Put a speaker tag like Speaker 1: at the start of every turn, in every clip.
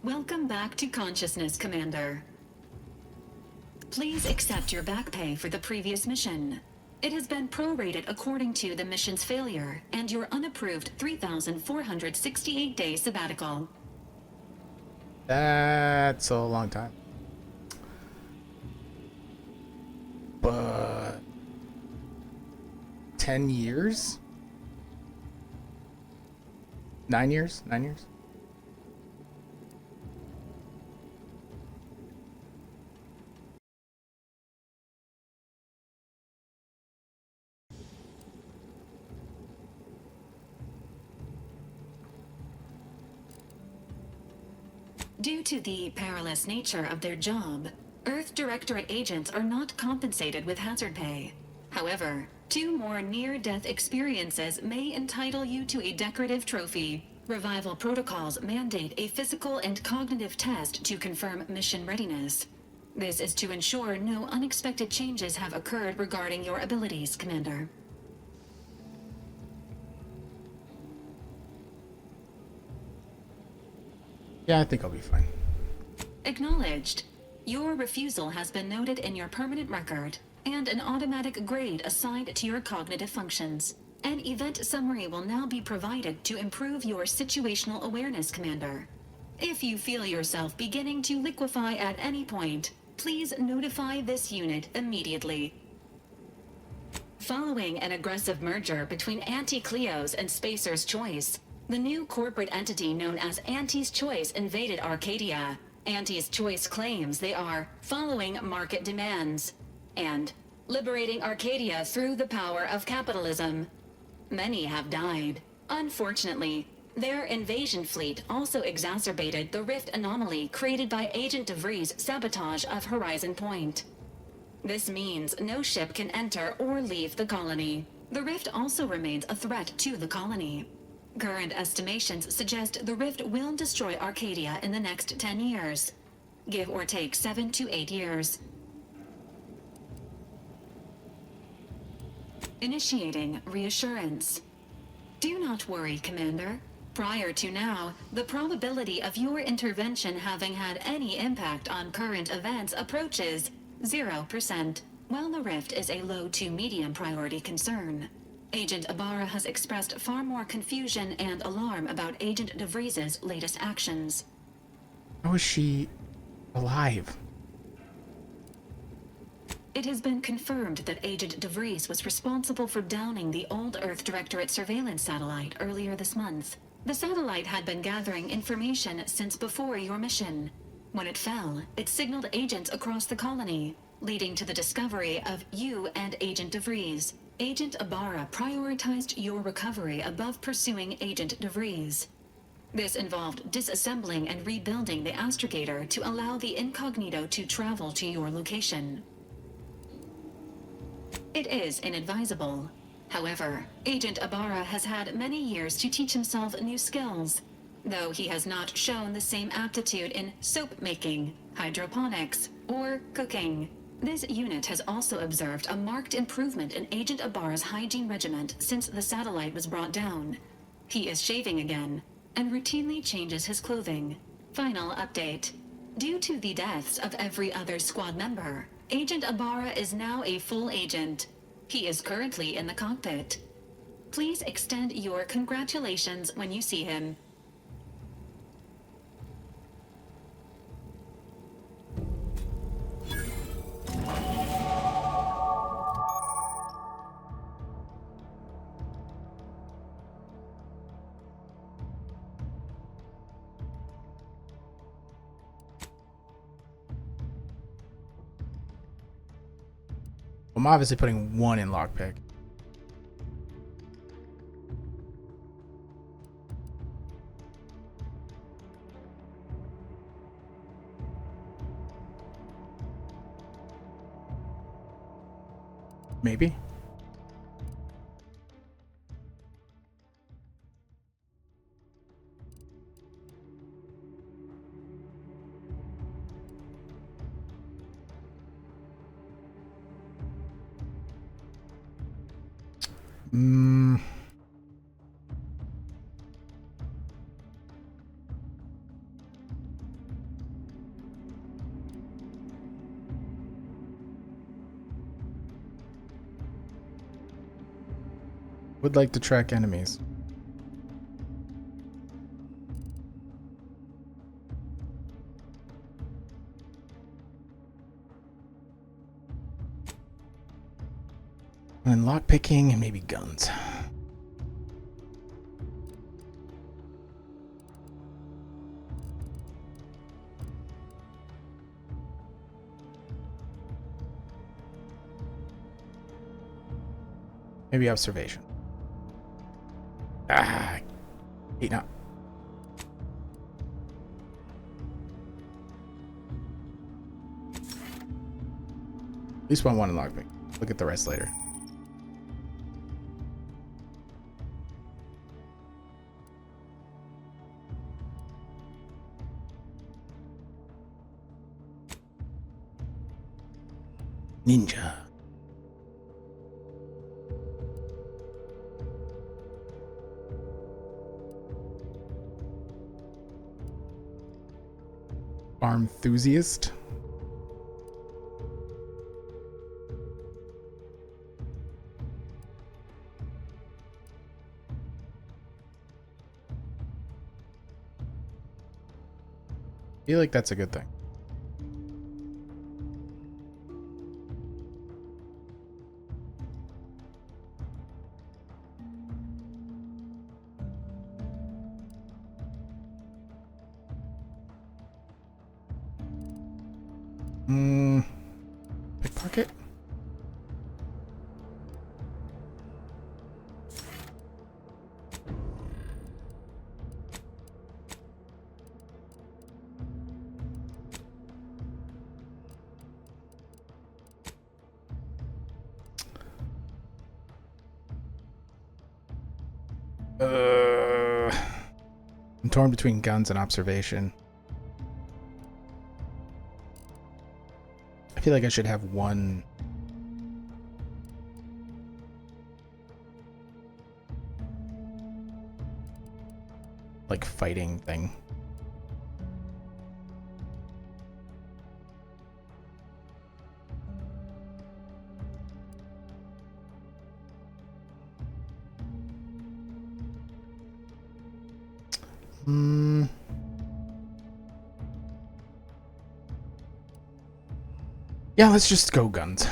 Speaker 1: Welcome back to Consciousness, Commander. Please accept your back pay for the previous mission. It has been prorated according to the mission's failure and your unapproved 3,468-day sabbatical.
Speaker 2: That's a long time. But 10 years? 9 years? 9 years?
Speaker 1: Due to the perilous nature of their job, Earth Directorate agents are not compensated with hazard pay. However, 2 more near-death experiences may entitle you to a decorative trophy. Revival protocols mandate a physical and cognitive test to confirm mission readiness. This is to ensure no unexpected changes have occurred regarding your abilities, Commander.
Speaker 2: Yeah, I think I'll be fine.
Speaker 1: Acknowledged. Your refusal has been noted in your permanent record, and an automatic grade assigned to your cognitive functions. An event summary will now be provided to improve your situational awareness, Commander. If you feel yourself beginning to liquefy at any point, please notify this unit immediately. Following an aggressive merger between Anti-Cleo's and Spacer's Choice, the new corporate entity known as Anti's Choice invaded Arcadia. Anti's Choice claims they are following market demands and liberating Arcadia through the power of capitalism. Many have died. Unfortunately, their invasion fleet also exacerbated the rift anomaly created by Agent DeVries' sabotage of Horizon Point. This means no ship can enter or leave the colony. The rift also remains a threat to the colony. Current estimations suggest the rift will destroy Arcadia in the next 10 years. Give or take 7 to 8 years. Initiating reassurance. Do not worry, Commander. Prior to now, the probability of your intervention having had any impact on current events approaches 0%, while the rift is a low to medium priority concern. Agent Ibarra has expressed far more confusion and alarm about Agent DeVries' latest actions.
Speaker 2: How is she alive?
Speaker 1: It has been confirmed that Agent DeVries was responsible for downing the old Earth Directorate surveillance satellite earlier this month. The satellite had been gathering information since before your mission. When it fell, it signaled agents across the colony, leading to the discovery of you and Agent DeVries. Agent Ibarra prioritized your recovery above pursuing Agent DeVries. This involved disassembling and rebuilding the astrogator to allow the incognito to travel to your location. It is inadvisable. However, Agent Ibarra has had many years to teach himself new skills, though he has not shown the same aptitude in soap making, hydroponics, or cooking. This unit has also observed a marked improvement in Agent Ibarra's hygiene regimen since the satellite was brought down. He is shaving again, and routinely changes his clothing. Final update. Due to the deaths of every other squad member, Agent Ibarra is now a full agent. He is currently in the cockpit. Please extend your congratulations when you see him.
Speaker 2: I'm obviously putting 1 in lockpick. Maybe. Would like to track enemies. And lockpicking and maybe guns. Maybe observation. Ah, hate not. At least one in lockpick. Look at the rest later. Ninja. Farm enthusiast. I feel like that's a good thing. Pickpocket? I'm torn between guns and observation. I feel like I should have one. Like fighting thing. Yeah, let's just go guns.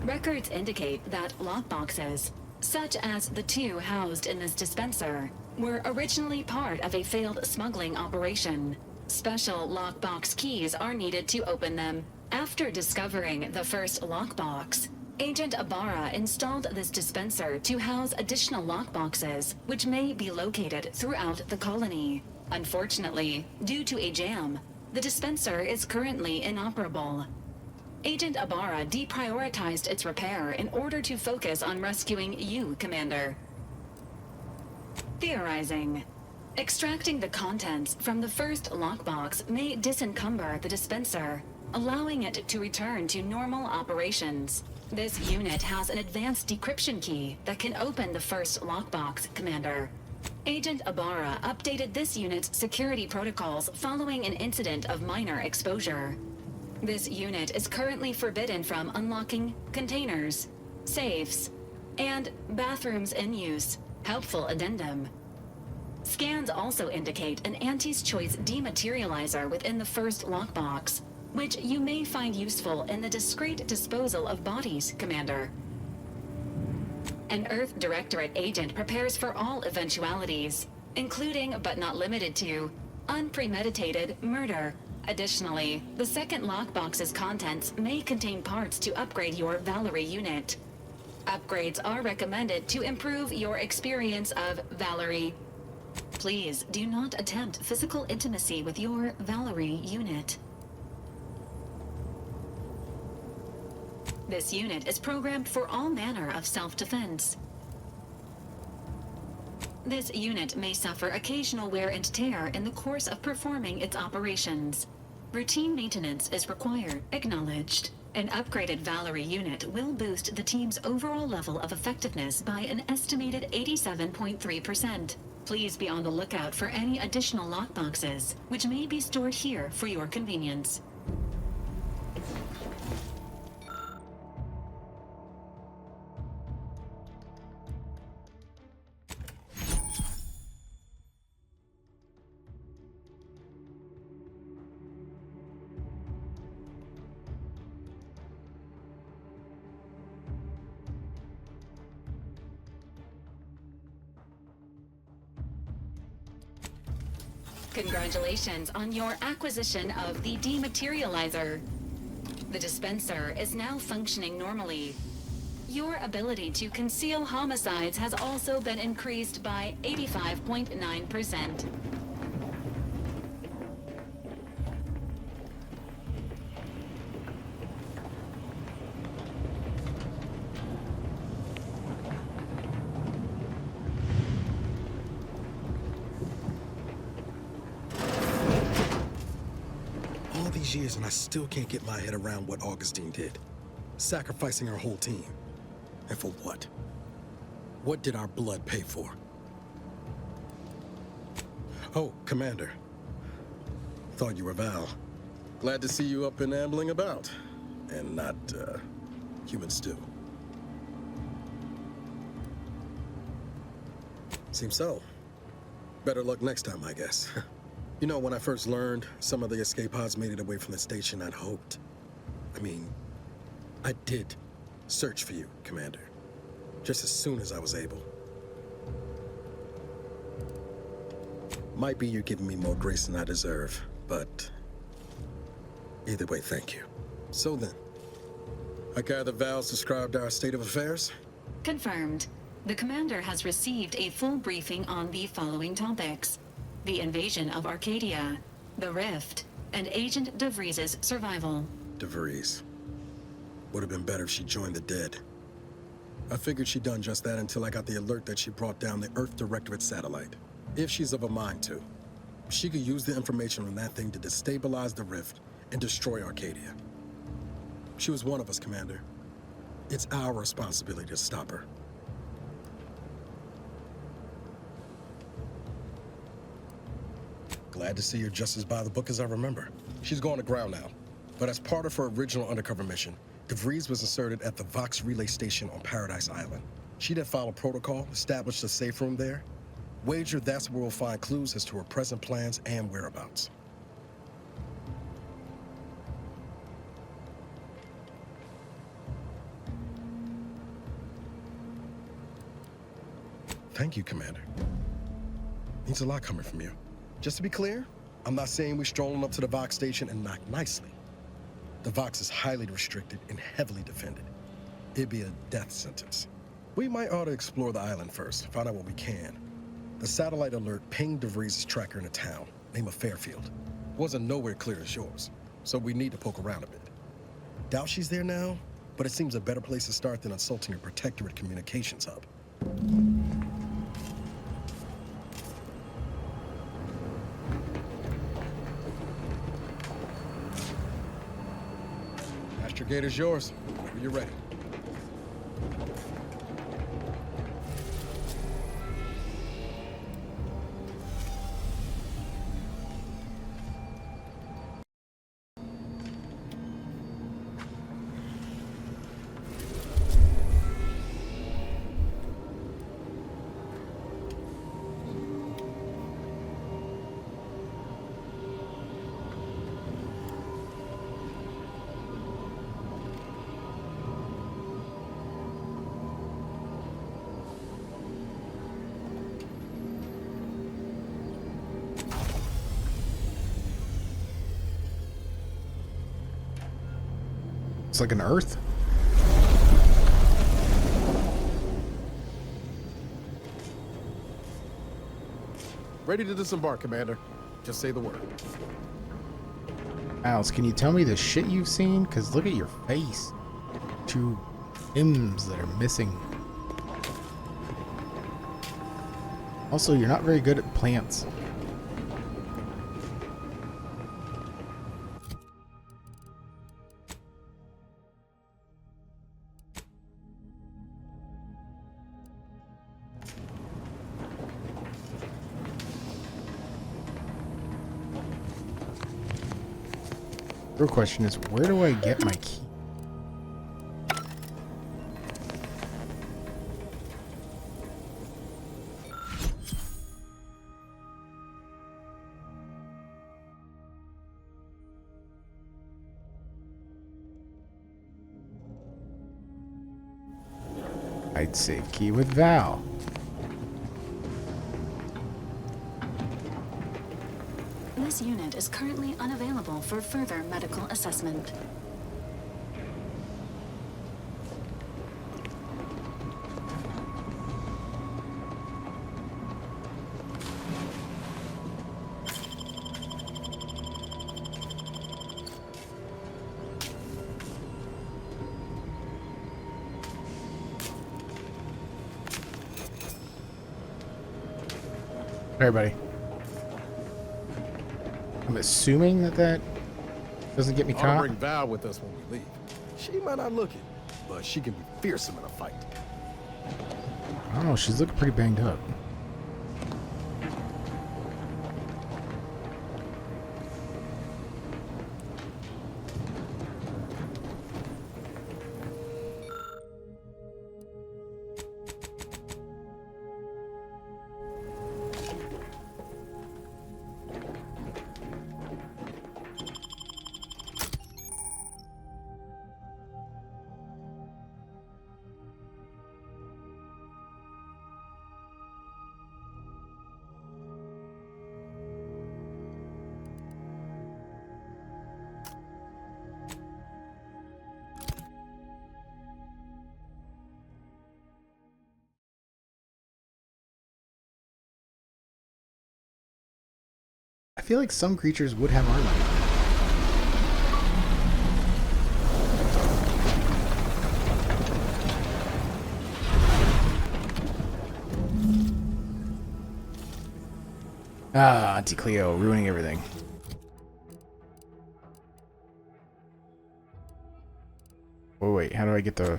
Speaker 1: Records indicate that lockboxes, such as the two housed in this dispenser, were originally part of a failed smuggling operation. Special lockbox keys are needed to open them. After discovering the first lockbox, Agent Ibarra installed this dispenser to house additional lockboxes, which may be located throughout the colony. Unfortunately, due to a jam, the dispenser is currently inoperable. Agent Ibarra deprioritized its repair in order to focus on rescuing you, Commander. Theorizing. Extracting the contents from the first lockbox may disencumber the dispenser, allowing it to return to normal operations. This unit has an advanced decryption key that can open the first lockbox, Commander. Agent Ibarra updated this unit's security protocols following an incident of minor exposure. This unit is currently forbidden from unlocking containers, safes, and bathrooms in use. Helpful addendum. Scans also indicate an Auntie's Choice dematerializer within the first lockbox, which you may find useful in the discreet disposal of bodies, Commander. An Earth Directorate agent prepares for all eventualities, including but not limited to unpremeditated murder. Additionally, the second lockbox's contents may contain parts to upgrade your Valerie unit. Upgrades are recommended to improve your experience of Valerie. Please do not attempt physical intimacy with your Valerie unit. This unit is programmed for all manner of self-defense. This unit may suffer occasional wear and tear in the course of performing its operations. Routine maintenance is required. Acknowledged. An upgraded Valerie unit will boost the team's overall level of effectiveness by an estimated 87.3%. Please be on the lookout for any additional lockboxes, which may be stored here for your convenience. Congratulations on your acquisition of the dematerializer. The dispenser is now functioning normally. Your ability to conceal homicides has also been increased by 85.9%.
Speaker 3: Years and I still can't get my head around what Augustine did. Sacrificing her whole team. And for what? What did our blood pay for? Oh, Commander. Thought you were Val. Glad to see you up and ambling about. And not, human stew. Seems so. Better luck next time, I guess. You know, when I first learned some of the escape pods made it away from the station, I'd hoped. I did search for you, Commander. Just as soon as I was able. Might be you're giving me more grace than I deserve, but either way, thank you. So then, I gather Val's described our state of affairs?
Speaker 1: Confirmed. The Commander has received a full briefing on the following topics: the invasion of Arcadia, the Rift, and Agent DeVries's survival.
Speaker 3: DeVries. Would have been better if she joined the dead. I figured she'd done just that until I got the alert that she brought down the Earth Directorate satellite. If she's of a mind to, she could use the information from that thing to destabilize the Rift and destroy Arcadia. She was one of us, Commander. It's our responsibility to stop her. Glad to see you're just as by the book as I remember. She's going to ground now. But as part of her original undercover mission, DeVries was inserted at the Vox relay station on Paradise Island. She did follow protocol, established a safe room there. Wager that's where we'll find clues as to her present plans and whereabouts. Thank you, Commander. Means a lot coming from you. Just to be clear, I'm not saying we're strolling up to the Vox station and knock nicely. The Vox is highly restricted and heavily defended. It'd be a death sentence. We might ought to explore the island first, find out what we can. The satellite alert pinged DeVries' tracker in a town, name of Fairfield. Wasn't nowhere clear as yours, so we need to poke around a bit. Doubt she's there now, but it seems a better place to start than insulting her protectorate communications hub. Gate is yours. Whenever you're ready.
Speaker 2: It's like an Earth.
Speaker 4: Ready to disembark, Commander. Just say the word.
Speaker 2: Miles, can you tell me the shit you've seen? Because look at your face. Two M's that are missing. Also, you're not very good at plants. Real question is, where do I get my key? I'd save key with Val.
Speaker 1: This unit is currently unavailable for further medical assessment.
Speaker 2: Everybody. I'm assuming that doesn't get me
Speaker 4: I'll
Speaker 2: caught.
Speaker 4: bring Val with us when we leave. She might not look it, but she can be fearsome in a fight.
Speaker 2: I don't know, she's looking pretty banged up. I feel like some creatures would have armor. Ah, Auntie Cleo, ruining everything. Oh wait, how do I get the...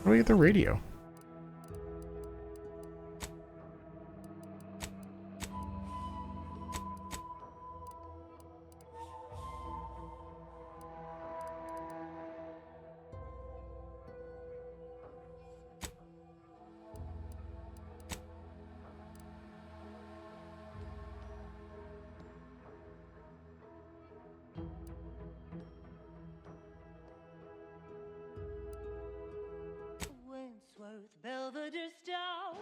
Speaker 2: do we get the radio?
Speaker 5: Belvedere Stone.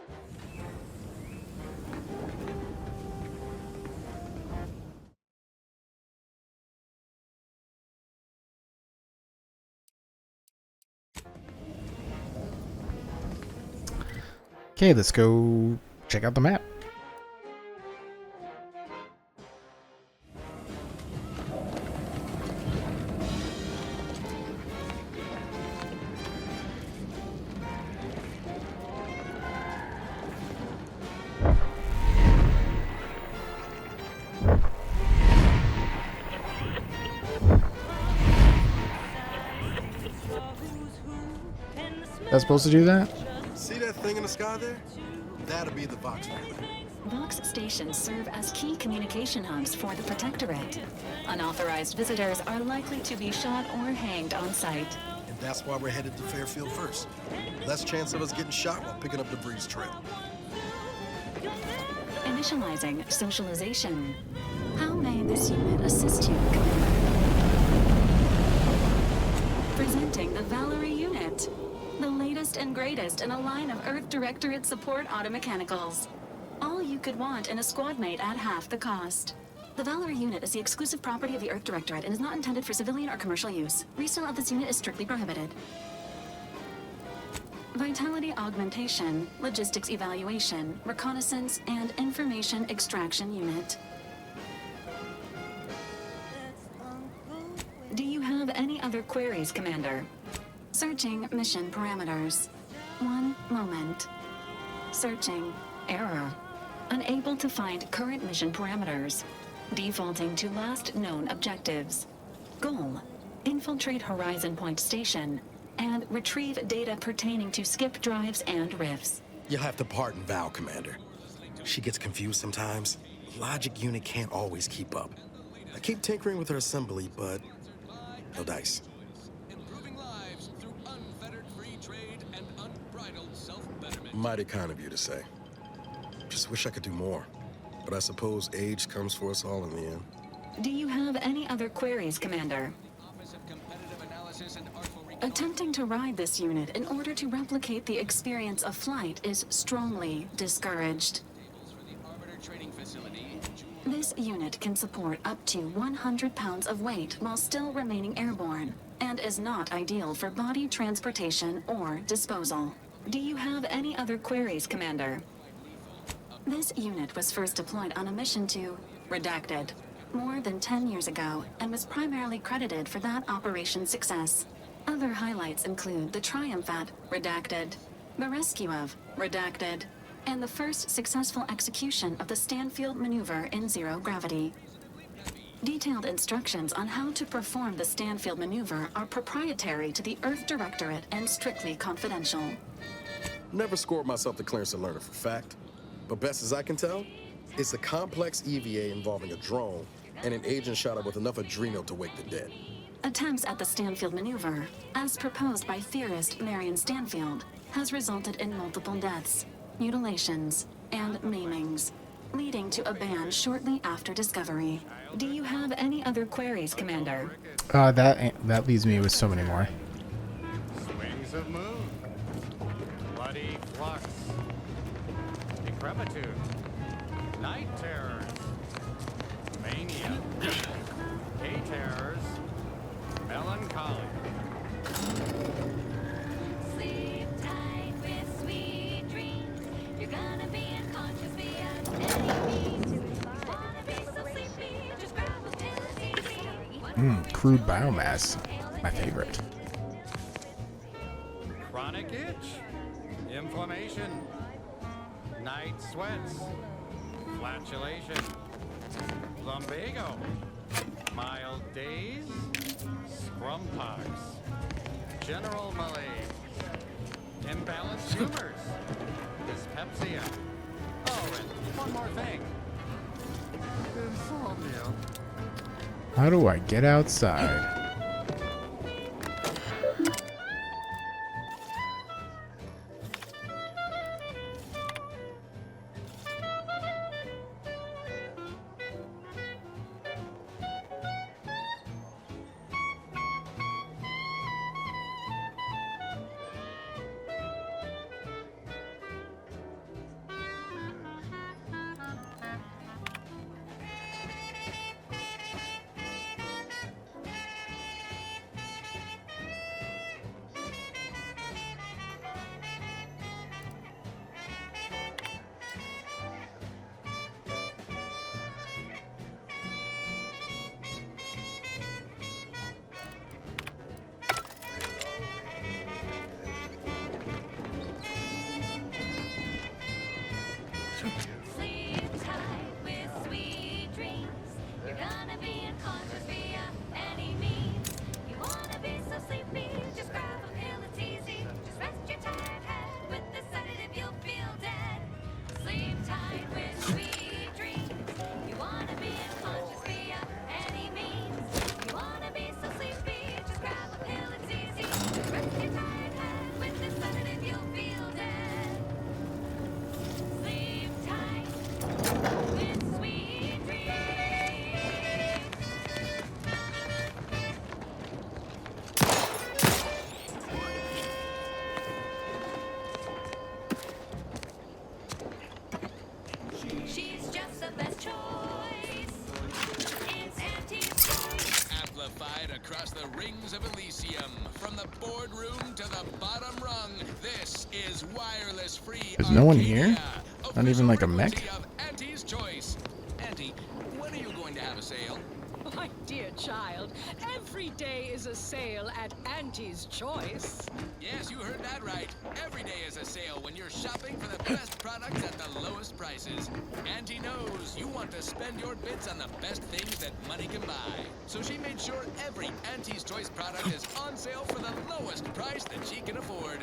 Speaker 2: Okay, let's go check out the map. That's supposed to do that?
Speaker 3: See that thing in the sky there? That'll be the Vox family.
Speaker 1: Vox stations serve as key communication hubs for the Protectorate. Unauthorized visitors are likely to be shot or hanged on site.
Speaker 3: And that's why we're headed to Fairfield first. Less chance of us getting shot while picking up the Breeze Trail.
Speaker 1: Initializing socialization. How may this unit assist you, Commander? Presenting the Valerie unit. The latest and greatest in a line of Earth Directorate support automechanicals. All you could want in a squad mate at half the cost. The Valerie unit is the exclusive property of the Earth Directorate and is not intended for civilian or commercial use. Resale of this unit is strictly prohibited. Vitality augmentation, logistics evaluation, reconnaissance, and information extraction unit. Do you have any other queries, Commander? Searching mission parameters. 1 moment. Searching. Error. Unable to find current mission parameters. Defaulting to last known objectives. Goal. Infiltrate Horizon Point Station and retrieve data pertaining to skip drives and rifts.
Speaker 3: You'll have to pardon Val, Commander. She gets confused sometimes. Logic unit can't always keep up. I keep tinkering with her assembly, but no dice. Mighty kind of you to say. Just wish I could do more. But I suppose age comes for us all in the end.
Speaker 1: Do you have any other queries, Commander? Attempting to ride this unit in order to replicate the experience of flight is strongly discouraged. This unit can support up to 100 pounds of weight while still remaining airborne, and is not ideal for body transportation or disposal. Do you have any other queries, Commander? This unit was first deployed on a mission to Redacted more than 10 years ago and was primarily credited for that operation's success. Other highlights include the triumph at Redacted, the rescue of Redacted, and the first successful execution of the Stanfield maneuver in zero gravity. Detailed instructions on how to perform the Stanfield maneuver are proprietary to the Earth Directorate and strictly confidential.
Speaker 3: Never scored myself the clearance to learn it for fact, but best as I can tell, it's a complex EVA involving a drone and an agent shot up with enough adrenal to wake the dead.
Speaker 1: Attempts at the Stanfield maneuver, as proposed by theorist Marion Stanfield, has resulted in multiple deaths, mutilations, and maimings, leading to a ban shortly after discovery. Do you have any other queries, Commander?
Speaker 2: That leaves me with so many more.
Speaker 6: Swings of moon. Bloody flux. Decrepitude. Night terrors. Mania. Day terrors. Melancholy.
Speaker 5: Sleep tight with sweet dreams. You're gonna be unconscious beyond any means. Wanna be so sleepy, just grab a pill and eat.
Speaker 2: Crude biomass. My favorite.
Speaker 6: Chronic itch. Inflammation. Night sweats. Flatulation. Lumbago. Mild daze. Scrumpox. General malaise. Imbalanced humors. Dyspepsia. Oh, and one more thing. Insomnia.
Speaker 2: How do I get outside?
Speaker 5: Sleep tight with sweet dreams. You're gonna be unconscious via any means. You wanna be so sleepy, just grab a pill, it's easy. Just rest your tired head with the sedative, you'll feel dead. Sleep tight with sweet dreams. You wanna be unconscious via any means. You wanna be so sleepy, just grab a pill, it's easy. Just rest your tired head with the sedative, you'll feel dead. Sleep tight with sweet dreams. She's just the best choice. It's Auntie's choice.
Speaker 7: Amplified across the rings of Elysium. From the boardroom to the bottom rung, this is wireless free.
Speaker 2: There's no one here?
Speaker 7: Arcadia,
Speaker 2: Not even like a
Speaker 7: official
Speaker 2: mech?
Speaker 7: frequency of Auntie's Choice. Auntie, when are you going to have a sale?
Speaker 8: My dear child, every day is a sale at Auntie's Choice.
Speaker 7: Yes, you heard that right. Every day is a sale when you're shopping for the best products at the lowest prices. Auntie knows you want to spend your bits on the best things that money can buy. So she made sure every Auntie's Choice product is on sale for the lowest price that she can afford.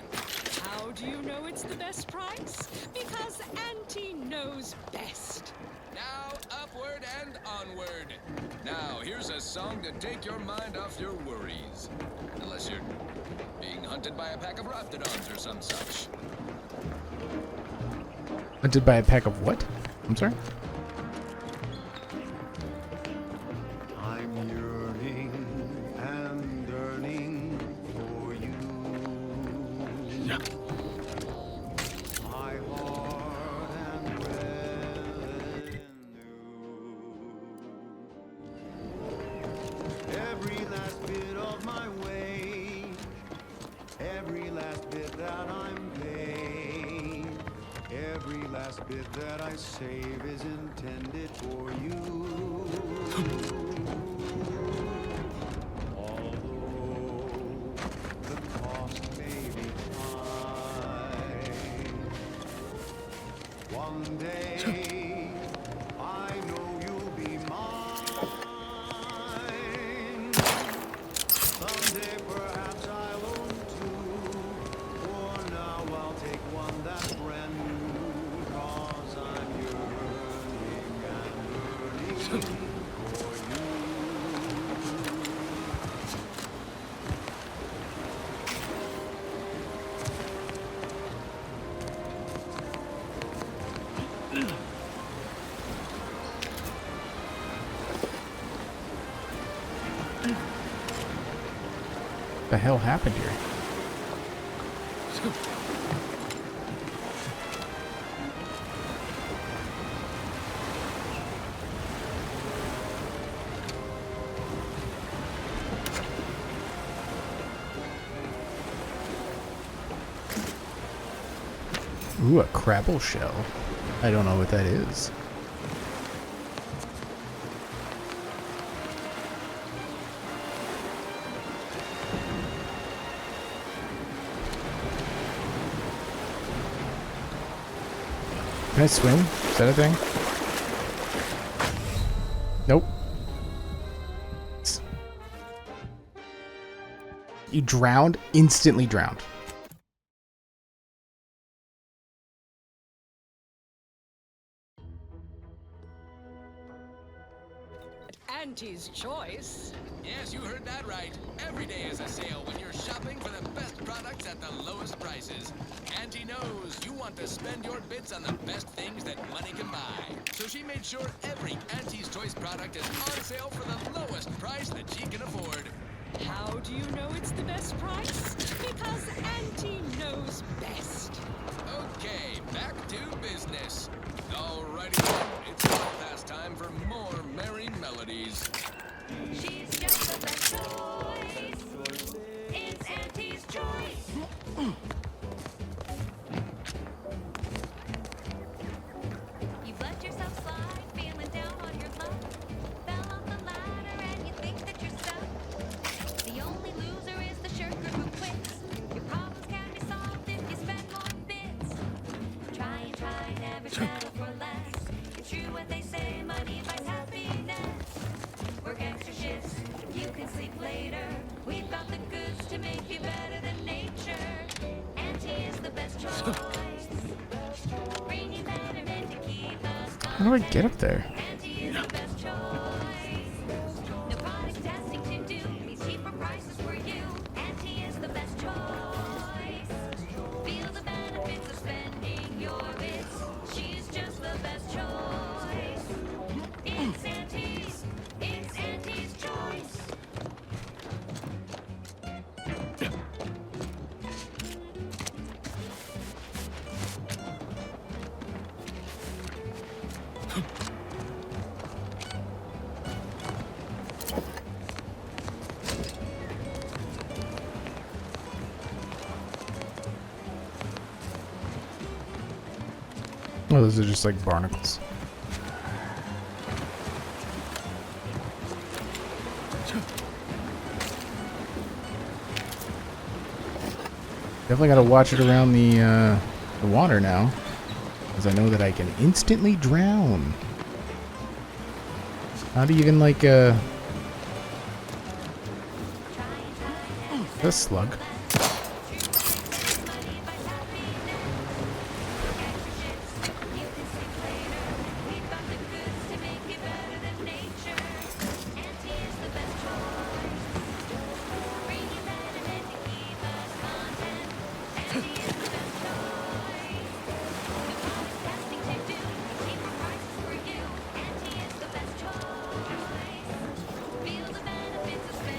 Speaker 8: How do you know it's the best price? Because Auntie knows best.
Speaker 7: Now, upward and onward. Now, here's a song to take your mind off your worries. Unless you're being hunted by a pack of raptidons or some such.
Speaker 2: Hunted by a pack of what? I'm sorry?
Speaker 9: I'm yearning and yearning for you. My heart and revenue. Every last bit of my wage, every last bit that I'm paid, every last bit that I save is intended for you. Although the cost may be high, one day I know you'll be mine. Someday perhaps I'll own two. For now I'll take one that's brand new. 'Cause I'm yearning and yearning for you.
Speaker 2: The hell happened here? Ooh, a crabble shell. I don't know what that is. Can I swim? Is that a thing? Nope. You drowned? Instantly drowned.
Speaker 8: Auntie's choice.
Speaker 7: Yes, you heard that right. Every day is a sale when you're shopping for the best products at the lowest prices. Auntie knows you want to spend your bits on the best things that money can buy. So she made sure every Auntie's Choice product is on sale for the lowest price that she can afford.
Speaker 8: How do you know it's the best price? Because Auntie knows best.
Speaker 7: Okay, back to business. Alrighty then, it's now past time for more merry melodies.
Speaker 5: She's just the best choice. It's Auntie's choice. You've let yourself slide, feeling down on your luck. Fell off the ladder and you think that you're stuck. The only loser is the shirker who quits. Your problems can be solved if you spend more bits. Try and try, never settle for less. It's true what they say, money buys happiness. Work extra shifts, you can sleep later. We've got the goods to make you better than nature. Auntie is the best choice. Bring you betterment to keep us
Speaker 2: How do I get up there?
Speaker 5: Auntie is the best choice. No product testing to do. These cheaper prices for you. Auntie is the best choice. Feel the benefits of spending your bits. She's just the best choice. It's Auntie's. It's Auntie's choice.
Speaker 2: Oh, those are just like barnacles. Definitely gotta watch it around the water now, because I know that I can instantly drown. Not even like a slug.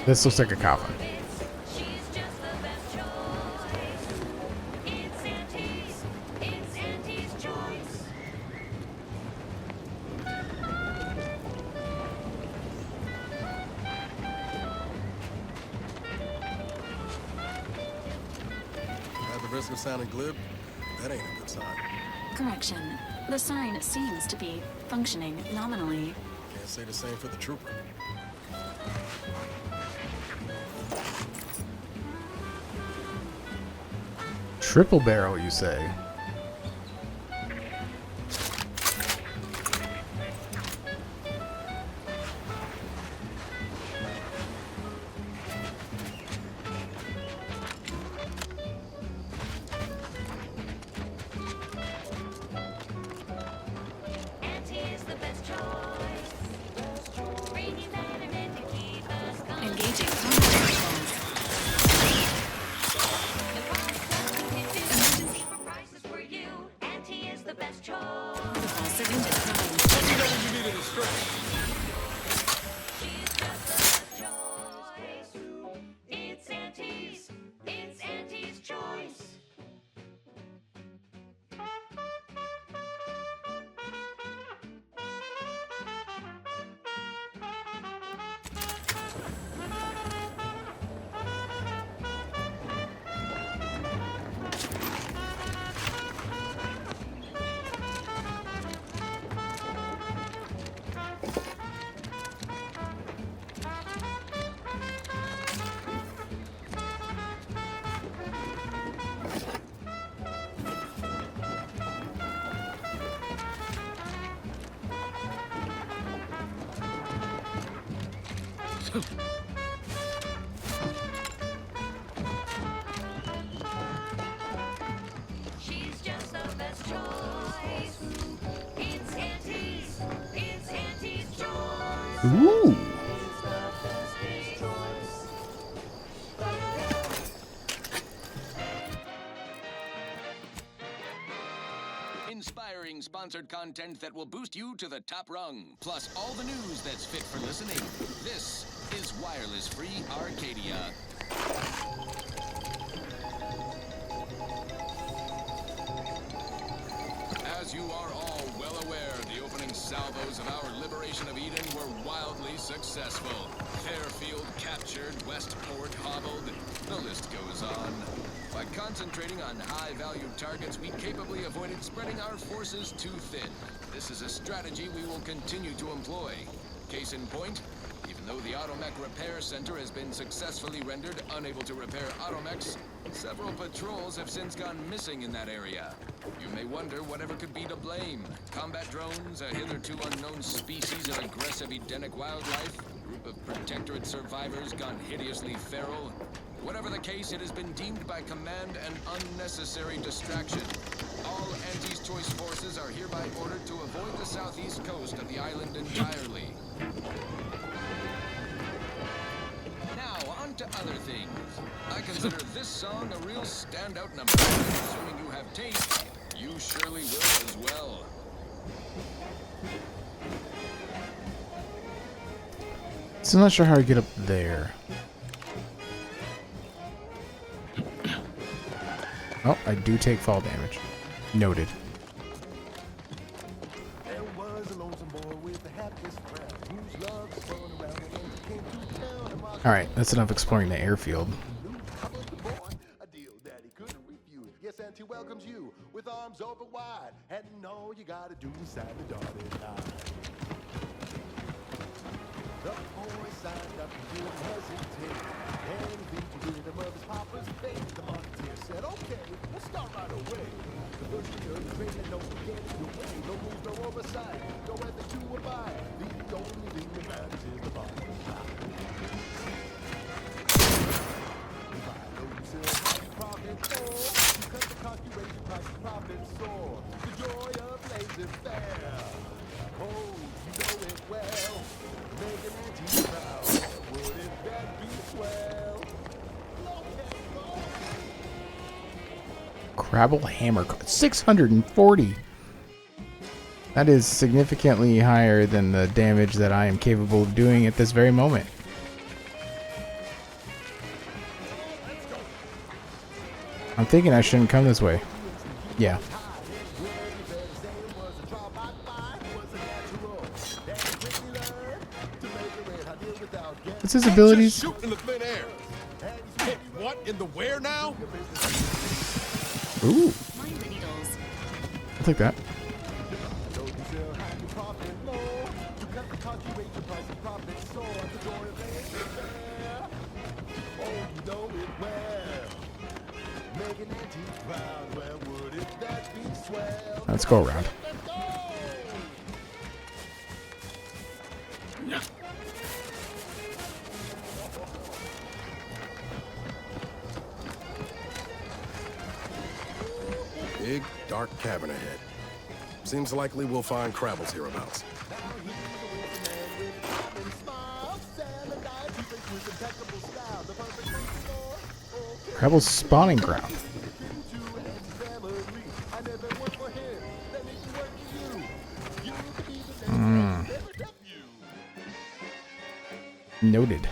Speaker 2: This looks like a coffin.
Speaker 5: She's just the best choice. It's Auntie's. It's Auntie's choice.
Speaker 3: At the risk of sounding glib, that ain't a good sign.
Speaker 1: Correction. The sign seems to be functioning nominally.
Speaker 3: Can't say the same for the trooper.
Speaker 2: Triple barrel, you say?
Speaker 5: Auntie is the best choice. Bringing betterment to keep us going.
Speaker 1: Engaging conversations.
Speaker 5: The product testing to do. Cheaper prices for you. Auntie is the best choice.
Speaker 1: Surrender crime.
Speaker 5: She's just the best choice. It's Auntie's. It's Auntie's choice. She's just the best choice. It's Auntie's. It's Auntie's choice.
Speaker 2: Ooh.
Speaker 7: sponsored content that will boost you to the top rung, plus all the news that's fit for listening. This is Wireless Free Arcadia. As you are all well aware, the opening salvos of our liberation of Eden were wildly successful. Fairfield captured, Westport hobbled, the list goes on. By concentrating on high-value targets, we capably avoided spreading our forces too thin. This is a strategy we will continue to employ. Case in point, even though the Automech Repair Center has been successfully rendered unable to repair automechs, several patrols have since gone missing in that area. You may wonder whatever could be to blame. Combat drones, a hitherto unknown species of aggressive Edenic wildlife, a group of Protectorate survivors gone hideously feral. Whatever the case, it has been deemed by Command an unnecessary distraction. All Anti's Choice forces are hereby ordered to avoid the southeast coast of the island entirely. Now, on to other things. I consider this song a real standout number. Assuming you have taste, you surely will as well.
Speaker 2: So I'm not sure how to get up there. Oh, I do take fall damage. Noted.
Speaker 4: There was a lonesome boy with the hapless crown, whose love spun around and came to town. And while
Speaker 2: Alright, that's enough exploring the airfield.
Speaker 4: covered the boy, a deal that he couldn't refuse. Yes, Auntie welcomes you with arms open wide, and all you gotta do is sign the dotted line. The boy signed up and didn't hesitate. Anything to get him of his papa's faith. The marketeer said, okay, we'll start right away. The first year of training, no getting away. No rules, no oversight, no ethic to abide. The only thing that matters is the bottom line. You buy low, you sell high, you profit more. You cut the cost, you raise your price, your profit soar. The joy of laissez-faire. Oh, you know it well. Make an anti proud. Wouldn't that be swell?
Speaker 2: Crabble hammer. 640. That is significantly higher than the damage that I am capable of doing at this very moment. I'm thinking I shouldn't come this way. Yeah. What's his abilities?
Speaker 4: Shoot in the thin air. Hit what in the where now?
Speaker 2: Ooh,
Speaker 1: Mind the needles.
Speaker 2: I'll take that. Let's go around.
Speaker 3: Big, dark cavern ahead. Seems likely we'll find Crabble's hereabouts.
Speaker 2: Crabble's spawning ground. Noted.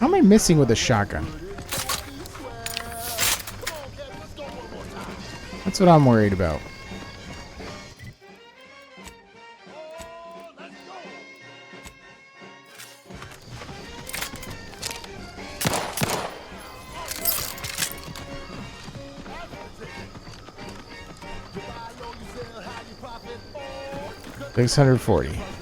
Speaker 2: How am I missing with a shotgun? That's what I'm worried about. $640.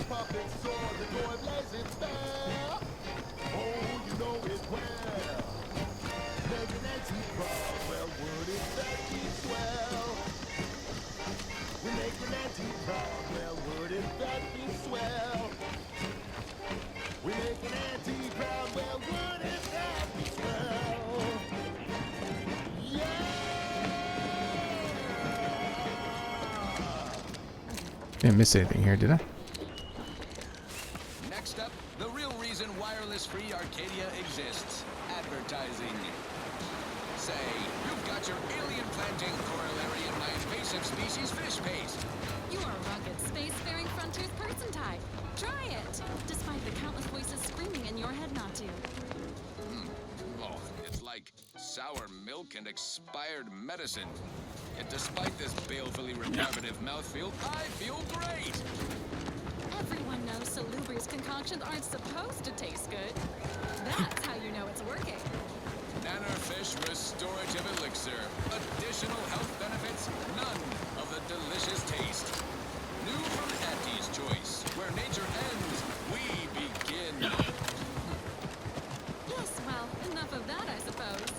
Speaker 2: Didn't miss anything here, did I?
Speaker 7: Next up, The real reason wireless-free Arcadia exists. Advertising. Say, you've got your alien-planting corollary in my invasive species fish paste.
Speaker 8: You are a rugged, spacefaring frontiers person type. Try it, despite the countless voices screaming in your head not to.
Speaker 7: Oh, it's like sour milk and expired medicine. Yet despite this balefully reparative mouthfeel, I feel great!
Speaker 8: Everyone knows salubrious concoctions aren't supposed to taste good. That's how you know it's working.
Speaker 7: Nannerfish Restorative Elixir. Additional health benefits, none of the delicious taste. New from Auntie's Choice. Where nature ends, we begin.
Speaker 8: Yes, well, enough of that, I suppose.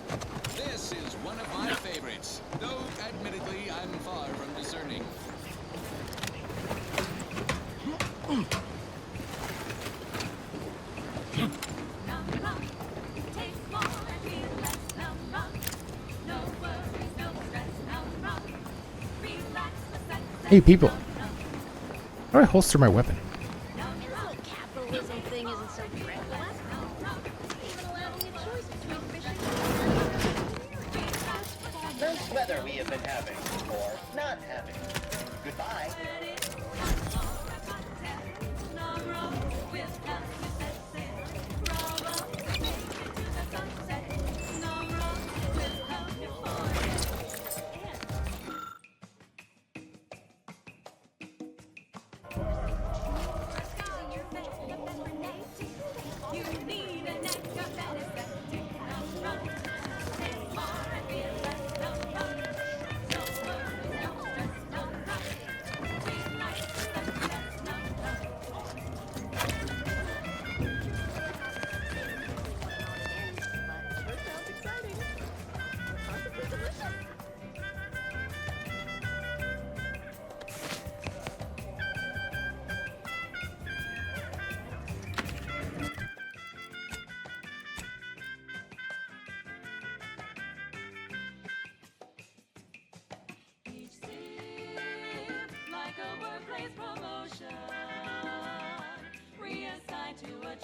Speaker 7: This is one of my favorites, though admittedly I'm far from discerning.
Speaker 2: Hey, people. How do I holster my weapon?
Speaker 5: This whole capitalism thing isn't so prevalent. Even allowing a choice between fishing and
Speaker 10: Nice weather we have been having, or not having. Goodbye.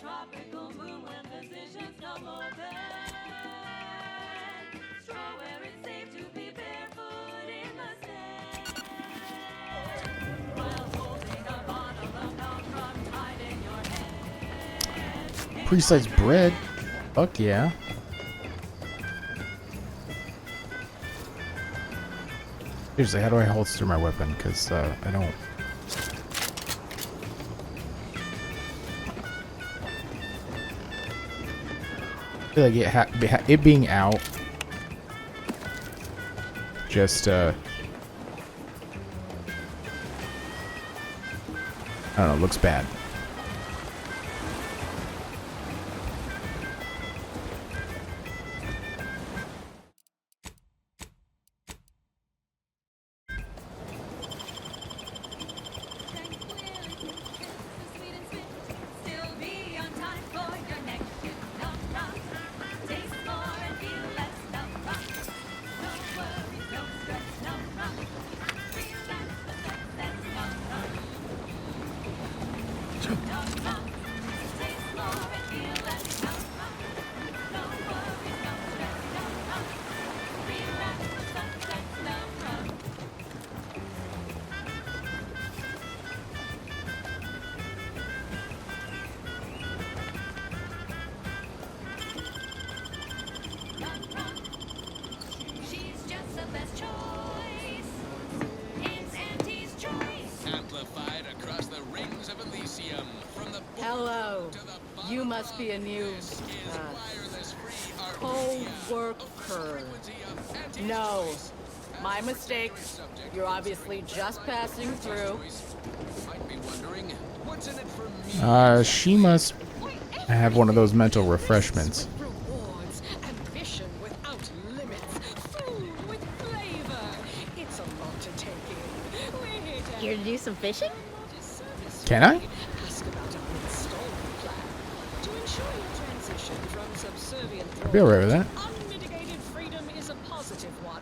Speaker 5: tropical moon when physicians know more than straw where it's safe to be barefoot in the sand while holding a bottle of milk from tied in your head.
Speaker 2: Pre-sliced bread. Fuck yeah. Seriously, how do I holster my weapon? Because I don't. I feel like it being out just I don't know, looks bad.
Speaker 5: She's just the best choice. It's Auntie's choice.
Speaker 7: Amplified across the rings of Elysium. From the
Speaker 11: Hello.
Speaker 7: to the
Speaker 11: You must be a new
Speaker 7: is wireless-free
Speaker 11: co-worker. No, my mistake. You're obviously just passing through.
Speaker 7: Might be wondering, what's in it for me?
Speaker 2: She must have one of those mental refreshments.
Speaker 8: Rewards, ambition without limits, food with flavor. It's a lot to take in. We're here to
Speaker 5: Here to do some fishing?
Speaker 8: service.
Speaker 2: Can I?
Speaker 8: Ask about an installment plan to ensure your transition from subservient
Speaker 2: Be alright with that.
Speaker 8: unmitigated freedom is a positive positive one.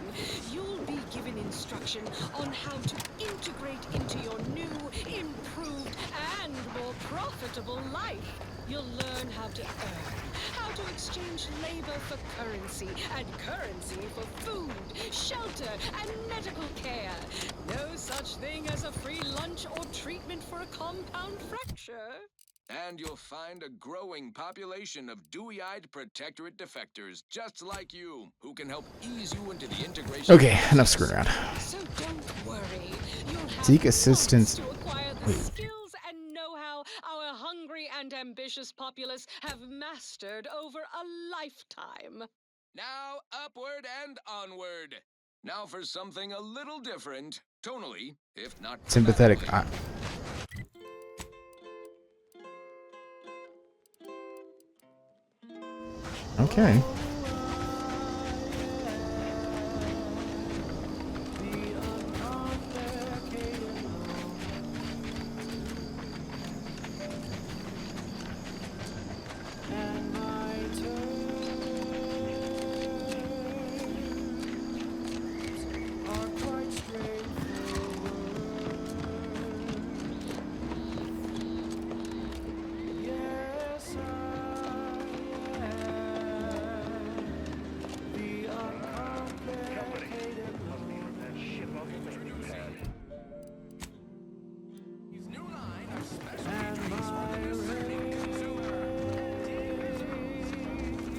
Speaker 8: You'll be given instruction on how to integrate into your new, improved, and more profitable life. You'll learn how to earn, how to exchange labor for currency, and currency for food, shelter, and medical care. No such thing as a free lunch or treatment for a compound fracture.
Speaker 7: And you'll find a growing population of dewy-eyed protectorate defectors just like you, who can help ease you into the integration.
Speaker 2: Okay, enough screwing around.
Speaker 8: So don't worry. You'll have
Speaker 2: Seek assistance.
Speaker 8: months to acquire the skills and know-how our hungry and ambitious populace have mastered over a lifetime.
Speaker 7: Now upward and onward. Now for something a little different, tonally, if not
Speaker 2: Sympathetic. Okay.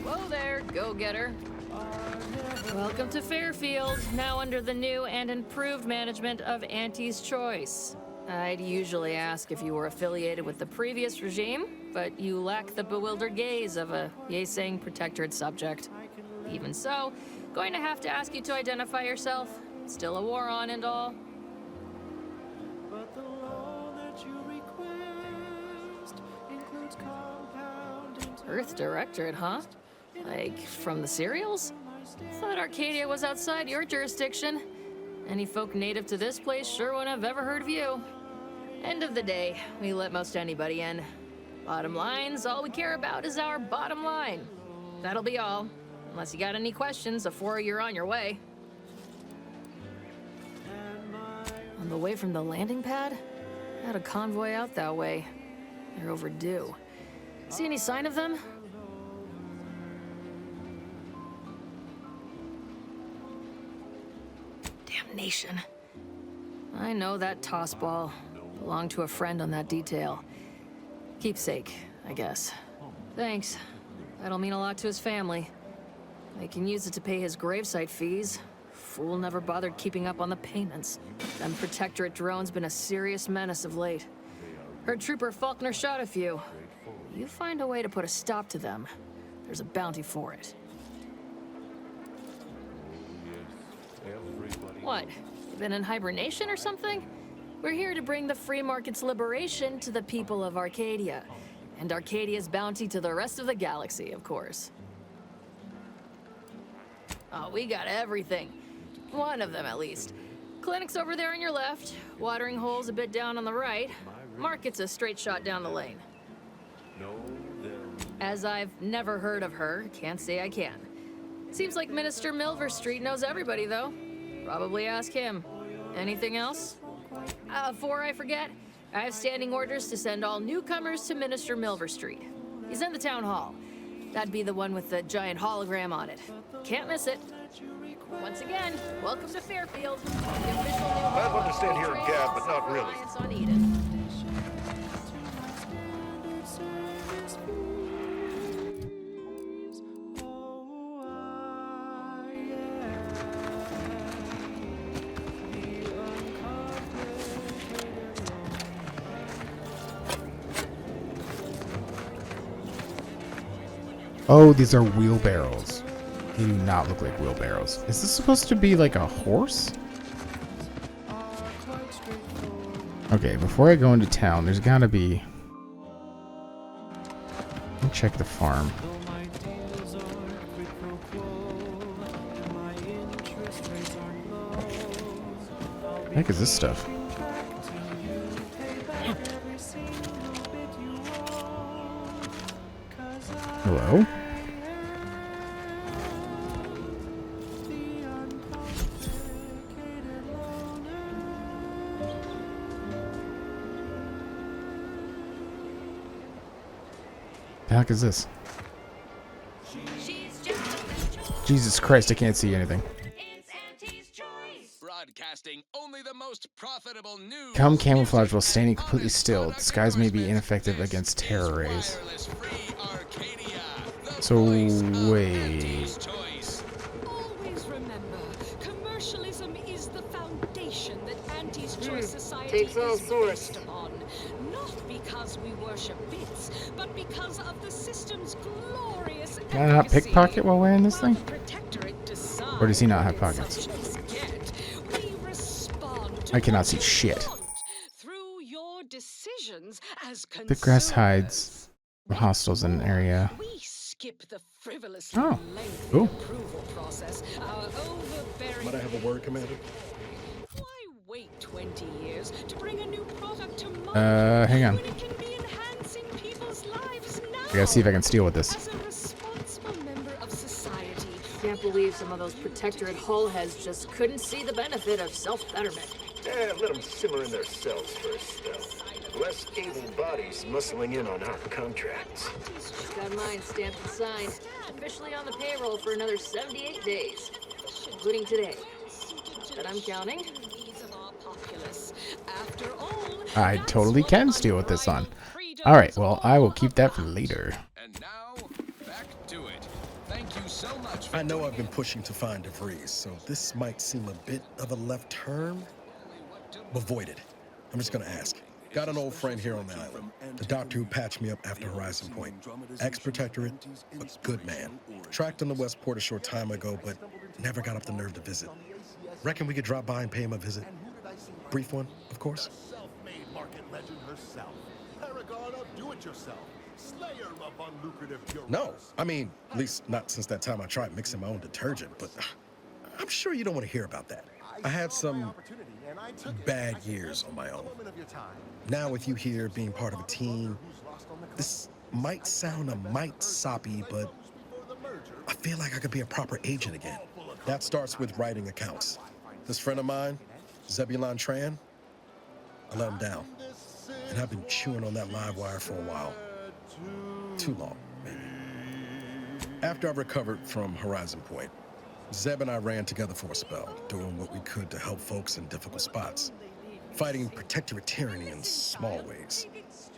Speaker 12: Whoa there, go-getter. Welcome to Fairfield, now under the new and improved management of Auntie's Choice. I'd usually ask if you were affiliated with the previous regime, but you lack the bewildered gaze of a yay-saying protectorate subject. Even so, going to have to ask you to identify yourself. Still a war on and all.
Speaker 9: But the law that you request includes compound
Speaker 12: Earth Directorate, huh? Like, from the serials? Thought Arcadia was outside your jurisdiction. Any folk native to this place sure wouldn't have ever heard of you. End of the day, we let most anybody in. Bottom line's all we care about is our bottom line. That'll be all. Unless you got any questions before you're on your way. On the way from the landing pad? Had a convoy out that way. They're overdue. See any sign of them? Damnation. I know that toss ball. Belonged to a friend on that detail. Keepsake, I guess. Thanks. That'll mean a lot to his family. They can use it to pay his gravesite fees. Fool never bothered keeping up on the payments. Them Protectorate drones been a serious menace of late. Heard Trooper Faulkner shot a few. You find a way to put a stop to them, there's a bounty for it. What? You been in hibernation or something? We're here to bring the free market's liberation to the people of Arcadia. And Arcadia's bounty to the rest of the galaxy, of course. Oh, we got everything. One of them, at least. Clinic's over there on your left. Watering hole's a bit down on the right. Market's a straight shot down the lane. As I've never heard of her, can't say I can. Seems like Minister Milver Street knows everybody, though. Probably ask him. Anything else? Before I forget, I have standing orders to send all newcomers to Minister Milver Street. He's in the town hall. That'd be the one with the giant hologram on it. Can't miss it. Once again, welcome to Fairfield.
Speaker 13: I'd love to stand here and gab, but not really.
Speaker 12: On Eden.
Speaker 2: Oh, these are wheelbarrows. They do not look like wheelbarrows. Is this supposed to be like a horse? Okay, before I go into town, there's gotta be... Let me check the farm. What the heck is this stuff? Hello? The heck is this? Jesus Christ, I can't see anything.
Speaker 7: Broadcasting only the most profitable news.
Speaker 2: Come camouflage while standing completely still. Disguise may be ineffective against terror rays. So, wait.
Speaker 8: Always remember, commercialism is the foundation that Auntie's Choice Society
Speaker 12: takes all
Speaker 8: is
Speaker 12: sorts.
Speaker 8: based upon. Not because we worship bits, but because of the system's glorious
Speaker 2: Can I not
Speaker 8: efficacy.
Speaker 2: pickpocket while wearing this thing?
Speaker 8: Protectorate decides
Speaker 2: Or does he not have pockets?
Speaker 8: subjects get, we respond to
Speaker 2: I cannot
Speaker 8: what
Speaker 2: see
Speaker 8: you
Speaker 2: shit.
Speaker 8: want through your decisions as
Speaker 2: Thick grass
Speaker 8: consumers.
Speaker 2: hides from hostiles in an area.
Speaker 8: We skip the frivolously
Speaker 2: Oh,
Speaker 8: lengthy
Speaker 2: cool.
Speaker 8: approval process. Our overbearing.
Speaker 3: Might I have a word, Commander?
Speaker 8: Why wait 20 years to bring a new product to market
Speaker 2: Hang on.
Speaker 8: when it can be enhancing people's lives now?
Speaker 2: I gotta see if I can steal with this.
Speaker 8: As a responsible member of society,
Speaker 12: Can't believe some of those protectorate hull heads just couldn't see the benefit of self-betterment.
Speaker 13: Yeah, let them simmer in their cells for a spell. Less able bodies muscling in on our contracts.
Speaker 12: Just got mine stamped and signed. Officially on the payroll for another 78 days, including today. But I'm counting.
Speaker 8: needs of our populace. After all,
Speaker 2: I
Speaker 8: that's
Speaker 2: totally
Speaker 8: what
Speaker 2: can steal with this on.
Speaker 8: unbridled freedom
Speaker 2: Alright,
Speaker 8: is
Speaker 2: well,
Speaker 8: all
Speaker 2: I will keep that for
Speaker 8: about.
Speaker 2: later.
Speaker 7: And now, back to it. Thank you so much for
Speaker 3: I know
Speaker 7: tuning
Speaker 3: I've been
Speaker 7: in.
Speaker 3: pushing to find DeVries, so this might seem a bit of a left turn. Avoid it. I'm just gonna ask. Got an old friend here on the island. The doctor who patched me up after Horizon Point. Ex-protectorate, a good man. Tracked him to Westport a short time ago, but never got up the nerve to visit. Reckon we could drop by and pay him a visit? Brief one, of course.
Speaker 4: Self-made market legend herself. Paragon of do-it-yourself. Slayer of unlucrative bureaus.
Speaker 3: No, I mean, at least not since that time I tried mixing my own detergent, but I'm sure you don't want to hear about that. I had some bad years on my own. Now with you here being part of a team, this might sound a mite soppy, but I feel like I could be a proper agent again. That starts with writing accounts. This friend of mine, Zebulon Tran, I let him down. And I've been chewing on that live wire for a while. Too long, maybe. After I recovered from Horizon Point, Zeb and I ran together for a spell, doing what we could to help folks in difficult spots. Fighting protectorate tyranny in small ways.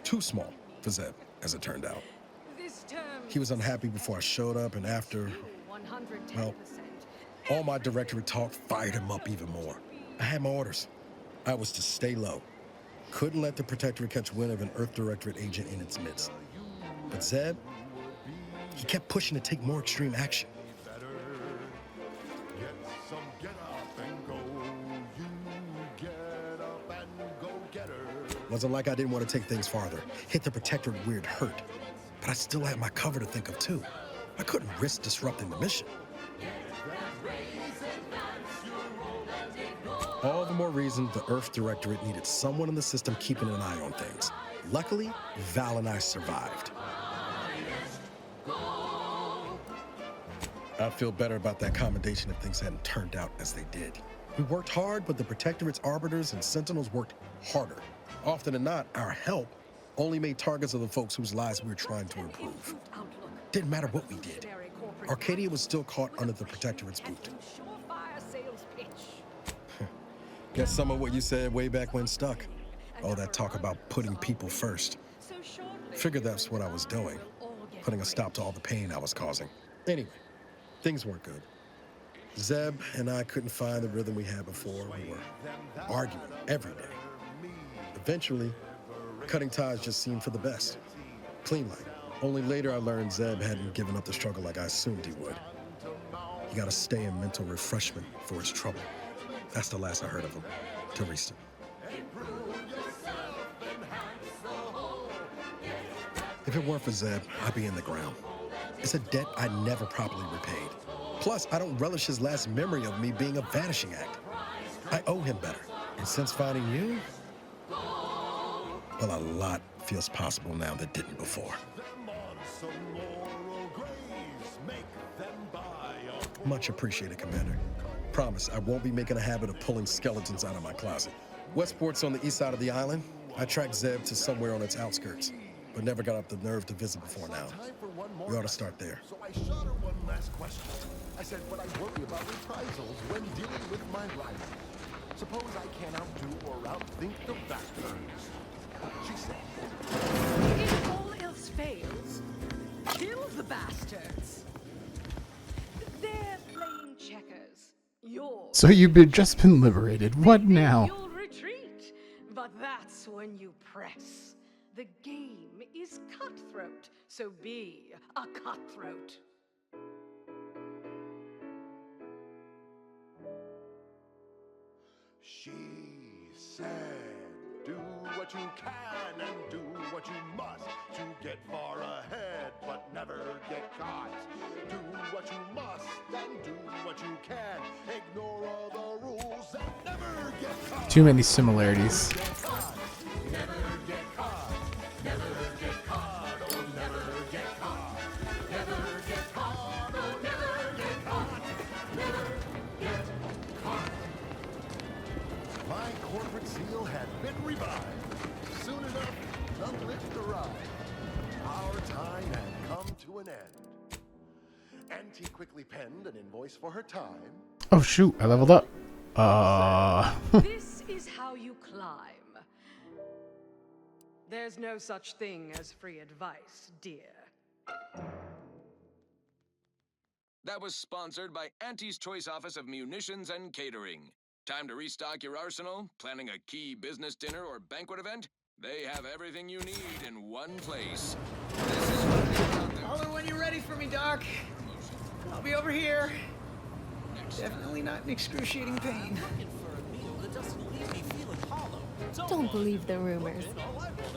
Speaker 3: Too small for Zeb, as it turned out. He was unhappy before I showed up, and after, well, all my directorate talk fired him up even more. I had my orders. I was to stay low. Couldn't let the protectorate catch wind of an Earth Directorate agent in its midst. But Zeb, he kept pushing to take more extreme action. Wasn't like I didn't want to take things farther. Hit the protectorate weird hurt. But I still had my cover to think of too. I couldn't risk disrupting the mission. All the more reason the Earth Directorate needed someone in the system keeping an eye on things. Luckily, Val and I survived. I'd feel better about that commendation if things hadn't turned out as they did. We worked hard, but the Protectorate's Arbiters and Sentinels worked harder. Often than not, our help only made targets of the folks whose lives we were trying to improve. Didn't matter what we did. Arcadia was still caught under the Protectorate's boot. Guess some of what you said way back when stuck. All that talk about putting people first. Figured that's what I was doing. Putting a stop to all the pain I was causing. Anyway, things weren't good. Zeb and I couldn't find the rhythm we had before. We were arguing every day. Eventually, cutting ties just seemed for the best. Clean like. Only later I learned Zeb hadn't given up the struggle like I assumed he would. He got to stay in mental refreshment for his trouble. That's the last I heard of him. Teresa. If it weren't for Zeb, I'd be in the ground. It's a debt I never properly repaid. Plus, I don't relish his last memory of me being a vanishing act. I owe him better. And since finding you, well, a lot feels possible now that didn't before. Much appreciated, Commander. Promise, I won't be making a habit of pulling skeletons out of my closet. Westport's on the east side of the island. I tracked Zeb to somewhere on its outskirts. but never got up the nerve to visit before now. We ought to start there.
Speaker 4: So I shot her one last question. I said, but I worry about reprisals when dealing with my rival. Suppose I can't outdo or outthink the bastards. She said,
Speaker 8: If all else fails, kill the bastards. They're playing checkers. You're
Speaker 2: So you've just been liberated. What now?
Speaker 8: You'll retreat, but that's when you press. The game is cutthroat, so be a cutthroat.
Speaker 4: she said, do what you can and do what you must to get far ahead, but never get caught. Do what you must and do what you can. Ignore all the rules and never get caught.
Speaker 2: Too many similarities.
Speaker 4: Never get caught. Never get caught. Oh, never get caught. Never get caught. Oh, never get caught. Never get caught. My corporate seal had been revived. Soon enough, the lift arrived. Our time had come to an end. Auntie quickly penned an invoice for her time.
Speaker 2: Oh shoot, I leveled up.
Speaker 8: This is how you climb. There's no such thing as free advice, dear.
Speaker 7: That was sponsored by Auntie's Choice Office of Munitions and Catering. Time to restock your arsenal? Planning a key business dinner or banquet event? They have everything you need in one place. This is what it is about them.
Speaker 14: Holler when you're ready for me, Doc. I'll be over here. Definitely not in excruciating pain.
Speaker 15: Don't believe the rumors.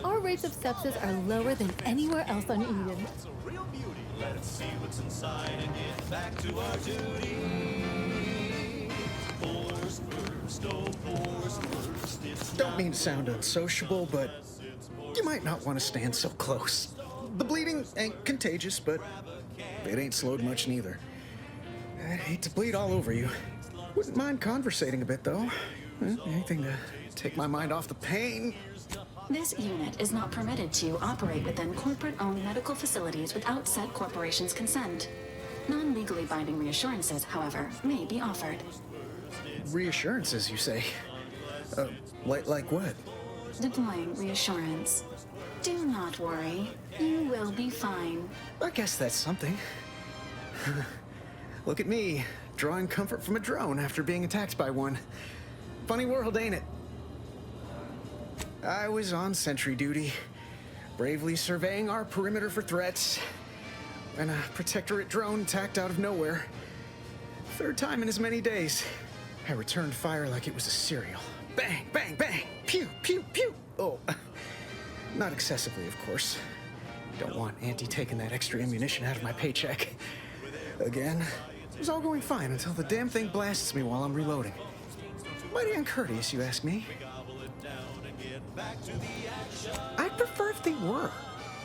Speaker 15: Our rates of sepsis are lower than anywhere else on Eden.
Speaker 16: Let's see what's inside and get back to our duty. Force first, oh, force first. It's
Speaker 14: Don't mean to sound unsociable, but you might not want to stand so close. The bleeding ain't contagious, but it ain't slowed much neither. I'd hate to bleed all over you. Wouldn't mind conversating a bit, though. Anything to take my mind off the pain.
Speaker 1: This unit is not permitted to operate within corporate-owned medical facilities without said corporation's consent. Non-legally binding reassurances, however, may be offered.
Speaker 14: Reassurances, you say? Like what?
Speaker 1: Deploying reassurance. Do not worry. You will be fine.
Speaker 14: I guess that's something. Look at me, drawing comfort from a drone after being attacked by one. Funny world, ain't it? I was on sentry duty, bravely surveying our perimeter for threats, when a protectorate drone attacked out of nowhere. Third time in as many days. I returned fire like it was a cereal. Bang, bang, bang! Pew, pew, pew! Oh, not excessively, of course. Don't want Auntie taking that extra ammunition out of my paycheck. Again, it was all going fine until the damn thing blasts me while I'm reloading. Mighty uncourteous, you ask me. I'd prefer if they were.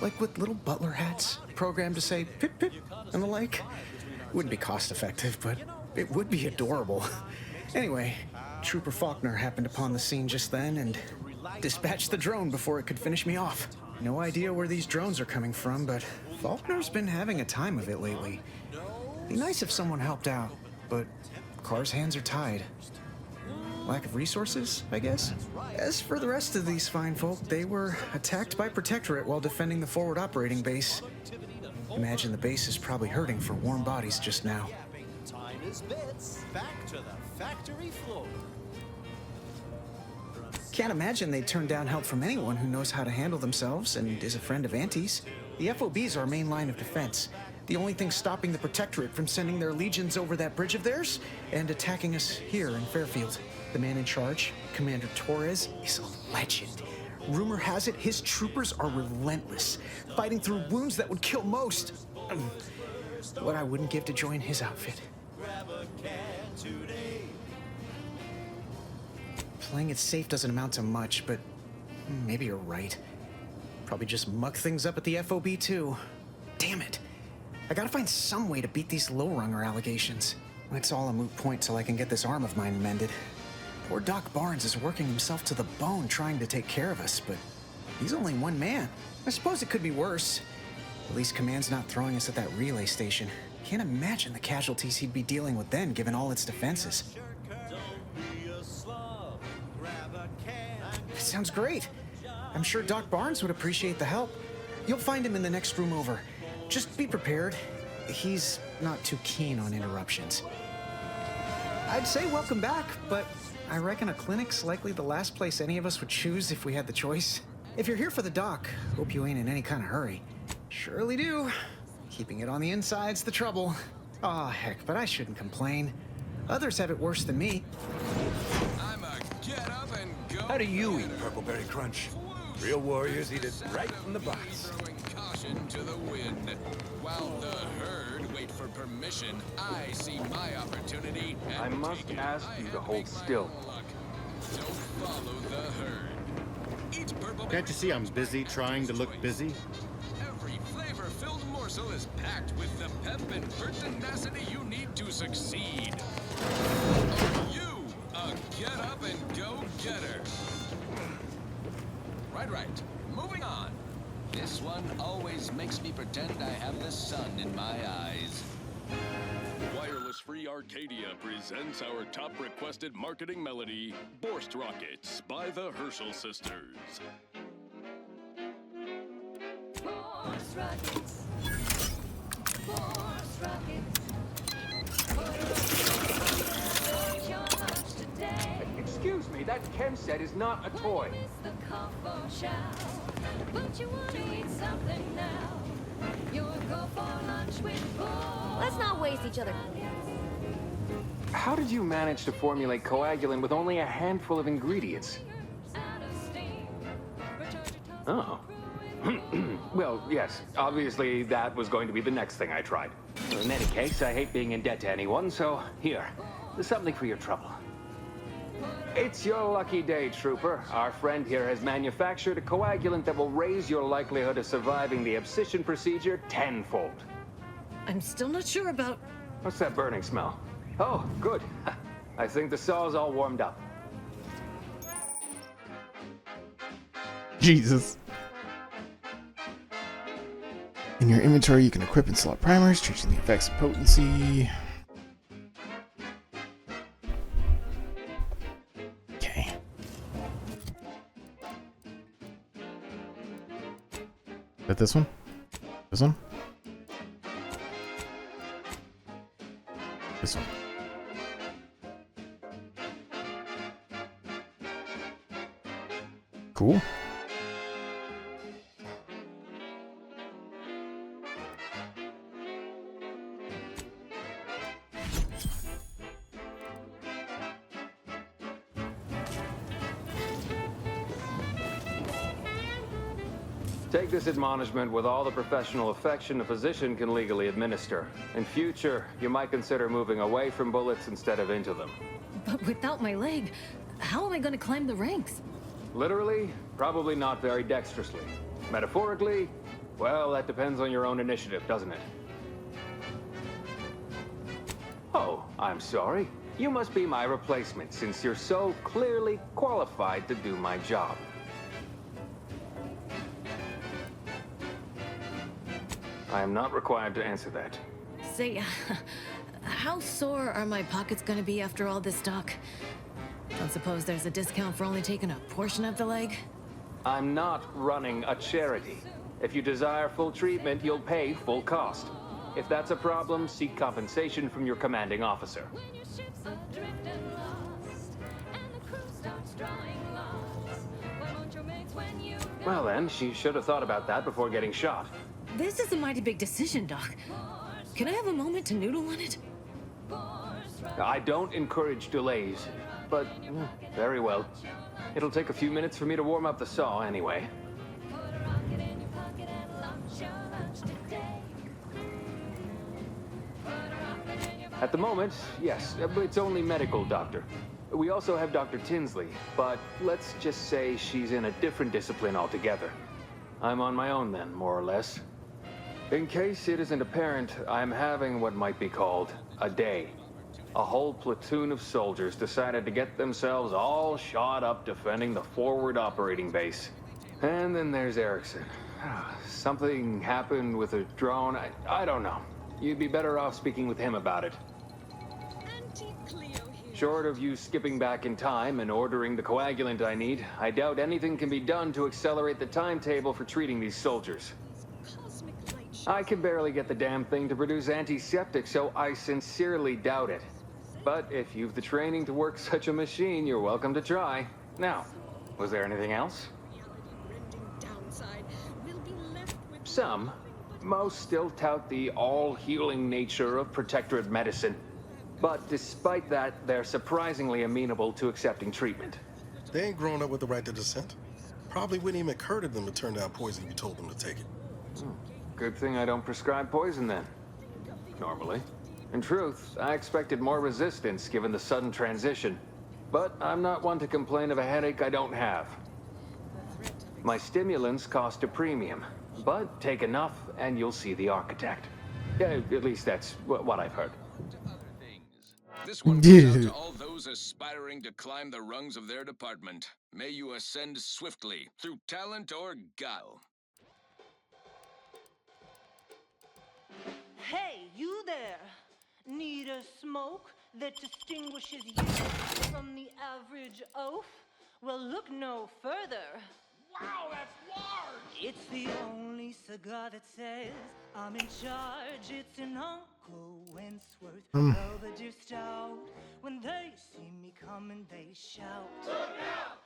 Speaker 14: Like with little butler hats, programmed to say pip pip and the like. Wouldn't be cost effective, but it would be adorable. Anyway, Trooper Faulkner happened upon the scene just then and dispatched the drone before it could finish me off. No idea where these drones are coming from, but Faulkner's been having a time of it lately. Be nice if someone helped out, but Carr's hands are tied. Lack of resources, I guess? As for the rest of these fine folk, they were attacked by Protectorate while defending the forward operating base. Imagine the base is probably hurting for warm bodies just now.
Speaker 16: time is bits. Back to the factory floor.
Speaker 14: Can't imagine they'd turn down help from anyone who knows how to handle themselves and is a friend of Auntie's. The FOB's our main line of defense. The only thing stopping the Protectorate from sending their legions over that bridge of theirs and attacking us here in Fairfield. The man in charge, Commander Torres, is a legend. Rumor has it his troopers are relentless, fighting through wounds that would kill most. What I wouldn't give to join his outfit. Playing it safe doesn't amount to much, but maybe you're right. Probably just muck things up at the FOB too. Damn it. I gotta find some way to beat these low-runger allegations. It's all a moot point till I can get this arm of mine mended. Poor Doc Barnes is working himself to the bone trying to take care of us, but He's only one man. I suppose it could be worse. At least Command's not throwing us at that relay station. Can't imagine the casualties he'd be dealing with then, given all its defenses. Sounds great. I'm sure Doc Barnes would appreciate the help. You'll find him in the next room over. Just be prepared. He's not too keen on interruptions. I'd say welcome back, but I reckon a clinic's likely the last place any of us would choose if we had the choice. If you're here for the doc, hope you ain't in any kind of hurry. Surely do. Keeping it on the inside's the trouble. Aw, heck, but I shouldn't complain. Others have it worse than me.
Speaker 7: I'm a get up and go.
Speaker 17: How do you eat Purpleberry Crunch? Real warriors eat it right from the box.
Speaker 7: Throwing caution to the wind. While the herd wait for permission, I see my opportunity. And
Speaker 18: I must ask you to hold still.
Speaker 7: Don't follow the herd. Each purple.
Speaker 6: Can't you see I'm busy trying to look busy?
Speaker 7: Every flavor-filled morsel is packed with the pep and pertinacity you need to succeed. Are you a get-up-and-go-getter? Right. Moving on. This one always makes me pretend I have the sun in my eyes.
Speaker 19: Wireless Free Arcadia presents our top requested marketing melody, Borst Rockets by the Herschel Sisters.
Speaker 5: Force rockets. Force rockets.
Speaker 18: Excuse me, that Chem set is not a toy.
Speaker 5: But you want to eat something now. You'll go for lunch with boys.
Speaker 15: Let's not waste each other.
Speaker 18: How did you manage to formulate coagulant with only a handful of ingredients? Oh. Well, yes. Obviously, that was going to be the next thing I tried. In any case, I hate being in debt to anyone, so here. There's something for your trouble. It's your lucky day, Trooper. Our friend here has manufactured a coagulant that will raise your likelihood of surviving the abscission procedure tenfold.
Speaker 11: I'm still not sure about...
Speaker 18: What's that burning smell? Oh, good. I think the saw's all warmed up.
Speaker 2: Jesus. In your inventory, you can equip and slot primers, changing the effects of potency. Okay. Is that this one? This one? This one. Cool.
Speaker 18: Take this admonishment with all the professional affection a physician can legally administer. In future, you might consider moving away from bullets instead of into them.
Speaker 11: But without my leg, how am I going to climb the ranks?
Speaker 18: Literally, probably not very dexterously. Metaphorically, well, that depends on your own initiative, doesn't it? Oh, I'm sorry. You must be my replacement since you're so clearly qualified to do my job. I am not required to answer that.
Speaker 11: Say, how sore are my pockets gonna be after all this, Doc? Don't suppose there's a discount for only taking a portion of the leg?
Speaker 18: I'm not running a charity. If you desire full treatment, you'll pay full cost. If that's a problem, seek compensation from your commanding officer. Well then, she should have thought about that before getting shot.
Speaker 11: This is a mighty big decision, Doc. Can I have a moment to noodle on it?
Speaker 18: I don't encourage delays, but very well. It'll take a few minutes for me to warm up the saw anyway. At the moment, yes, it's only medical, Doctor. We also have Dr. Tinsley, but let's just say she's in a different discipline altogether. I'm on my own then, more or less. In case it isn't apparent, I'm having what might be called a day. A whole platoon of soldiers decided to get themselves all shot up defending the forward operating base. And then there's Erickson. Something happened with a drone. I don't know. You'd be better off speaking with him about it. Short of you skipping back in time and ordering the coagulant I need, I doubt anything can be done to accelerate the timetable for treating these soldiers. I can barely get the damn thing to produce antiseptic, so I sincerely doubt it. But if you've the training to work such a machine, you're welcome to try. Now, was there anything else? Some. Most still tout the all-healing nature of protectorate medicine. But despite that, they're surprisingly amenable to accepting treatment.
Speaker 3: They ain't grown up with the right to dissent. Probably wouldn't even occur to them to turn down poison if you told them to take it.
Speaker 18: Good thing I don't prescribe poison then. Normally. In truth, I expected more resistance given the sudden transition. But I'm not one to complain of a headache I don't have. My stimulants cost a premium. But take enough and you'll see the architect. Yeah, at least that's what I've heard.
Speaker 7: This one goes out to all those aspiring to climb the rungs of their department. May you ascend swiftly, through talent or guile.
Speaker 20: Hey, you there! Need a smoke that distinguishes you from the average oaf? Well, look no further.
Speaker 16: Wow, that's large!
Speaker 20: It's the only cigar that says I'm in charge. It's an Uncle Wentworth Belvedere Stout. When they see me coming, they shout. Look out!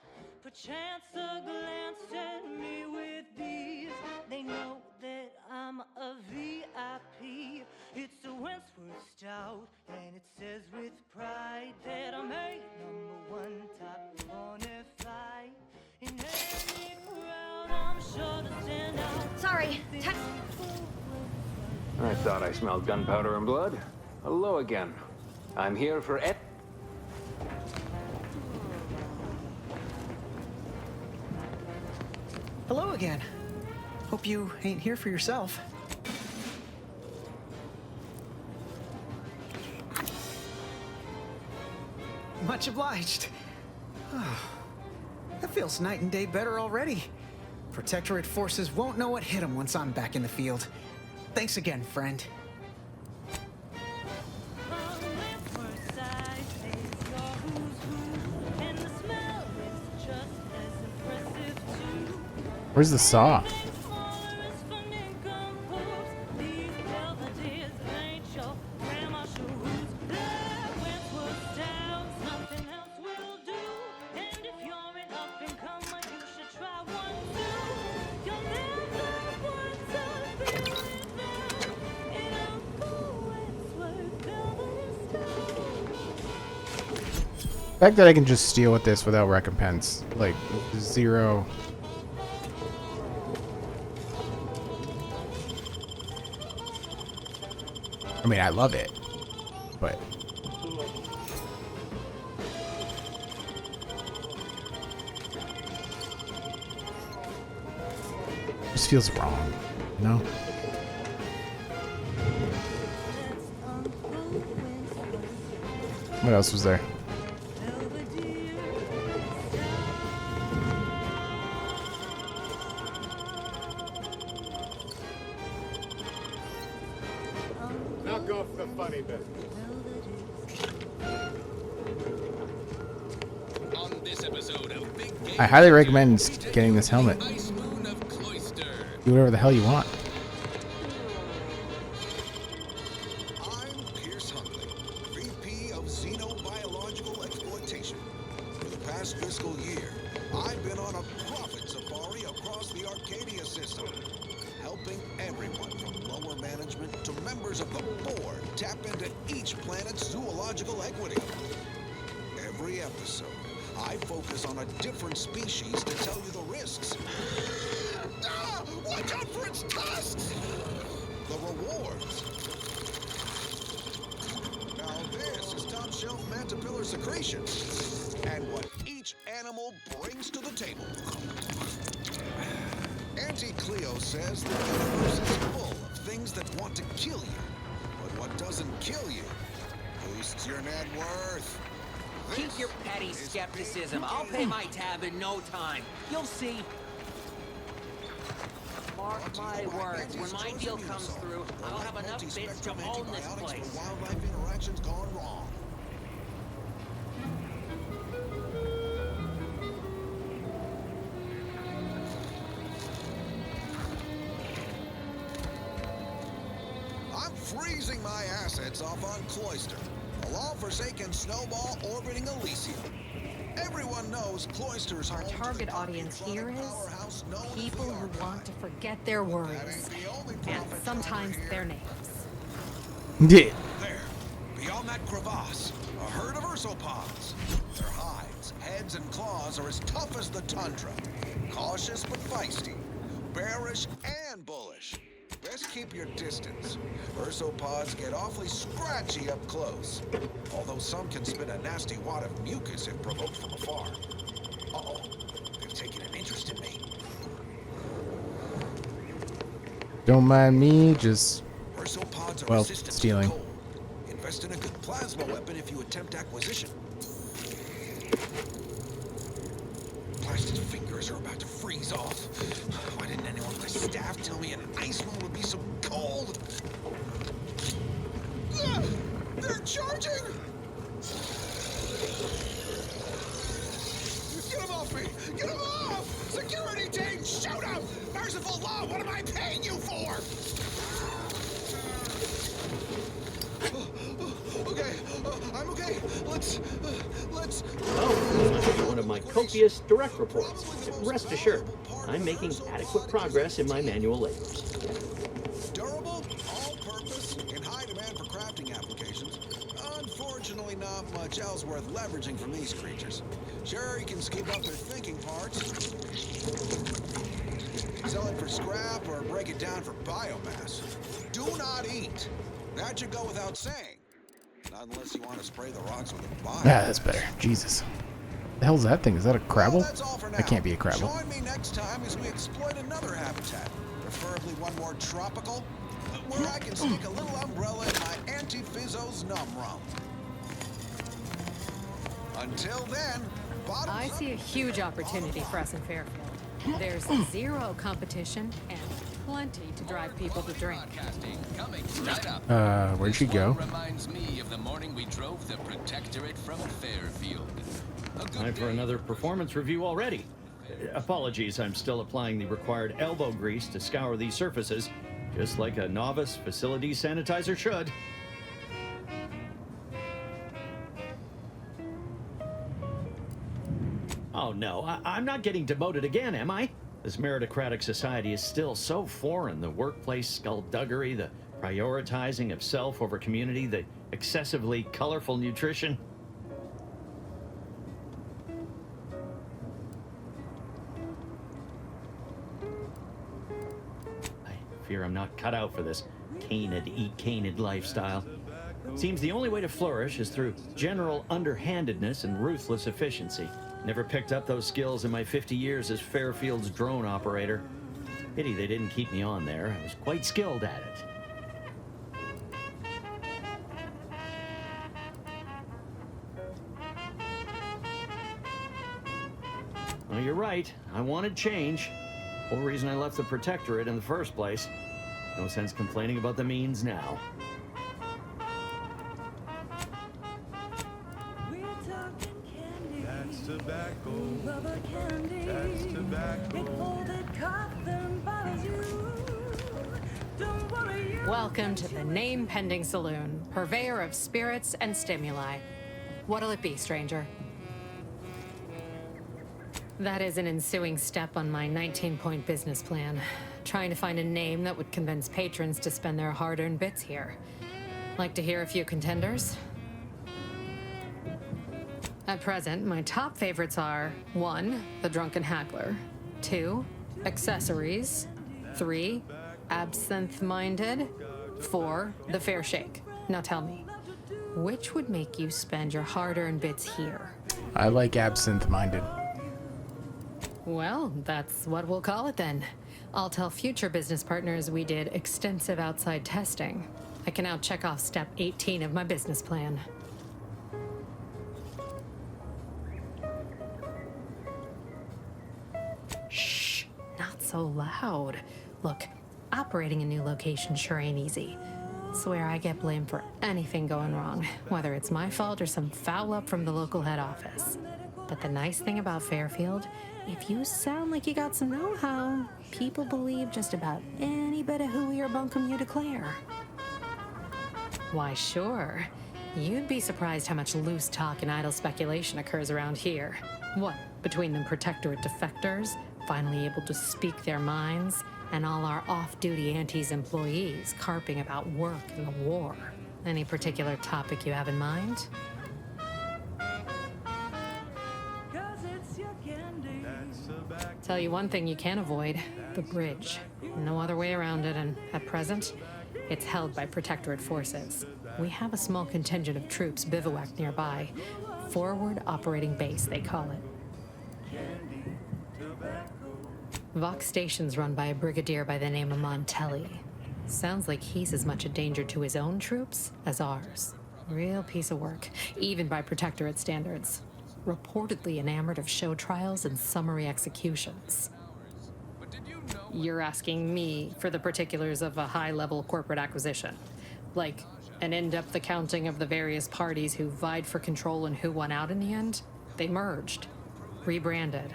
Speaker 20: Perchance a glance at me with these. They know that I'm a VIP. It's a Wentworth Stout, and it says with pride that I'm a #1 top bonafide. In any crowd, I'm sure to stand out.
Speaker 11: Sorry,
Speaker 18: I thought I smelled gunpowder and blood. Hello again. I'm here for Ed.
Speaker 14: Hello again. Hope you ain't here for yourself. Much obliged. That feels night and day better already. Protectorate forces won't know what hit them once I'm back in the field. Thanks again, friend.
Speaker 2: Where's the saw? The fact that I can just steal with this without recompense, like zero. I mean, I love it, but it just feels wrong, you know? What else was there?
Speaker 17: Now go for the funny bit.
Speaker 7: On this episode of Big Game,
Speaker 2: I highly recommend getting this helmet.
Speaker 7: Ice Moon of Cloister.
Speaker 2: Do whatever the hell you want.
Speaker 21: VP of Xenobiological Exploitation. For the past fiscal year, I've been on a profit safari across the Arcadia system, helping everyone from lower management to members of the board tap into each planet's zoological equity. Every episode, I focus on a different species to tell you the risks. Watch out for its tusks! The rewards. Now this is top-shelf mantipillar secretion, and what each animal brings to the table. Auntie Cleo says the universe is full of things that want to kill you, but what doesn't kill you boosts your net worth.
Speaker 22: Keep your petty skepticism. I'll pay my tab in no time. You'll see.
Speaker 10: Mark my words, when my deal comes through, I'll have enough bits to own this place.
Speaker 21: Wildlife interactions gone wrong. I'm freezing my assets off on Cloister, a long-forsaken snowball orbiting Elysium. Everyone knows Cloister's
Speaker 22: Our target audience here is people who want to forget their worries, and sometimes their names.
Speaker 2: Yeah.
Speaker 21: There, beyond that crevasse, a herd of ursopods. Their hides, heads, and claws are as tough as the tundra. Cautious but feisty, bearish and bullish. Best keep your distance. Ursopods get awfully scratchy up close, although some can spit a nasty wad of mucus if provoked from afar. Uh-oh, they've taken an interest in me.
Speaker 2: Don't mind me, just
Speaker 21: Ursopods are
Speaker 2: well,
Speaker 21: resistant to
Speaker 2: stealing.
Speaker 21: cold. Invest in a good plasma weapon if you attempt acquisition. Blasted fingers are about to freeze off. Why didn't anyone on my staff tell me an iceman would be so cold? Ah, they're charging! Get him off me! Get him off! Security team, shoot him! Merciful law, what am I paying you for? Okay, I'm okay. Let's.
Speaker 23: Oh, this must be one of my copious direct reports. Rest assured, I'm making adequate progress in my manual labors.
Speaker 21: Durable, all-purpose, in high demand for crafting applications. Unfortunately, not much else worth leveraging from these creatures. Sure, you can scoop up their thinking parts, sell it for scrap, or break it down for biomass. Do not eat. That should go without saying. Not unless you want to spray the rocks with a bio.
Speaker 2: Yeah, that's better. Jesus. The hell's that thing? Is that a crabble?
Speaker 21: That's all for now.
Speaker 2: That can't be a crabble.
Speaker 21: Join me next time as we exploit another habitat, preferably one more tropical, where I can stick a little umbrella in my anti-Fizzo's num rum. Until then,
Speaker 22: I see a huge opportunity for us in Fairfield. There's zero competition and plenty to drive people to drink.
Speaker 2: Where'd she go?
Speaker 7: Reminds me of the morning we drove the Protectorate from Fairfield.
Speaker 23: Time for another performance review already. Apologies, I'm still applying the required elbow grease to scour these surfaces, just like a novice facility sanitizer should. Oh no, I'm not getting demoted again, am I? This meritocratic society is still so foreign. The workplace skullduggery, the prioritizing of self over community, the excessively colorful nutrition. I fear I'm not cut out for this canid, eat canid lifestyle. Seems the only way to flourish is through general underhandedness and ruthless efficiency. Never picked up those skills in my 50 years as Fairfield's drone operator. Pity they didn't keep me on there. I was quite skilled at it. Well, you're right. I wanted change. Whole reason I left the Protectorate in the first place. No sense complaining about the means now.
Speaker 9: That's tobacco. That's tobacco.
Speaker 22: Welcome to the name-pending saloon, purveyor of spirits and stimuli. What'll it be, stranger? That is an ensuing step on my 19-point business plan. Trying to find a name that would convince patrons to spend their hard-earned bits here. Like to hear a few contenders? At present, my top favorites are 1. The Drunken Haggler, 2. Accessories, 3. Absinthe-Minded, 4. The Fair Shake. Now tell me, which would make you spend your hard-earned bits here?
Speaker 2: I like absinthe-minded.
Speaker 22: Well, that's what we'll call it then. I'll tell future business partners we did extensive outside testing. I can now check off step 18 of my business plan. Shh, not so loud. Look, operating a new location sure ain't easy. Swear I get blamed for anything going wrong, whether it's my fault or some foul up from the local head office. But the nice thing about Fairfield, if you sound like you got some know-how, people believe just about any bit of hooey or bunkum you declare. Why, sure. You'd be surprised how much loose talk and idle speculation occurs around here. What, between the Protectorate defectors, finally able to speak their minds, and all our off-duty Antes employees carping about work and the war. Any particular topic you have in mind? Tell you one thing you can't avoid, the bridge. No other way around it, and at present, it's held by Protectorate forces. We have a small contingent of troops bivouacked nearby. Forward Operating Base, they call it. Vox Station's run by a brigadier by the name of Montelli. Sounds like he's as much a danger to his own troops as ours. Real piece of work, even by Protectorate standards. Reportedly enamored of show trials and summary executions. You're asking me for the particulars of a high-level corporate acquisition. Like an in-depth accounting of the various parties who vied for control and who won out in the end? They merged. Rebranded.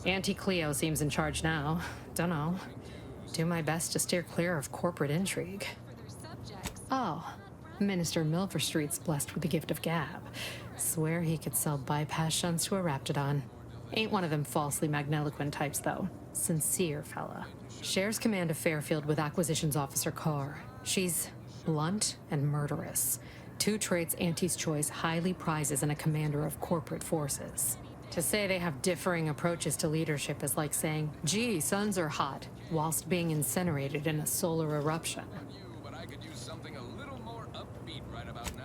Speaker 22: Auntie Cleo seems in charge now. Dunno. Do my best to steer clear of corporate intrigue. Oh, Minister Milverstreet's blessed with the gift of gab. Swear he could sell bypass shunts to a Raptidon. Ain't one of them falsely magniloquent types, though. Sincere fella. Shares command of Fairfield with Acquisitions Officer Carr. She's blunt and murderous. Two traits Auntie's Choice highly prizes in a commander of corporate forces. To say they have differing approaches to leadership is like saying, gee, suns are hot, whilst being incinerated in a solar eruption.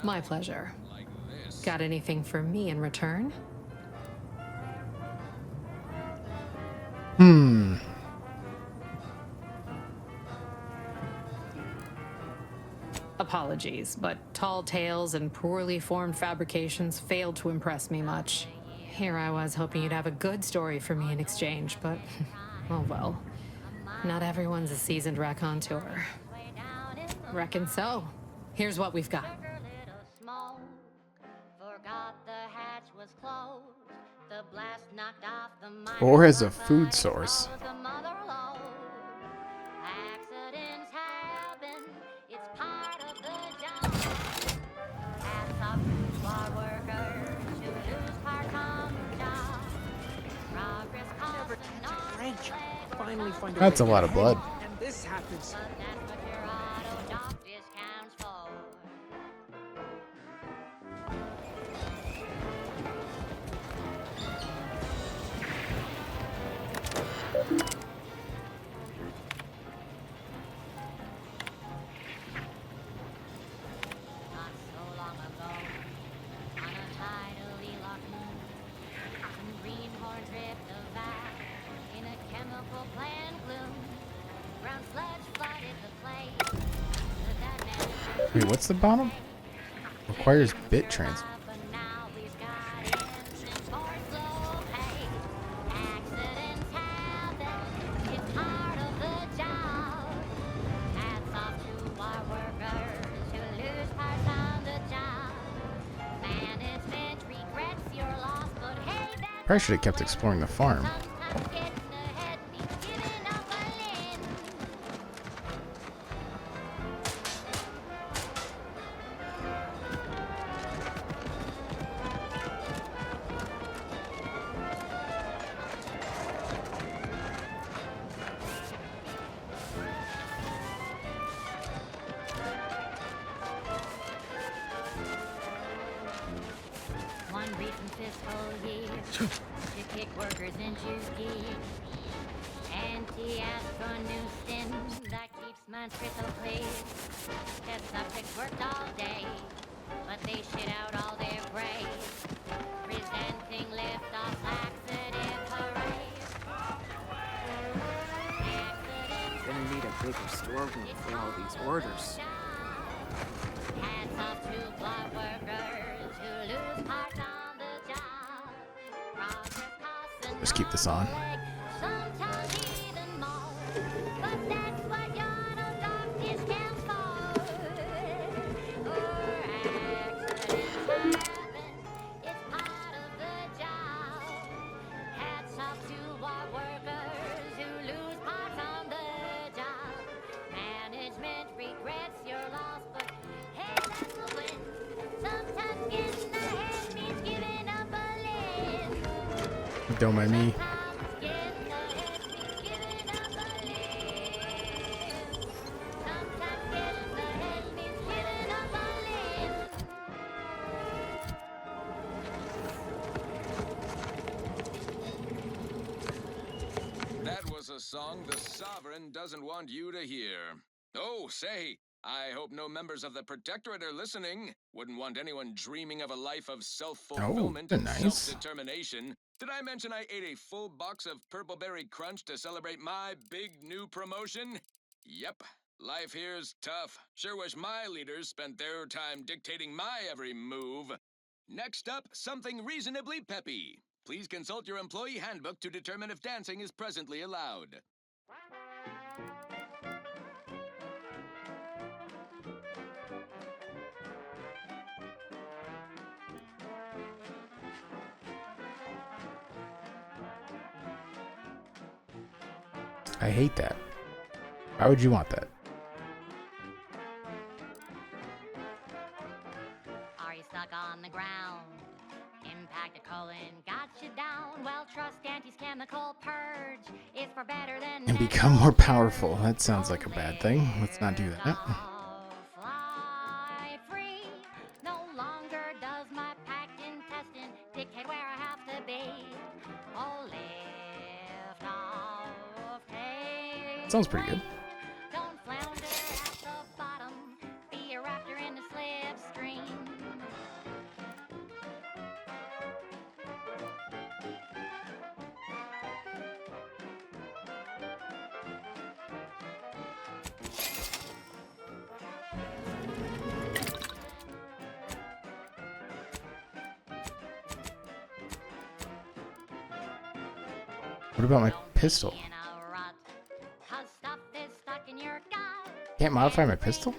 Speaker 22: My pleasure. Got anything for me in return? Apologies, but tall tales and poorly formed fabrications failed to impress me much. Here I was hoping you'd have a good story for me in exchange, but oh well. Not everyone's a seasoned raconteur. Reckon so. Here's what we've got.
Speaker 2: Or as a food source. That's a lot of blood.
Speaker 10: And this happens.
Speaker 2: Wait, what's the bottom? Requires bit trans. Probably should have kept exploring the farm.
Speaker 5: One recent fiscal year to kick workers into gear. Auntie asked for a new stim that keeps minds crystal clear. Test subjects worked all day, but they shit out all their grades. Presenting liftoff laxative parade.
Speaker 10: Gonna need a bigger storeroom for all these orders.
Speaker 5: Hats off to block workers who lose parts on the job. Progress costs and
Speaker 2: Just keep this on.
Speaker 5: sometimes even more. But that's
Speaker 2: Don't mind me.
Speaker 7: That was a song the Sovereign doesn't want you to hear. Oh, say, I hope no members of the Protectorate are listening. Wouldn't want anyone dreaming of a life of self-fulfillment and
Speaker 2: nice.
Speaker 7: self-determination. Did I mention I ate a full box of Purpleberry Crunch to celebrate my big new promotion? Yep, life here's tough. Sure wish my leaders spent their time dictating my every move. Next up, something reasonably peppy. Please consult your employee handbook to determine if dancing is presently allowed.
Speaker 2: I hate that. Why would you want that?
Speaker 5: Are you stuck on the ground? Impacted colon got you down. Well, trust Auntie's chemical purge is for better than.
Speaker 2: And become more powerful. That sounds like a bad thing. Let's not do that.
Speaker 5: Fly free. No longer does my packed intestine dictate where I have to be. Oh, lift off, take.
Speaker 2: Sounds pretty good.
Speaker 5: Don't flounder at the bottom. Be a raptor in the slipstream.
Speaker 2: What about my pistol? Can't modify my pistol?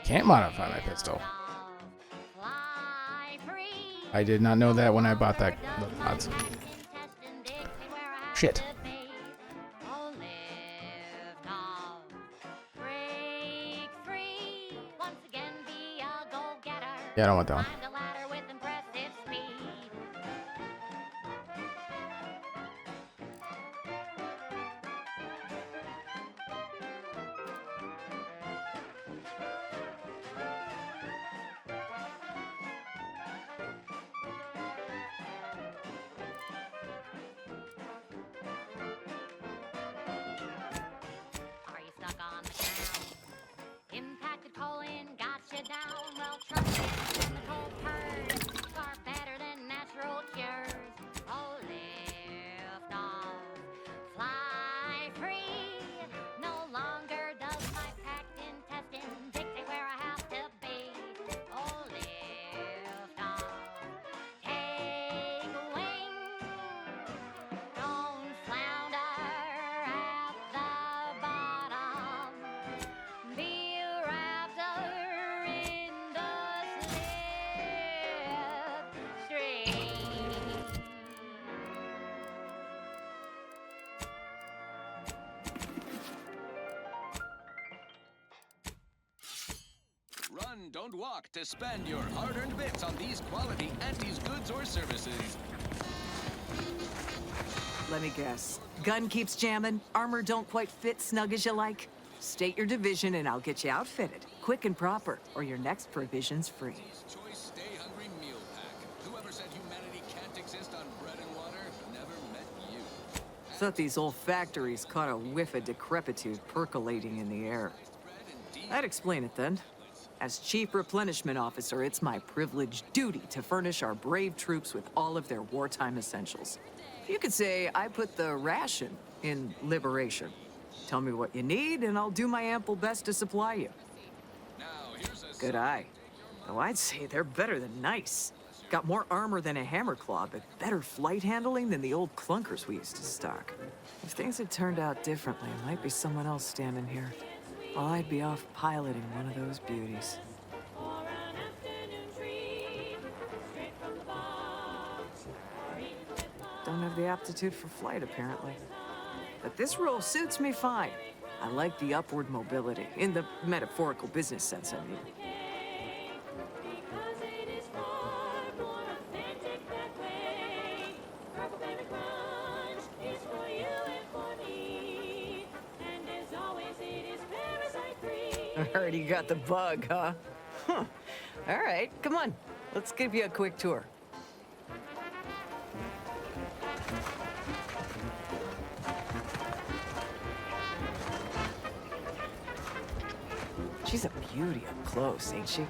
Speaker 2: Can't modify my pistol. I did not know that when I bought that. Odds. Shit. Yeah, I don't want that one.
Speaker 5: Impacted colon got you down. Well, trust me, chemical purge far better than natural cures. Oh, lift off, fly free. No longer does my packed intestine dictate where I have to be. Oh, lift off, take wing. Don't flounder at the bottom. Be a raptor in the slipstream.
Speaker 7: Run, don't walk to spend your hard-earned bits on these quality Auntie's goods or services.
Speaker 4: Let me guess. Gun keeps jamming, armor don't quite fit snug as you like. State your division and I'll get you outfitted, quick and proper, or your next provision's free.
Speaker 7: Choice Stay Hungry Meal Pack. Whoever said humanity can't exist on bread and water never met you.
Speaker 4: Thought these old factories caught a whiff of decrepitude percolating in the air. I'd explain it then. As Chief Replenishment Officer, it's my privileged duty to furnish our brave troops with all of their wartime essentials. You could say I put the ration in liberation. Tell me what you need, and I'll do my ample best to supply you. Good eye. Though I'd say they're better than nice. Got more armor than a hammer claw, but better flight handling than the old clunkers we used to stock. If things had turned out differently, it might be someone else standing here. While I'd be off piloting one of those beauties. Don't have the aptitude for flight, apparently. But this role suits me fine. I like the upward mobility, in the metaphorical business sense, I mean. I heard you got the bug, huh? Huh. All right, come on. Let's give you a quick tour. She's a beauty up close, ain't she?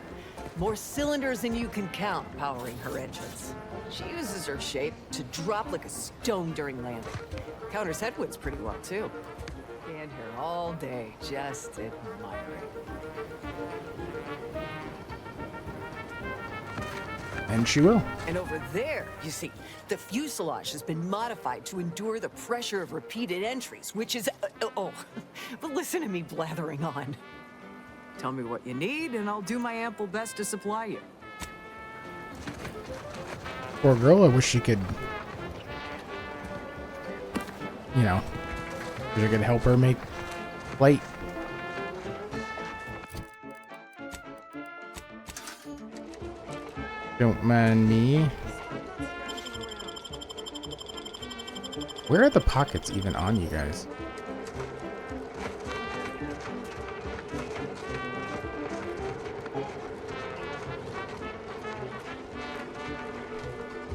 Speaker 4: More cylinders than you can count powering her engines. She uses her shape to drop like a stone during landing. Counters headwinds pretty well, too. Stand here all day, just admiring.
Speaker 2: And she will.
Speaker 4: And over there, you see, the fuselage has been modified to endure the pressure of repeated entries, which is... but listen to me blathering on. Tell me what you need, and I'll do my ample best to supply you.
Speaker 2: Poor girl, I wish she could... You know, wish I could help her make flight. Don't mind me. Where are the pockets even on you guys?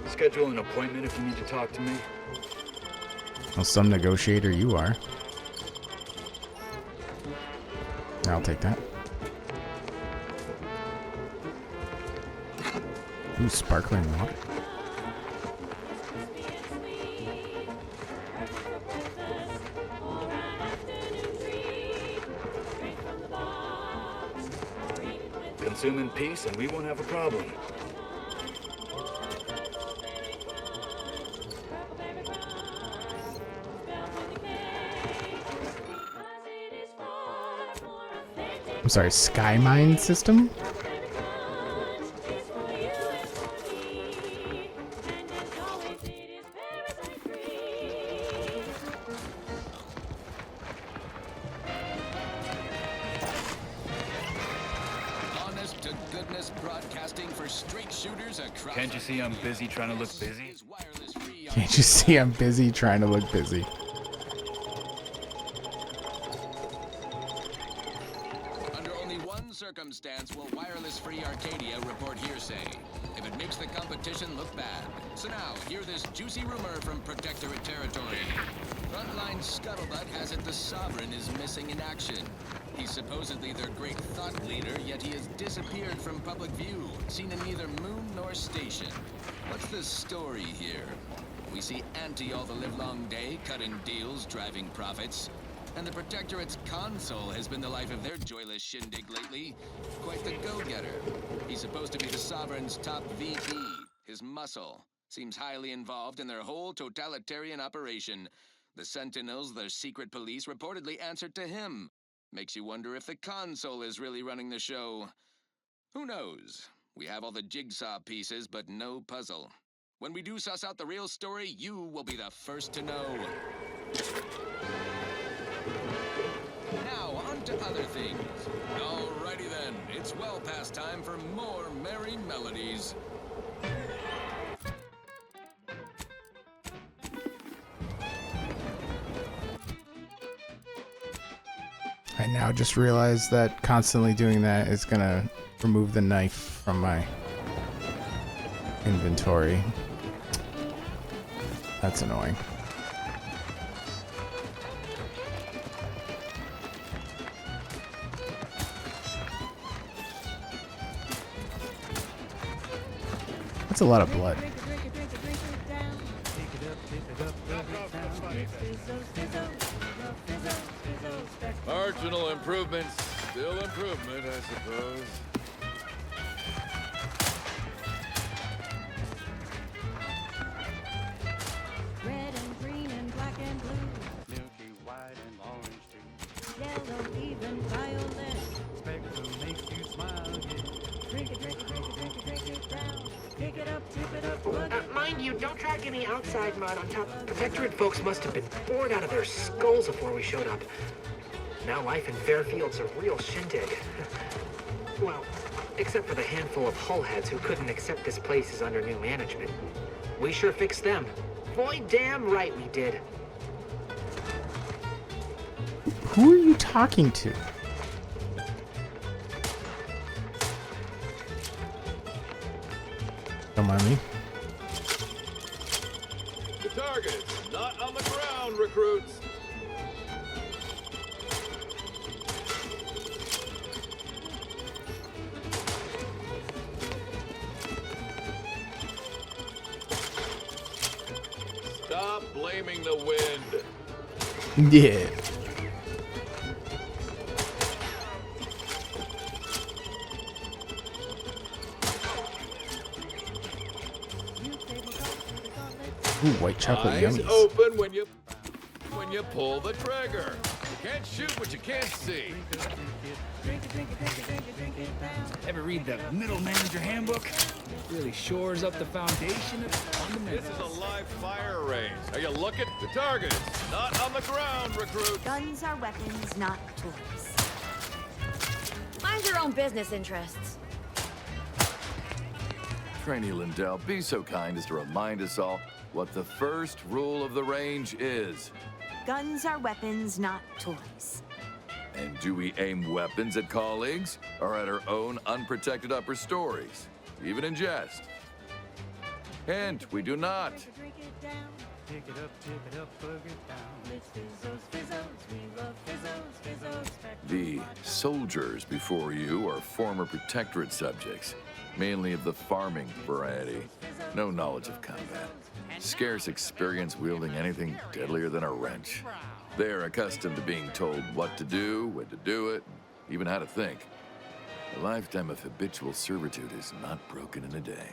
Speaker 8: Schedule an appointment if you need to talk to me.
Speaker 2: Well, some negotiator you are. I'll take that. Ooh, sparkling water.
Speaker 8: Consume in peace and we won't have a problem.
Speaker 2: I'm sorry, Sky Mine system?
Speaker 7: Honest to goodness broadcasting for straight shooters across.
Speaker 8: Can't you see I'm busy trying to look busy?
Speaker 2: Can't you see I'm busy trying to look busy?
Speaker 7: Circumstance will wireless-free Arcadia report hearsay. If it makes the competition look bad. So now, hear this juicy rumor from Protectorate territory. Frontline scuttlebutt has it the Sovereign is missing in action. He's supposedly their great thought leader, yet he has disappeared from public view, seen in neither moon nor station. What's the story here? We see Ante all the livelong day, cutting deals, driving profits. And the Protectorate's console has been the life of their joyless shindig lately. Quite the go-getter. He's supposed to be the Sovereign's top VP. His muscle seems highly involved in their whole totalitarian operation. The Sentinels, their secret police, reportedly answered to him. Makes you wonder if the console is really running the show. Who knows? We have all the jigsaw pieces, but no puzzle. When we do suss out the real story, you will be the first to know. Now, on to other things. Alrighty then, it's well past time for more merry melodies.
Speaker 2: I now just realized that constantly doing that is gonna remove the knife from my inventory. That's annoying. That's a lot of blood.
Speaker 12: Marginal improvements, still improvement, I suppose.
Speaker 20: Red and green and black and blue. Milky white and orange too. Yellow, even violet. Spectrum makes you smile again. Drink it, drink it, drink it, drink it, drink it down. Pick it up, tip it up, plug it.
Speaker 13: Mind you, don't track any outside mud on top. Protectorate folks must have been bored out of their skulls before we showed up. Now life in Fairfield's a real shindig. Well, except for the handful of hull heads who couldn't accept this place is under new management. We sure fixed them. Boy, damn right we did.
Speaker 2: Who are you talking to? on me.
Speaker 12: The target is not on the ground, recruits. Stop blaming the wind.
Speaker 2: Yeah. Ooh, white chocolate
Speaker 12: Eyes
Speaker 2: yummies.
Speaker 12: open when you pull the trigger. You can't shoot what you can't see.
Speaker 1: Ever read the Middle Manager Handbook? Really shores up the foundation of fundamentals.
Speaker 12: This is a live fire range. Are you looking? The target is not on the ground, recruit.
Speaker 5: Guns are weapons, not toys.
Speaker 11: Mind your own business interests.
Speaker 12: Trainee Lindell, be so kind as to remind us all what the first rule of the range is.
Speaker 5: Guns are weapons, not toys.
Speaker 12: And do we aim weapons at colleagues or at our own unprotected upper stories, even in jest? Hint, we do not. The soldiers before you are former protectorate subjects, mainly of the farming variety. No knowledge of combat. Scarce experience wielding anything deadlier than a wrench. They're accustomed to being told what to do, when to do it, even how to think. A lifetime of habitual servitude is not broken in a day.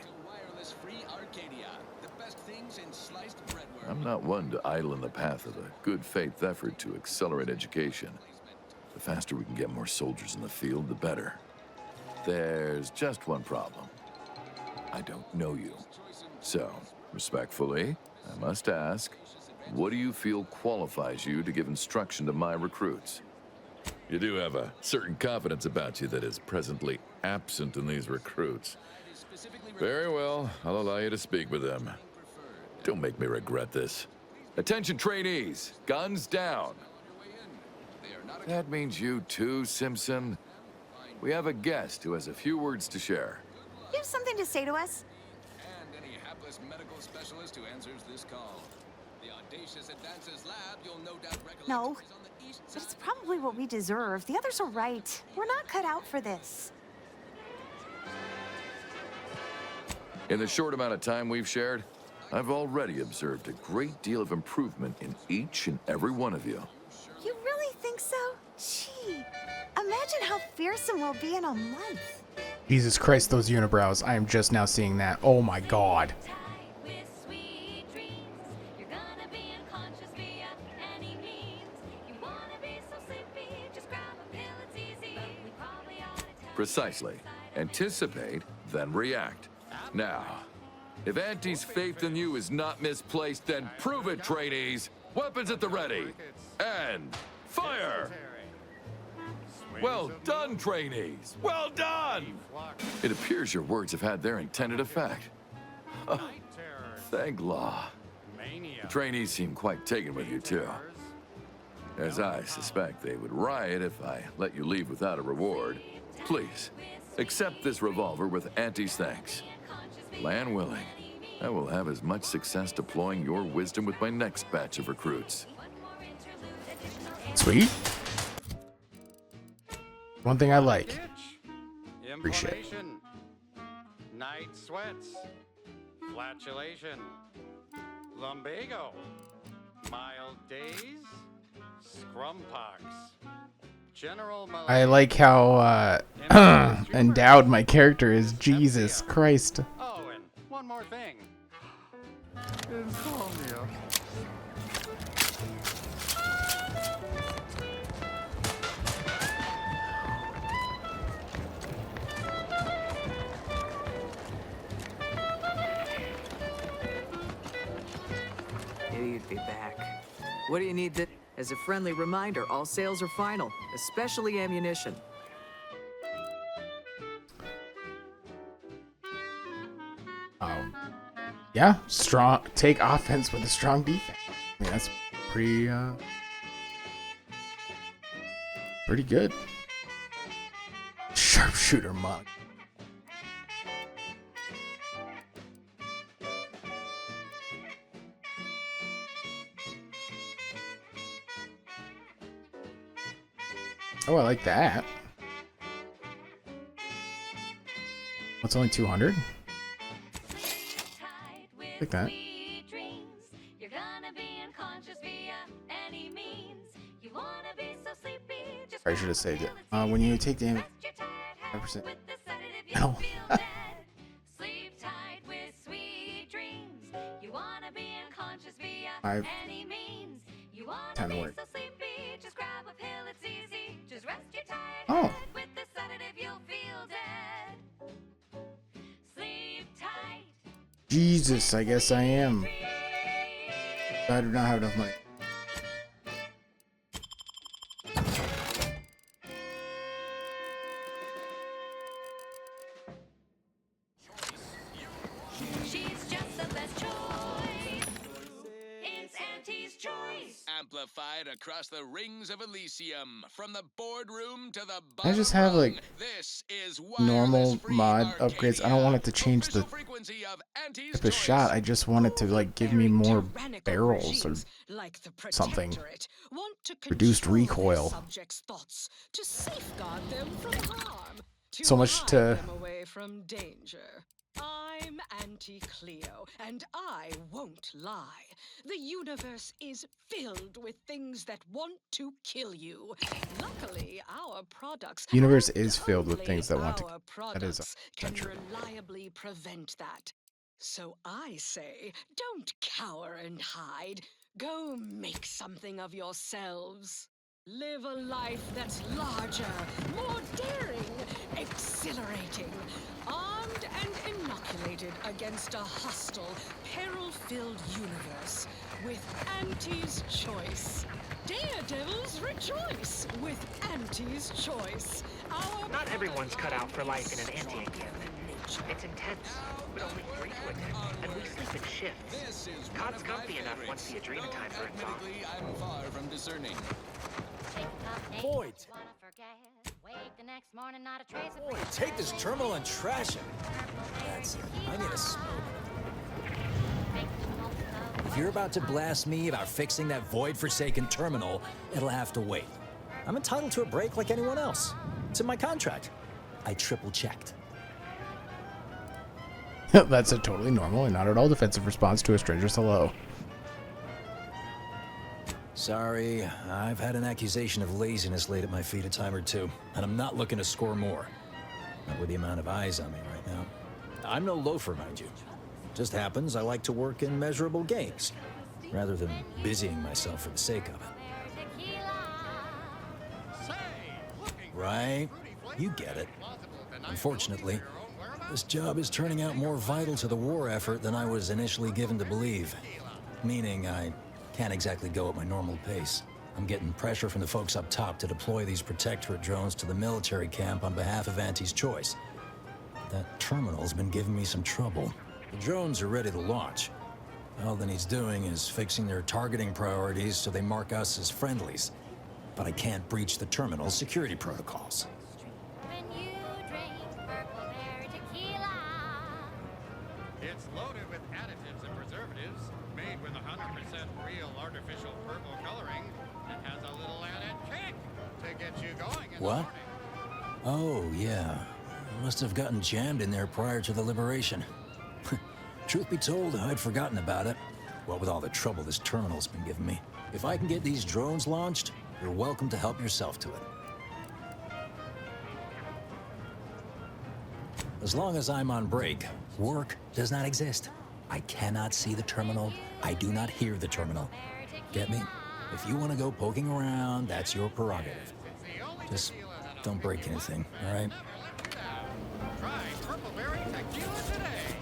Speaker 12: I'm not one to idle in the path of a good faith effort to accelerate education. The faster we can get more soldiers in the field, the better. There's just one problem. I don't know you. So, respectfully, I must ask, what do you feel qualifies you to give instruction to my recruits? You do have a certain confidence about you that is presently absent in these recruits. Very well, I'll allow you to speak with them. Don't make me regret this. Attention trainees, guns down. That means you too, Simpson. We have a guest who has a few words to share.
Speaker 5: You have something to say to us?
Speaker 7: And any hapless medical specialist who answers this call. The audacious advances lab, you'll no doubt recollect.
Speaker 5: No, but it's probably what we deserve. The others are right. We're not cut out for this.
Speaker 12: In the short amount of time we've shared, I've already observed a great deal of improvement in each and every one of you.
Speaker 5: You really think so? Gee, imagine how fearsome we'll be in a month.
Speaker 2: Jesus Christ, those unibrows. I am just now seeing that. Oh my god.
Speaker 12: Precisely. Anticipate, then react. Now, if Auntie's faith in you is not misplaced, then prove it, trainees. Weapons at the ready. And fire! Well done, trainees. Well done! It appears your words have had their intended effect. Oh, thank law. The trainees seem quite taken with you, too. As I suspect they would riot if I let you leave without a reward. Please, accept this revolver with Auntie's thanks. Land willing, I will have as much success deploying your wisdom with my next batch of recruits.
Speaker 2: Sweet. One thing I like. Appreciate it.
Speaker 6: Inflammation, night sweats, flatulation, lumbago, mild days, scrumpox, general malaria.
Speaker 2: I like how endowed my character is. Jesus Christ.
Speaker 6: Oh, and one more thing. Insomnia.
Speaker 4: Knew you'd be back. What do you need that? As a friendly reminder, all sales are final, especially ammunition.
Speaker 2: Yeah, strong. Take offense with a strong defense. I mean, that's pretty good. Sharpshooter monk. Oh, I like that. What's only 200? Like that.
Speaker 5: You're gonna be unconscious via any means. You wanna be so sleepy, just
Speaker 2: I should have saved it. When you take damage, 5%. No.
Speaker 5: sleep tight with sweet dreams. You wanna be unconscious via
Speaker 2: 5.
Speaker 5: any means. You wanna
Speaker 2: 10
Speaker 5: be
Speaker 2: work.
Speaker 5: so sleepy, just grab a pill, it's easy. Just rest your tired
Speaker 2: Oh.
Speaker 5: head with the sedative, you'll feel dead. Sleep tight.
Speaker 2: Jesus, I guess I am. I do not have enough money.
Speaker 5: She's just the best choice. It's Auntie's choice.
Speaker 7: Amplified across the rings of Elysium, from the boardroom to the
Speaker 2: I just have like
Speaker 7: This is
Speaker 2: normal mod upgrades. I don't want it to change the type of shot. I just want it to like give me more barrels or something. Reduced recoil.
Speaker 3: Subjects' thoughts to safeguard them from harm.
Speaker 2: So much
Speaker 3: hide
Speaker 2: to-
Speaker 3: them away from danger. I'm Auntie Cleo, and I won't lie. The universe is filled with things that want to kill you. Luckily, our products
Speaker 2: The universe is filled with things that want to.
Speaker 3: our
Speaker 2: That is
Speaker 3: products can
Speaker 2: true.
Speaker 3: reliably prevent that. So I say, don't cower and hide. Go make something of yourselves. Live a life that's larger, more daring, exhilarating, armed and inoculated against a hostile, peril-filled universe with Auntie's choice. Daredevils rejoice with Auntie's choice.
Speaker 13: Not everyone's cut out for life in an anti-encampment. It's intense, but only 3 to attend, and we sleep in shifts. Cot's comfy enough once the adrenal time burns off.
Speaker 7: I'm far from discerning.
Speaker 5: Boyd.
Speaker 15: Boy, take this terminal and trash it. That's it. I need a smoke. If you're about to blast me about fixing that void-forsaken terminal, it'll have to wait. I'm entitled to a break like anyone else. It's in my contract. I triple-checked.
Speaker 2: That's a totally normal and not at all defensive response to a stranger's hello.
Speaker 15: Sorry, I've had an accusation of laziness laid at my feet a time or two, and I'm not looking to score more. Not with the amount of eyes on me right now. I'm no loafer, mind you. Just happens I like to work in measurable gains, rather than busying myself for the sake of it. Right? You get it. Unfortunately, this job is turning out more vital to the war effort than I was initially given to believe. Meaning I can't exactly go at my normal pace. I'm getting pressure from the folks up top to deploy these Protectorate drones to the military camp on behalf of Auntie's choice. That terminal's been giving me some trouble. The drones are ready to launch. All that needs doing is fixing their targeting priorities so they mark us as friendlies. But I can't breach the terminal's security protocols.
Speaker 6: It's loaded with additives and preservatives, made with 100% real artificial purple coloring, and has a little added kick to get you going in the
Speaker 15: What?
Speaker 6: morning.
Speaker 15: Oh, yeah. Must have gotten jammed in there prior to the liberation. Truth be told, I'd forgotten about it. What with all the trouble this terminal's been giving me. If I can get these drones launched, you're welcome to help yourself to it. As long as I'm on break, work does not exist. I cannot see the terminal. I do not hear the terminal. Get me? If you want to go poking around, that's your prerogative. Just don't break anything, all right?
Speaker 6: Try Purple Berry Tequila today.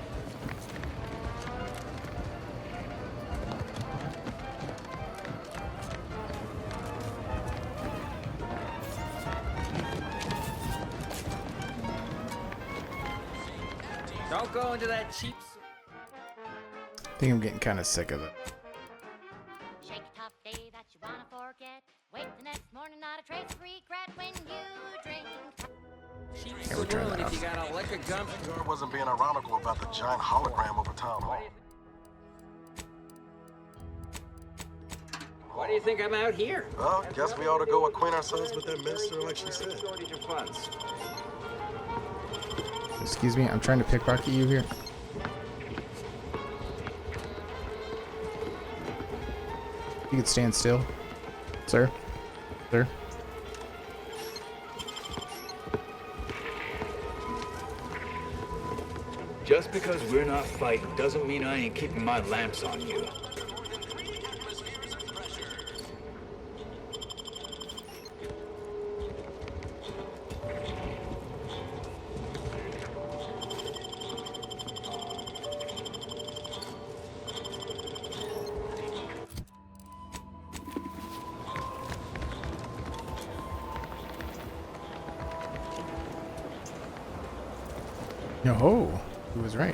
Speaker 10: Don't go into that cheap.
Speaker 2: I think I'm getting kind of sick of it.
Speaker 5: Shake a tough day that you wanna forget. Wake the next morning, not a trace of regret when you drink.
Speaker 2: Yeah, we're trying that out.
Speaker 10: If you got a liquor gun.
Speaker 19: I wasn't being ironical about the giant hologram over town hall.
Speaker 10: What do you think I'm out here?
Speaker 19: Well, guess we ought to go acquaint ourselves with that minister like she said.
Speaker 10: Shortage of funds.
Speaker 2: Excuse me, I'm trying to pickpocket you here. You could stand still, sir. Sir.
Speaker 8: Just because we're not fighting doesn't mean I ain't keeping my lamps on you.
Speaker 2: No, he was right.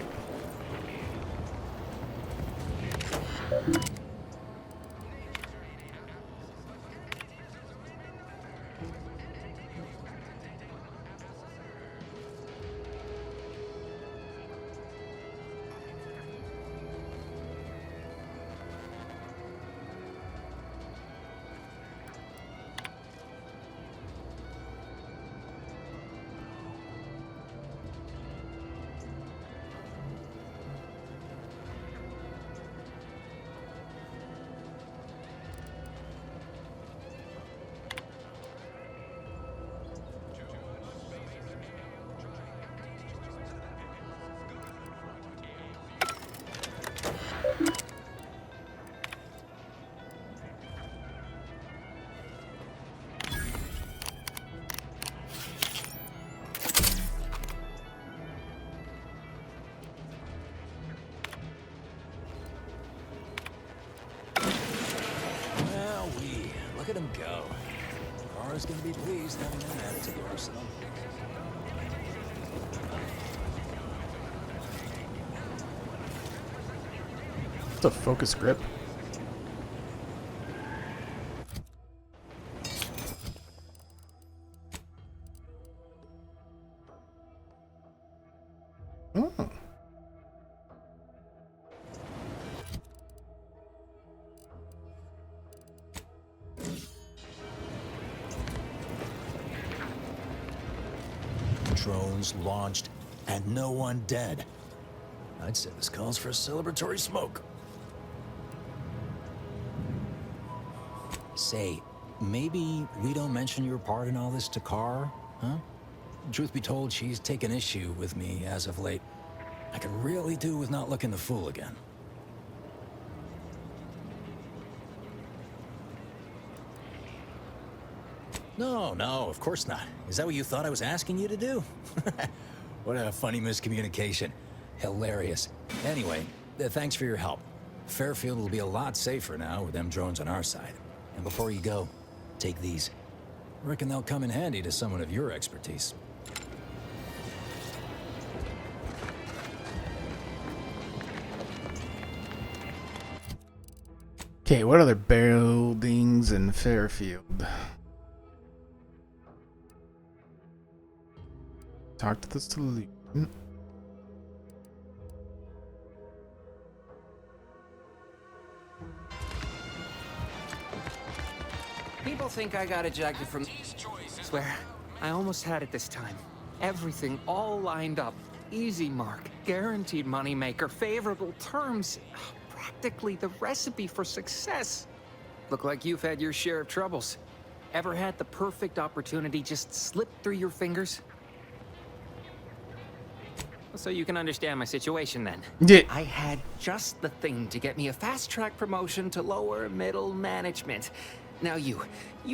Speaker 15: Look at him go. Kara's gonna be pleased having him added to the arsenal.
Speaker 2: It's a focus grip. Oh.
Speaker 15: Drones launched and no one dead. I'd say this calls for a celebratory smoke. Say, maybe we don't mention your part in all this to Kara, huh? Truth be told, she's taken issue with me as of late. I could really do with not looking the fool again. No, of course not. Is that what you thought I was asking you to do? What a funny miscommunication. Hilarious. Anyway, thanks for your help. Fairfield will be a lot safer now with them drones on our side. And before you go, take these. Reckon they'll come in handy to someone of your expertise.
Speaker 2: Okay, what other buildings in Fairfield? Talk to the solution.
Speaker 10: People think I got ejected from... Swear, I almost had it this time. Everything all lined up. Easy mark, guaranteed moneymaker, favorable terms. Practically the recipe for success. Look like you've had your share of troubles. Ever had the perfect opportunity just slip through your fingers? So you can understand my situation then.
Speaker 2: Yeah.
Speaker 10: I had just the thing to get me a fast-track promotion to lower middle management. Now you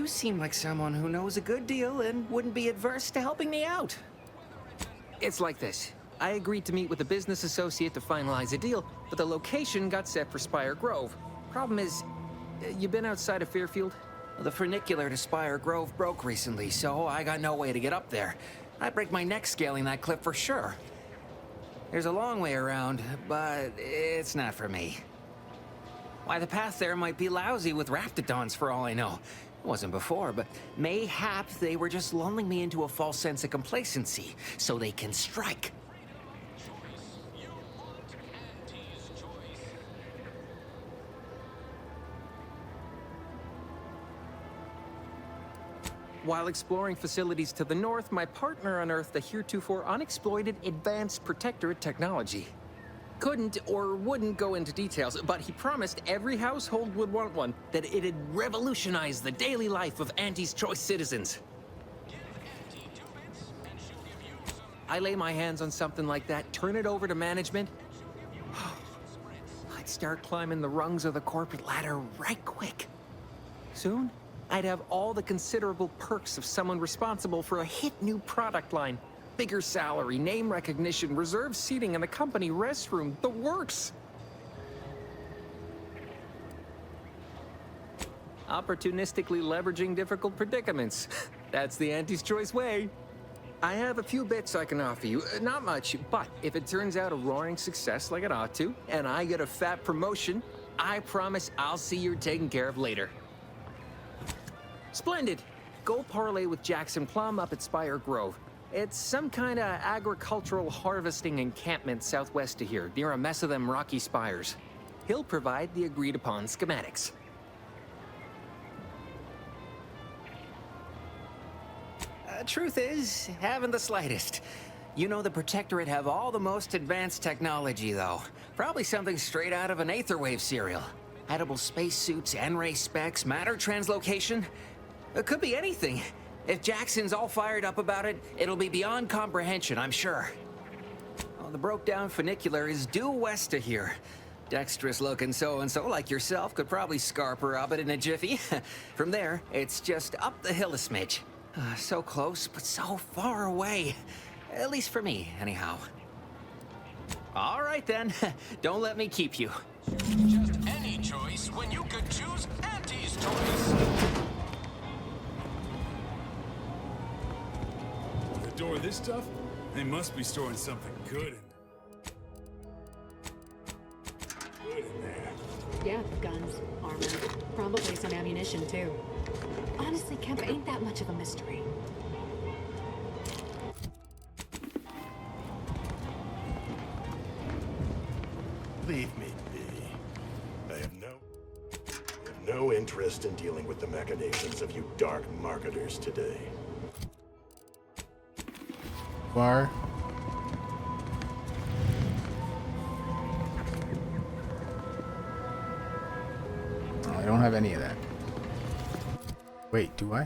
Speaker 10: seem like someone who knows a good deal and wouldn't be adverse to helping me out. It's like this. I agreed to meet with a business associate to finalize a deal, but the location got set for Spire Grove. Problem is, you been outside of Fairfield? The funicular to Spire Grove broke recently, so I got no way to get up there. I'd break my neck scaling that cliff for sure. There's a long way around, but it's not for me. Why, the path there might be lousy with raptidons for all I know. It wasn't before, but mayhap they were just lulling me into a false sense of complacency so they can strike. While exploring facilities to the north, my partner unearthed a heretofore unexploited advanced protectorate technology. Couldn't or wouldn't go into details, but he promised every household would want one, that it'd revolutionize the daily life of Auntie's choice citizens. I lay my hands on something like that, turn it over to management, I'd start climbing the rungs of the corporate ladder right quick. Soon, I'd have all the considerable perks of someone responsible for a hit new product line. Bigger salary, name recognition, reserved seating in the company restroom, the works. Opportunistically leveraging difficult predicaments. That's the Auntie's choice way. I have a few bits I can offer you, not much, but if it turns out a roaring success like it ought to, and I get a fat promotion, I promise I'll see you're taken care of later. Splendid. Go parlay with Jackson Plum up at Spire Grove. It's some kind of agricultural harvesting encampment southwest of here, near a mess of them rocky spires. He'll provide the agreed-upon schematics. Truth is, haven't the slightest. You know the Protectorate have all the most advanced technology, though. Probably something straight out of an Aetherwave serial. Edible spacesuits, N-ray specs, matter translocation. It could be anything. If Jackson's all fired up about it, it'll be beyond comprehension, I'm sure. Well, the broke-down funicular is due west of here. Dexterous-looking so-and-so like yourself could probably scarp her up it in a jiffy. From there, it's just up the hill a smidge. So close, but so far away. At least for me, anyhow. All right, then. Don't let me keep you.
Speaker 7: Just any choice when you could choose Auntie's choice.
Speaker 14: The door of this stuff? They must be storing something good in there.
Speaker 16: Yeah, guns, armor, probably some ammunition too. Honestly, Kemp ain't that much of a mystery.
Speaker 18: Leave me be. I have no interest in dealing with the machinations of you dark marketers today.
Speaker 2: Bar. Oh, I don't have any of that. Wait, do I?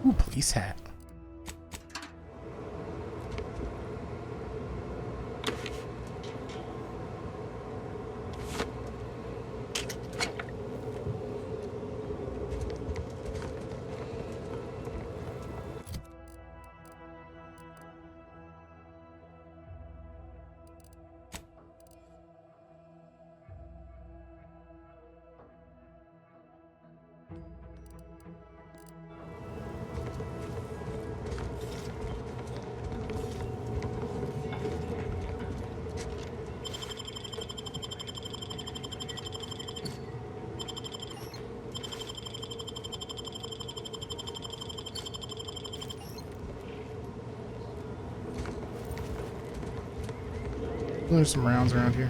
Speaker 2: Ooh, police hat. There's some rounds around here.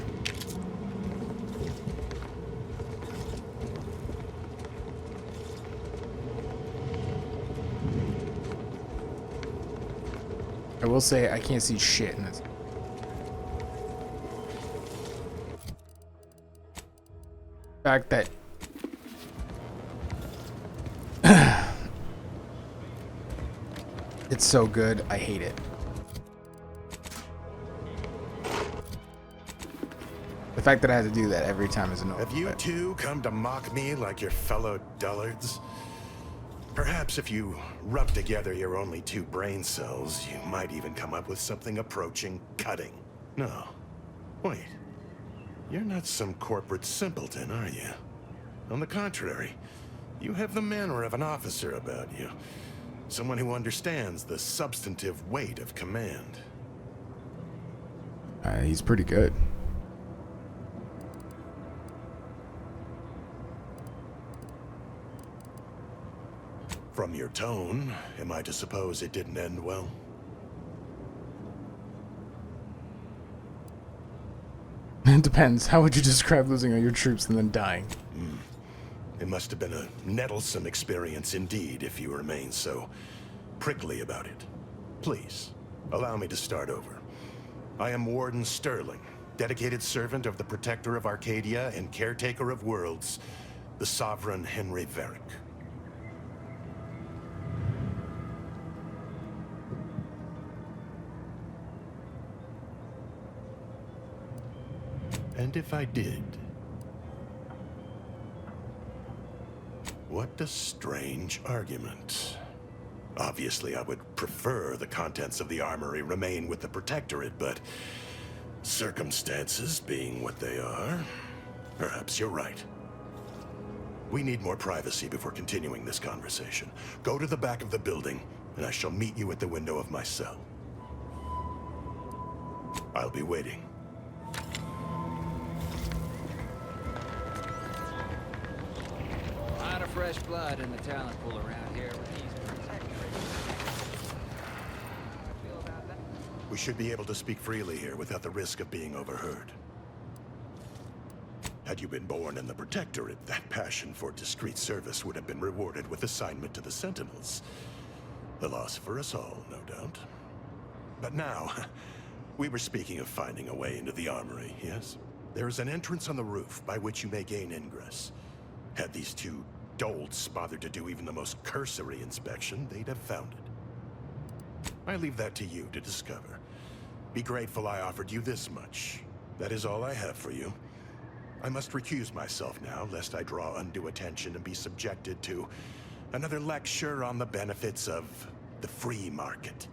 Speaker 2: I will say I can't see shit in this. The fact that it's so good, I hate it. The fact that I had to do that every time is annoying.
Speaker 18: Have you two come to mock me like your fellow dullards? Perhaps if you rub together your only 2 brain cells, you might even come up with something approaching cutting. No. Wait. You're not some corporate simpleton, are you? On the contrary, you have the manner of an officer about you. Someone who understands the substantive weight of command.
Speaker 2: He's pretty good.
Speaker 18: From your tone, am I to suppose it didn't end well?
Speaker 2: It depends. How would you describe losing all your troops and then dying?
Speaker 18: It must have been a nettlesome experience indeed if you remain so prickly about it. Please, allow me to start over. I am Warden Sterling, dedicated servant of the Protector of Arcadia and caretaker of worlds, the Sovereign Henry Varick. And if I did, what a strange argument. Obviously, I would prefer the contents of the armory remain with the Protectorate, but circumstances being what they are, perhaps you're right. We need more privacy before continuing this conversation. Go to the back of the building, and I shall meet you at the window of my cell. I'll be waiting.
Speaker 17: A lot of fresh blood in the talent pool around here with these protectorates.
Speaker 18: We should be able to speak freely here without the risk of being overheard. Had you been born in the Protectorate, that passion for discreet service would have been rewarded with assignment to the Sentinels. A loss for us all, no doubt. But now, we were speaking of finding a way into the armory, yes? There is an entrance on the roof by which you may gain ingress. Had these 2 dolts bothered to do even the most cursory inspection, they'd have found it. I leave that to you to discover. Be grateful I offered you this much. That is all I have for you. I must recuse myself now, lest I draw undue attention and be subjected to another lecture on the benefits of the free market.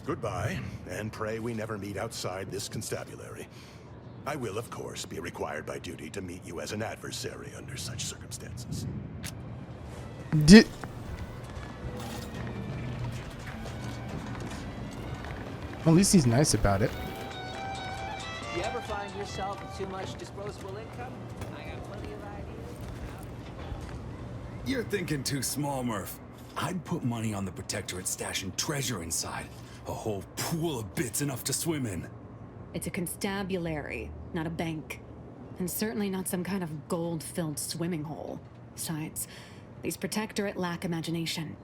Speaker 18: Goodbye, and pray we never meet outside this constabulary. I will, of course, be required by duty to meet you as an adversary under such circumstances.
Speaker 2: At least he's nice about it.
Speaker 17: You ever find yourself with too much disposable income? I got plenty of ideas.
Speaker 14: You're thinking too small, Murph. I'd put money on the Protectorate stashing treasure inside. A whole pool of bits enough to swim in.
Speaker 16: It's a constabulary, not a bank. And certainly not some kind of gold-filled swimming hole. Besides, these Protectorate lack imagination.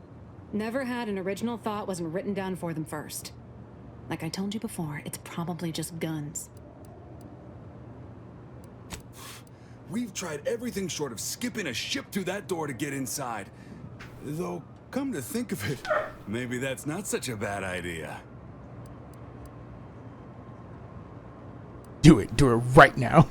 Speaker 16: Never had an original thought wasn't written down for them first. Like I told you before, it's probably just guns.
Speaker 14: We've tried everything short of skipping a ship through that door to get inside. Though, come to think of it, maybe that's not such a bad idea.
Speaker 2: Do it. Do it right now.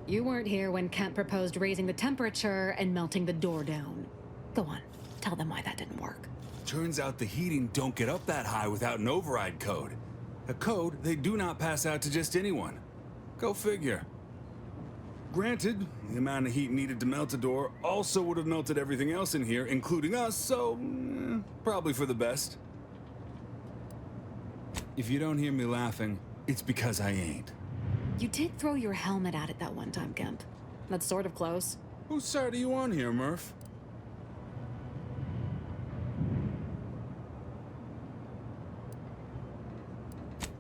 Speaker 16: You weren't here when Kent proposed raising the temperature and melting the door down. Go on, tell them why that didn't work.
Speaker 14: Turns out the heating don't get up that high without an override code. A code they do not pass out to just anyone. Go figure. Granted, the amount of heat needed to melt a door also would have melted everything else in here, including us, so probably for the best. If you don't hear me laughing, it's because I ain't.
Speaker 16: You did throw your helmet at it that one time, Kemp. That's sort of close.
Speaker 14: Whose side are you on here, Murph?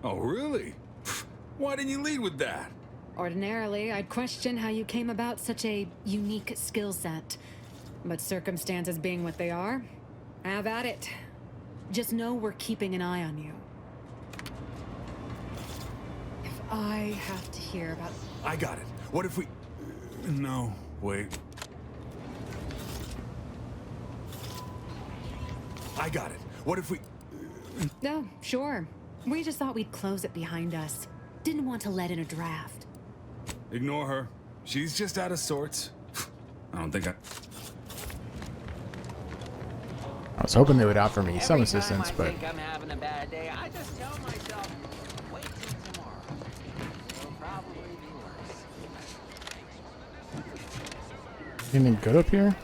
Speaker 14: Oh, really? Why didn't you lead with that?
Speaker 16: Ordinarily, I'd question how you came about such a unique skill set. But circumstances being what they are, have at it. Just know we're keeping an eye on you. If I have to hear about...
Speaker 14: I got it. What if we... No, wait. I got it. What if we...
Speaker 16: No, sure. We just thought we'd close it behind us. Didn't want to let in a draft.
Speaker 14: Ignore her. She's just out of sorts. I don't think I
Speaker 2: was hoping they would offer me some assistance, but
Speaker 17: I think I'm having a bad day, I just tell myself, wait till tomorrow. It'll probably be worse.
Speaker 2: anything good up here?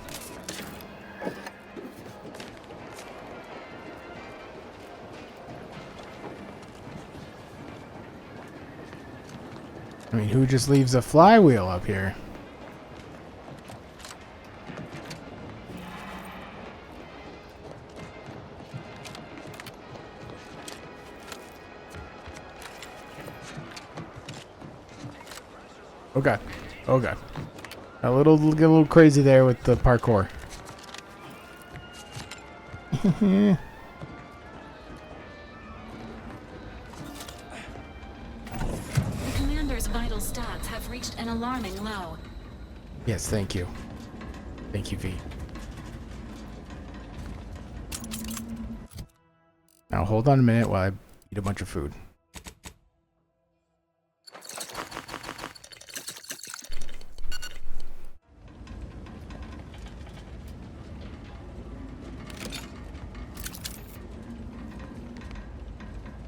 Speaker 2: I mean, who just leaves a flywheel up here? Okay. Okay. Get a little crazy there with the parkour.
Speaker 5: The commander's vital stats have reached an alarming low.
Speaker 2: Yes, thank you. Thank you, V. Now hold on a minute while I eat a bunch of food.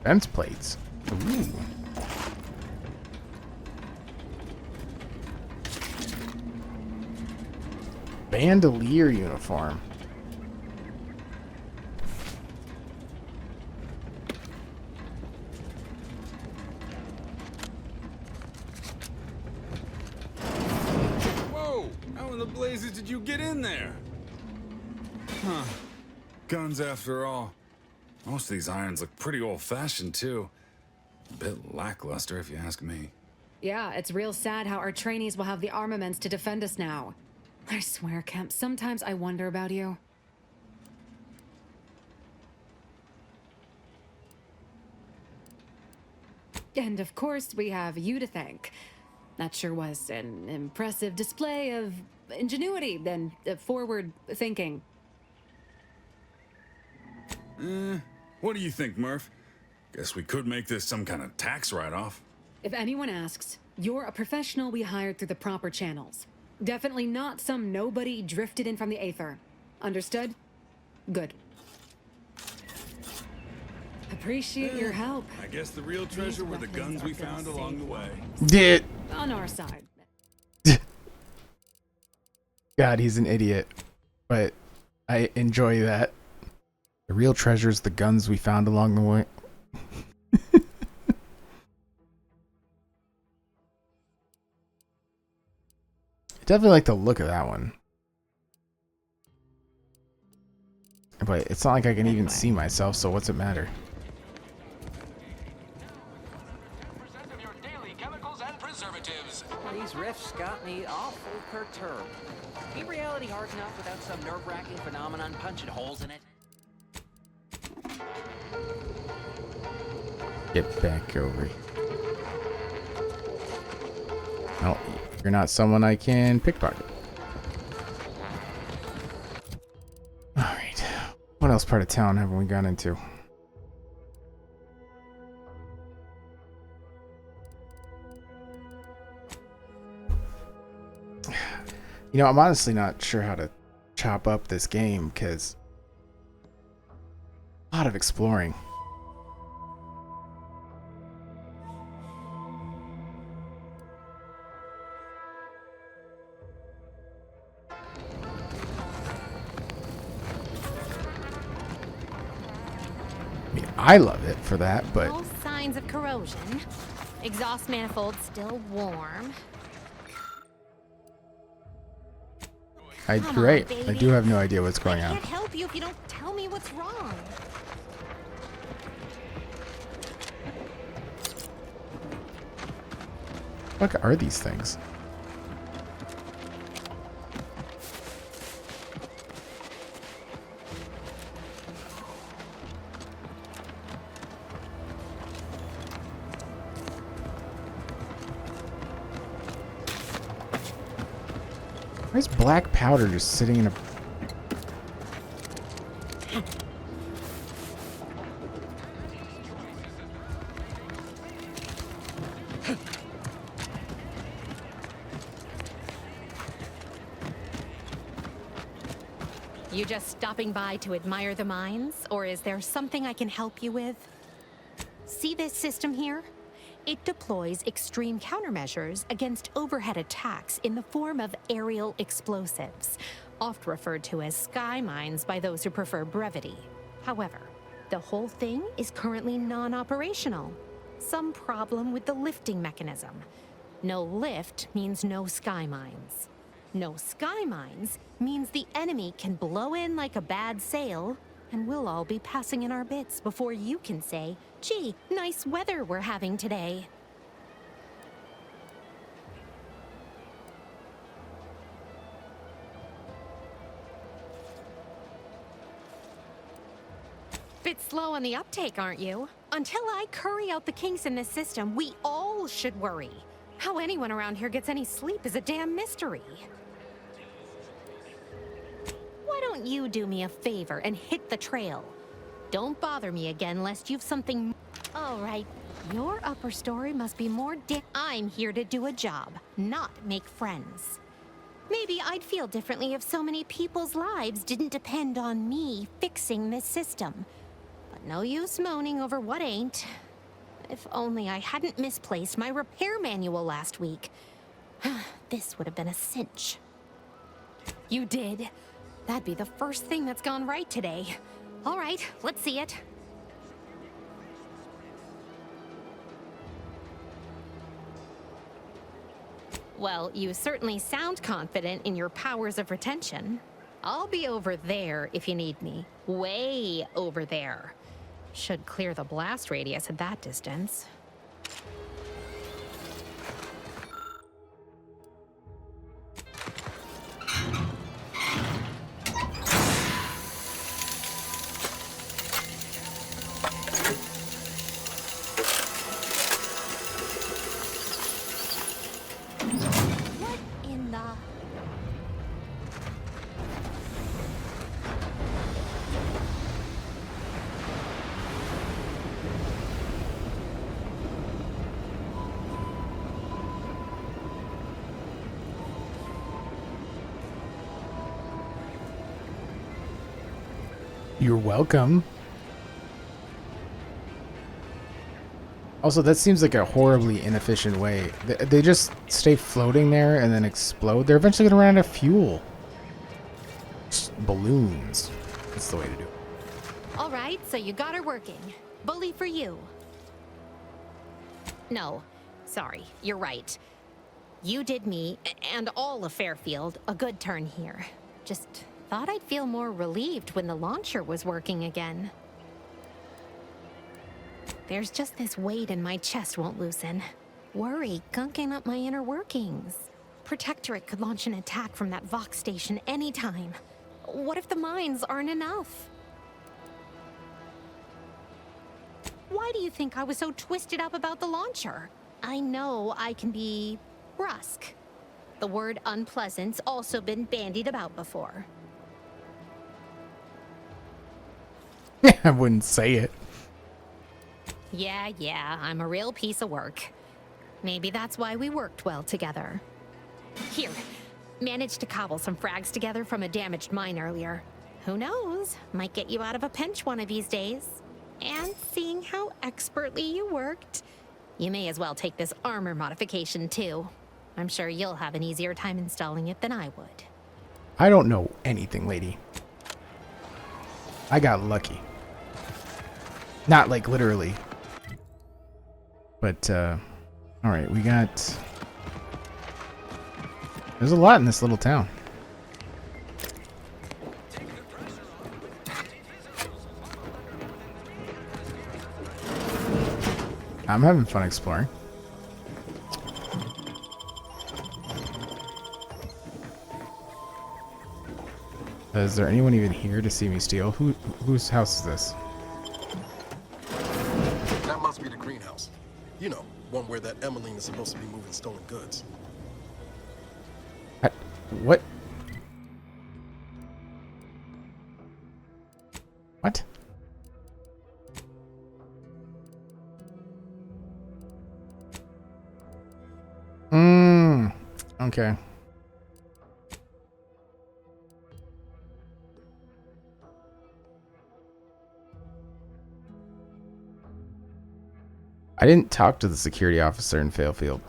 Speaker 2: Fence plates. Ooh. Bandolier uniform.
Speaker 14: Whoa! How in the blazes did you get in there? Huh. Guns after all. Most of these irons look pretty old-fashioned, too. A bit lackluster, if you ask me.
Speaker 16: Yeah, it's real sad how our trainees will have the armaments to defend us now. I swear, Kemp, sometimes I wonder about you. And of course, we have you to thank. That sure was an impressive display of ingenuity and forward thinking.
Speaker 14: What do you think, Murph? Guess we could make this some kind of tax write-off.
Speaker 16: If anyone asks, you're a professional we hired through the proper channels. Definitely not some nobody drifted in from the aether. Understood? Good. Appreciate your help.
Speaker 14: I guess the real treasure were the guns we found along the way.
Speaker 2: Did.
Speaker 16: On our side.
Speaker 2: God, he's an idiot. But I enjoy that. The real treasure is the guns we found along the way. I definitely like the look of that one. But it's not like I can even see myself, so what's it matter?
Speaker 17: These riffs got me awful perturbed. Ain't reality hard enough without some nerve-wracking phenomenon punching holes in it?
Speaker 2: Get back over here. No, you're not someone I can pickpocket. Alright. What else part of town haven't we gone into? You know, I'm honestly not sure how to chop up this game because a lot of exploring. I love it for that, but
Speaker 9: no signs of corrosion. Exhaust manifold still warm.
Speaker 2: you're right. I do have no idea what's going
Speaker 9: I
Speaker 2: on.
Speaker 9: can't help you if you don't tell me what's wrong.
Speaker 2: What are these things? Why is black powder just sitting in a...
Speaker 9: You just stopping by to admire the mines, or is there something I can help you with? See this system here? It deploys extreme countermeasures against overhead attacks in the form of aerial explosives, oft referred to as sky mines by those who prefer brevity. However, the whole thing is currently non-operational. Some problem with the lifting mechanism. No lift means no sky mines. No sky mines means the enemy can blow in like a bad sail, and we'll all be passing in our bits before you can say, gee, nice weather we're having today. Bit slow on the uptake, aren't you? Until I curry out the kinks in this system, we all should worry. How anyone around here gets any sleep is a damn mystery. Why don't you do me a favor and hit the trail? Don't bother me again lest you've something... All right, your upper story must be more I'm here to do a job, not make friends. Maybe I'd feel differently if so many people's lives didn't depend on me fixing this system. But no use moaning over what ain't. If only I hadn't misplaced my repair manual last week. This would have been a cinch. You did? That'd be the first thing that's gone right today. All right, let's see it. Well, you certainly sound confident in your powers of retention. I'll be over there if you need me. Way over there. Should clear the blast radius at that distance.
Speaker 2: You're welcome. Also, that seems like a horribly inefficient way. They just stay floating there and then explode. They're eventually going to run out of fuel. Balloons. That's the way to do it.
Speaker 9: All right, so you got her working. Bully for you. No, sorry, you're right. You did me, and all of Fairfield, a good turn here. Just thought I'd feel more relieved when the launcher was working again. There's just this weight in my chest won't loosen. Worry gunking up my inner workings. Protectorate could launch an attack from that Vox station anytime. What if the mines aren't enough? Why do you think I was so twisted up about the launcher? I know I can be brusque. The word unpleasant's also been bandied about before.
Speaker 2: I wouldn't say it.
Speaker 9: Yeah, I'm a real piece of work. Maybe that's why we worked well together. Here, managed to cobble some frags together from a damaged mine earlier. Who knows? Might get you out of a pinch one of these days. And seeing how expertly you worked, you may as well take this armor modification too. I'm sure you'll have an easier time installing it than I would.
Speaker 2: I don't know anything, lady. I got lucky. Not like literally. But, alright, we got... There's a lot in this little town. I'm having fun exploring. Is there anyone even here to see me steal? Whose house is this?
Speaker 19: That must be the greenhouse. You know, one where that Emmeline is supposed to be moving stolen goods.
Speaker 2: What? What? Okay. I didn't talk to the security officer in Fairfield,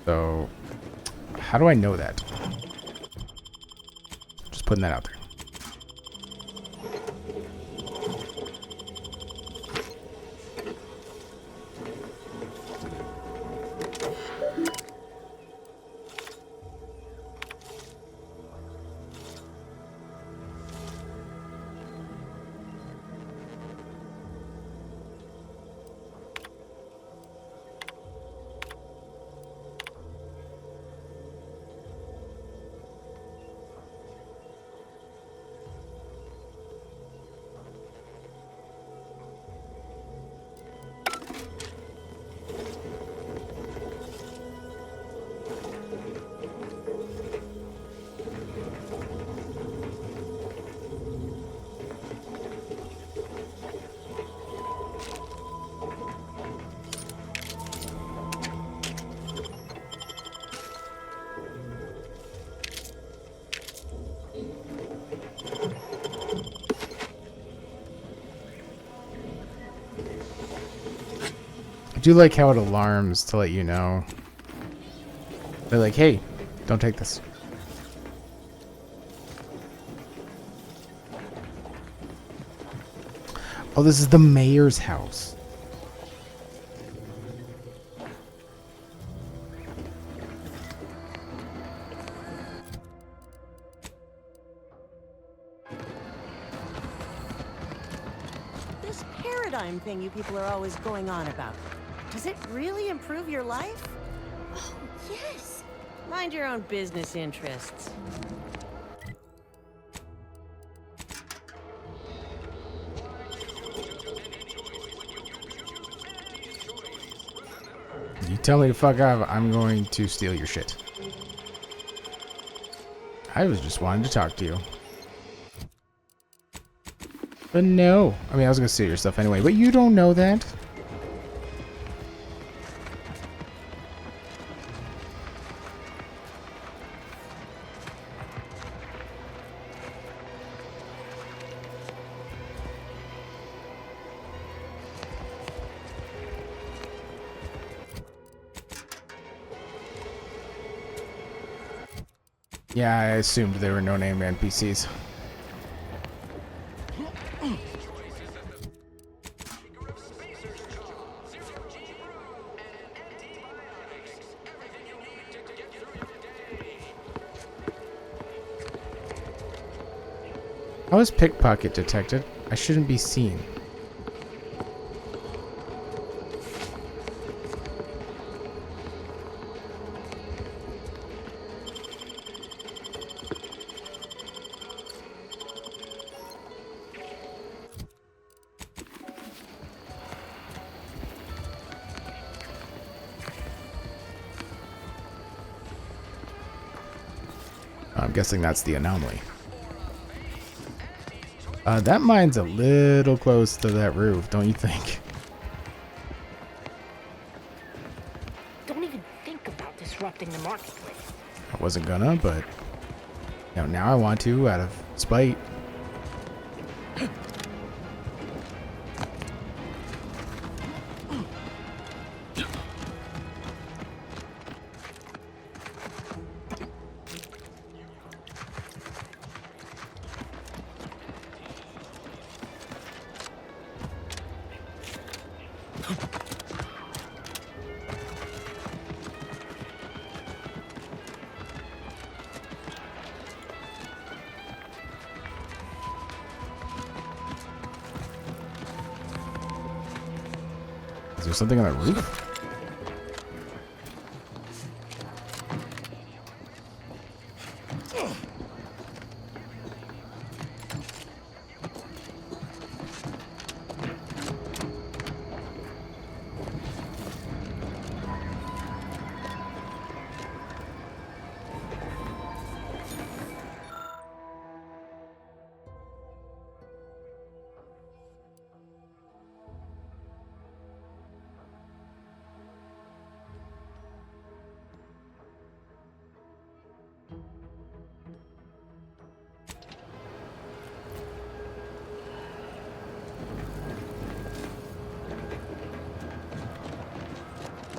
Speaker 2: so how do I know that? Just putting that out there. I do like how it alarms to let you know. They're like, hey, don't take this. Oh, this is the mayor's house.
Speaker 21: This paradigm thing you people are always going on about. Does it really improve your life? Oh, yes. Mind your own business interests.
Speaker 2: You tell me to fuck off, I'm going to steal your shit. I was just wanting to talk to you. But no. I mean, I was going to steal your stuff anyway, but you don't know that. Yeah, I assumed there were no-name NPCs. How is pickpocket detected? I shouldn't be seen. I'm guessing that's the anomaly. That mine's a little close to that roof, don't you think?
Speaker 9: Don't even think about disrupting the marketplace.
Speaker 2: I wasn't gonna, but now I want to out of spite. Is there something on the roof?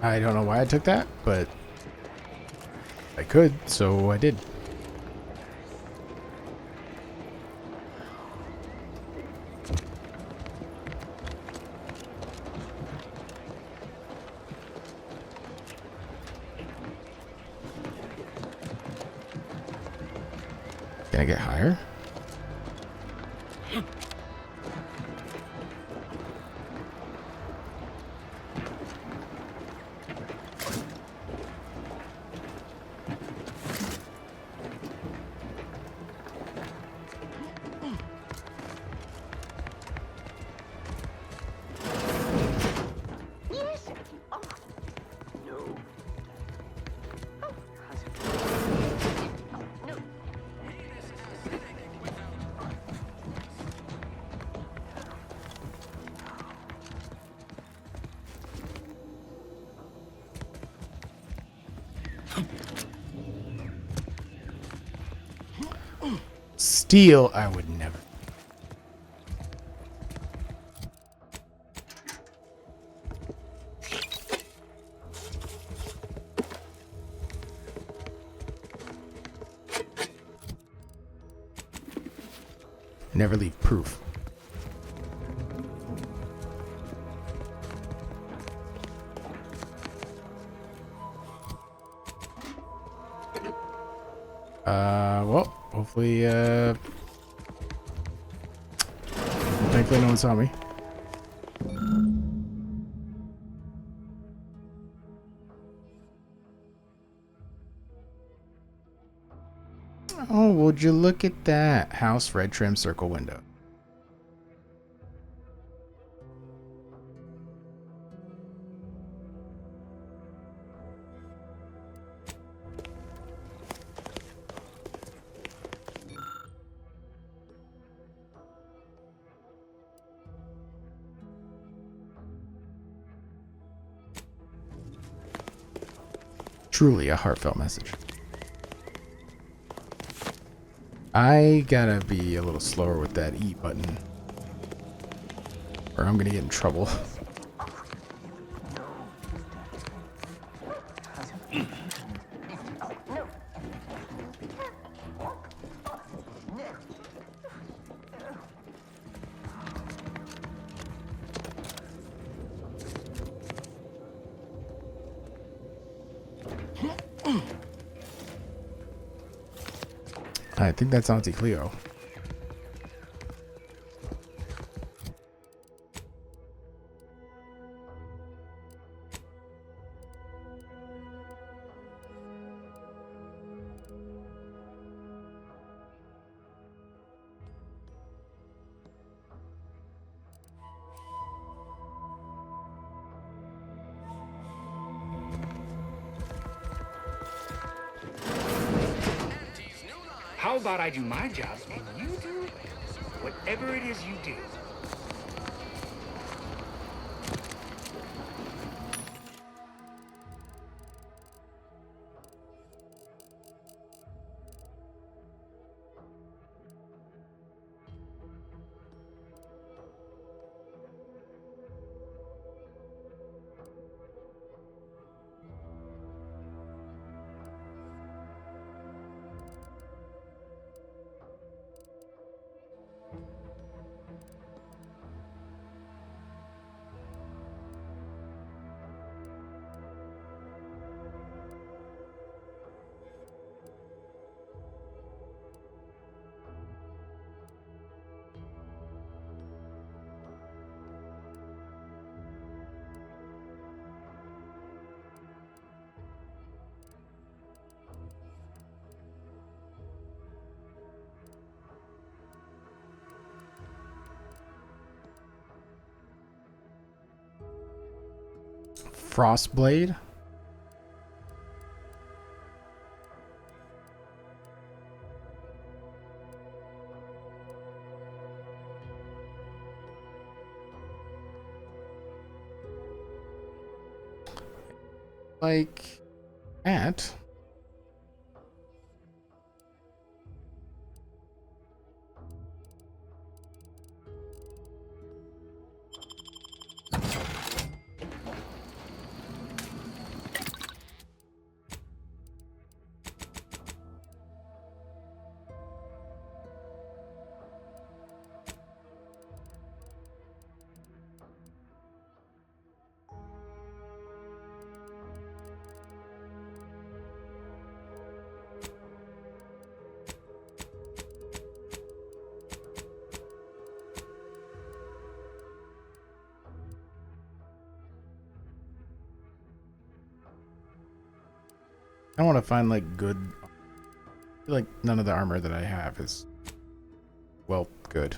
Speaker 2: I don't know why I took that, but I could, so I did. Can I get higher? Steel, I would never. Never leave proof. Well, hopefully, thankfully no one saw me. Oh, would you look at that? House red trim circle window. Truly a heartfelt message. I gotta be a little slower with that E button, or I'm gonna get in trouble. I think that's Auntie Cleo.
Speaker 1: How about I do my job and you do whatever it is you do? Frostblade. Like that.
Speaker 2: I want to find like good. I feel like none of the armor that I have is, well, good.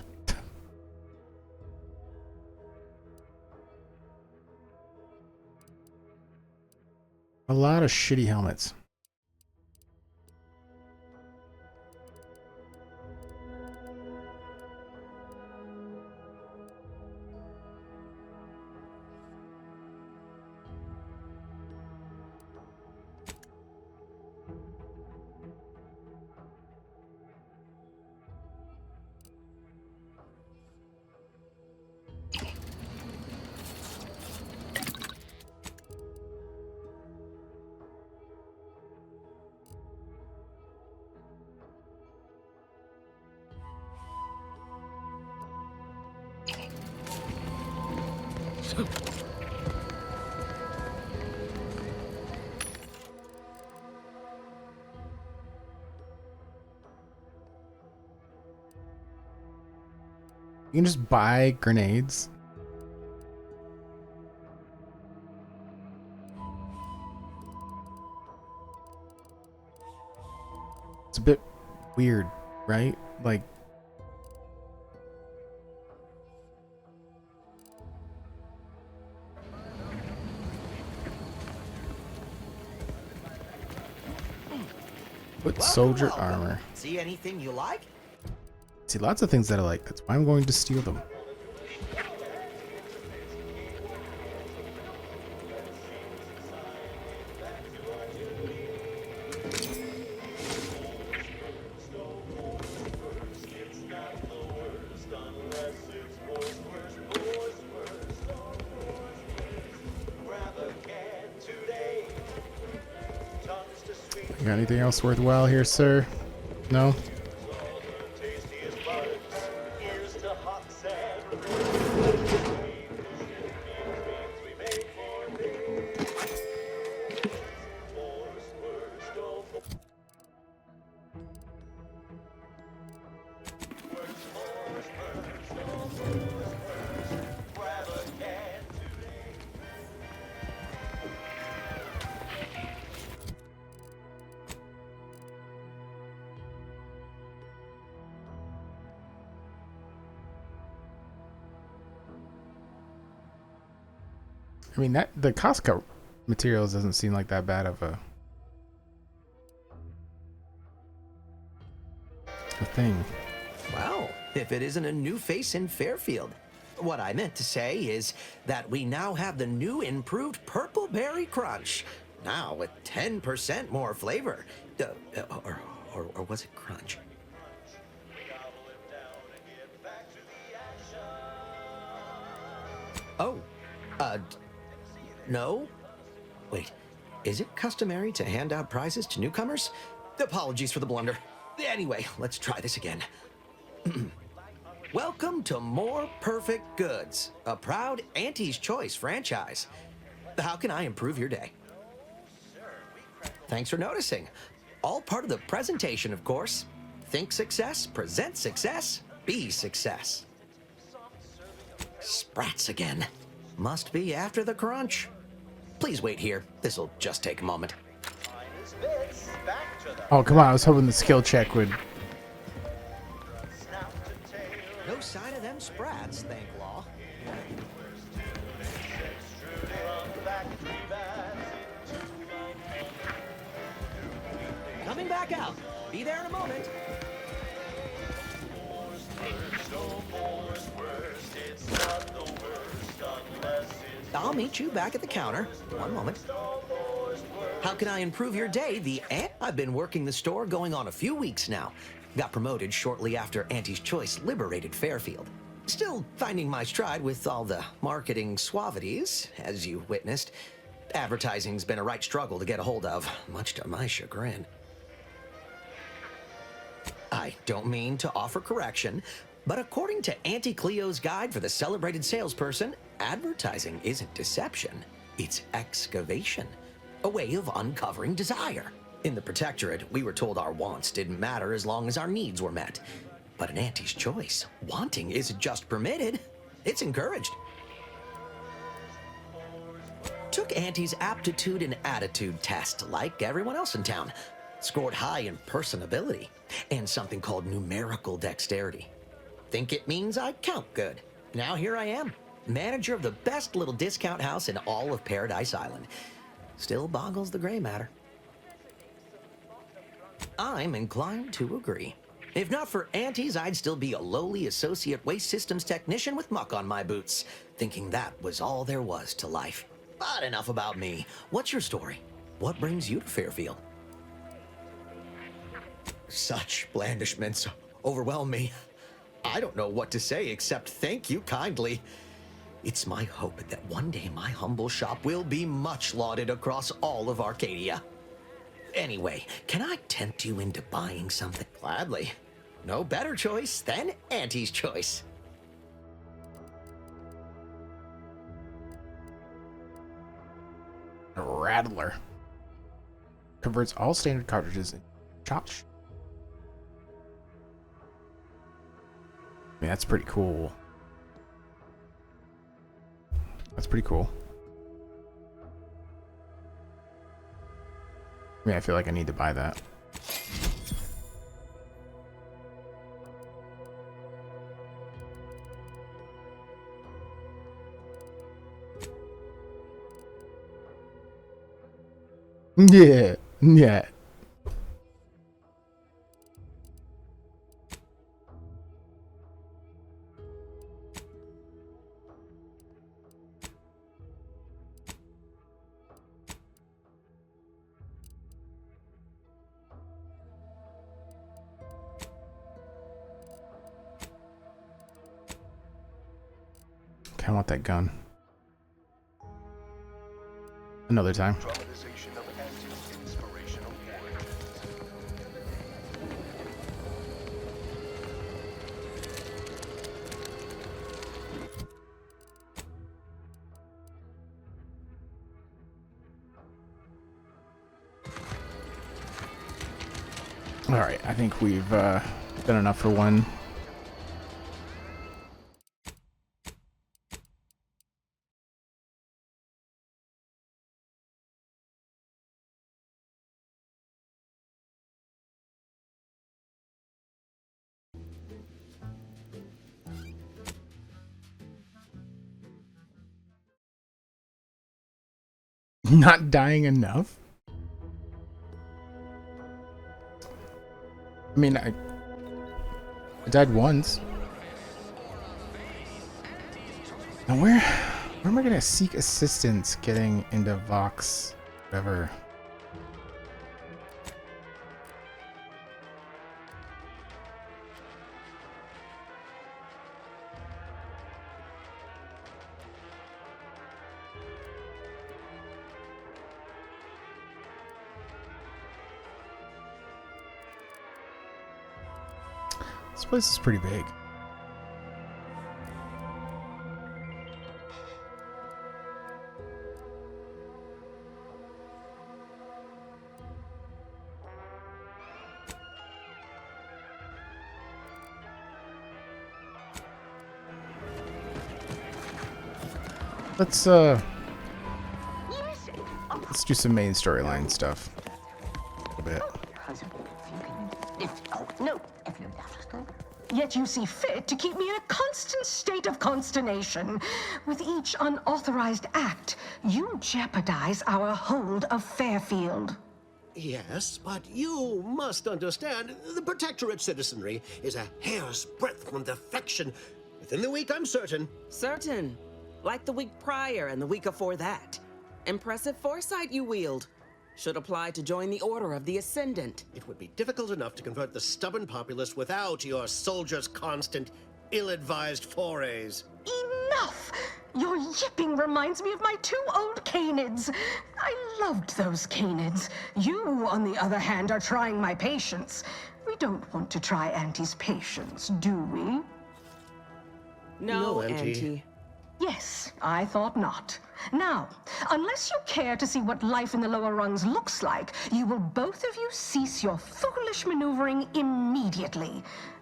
Speaker 2: A lot of shitty helmets. You can just buy grenades. It's a bit weird, right? Like, put soldier armor.
Speaker 20: See anything you like?
Speaker 2: See, lots of things that I like. That's why I'm going to steal them. You got anything else worthwhile here, sir? No? I mean, that the Costco materials doesn't seem like that bad of a thing.
Speaker 20: Well, if it isn't a new face in Fairfield. What I meant to say is that we now have the new improved Purple Berry Crunch. Now with 10% more flavor. Or was it Crunch? Oh, no? Wait, is it customary to hand out prizes to newcomers? Apologies for the blunder. Anyway, let's try this again. Welcome to More Perfect Goods, a proud Auntie's Choice franchise. How can I improve your day? Thanks for noticing. All part of the presentation, of course. Think success, present success, be success. Sprats again. Must be after the crunch. Please wait here. This'll just take a moment.
Speaker 2: Oh, come on. I was hoping the skill check would...
Speaker 20: No sign of them sprats, thank law. Coming back out. Be there in a moment. I'll meet you back at the counter. One moment. How can I improve your day? I've been working the store going on a few weeks now. Got promoted shortly after Auntie's Choice liberated Fairfield. Still finding my stride with all the marketing suavities, as you witnessed. Advertising's been a right struggle to get a hold of, much to my chagrin. I don't mean to offer correction, but according to Auntie Cleo's guide for the celebrated salesperson, advertising isn't deception, it's excavation. A way of uncovering desire. In the Protectorate, we were told our wants didn't matter as long as our needs were met. But in Auntie's Choice, wanting isn't just permitted, it's encouraged. Took Auntie's aptitude and attitude test like everyone else in town. Scored high in personability and something called numerical dexterity. Think it means I count good. Now here I am, manager of the best little discount house in all of Paradise Island. Still boggles the gray matter. I'm inclined to agree. If not for Auntie's, I'd still be a lowly associate waste systems technician with muck on my boots, thinking that was all there was to life. But enough about me. What's your story? What brings you to Fairfield? Such blandishments overwhelm me. I don't know what to say except thank you kindly. It's my hope that one day my humble shop will be much lauded across all of Arcadia. Anyway, can I tempt you into buying something? Gladly. No better choice than Auntie's choice.
Speaker 2: A rattler. Converts all standard cartridges into chop. I mean, that's pretty cool. That's pretty cool. I mean, I feel like I need to buy that. Yeah, yeah. I want that gun. Another time. All right, I think we've done enough for one. Not dying enough? I mean, I died once. Now where am I gonna seek assistance getting into Vox? Whatever. This place is pretty big. Let's do some main storyline stuff. A little bit.
Speaker 11: Yet you see fit to keep me in a constant state of consternation. With each unauthorized act, you jeopardize our hold of Fairfield.
Speaker 22: Yes, but you must understand, the Protectorate citizenry is a hair's breadth from defection. Within the week, I'm certain.
Speaker 17: Certain. Like the week prior and the week before that. Impressive foresight you wield. Should apply to join the Order of the Ascendant.
Speaker 22: It would be difficult enough to convert the stubborn populace without your soldiers' constant, ill-advised forays.
Speaker 11: Enough! Your yipping reminds me of my 2 old canids. I loved those canids. You, on the other hand, are trying my patience. We don't want to try Auntie's patience, do we?
Speaker 17: No, Auntie.
Speaker 11: Yes, I thought not. Now, unless you care to see what life in the lower rungs looks like, you will both of you cease your foolish maneuvering immediately.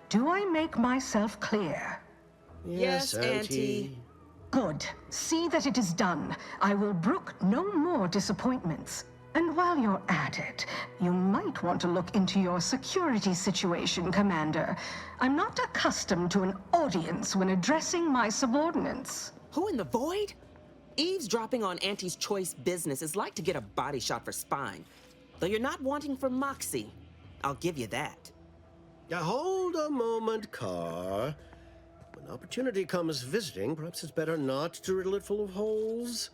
Speaker 11: Do I make myself clear?
Speaker 17: Yes, Auntie.
Speaker 11: Good. See that it is done. I will brook no more disappointments. And while you're at it, you might want to look into your security situation, Commander. I'm not accustomed to an audience when addressing my subordinates.
Speaker 17: Who in the void? Eavesdropping on Auntie's choice business is like to get a body shot for spine. Though you're not wanting for moxie. I'll give you that.
Speaker 22: Hold a moment, Carr. When opportunity comes visiting, perhaps it's better not to riddle it full of holes.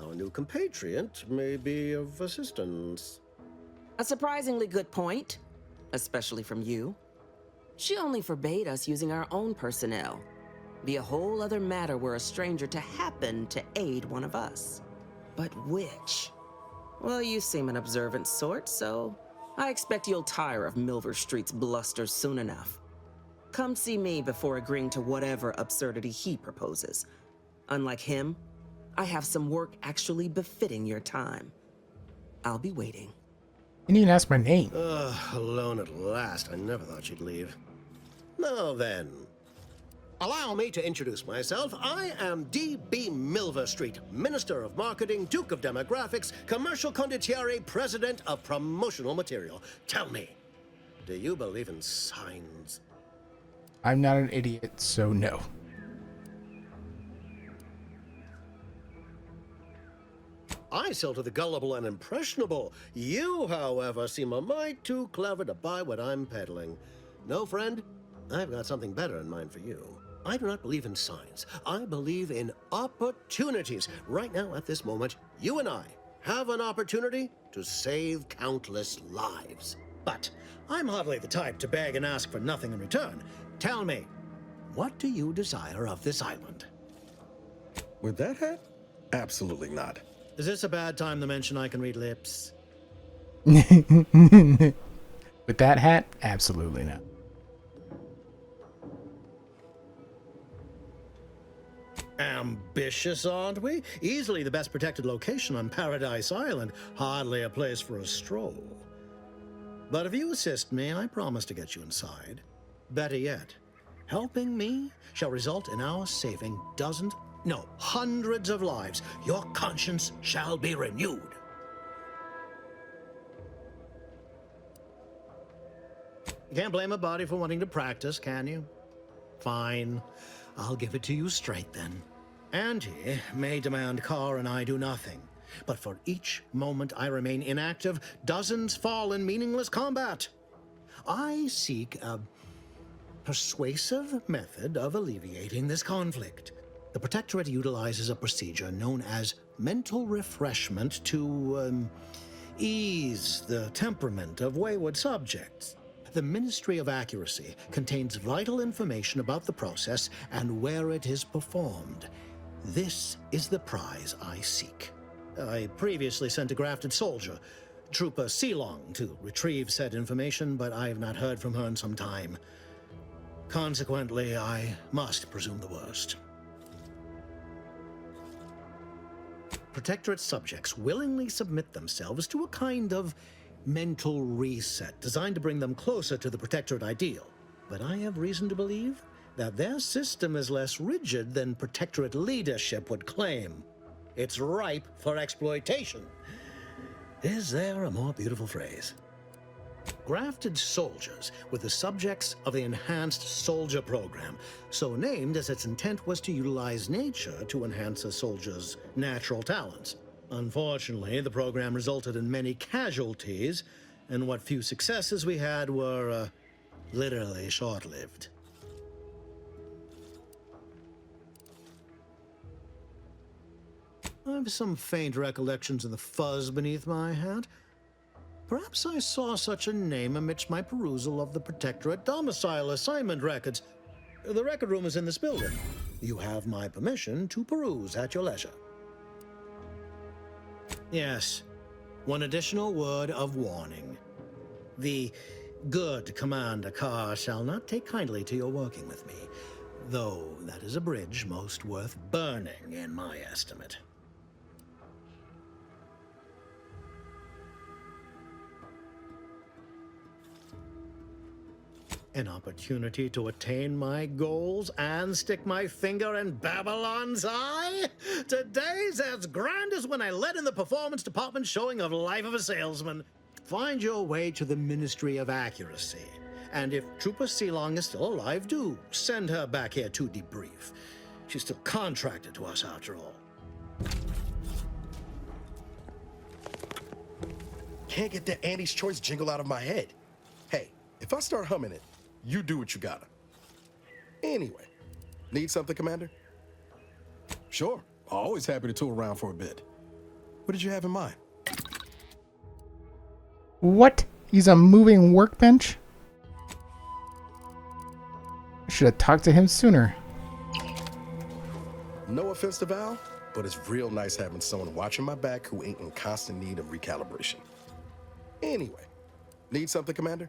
Speaker 22: Our new compatriot may be of assistance.
Speaker 17: A surprisingly good point, especially from you. She only forbade us using our own personnel. Be a whole other matter were a stranger to happen to aid one of us. But which? Well, you seem an observant sort, so I expect you'll tire of Milver Street's bluster soon enough. Come see me before agreeing to whatever absurdity he proposes. Unlike him, I have some work actually befitting your time. I'll be waiting.
Speaker 2: You didn't ask my name.
Speaker 22: Alone at last. I never thought she'd leave. Now then, allow me to introduce myself. I am D.B. Milver Street, Minister of Marketing, Duke of Demographics, Commercial Condottiere, President of Promotional Material. Tell me, do you believe in signs?
Speaker 2: I'm not an idiot, so no.
Speaker 22: I sell to the gullible and impressionable. You, however, seem a mite too clever to buy what I'm peddling. No, friend, I've got something better in mind for you. I do not believe in signs. I believe in opportunities. Right now, at this moment, you and I have an opportunity to save countless lives. But I'm hardly the type to beg and ask for nothing in return. Tell me, what do you desire of this island?
Speaker 19: With that hat? Absolutely not.
Speaker 22: Is this a bad time to mention I can read lips?
Speaker 2: With that hat? Absolutely not.
Speaker 22: Ambitious, aren't we? Easily the best protected location on Paradise Island. Hardly a place for a stroll. But if you assist me, I promise to get you inside. Better yet, helping me shall result in our saving dozens, no, hundreds of lives. Your conscience shall be renewed. You can't blame a body for wanting to practice, can you? Fine. I'll give it to you straight then. Auntie may demand Carr and I do nothing, but for each moment I remain inactive, dozens fall in meaningless combat. I seek a persuasive method of alleviating this conflict. The Protectorate utilizes a procedure known as mental refreshment to ease the temperament of wayward subjects. The Ministry of Accuracy contains vital information about the process and where it is performed. This is the prize I seek. I previously sent a grafted soldier, Trooper Sealong, to retrieve said information, but I have not heard from her in some time. Consequently, I must presume the worst. Protectorate subjects willingly submit themselves to a kind of mental reset designed to bring them closer to the Protectorate ideal. But I have reason to believe that their system is less rigid than Protectorate leadership would claim. It's ripe for exploitation. Is there a more beautiful phrase? Grafted soldiers were the subjects of the Enhanced Soldier Program, so named as its intent was to utilize nature to enhance a soldier's natural talents. Unfortunately, the program resulted in many casualties, and what few successes we had were, literally short-lived. I have some faint recollections of the fuzz beneath my hat. Perhaps I saw such a name amidst my perusal of the Protectorate domicile assignment records. The record room is in this building. You have my permission to peruse at your leisure. Yes, one additional word of warning. The good Commander Carr shall not take kindly to your working with me, though that is a bridge most worth burning in my estimate. An opportunity to attain my goals and stick my finger in Babylon's eye? Today's as grand as when I led in the performance department showing of Life of a Salesman. Find your way to the Ministry of Accuracy. And if Trooper Sealong is still alive, do send her back here to debrief. She's still contracted to us after all.
Speaker 19: Can't get that Andy's Choice jingle out of my head. Hey, if I start humming it, you do what you gotta. Anyway, need something, Commander? Sure, always happy to tool around for a bit. What did you have in mind?
Speaker 2: What? He's a moving workbench? I should have talked to him sooner.
Speaker 19: No offense to Val, but it's real nice having someone watching my back who ain't in constant need of recalibration. Anyway, need something, Commander?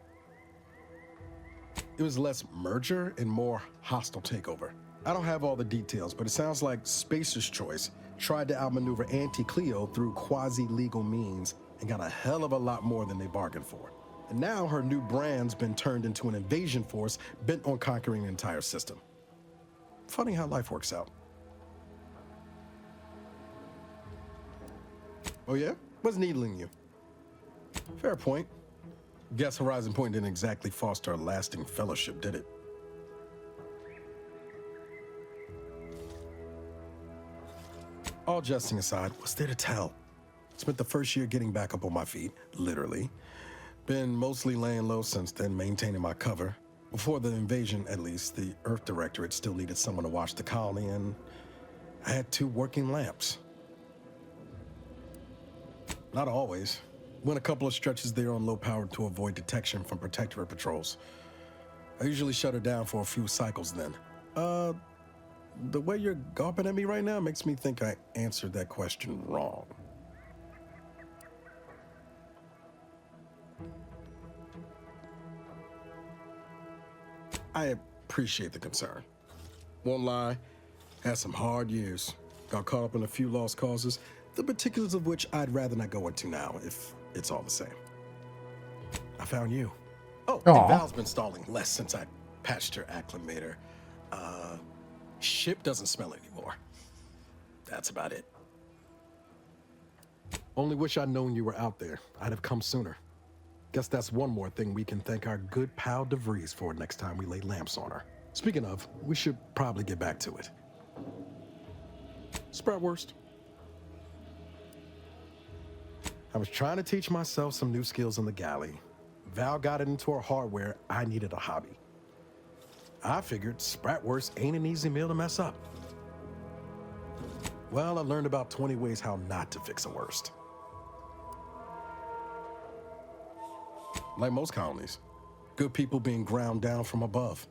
Speaker 19: It was less merger and more hostile takeover. I don't have all the details, but it sounds like Spacer's Choice tried to outmaneuver Auntie Cleo through quasi-legal means and got a hell of a lot more than they bargained for. And now her new brand's been turned into an invasion force bent on conquering the entire system. Funny how life works out. Oh yeah? What's needling you? Fair point. Guess Horizon Point didn't exactly foster a lasting fellowship, did it? All jesting aside, what's there to tell? Spent the first year getting back up on my feet, literally. Been mostly laying low since then, maintaining my cover. Before the invasion, at least, the Earth Directorate still needed someone to watch the colony, and I had 2 working lamps. Not always. Went a couple of stretches there on low power to avoid detection from Protectorate patrols. I usually shut her down for a few cycles then. The way you're gawping at me right now makes me think I answered that question wrong. I appreciate the concern. Won't lie, had some hard years. Got caught up in a few lost causes, the particulars of which I'd rather not go into now, if it's all the same. I found you. Oh, and Val's been stalling less since I patched her acclimator. Ship doesn't smell anymore. That's about it. Only wish I'd known you were out there. I'd have come sooner. Guess that's one more thing we can thank our good pal DeVries for next time we lay lamps on her. Speaking of, we should probably get back to it. Spratwurst. I was trying to teach myself some new skills in the galley. Val got it into her hardware. I needed a hobby. I figured Spratwurst ain't an easy meal to mess up. Well, I learned about 20 ways how not to fix a worst. Like most colonies, good people being ground down from above.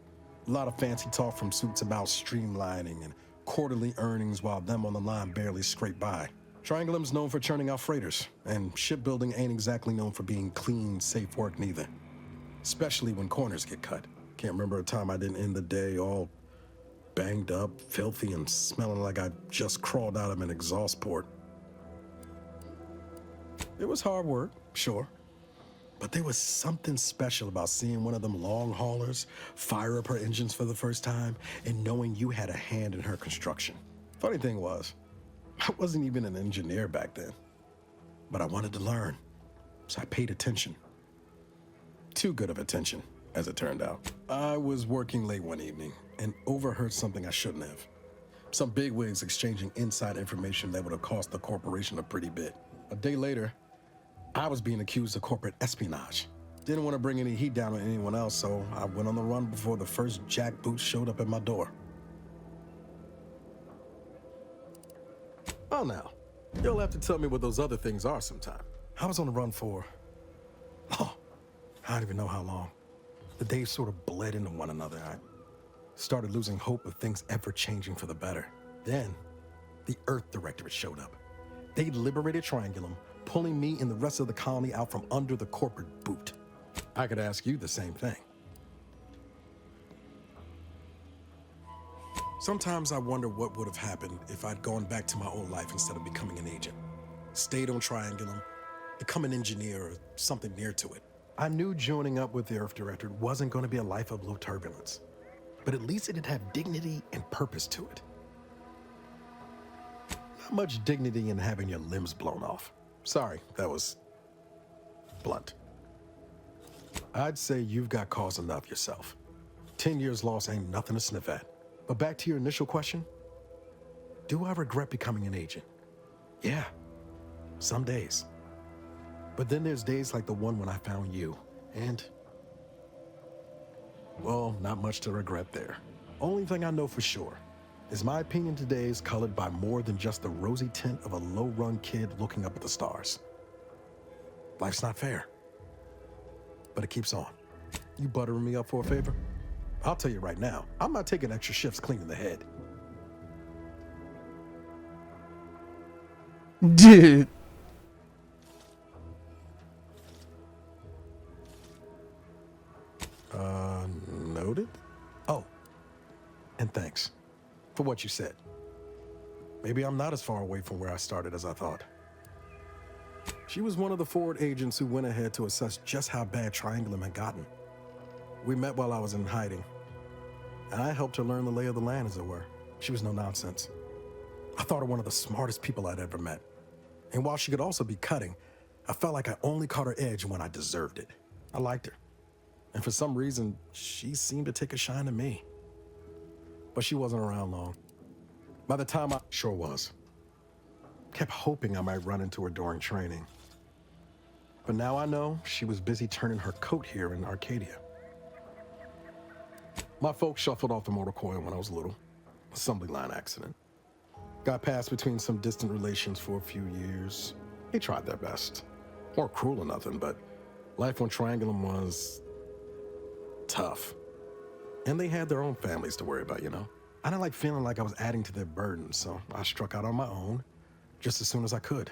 Speaker 19: A lot of fancy talk from suits about streamlining and quarterly earnings while them on the line barely scrape by. Triangulum's known for churning out freighters, and shipbuilding ain't exactly known for being clean, safe work neither. Especially when corners get cut. Can't remember a time I didn't end the day all banged up, filthy, and smelling like I just crawled out of an exhaust port. It was hard work, sure. But there was something special about seeing one of them long haulers fire up her engines for the first time and knowing you had a hand in her construction. Funny thing was, I wasn't even an engineer back then, but I wanted to learn, so I paid attention. Too good of attention, as it turned out. I was working late one evening and overheard something I shouldn't have. Some bigwigs exchanging inside information that would have cost the corporation a pretty bit. A day later, I was being accused of corporate espionage. Didn't want to bring any heat down on anyone else, so I went on the run before the first jackboot showed up at my door. Oh, now, you'll have to tell me what those other things are sometime. I was on the run for, I don't even know how long. The days sort of bled into one another. I started losing hope of things ever changing for the better. Then, the Earth Directorate showed up. They liberated Triangulum, pulling me and the rest of the colony out from under the corporate boot. I could ask you the same thing. Sometimes I wonder what would have happened if I'd gone back to my old life instead of becoming an agent. Stayed on Triangulum, become an engineer or something near to it. I knew joining up with the Earth Director wasn't going to be a life of low turbulence, but at least it'd have dignity and purpose to it. Not much dignity in having your limbs blown off. Sorry, that was blunt. I'd say you've got cause enough yourself. 10 years lost ain't nothing to sniff at. But back to your initial question, do I regret becoming an agent? Yeah, some days. But then there's days like the one when I found you, and well, not much to regret there. Only thing I know for sure is my opinion today is colored by more than just the rosy tint of a low-run kid looking up at the stars. Life's not fair, but it keeps on. You buttering me up for a favor? I'll tell you right now, I'm not taking extra shifts cleaning the head.
Speaker 2: Dude.
Speaker 19: Noted? Oh, and thanks for what you said. Maybe I'm not as far away from where I started as I thought. She was one of the forward agents who went ahead to assess just how bad Triangulum had gotten. We met while I was in hiding, and I helped her learn the lay of the land, as it were. She was no nonsense. I thought her one of the smartest people I'd ever met. And while she could also be cutting, I felt like I only caught her edge when I deserved it. I liked her. And for some reason, she seemed to take a shine to me. But she wasn't around long. By the time I sure was. Kept hoping I might run into her during training. But now I know she was busy turning her coat here in Arcadia. My folks shuffled off the motor coil when I was little. Assembly line accident. Got passed between some distant relations for a few years. They tried their best. Weren't cruel or nothing, but life on Triangulum was tough. And they had their own families to worry about, you know? I didn't like feeling like I was adding to their burden, so I struck out on my own just as soon as I could.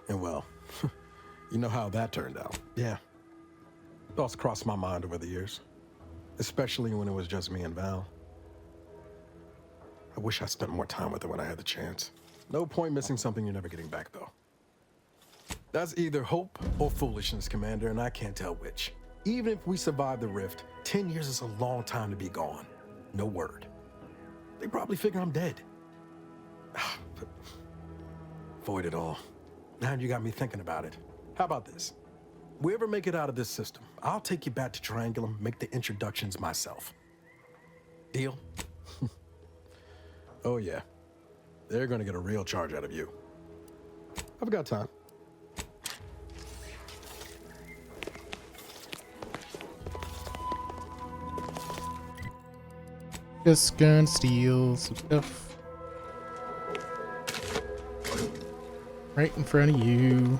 Speaker 19: And well, you know how that turned out. Yeah. Thoughts crossed my mind over the years, especially when it was just me and Val. I wish I spent more time with her when I had the chance. No point missing something you're never getting back, though. That's either hope or foolishness, Commander, and I can't tell which. Even if we survive the rift, 10 years is a long time to be gone. No word. They probably figure I'm dead. But void it all. Now you got me thinking about it. How about this? We ever make it out of this system, I'll take you back to Triangulum, make the introductions myself. Deal? Oh yeah. They're gonna get a real charge out of you. I've got time.
Speaker 2: Just gonna steal some stuff. Right in front of you.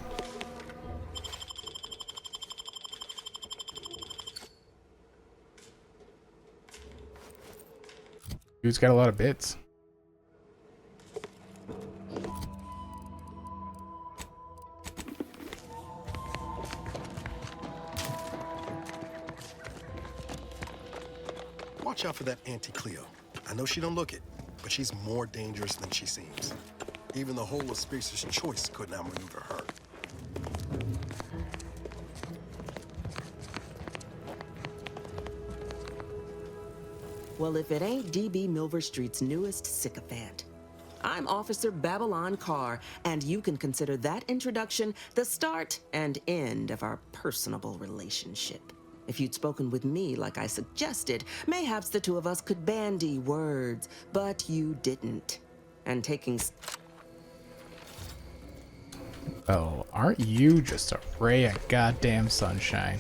Speaker 2: Dude's got a lot of bits.
Speaker 19: Watch out for that Auntie Cleo. I know she don't look it, but she's more dangerous than she seems. Even the whole of Species' Choice couldn't outmaneuver her.
Speaker 17: Well, if it ain't DB Milver Street's newest sycophant. I'm Officer Babylon Carr, and you can consider that introduction the start and end of our personable relationship. If you'd spoken with me like I suggested, mayhaps the two of us could bandy words, but you didn't. And taking...
Speaker 2: Oh, aren't you just a ray of goddamn sunshine?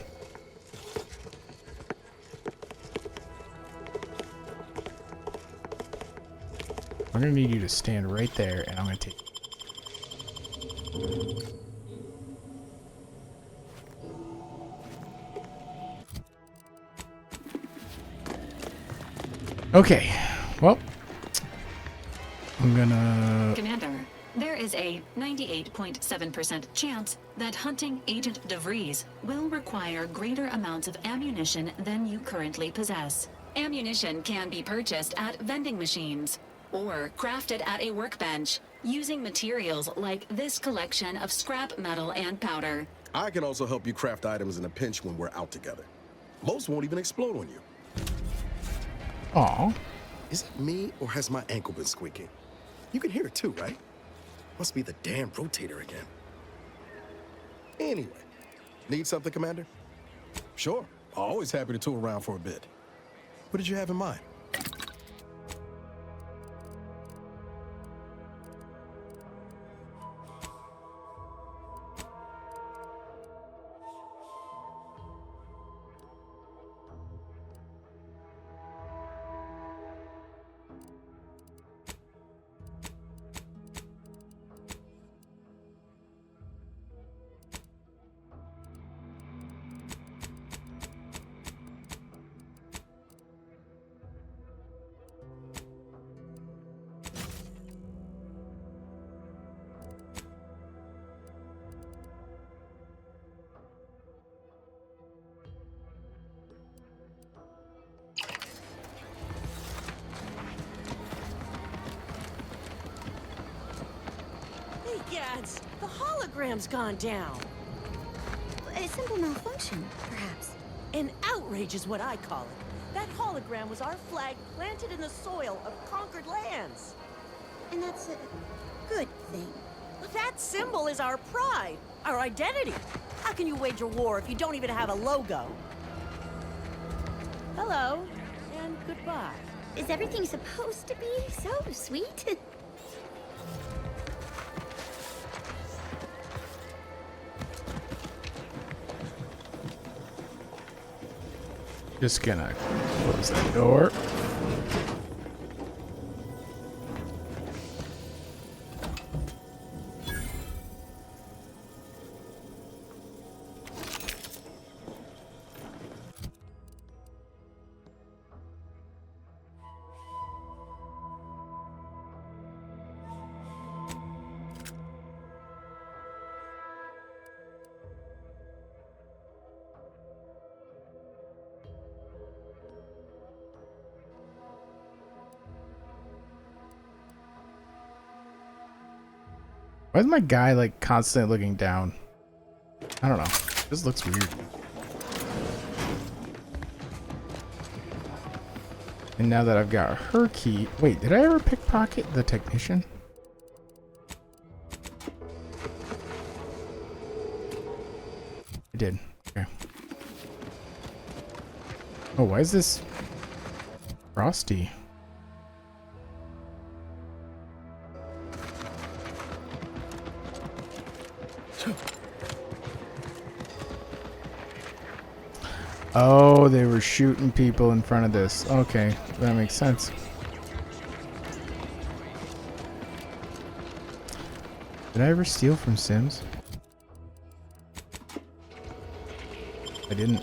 Speaker 2: I'm gonna need you to stand right there, and I'm gonna take... Okay, well, I'm gonna...
Speaker 16: Commander, there is a 98.7% chance that hunting Agent DeVries will require greater amounts of ammunition than you currently possess. Ammunition can be purchased at vending machines or crafted at a workbench using materials like this collection of scrap metal and powder.
Speaker 19: I can also help you craft items in a pinch when we're out together. Most won't even explode on you.
Speaker 2: Aw.
Speaker 19: Is it me, or has my ankle been squeaking? You can hear it too, right? Must be the damn rotator again. Anyway, need something, Commander? Sure. Always happy to tool around for a bit. What did you have in mind?
Speaker 21: Gads, the hologram's gone down.
Speaker 4: A simple malfunction, perhaps.
Speaker 21: An outrage is what I call it. That hologram was our flag planted in the soil of conquered lands.
Speaker 4: And that's a good thing.
Speaker 21: That symbol is our pride, our identity. How can you wage a war if you don't even have a logo? Hello, and goodbye.
Speaker 4: Is everything supposed to be so sweet?
Speaker 2: Just gonna close that door. Why is my guy like constantly looking down? I don't know. This looks weird. And now that I've got her key, wait, did I ever pickpocket the technician? I did. Okay. Oh, why is this frosty? Oh, they were shooting people in front of this. Okay, that makes sense. Did I ever steal from Sims? I didn't.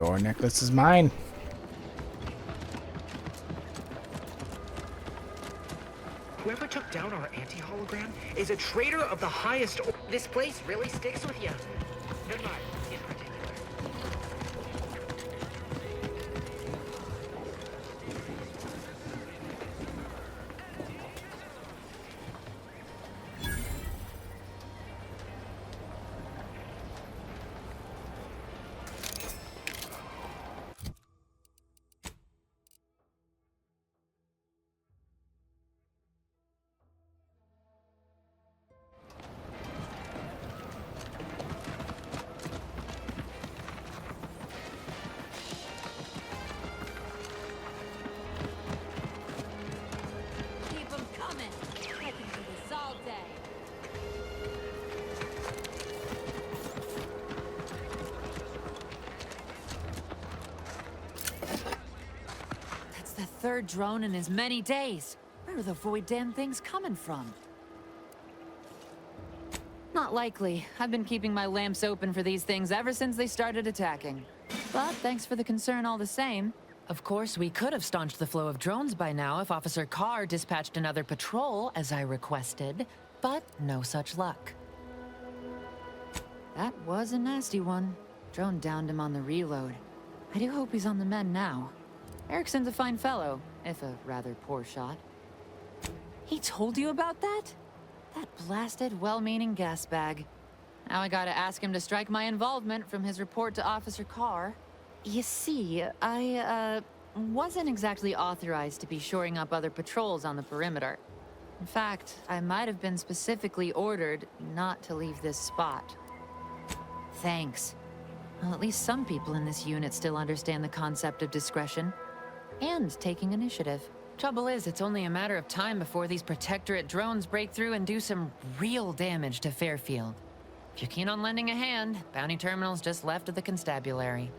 Speaker 2: Door necklace is mine.
Speaker 13: Whoever took down our anti-hologram is a traitor of the highest order. This place really sticks with you. Goodbye, in particular.
Speaker 12: Third drone in as many days. Where are the void damn things coming from? Not likely. I've been keeping my lamps open for these things ever since they started attacking. But thanks for the concern all the same. Of course, we could have staunched the flow of drones by now if Officer Carr dispatched another patrol, as I requested. But no such luck. That was a nasty one. Drone downed him on the reload. I do hope he's on the mend now. Erickson's a fine fellow, if a rather poor shot. He told you about that? That blasted, well-meaning gas bag. Now I gotta ask him to strike my involvement from his report to Officer Carr. You see, I, wasn't exactly authorized to be shoring up other patrols on the perimeter. In fact, I might have been specifically ordered not to leave this spot. Thanks. Well, at least some people in this unit still understand the concept of discretion. And taking initiative. Trouble is, it's only a matter of time before these Protectorate drones break through and do some real damage to Fairfield. If you're keen on lending a hand, Bounty Terminal's just left of the constabulary.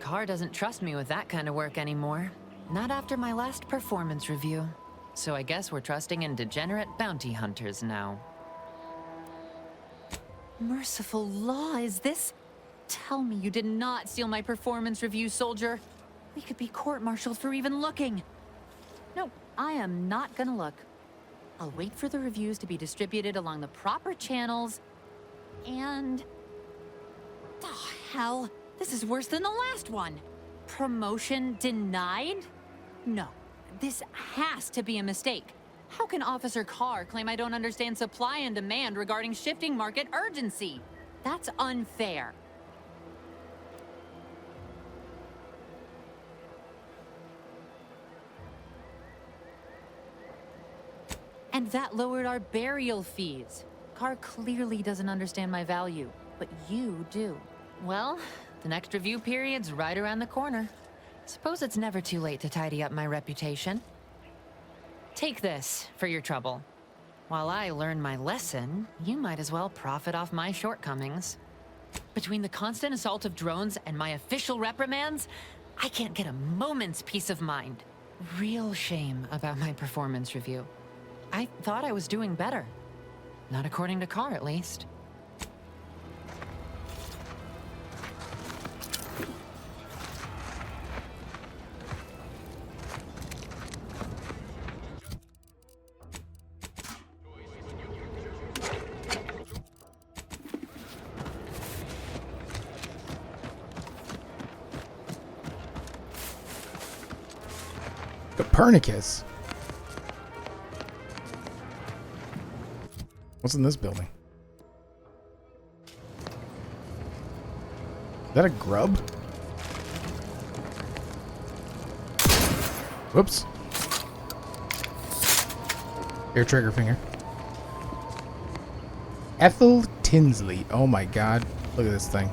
Speaker 12: Carr doesn't trust me with that kind of work anymore. Not after my last performance review. So I guess we're trusting in degenerate bounty hunters now. Merciful law, is this? Tell me you did not steal my performance review, soldier. We could be court-martialed for even looking. No, I am not gonna look. I'll wait for the reviews to be distributed along the proper channels, and... Oh, hell. This is worse than the last one. Promotion denied? No, this has to be a mistake. How can Officer Carr claim I don't understand supply and demand regarding shifting market urgency? That's unfair. And that lowered our burial fees. Carr clearly doesn't understand my value, but you do. Well, the next review period's right around the corner. Suppose it's never too late to tidy up my reputation. Take this for your trouble. While I learn my lesson, you might as well profit off my shortcomings. Between the constant assault of drones and my official reprimands, I can't get a moment's peace of mind. Real shame about my performance review. I thought I was doing better. Not according to Carr, at least.
Speaker 2: Copernicus? What's in this building? Is that a grub? Whoops. Here, trigger finger. Ethel Tinsley. Oh my god. Look at this thing.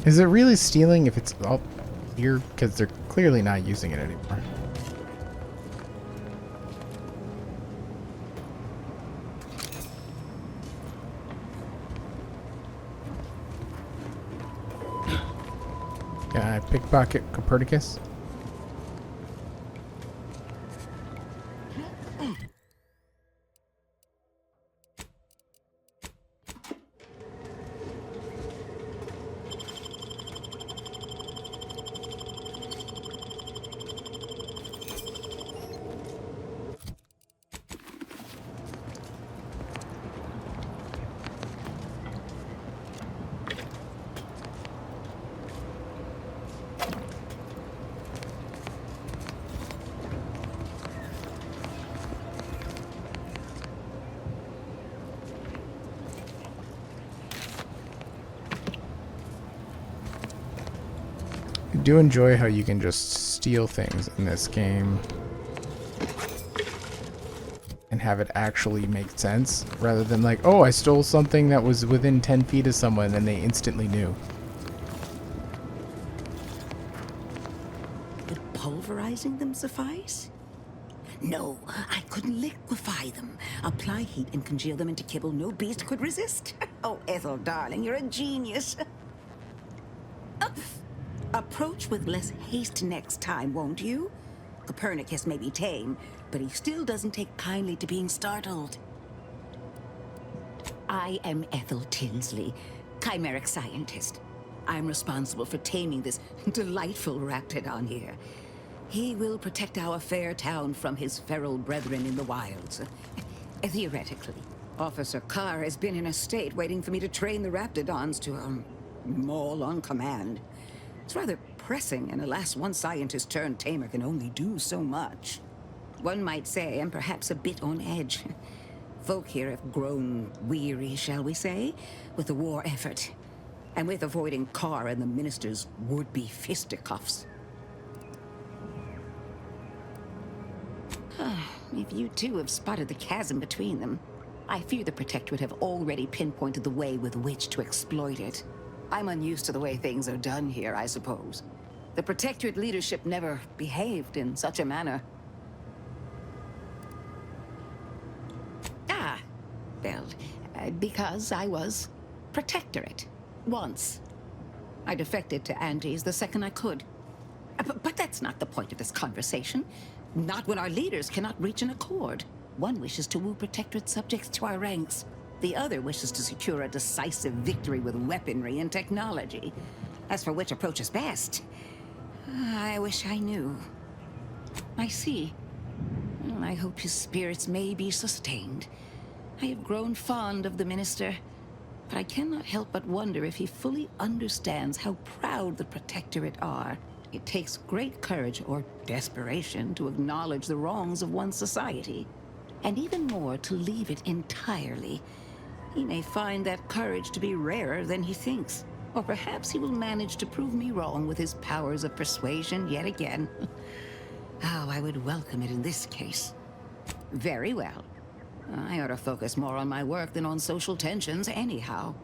Speaker 2: Is it really stealing if it's all here? Because they're clearly not using it anymore. Can I pickpocket Copernicus? I do enjoy how you can just steal things in this game and have it actually make sense, rather than like, oh, I stole something that was within 10 feet of someone and they instantly knew.
Speaker 3: Would pulverizing them suffice? No, I could liquefy them. Apply heat and congeal them into kibble no beast could resist. Oh, Ethel, darling, you're a genius. Approach with less haste next time, won't you? Copernicus may be tame, but he still doesn't take kindly to being startled. I am Ethel Tinsley, chimeric scientist. I'm responsible for taming this delightful raptidon here. He will protect our fair town from his feral brethren in the wilds. Theoretically, Officer Carr has been in a state waiting for me to train the raptidons to, maul on command. It's rather pressing, and alas, one scientist-turned-tamer can only do so much. One might say I'm perhaps a bit on edge. Folk here have grown weary, shall we say, with the war effort, and with avoiding Carr and the minister's would-be fisticuffs. If you too have spotted the chasm between them, I fear the Protectorate have already pinpointed the way with which to exploit it. I'm unused to the way things are done here, I suppose. The Protectorate leadership never behaved in such a manner. Well, because I was Protectorate. Once. I defected to Andes the second I could. But that's not the point of this conversation. Not when our leaders cannot reach an accord. One wishes to woo Protectorate subjects to our ranks. The other wishes to secure a decisive victory with weaponry and technology. As for which approach is best, I wish I knew. I see. Well, I hope his spirits may be sustained. I have grown fond of the minister, but I cannot help but wonder if he fully understands how proud the Protectorate are. It takes great courage or desperation to acknowledge the wrongs of one's society, and even more to leave it entirely. He may find that courage to be rarer than he thinks, or perhaps he will manage to prove me wrong with his powers of persuasion yet again. How I would welcome it in this case. Very well. I ought to focus more on my work than on social tensions anyhow.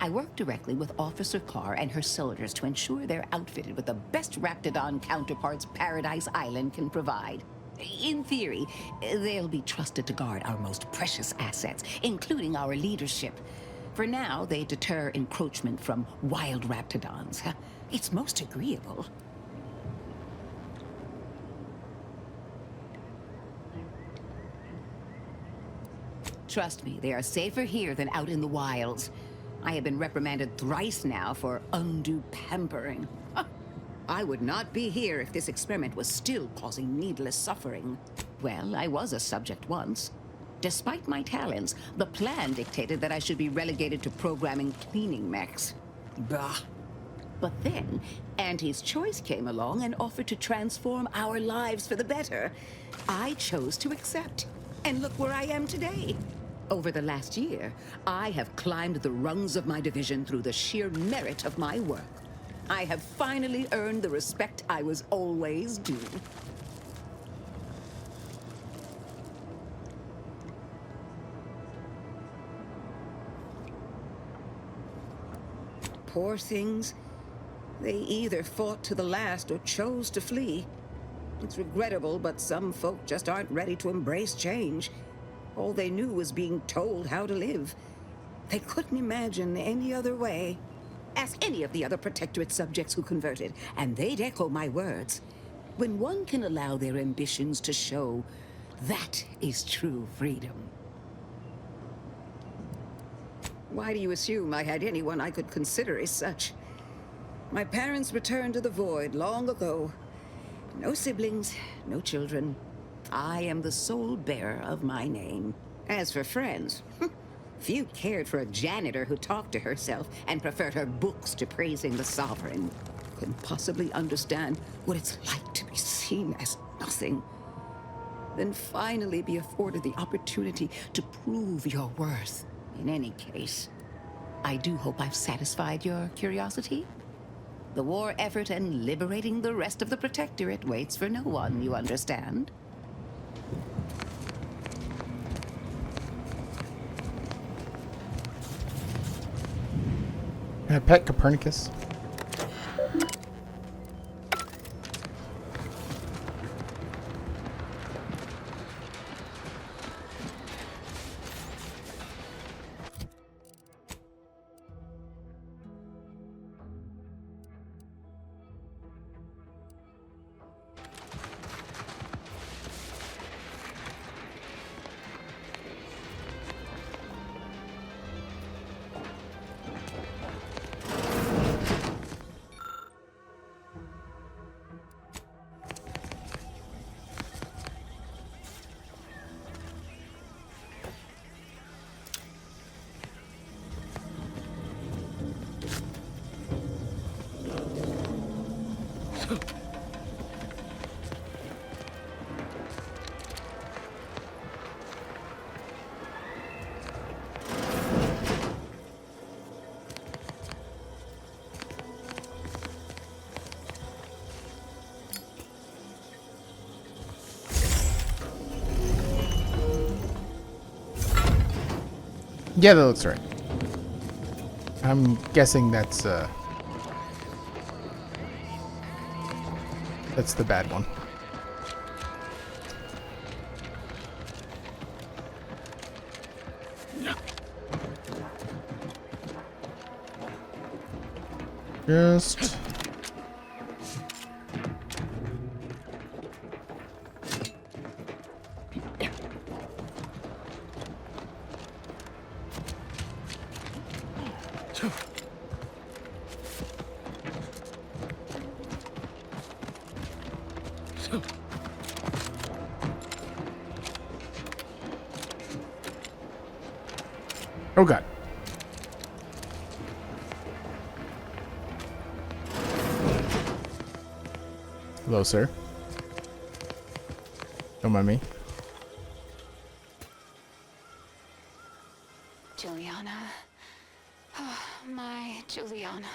Speaker 3: I work directly with Officer Carr and her soldiers to ensure they're outfitted with the best Raptidon counterparts Paradise Island can provide. In theory, they'll be trusted to guard our most precious assets, including our leadership. For now, they deter encroachment from wild Raptidons. It's most agreeable. Trust me, they are safer here than out in the wilds. I have been reprimanded thrice now for undue pampering. I would not be here if this experiment was still causing needless suffering. Well, I was a subject once. Despite my talents, the plan dictated that I should be relegated to programming cleaning mechs. Bah. But then, Auntie's Choice came along and offered to transform our lives for the better. I chose to accept. And look where I am today. Over the last year, I have climbed the rungs of my division through the sheer merit of my work. I have finally earned the respect I was always due. Poor things. They either fought to the last or chose to flee. It's regrettable, but some folk just aren't ready to embrace change. All they knew was being told how to live. They couldn't imagine any other way. Ask any of the other Protectorate subjects who converted, and they'd echo my words. When one can allow their ambitions to show, that is true freedom. Why do you assume I had anyone I could consider as such? My parents returned to the void long ago. No siblings, no children. I am the sole bearer of my name. As for friends, few cared for a janitor who talked to herself and preferred her books to praising the sovereign. Couldn't possibly understand what it's like to be seen as nothing. Then finally be afforded the opportunity to prove your worth. In any case, I do hope I've satisfied your curiosity. The war effort and liberating the rest of the Protectorate waits for no one, you understand?
Speaker 2: Can I pet Copernicus? Yeah, that looks right. I'm guessing that's the bad one. Just oh god. Hello, sir. Don't mind me.
Speaker 9: Juliana. Oh, my Juliana.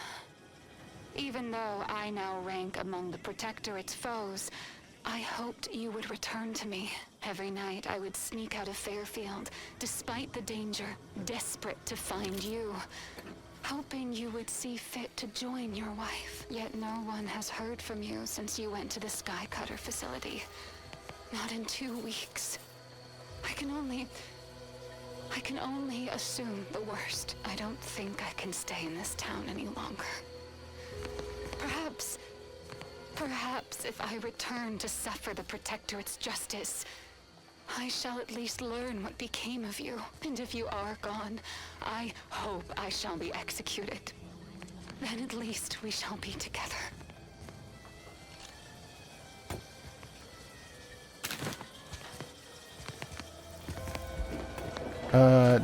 Speaker 9: Even though I now rank among the Protectorate's foes, I hoped you would return to me. Every night I would sneak out of Fairfield, despite the danger, desperate to find you. Hoping you would see fit to join your wife. Yet no one has heard from you since you went to the Skycutter facility. Not in 2 weeks. I can only assume the worst. I don't think I can stay in this town any longer. Perhaps if I return to suffer the Protectorate's justice, I shall at least learn what became of you. And if you are gone, I hope I shall be executed. Then at least we shall be together.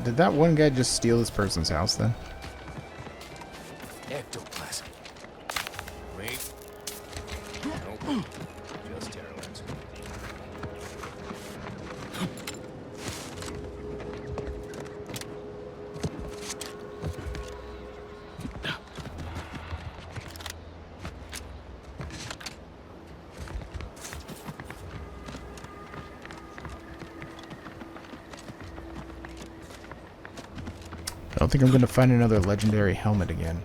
Speaker 2: Did that one guy just steal this person's house then?
Speaker 6: Ectoplasm. Wait. Nope. Just terrorists.
Speaker 2: I don't think I'm gonna find another legendary helmet again.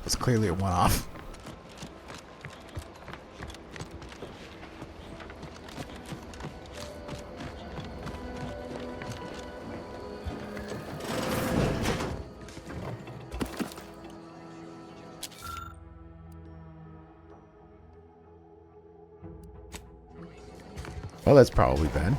Speaker 2: It's clearly a one-off. Well, that's probably bad.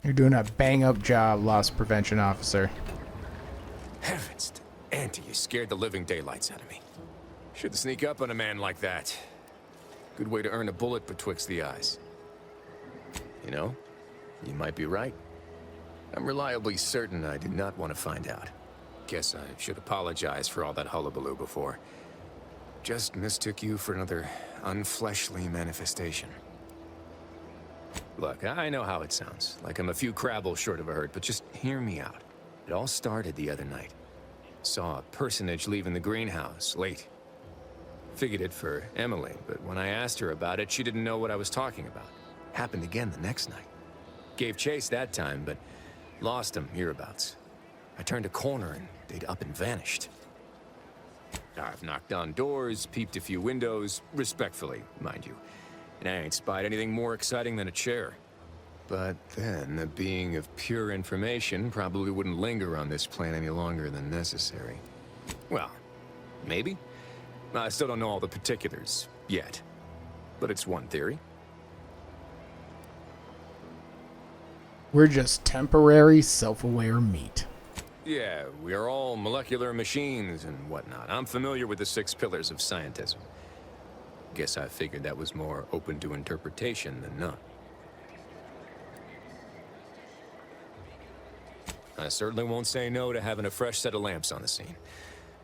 Speaker 2: You're doing a bang-up job, loss prevention officer.
Speaker 6: Heavens, Auntie, you scared the living daylights out of me. Shouldn't sneak up on a man like that. Good way to earn a bullet betwixt the eyes. You know, you might be right. I'm reliably certain I did not want to find out. Guess I should apologize for all that hullabaloo before. Just mistook you for another unfleshly manifestation. Look, I know how it sounds, like I'm a few crabbles short of a hurt, but just hear me out. It all started the other night. Saw a personage leaving the greenhouse, late. Figured it for Emily, but when I asked her about it, she didn't know what I was talking about. Happened again the next night. Gave chase that time, but lost them hereabouts. I turned a corner and they'd up and vanished. I've knocked on doors, peeped a few windows, respectfully, mind you. And I ain't spied anything more exciting than a chair. But then, a being of pure information probably wouldn't linger on this plane any longer than necessary. Well, maybe. I still don't know all the particulars, yet. But it's one theory.
Speaker 2: We're just temporary, self-aware meat.
Speaker 6: Yeah, we are all molecular machines and whatnot. I'm familiar with the 6 pillars of scientism. Guess I figured that was more open to interpretation than not. I certainly won't say no to having a fresh set of lamps on the scene.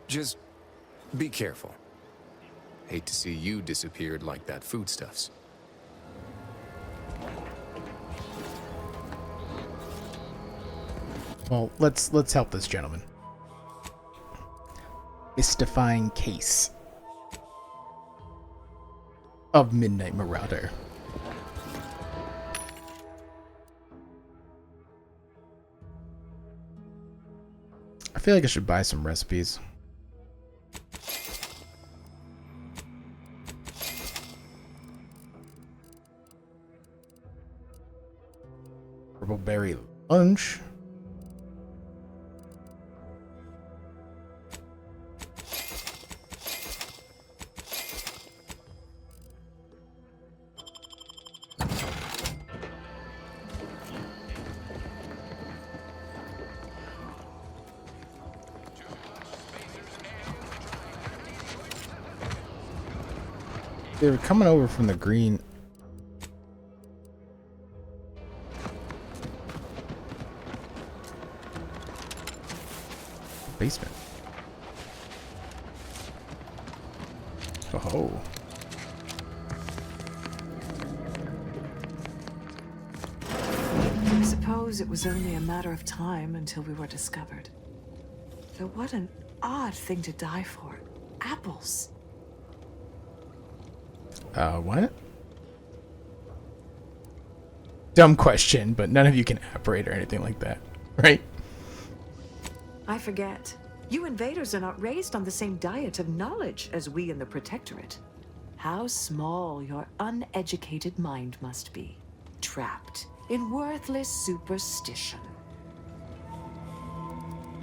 Speaker 6: Just be careful. Hate to see you disappeared like that foodstuffs.
Speaker 2: Well, let's help this gentleman. Mystifying case of Midnight Marauder. I feel like I should buy some recipes. Purple berry lunch. They were coming over from the green. Basement. Oh.
Speaker 8: I suppose it was only a matter of time until we were discovered. Though what an odd thing to die for. Apples.
Speaker 2: What? Dumb question, but none of you can operate or anything like that, right?
Speaker 8: I forget. You invaders are not raised on the same diet of knowledge as we in the Protectorate. How small your uneducated mind must be. Trapped in worthless superstition.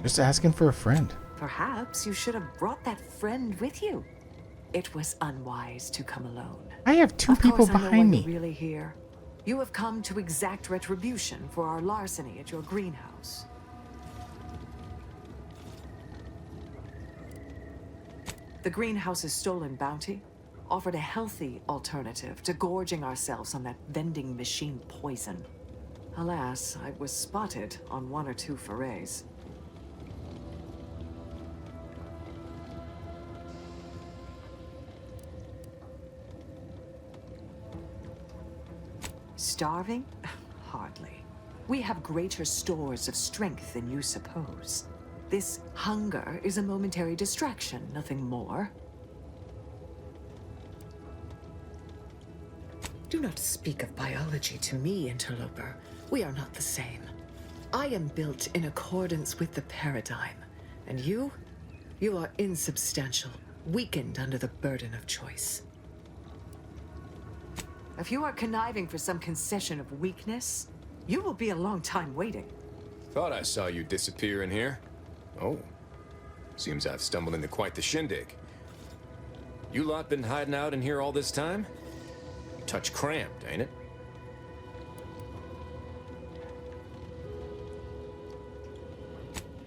Speaker 2: Just asking for a friend.
Speaker 8: Perhaps you should have brought that friend with you. It was unwise to come alone.
Speaker 2: I have 2 people
Speaker 8: I know why
Speaker 2: behind me.
Speaker 8: you're really here. You have come to exact retribution for our larceny at your greenhouse. The greenhouse's stolen bounty offered a healthy alternative to gorging ourselves on that vending machine poison. Alas, I was spotted on 1 or 2 forays. Starving? Hardly. We have greater stores of strength than you suppose. This hunger is a momentary distraction, nothing more. Do not speak of biology to me, interloper. We are not the same. I am built in accordance with the paradigm. And you are insubstantial, weakened under the burden of choice. If you are conniving for some concession of weakness, you will be a long time waiting.
Speaker 6: Thought I saw you disappear in here. Oh. Seems I've stumbled into quite the shindig. You lot been hiding out in here all this time? Touch cramped, ain't it?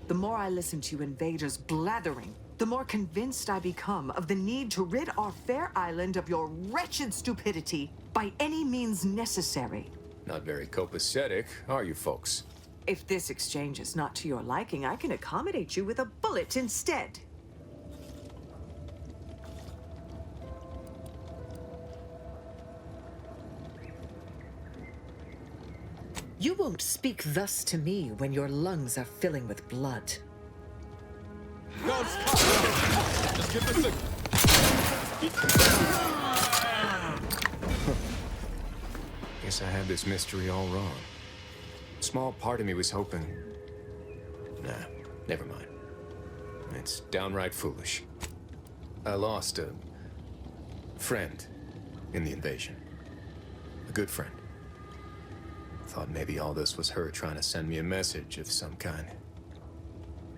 Speaker 8: The more I listen to you invaders blathering, the more convinced I become of the need to rid our fair island of your wretched stupidity by any means necessary.
Speaker 6: Not very copacetic, are you folks?
Speaker 8: If this exchange is not to your liking, I can accommodate you with a bullet instead. You won't speak thus to me when your lungs are filling with blood.
Speaker 14: Just give the signal.
Speaker 6: Guess I had this mystery all wrong. Small part of me was hoping... Nah, never mind. It's downright foolish. I lost a friend in the invasion. A good friend. Thought maybe all this was her trying to send me a message of some kind.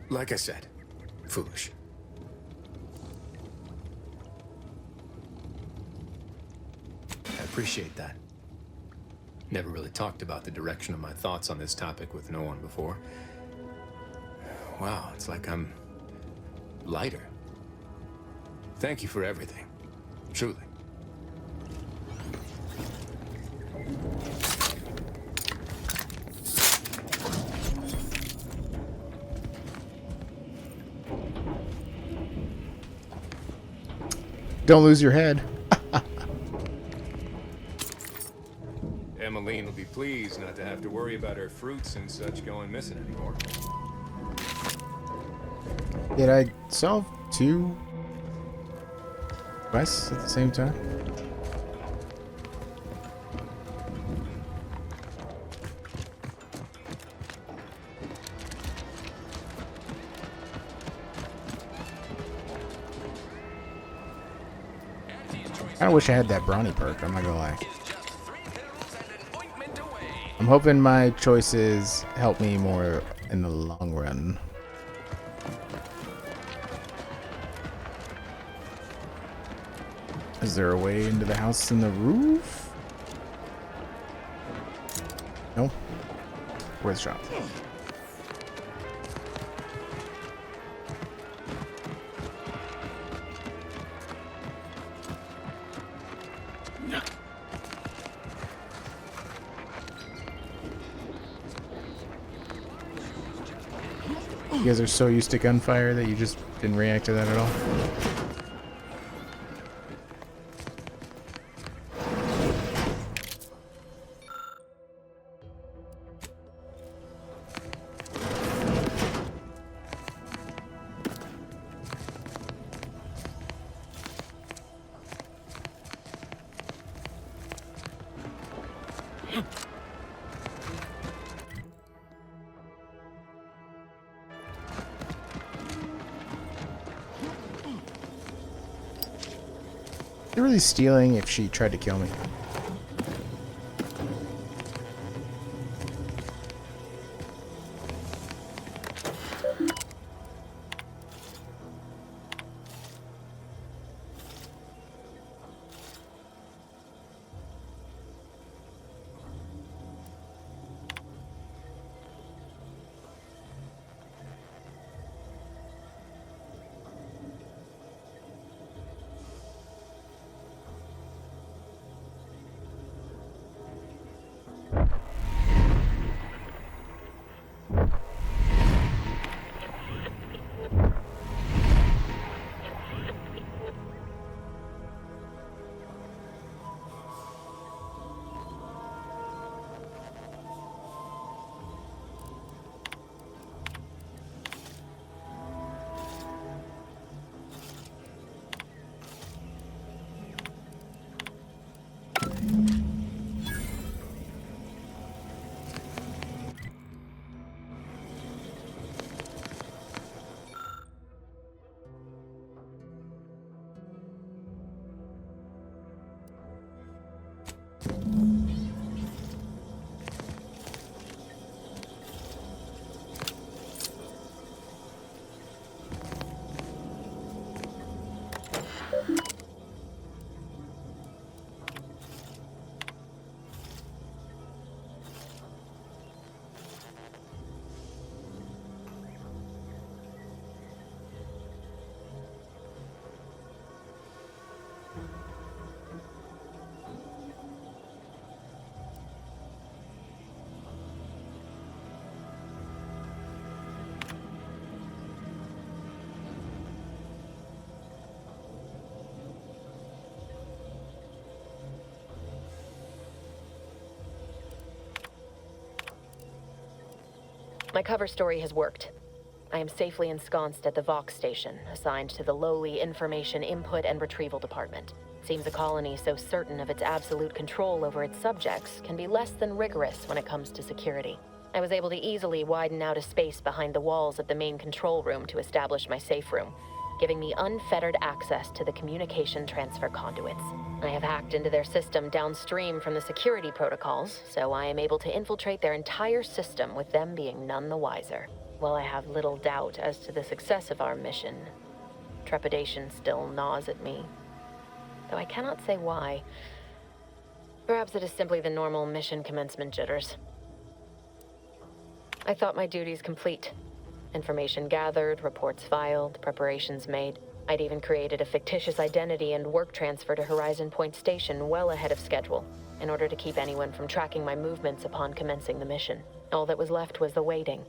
Speaker 6: Like I said, foolish. I appreciate that. Never really talked about the direction of my thoughts on this topic with no one before. Wow, it's like I'm lighter. Thank you for everything. Truly.
Speaker 2: Don't lose your head.
Speaker 6: Emmeline will be pleased not to have to worry about her fruits and such going missing anymore.
Speaker 2: Did I solve 2 quests at the same time? I wish I had that brawny perk, I'm not gonna lie. I'm hoping my choices help me more in the long run. Is there a way into the house in the roof? No? Where's the shop? You guys are so used to gunfire that you just didn't react to that at all? They're really stealing if she tried to kill me.
Speaker 10: My cover story has worked. I am safely ensconced at the Vox station, assigned to the lowly Information Input and Retrieval Department. Seems a colony so certain of its absolute control over its subjects can be less than rigorous when it comes to security. I was able to easily widen out a space behind the walls of the main control room to establish my safe room, giving me unfettered access to the communication transfer conduits. I have hacked into their system downstream from the security protocols, so I am able to infiltrate their entire system with them being none the wiser. While I have little doubt as to the success of our mission, trepidation still gnaws at me, though I cannot say why. Perhaps it is simply the normal mission commencement jitters. I thought my duties complete. Information gathered, reports filed, preparations made. I'd even created a fictitious identity and work transfer to Horizon Point Station well ahead of schedule, in order to keep anyone from tracking my movements upon commencing the mission. All that was left was the waiting.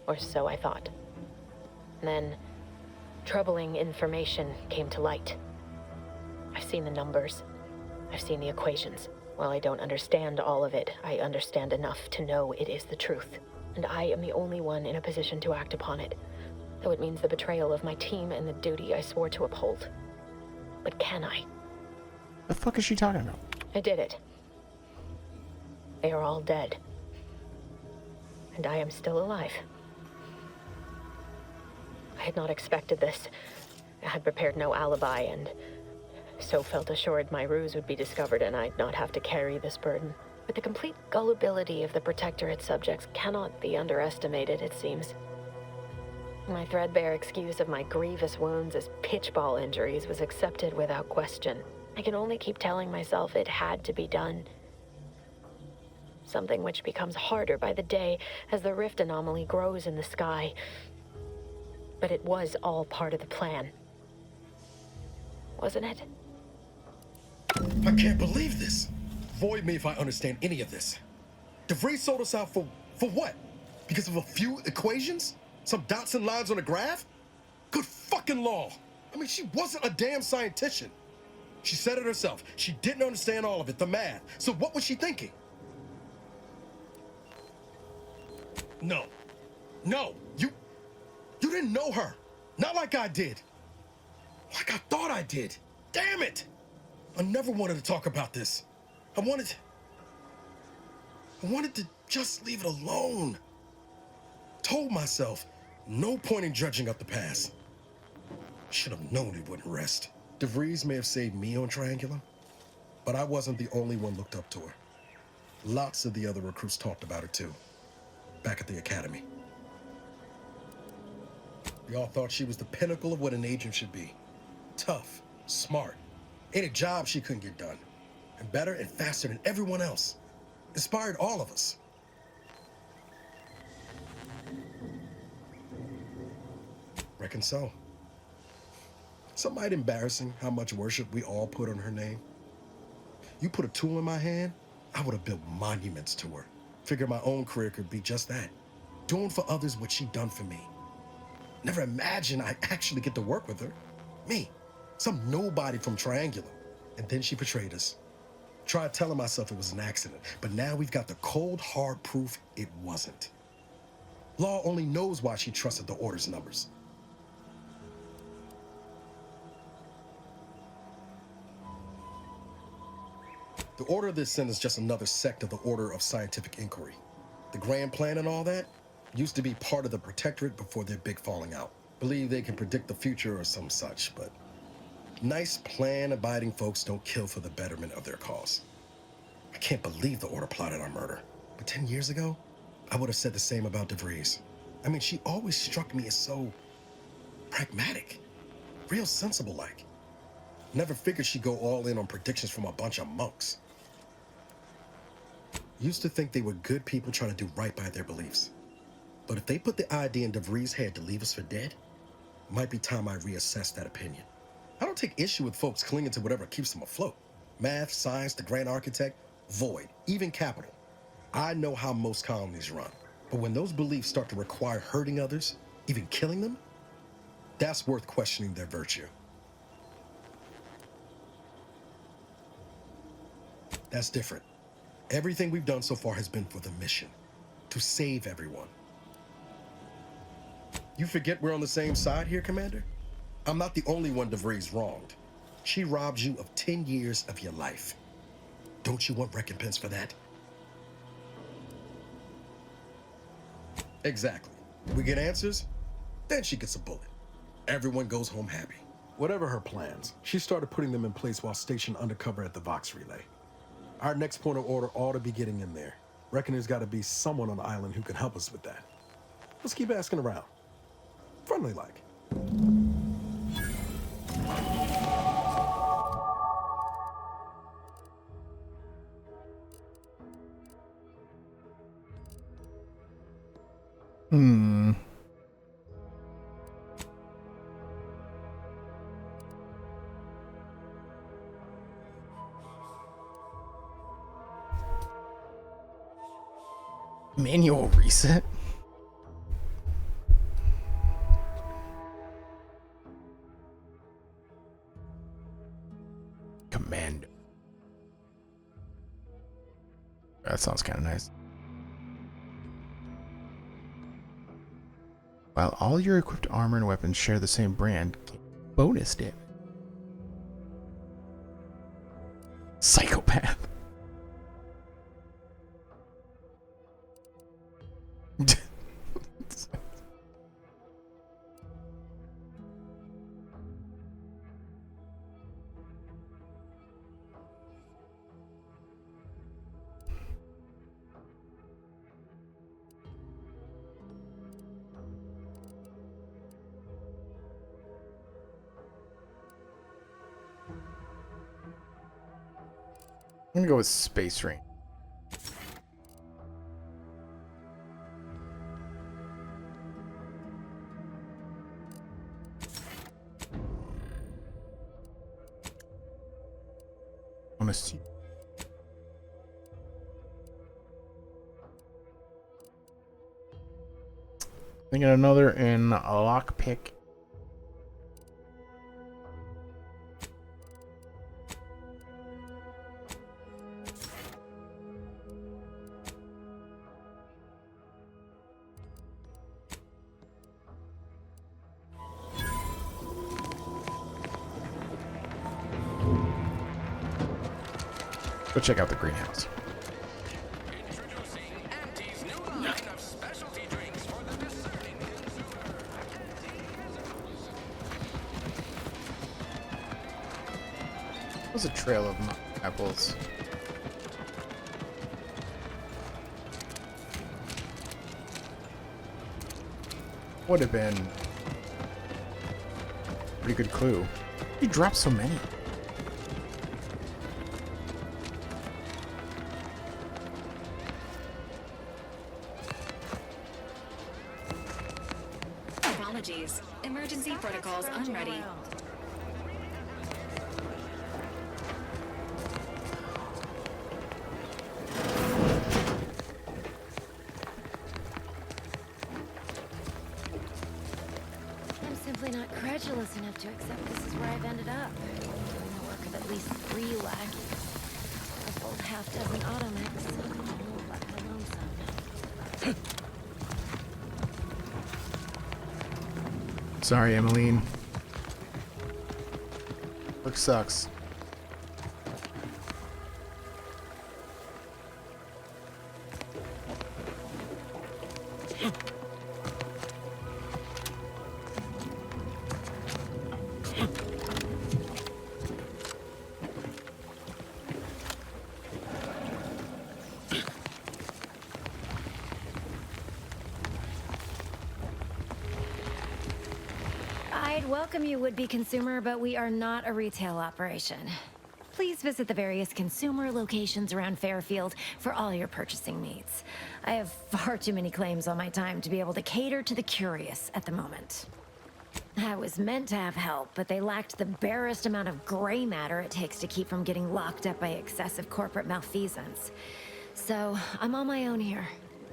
Speaker 10: Or so I thought. Then, troubling information came to light. I've seen the numbers. I've seen the equations. While I don't understand all of it, I understand enough to know it is the truth. And I am the only one in a position to act upon it, though it means the betrayal of my team and the duty I swore to uphold. But can I?
Speaker 2: The fuck is she talking about?
Speaker 10: I did it. They are all dead. And I am still alive. I had not expected this. I had prepared no alibi, and so felt assured my ruse would be discovered and I'd not have to carry this burden. But the complete gullibility of the Protectorate subjects cannot be underestimated, it seems. My threadbare excuse of my grievous wounds as pitchball injuries was accepted without question. I can only keep telling myself it had to be done. Something which becomes harder by the day as the rift anomaly grows in the sky. But it was all part of the plan. Wasn't it?
Speaker 19: I can't believe this. Void me if I understand any of this. DeVries sold us out for what? Because of a few equations? Some dots and lines on a graph? Good fucking law. I mean, she wasn't a damn scientist. She said it herself. She didn't understand all of it, the math. So what was she thinking? No. No. You didn't know her. Not like I did. Like I thought I did. Damn it. I never wanted to talk about this. I wanted to just leave it alone. Told myself, no point in dredging up the past. Should have known it wouldn't rest. DeVries may have saved me on Triangulum, but I wasn't the only one looked up to her. Lots of the other recruits talked about her too, back at the academy. We all thought she was the pinnacle of what an agent should be. Tough, smart, ain't a job she couldn't get done. And better and faster than everyone else. Inspired all of us. Reckon so. It's might embarrassing how much worship we all put on her name. You put a tool in my hand, I would have built monuments to her. Figure my own career could be just that. Doing for others what she done for me. Never imagined I'd actually get to work with her. Me, some nobody from Triangulum. And then she betrayed us. Tried telling myself it was an accident, but now we've got the cold, hard proof it wasn't. Law only knows why she trusted the Order's numbers. The Order of this sin is just another sect of the Order of Scientific Inquiry. The grand plan and all that used to be part of the Protectorate before their big falling out. Believe they can predict the future or some such, but nice plan-abiding folks don't kill for the betterment of their cause. I can't believe the Order plotted our murder. But 10 years ago, I would have said the same about DeVries. I mean, she always struck me as so pragmatic, real sensible-like. Never figured she'd go all in on predictions from a bunch of monks. Used to think they were good people trying to do right by their beliefs. But if they put the idea in DeVries' head to leave us for dead, it might be time I reassess that opinion. I don't take issue with folks clinging to whatever keeps them afloat. Math, science, the grand architect, void, even capital. I know how most colonies run. But when those beliefs start to require hurting others, even killing them, that's worth questioning their virtue. That's different. Everything we've done so far has been for the mission, to save everyone. You forget we're on the same side here, Commander? I'm not the only one DeVries wronged. She robbed you of 10 years of your life. Don't you want recompense for that? Exactly. We get answers, then she gets a bullet. Everyone goes home happy. Whatever her plans, she started putting them in place while stationed undercover at the Vox Relay. Our next point of order ought to be getting in there. Reckon there's got to be someone on the island who can help us with that. Let's keep asking around. Friendly like.
Speaker 2: Manual reset? Commando. That sounds kind of nice. While all your equipped armor and weapons share the same brand, bonus damage. Psychopath. I'm gonna go with space range. I wanna see. Thinking another in a lockpick. Go check out the greenhouse. There's a trail of apples. Would have been a pretty good clue. You dropped so many.
Speaker 7: Apologies. Emergency protocols unready.
Speaker 10: I'm simply not credulous enough to accept this is where I've ended up. Doing the work of at least 3 lackeys. A full half-dozen automechs. Oh, but my lonesome.
Speaker 2: Sorry, Emmeline. Work sucks.
Speaker 10: I'd welcome you, would-be consumer, but we are not a retail operation. Please visit the various consumer locations around Fairfield for all your purchasing needs. I have far too many claims on my time to be able to cater to the curious at the moment. I was meant to have help, but they lacked the barest amount of gray matter it takes to keep from getting locked up by excessive corporate malfeasance. So I'm on my own here,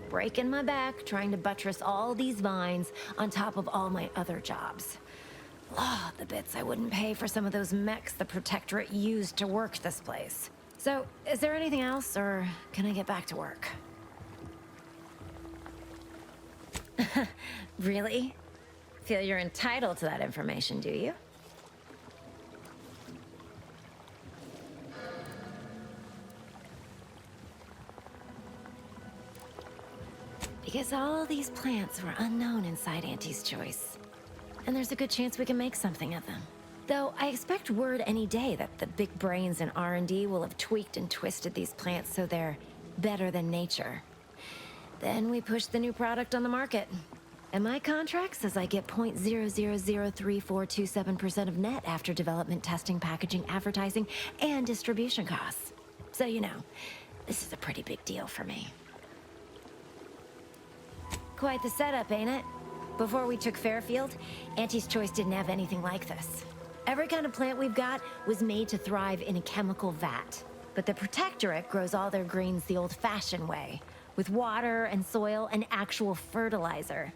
Speaker 10: breaking my back, trying to buttress all these vines on top of all my other jobs. Oh, the bits I wouldn't pay for some of those mechs the Protectorate used to work this place. So, is there anything else, or can I get back to work? Really?
Speaker 15: Feel you're entitled to that information, do you? Because all these plants were unknown inside Auntie's choice. And there's a good chance we can make something of them. Though I expect word any day that the big brains in R&D will have tweaked and twisted these plants so they're better than nature. Then we push the new product on the market. And my contract says I get 0.0003427% of net after development, testing, packaging, advertising, and distribution costs. So you know, this is a pretty big deal for me. Quite the setup, ain't it? Before we took Fairfield, Auntie's Choice didn't have anything like this. Every kind of plant we've got was made to thrive in a chemical vat. But the Protectorate grows all their greens the old-fashioned way, with water and soil and actual fertilizer.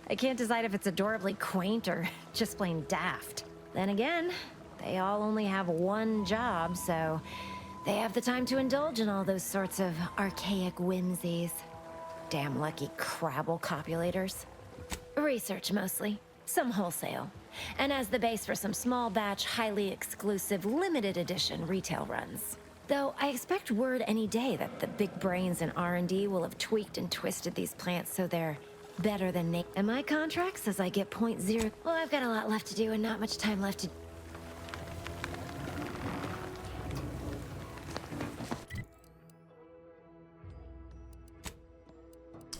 Speaker 15: I can't decide if it's adorably quaint or just plain daft. Then again, they all only have one job, so they have the time to indulge in all those sorts of archaic whimsies. Damn lucky Crabble copulators. Research mostly, some wholesale, and as the base for some small batch, highly exclusive, limited edition retail runs. Though I expect word any day that the big brains in R&D will have tweaked and twisted these plants so they're better than nature. And my contract says I get 0.0. Well, I've got a lot left to do and not much time left to...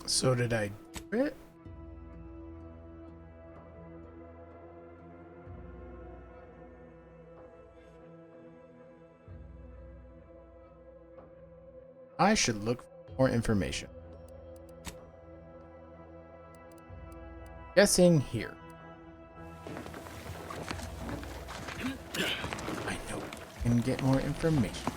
Speaker 2: So did I do it? I should look for more information. Guessing here. I know I can get more information.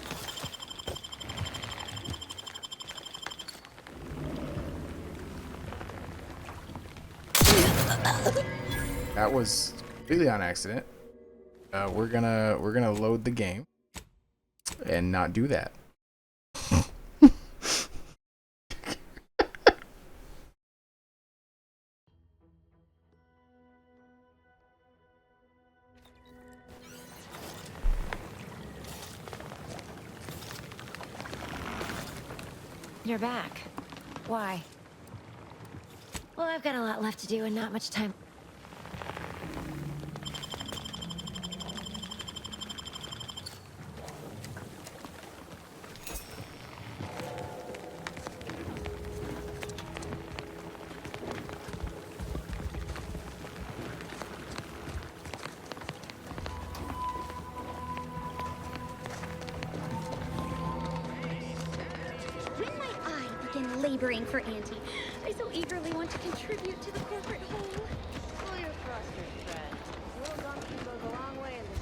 Speaker 2: That was completely on accident. We're gonna load the game and not do that.
Speaker 15: You're back. Why? Well, I've got a lot left to do and not much time.
Speaker 4: Laboring for Auntie. I so eagerly want to contribute to the corporate whole.
Speaker 21: Pull your thrusters, Fred. A little gumption goes a long way in this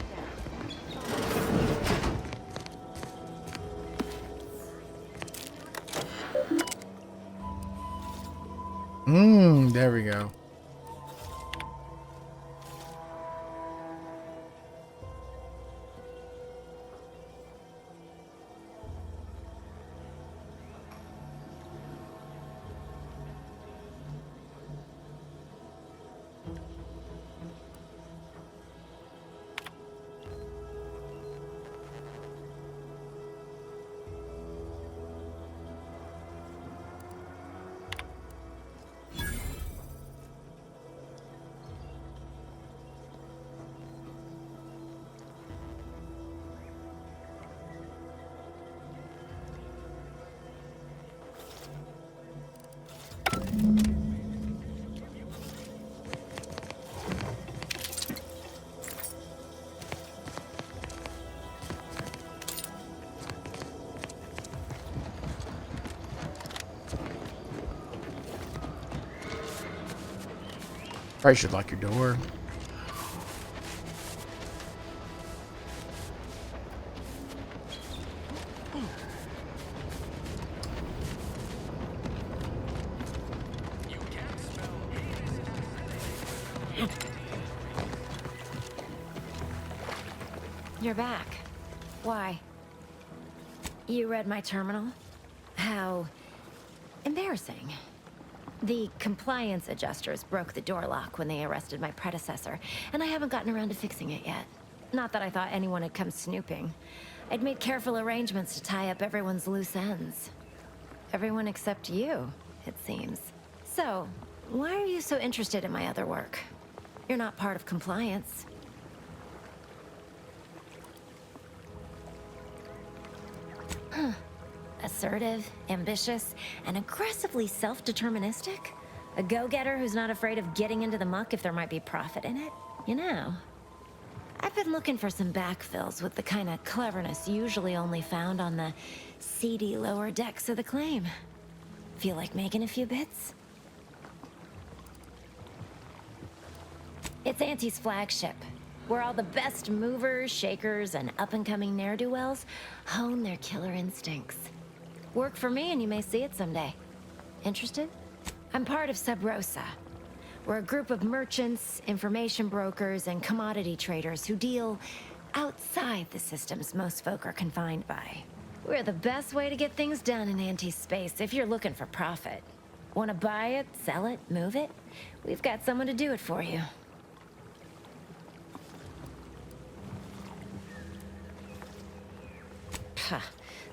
Speaker 21: town.
Speaker 2: There we go. Probably should lock your door.
Speaker 15: You're back. Why? You read my terminal? How embarrassing. The compliance adjusters broke the door lock when they arrested my predecessor, and I haven't gotten around to fixing it yet. Not that I thought anyone had come snooping. I'd made careful arrangements to tie up everyone's loose ends. Everyone except you, it seems. So, why are you so interested in my other work? You're not part of compliance. Huh. Assertive, ambitious, and aggressively self-deterministic? A go-getter who's not afraid of getting into the muck if there might be profit in it? You know, I've been looking for some backfills with the kind of cleverness usually only found on the seedy lower decks of the claim. Feel like making a few bits? It's Auntie's flagship, where all the best movers, shakers, and up-and-coming ne'er-do-wells hone their killer instincts. Work for me and you may see it someday. Interested? I'm part of Sub Rosa. We're a group of merchants, information brokers, and commodity traders who deal outside the systems most folk are confined by. We're the best way to get things done in anti-space if you're looking for profit. Want to buy it, sell it, move it? We've got someone to do it for you. Huh,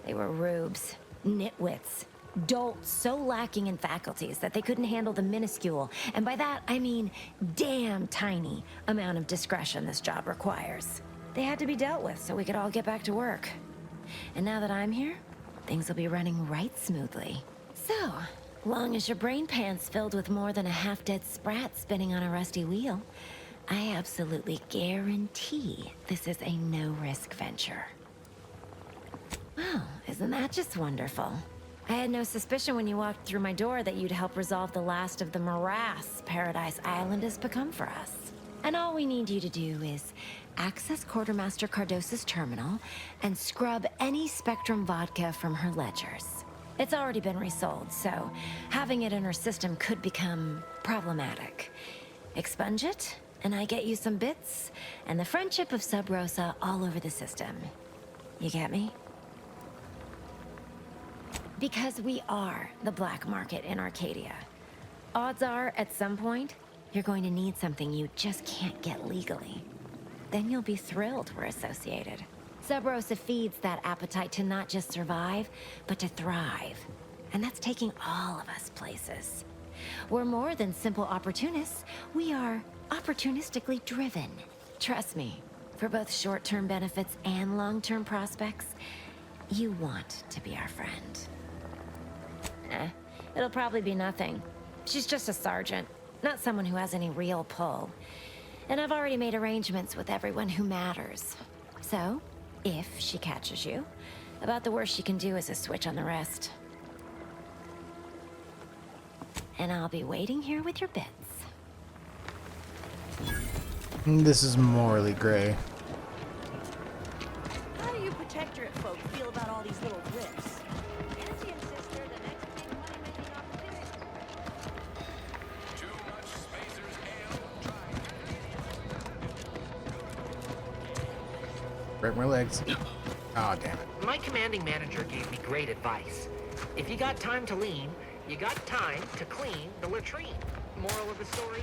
Speaker 15: they were rubes, nitwits, dolts so lacking in faculties that they couldn't handle the minuscule, and by that I mean damn tiny, amount of discretion this job requires. They had to be dealt with so we could all get back to work. And now that I'm here, things will be running right smoothly. So, long as your brain pan's filled with more than a half-dead sprat spinning on a rusty wheel, I absolutely guarantee this is a no-risk venture. Wow, isn't that just wonderful? I had no suspicion when you walked through my door that you'd help resolve the last of the morass Paradise Island has become for us. And all we need you to do is access Quartermaster Cardossa's terminal and scrub any Spectrum vodka from her ledgers. It's already been resold, so having it in her system could become problematic. Expunge it, and I get you some bits, and the friendship of Sub Rosa all over the system. You get me? Because we are the black market in Arcadia. Odds are, at some point, you're going to need something you just can't get legally. Then you'll be thrilled we're associated. Sub Rosa feeds that appetite to not just survive, but to thrive. And that's taking all of us places. We're more than simple opportunists. We are opportunistically driven. Trust me, for both short-term benefits and long-term prospects, you want to be our friend. It'll probably be nothing. She's just a sergeant, not someone who has any real pull. And I've already made arrangements with everyone who matters. So, if she catches you, about the worst she can do is a switch on the wrist. And I'll be waiting here with your bits.
Speaker 2: This is morally gray.
Speaker 21: How do you Protectorate folk feel about all these little riffs?
Speaker 2: Break my legs. Oh, damn it.
Speaker 13: My commanding manager gave me great advice. If you got time to lean, you got time to clean the latrine. Moral of the story?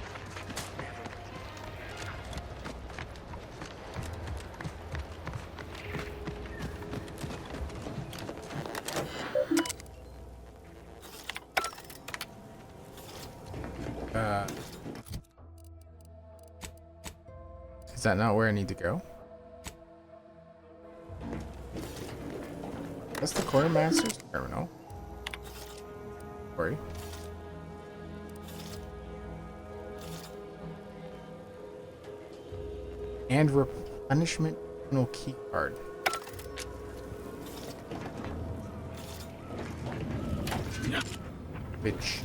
Speaker 2: Is that not where I need to go? That's the quartermaster's terminal. Sorry. And replenishment terminal key card. Bitch.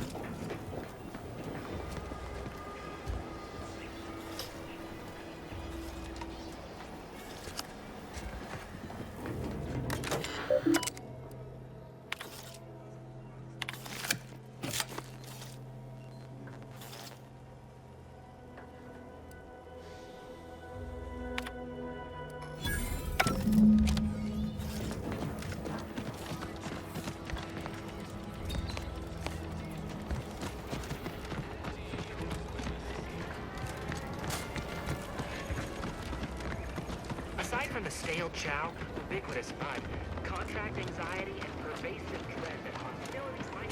Speaker 13: from the stale chow, ubiquitous mud, contract anxiety, and pervasive dread that hostilities like...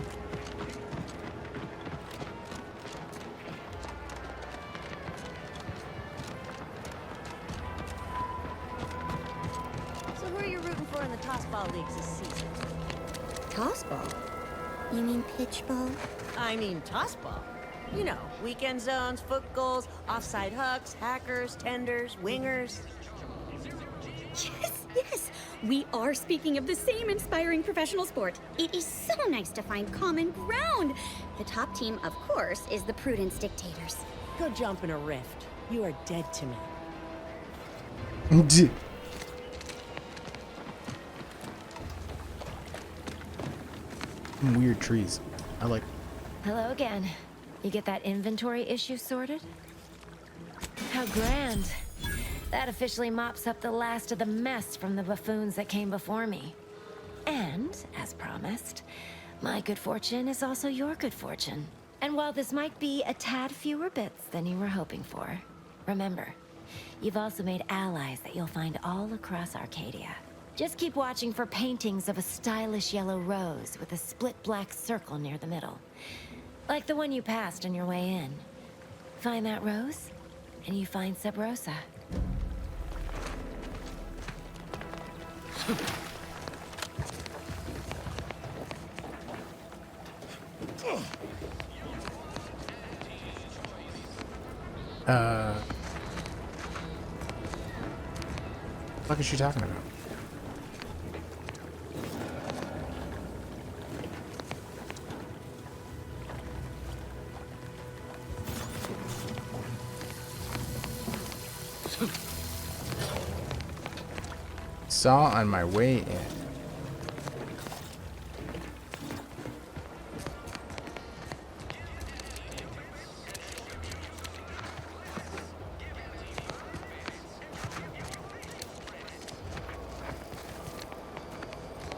Speaker 21: So who are you rooting for in the tossball leagues this season?
Speaker 4: Tossball? You mean pitch ball?
Speaker 21: I mean tossball. You know, weekend zones, foot goals, offside hooks, hackers, tenders, wingers.
Speaker 4: Yes, yes. We are speaking of the same inspiring professional sport. It is so nice to find common ground. The top team, of course, is the Prudence Dictators.
Speaker 21: Go jump in a rift. You are dead to me.
Speaker 2: Weird trees. I like.
Speaker 10: Hello again. You get that inventory issue sorted? How grand. That officially mops up the last of the mess from the buffoons that came before me. And, as promised, my good fortune is also your good fortune. And while this might be a tad fewer bits than you were hoping for, remember, you've also made allies that you'll find all across Arcadia. Just keep watching for paintings of a stylish yellow rose with a split black circle near the middle. Like the one you passed on your way in. Find that rose, and you find Sub Rosa.
Speaker 2: What is she talking about? Saw on my way in.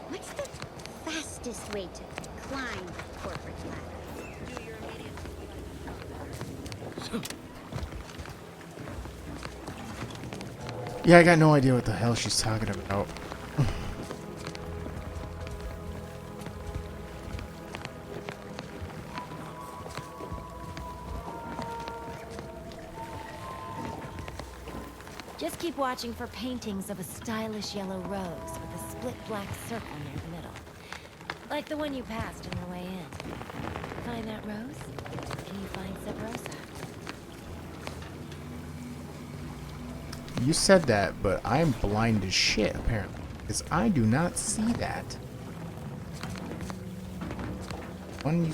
Speaker 4: What's the fastest way to climb the corporate ladder? Do your immediate...
Speaker 2: Yeah, I got no idea what the hell she's talking about.
Speaker 10: Just keep watching for paintings of a stylish yellow rose with a split black circle near the middle. Like the one you passed on your way in. Find that rose, and you find Sub Rosa.
Speaker 2: You said that, but I'm blind as shit, apparently. Because I do not see that. When you...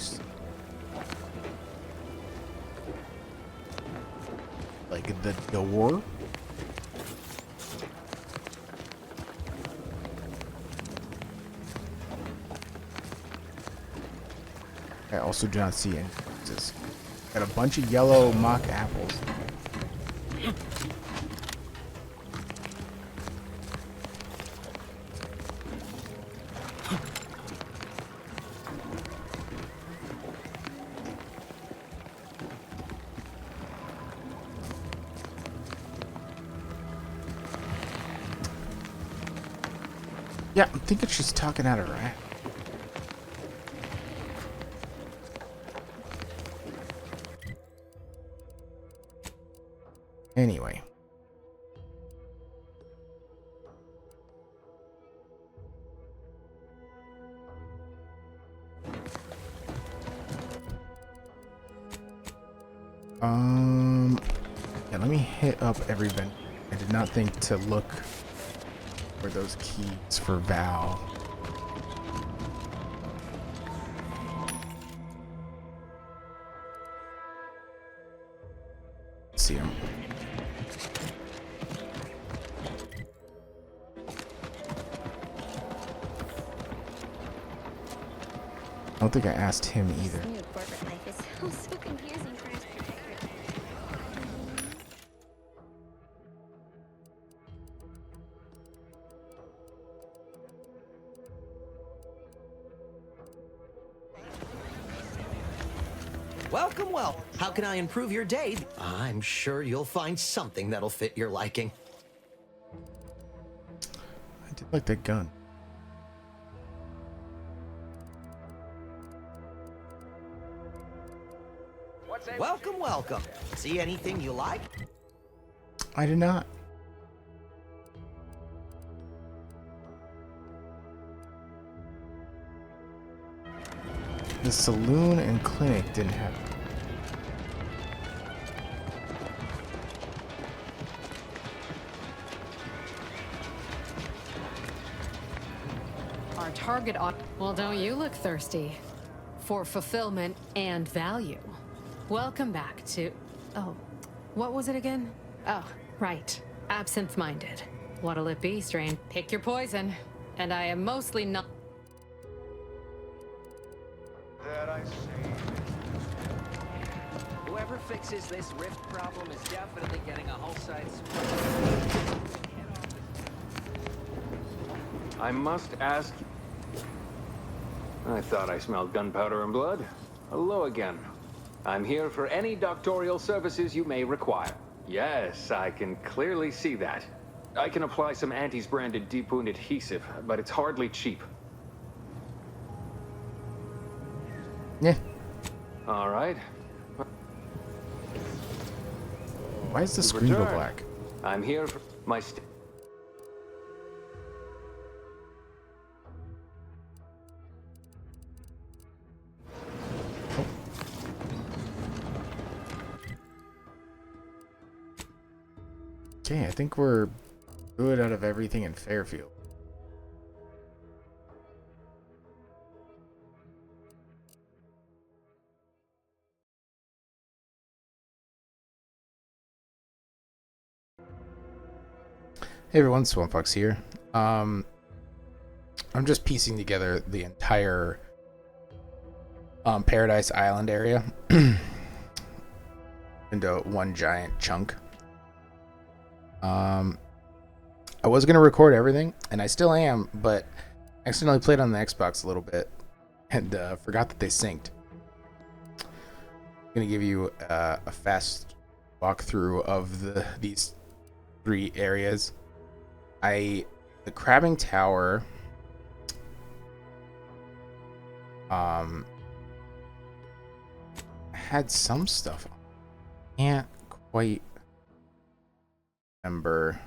Speaker 2: Like the door? I also do not see any. Got a bunch of yellow mock apples. Yeah, I'm thinking she's talking out of her ass. Anyway. Yeah, let me hit up every vendor. I did not think to look for those keys for Val. Let's see him. I don't think I asked him either.
Speaker 4: This new corporate life is so confusing for us protectors.
Speaker 20: Welcome, well. How can I improve your day? I'm sure you'll find something that'll fit your liking.
Speaker 2: did like that gun.
Speaker 20: Welcome, welcome. See anything you like?
Speaker 2: I did not. The saloon and clinic didn't have.
Speaker 16: Our target well, don't you look thirsty for fulfillment and value? Welcome back to... Oh, what was it again? Oh, right. Absent-minded. What'll it be, strain? Pick your poison. And I am mostly not...
Speaker 5: That I see. Whoever fixes this rift problem is definitely getting a whole side split. I must ask... I thought I smelled gunpowder and blood. Hello again. I'm here for any doctorial services you may require. Yes, I can clearly see that. I can apply some Antes branded deep wound adhesive, but it's hardly cheap.
Speaker 2: Yeah.
Speaker 5: All right.
Speaker 2: Why does the screen go black?
Speaker 5: I'm here for my
Speaker 2: Okay, I think we're good out of everything in Fairfield. Hey everyone, Swampfox here. I'm just piecing together the entire Paradise Island area into one giant chunk. I was gonna record everything, and I still am, but I accidentally played on the Xbox a little bit and forgot that they synced. I'm gonna give you a fast walkthrough of these three areas. The crabbing tower had some stuff on it. Can't quite remember.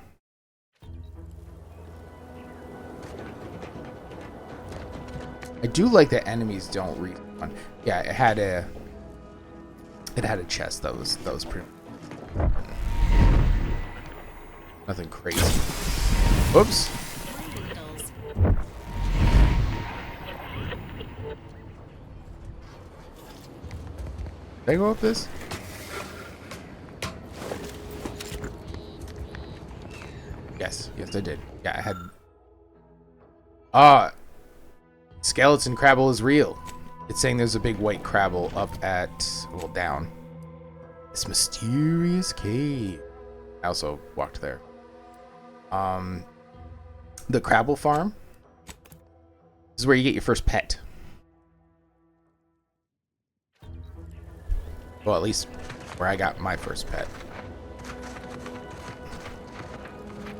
Speaker 2: I do like that enemies don't respawn. Yeah, it had a chest that was pretty nothing crazy. Whoops. Did I go up this? Yes, I did. Yeah, I had... skeleton crabble is real. It's saying there's a big white crabble up at... well, down. This mysterious cave. I also walked there. The crabble farm. This is where you get your first pet. Well, at least where I got my first pet.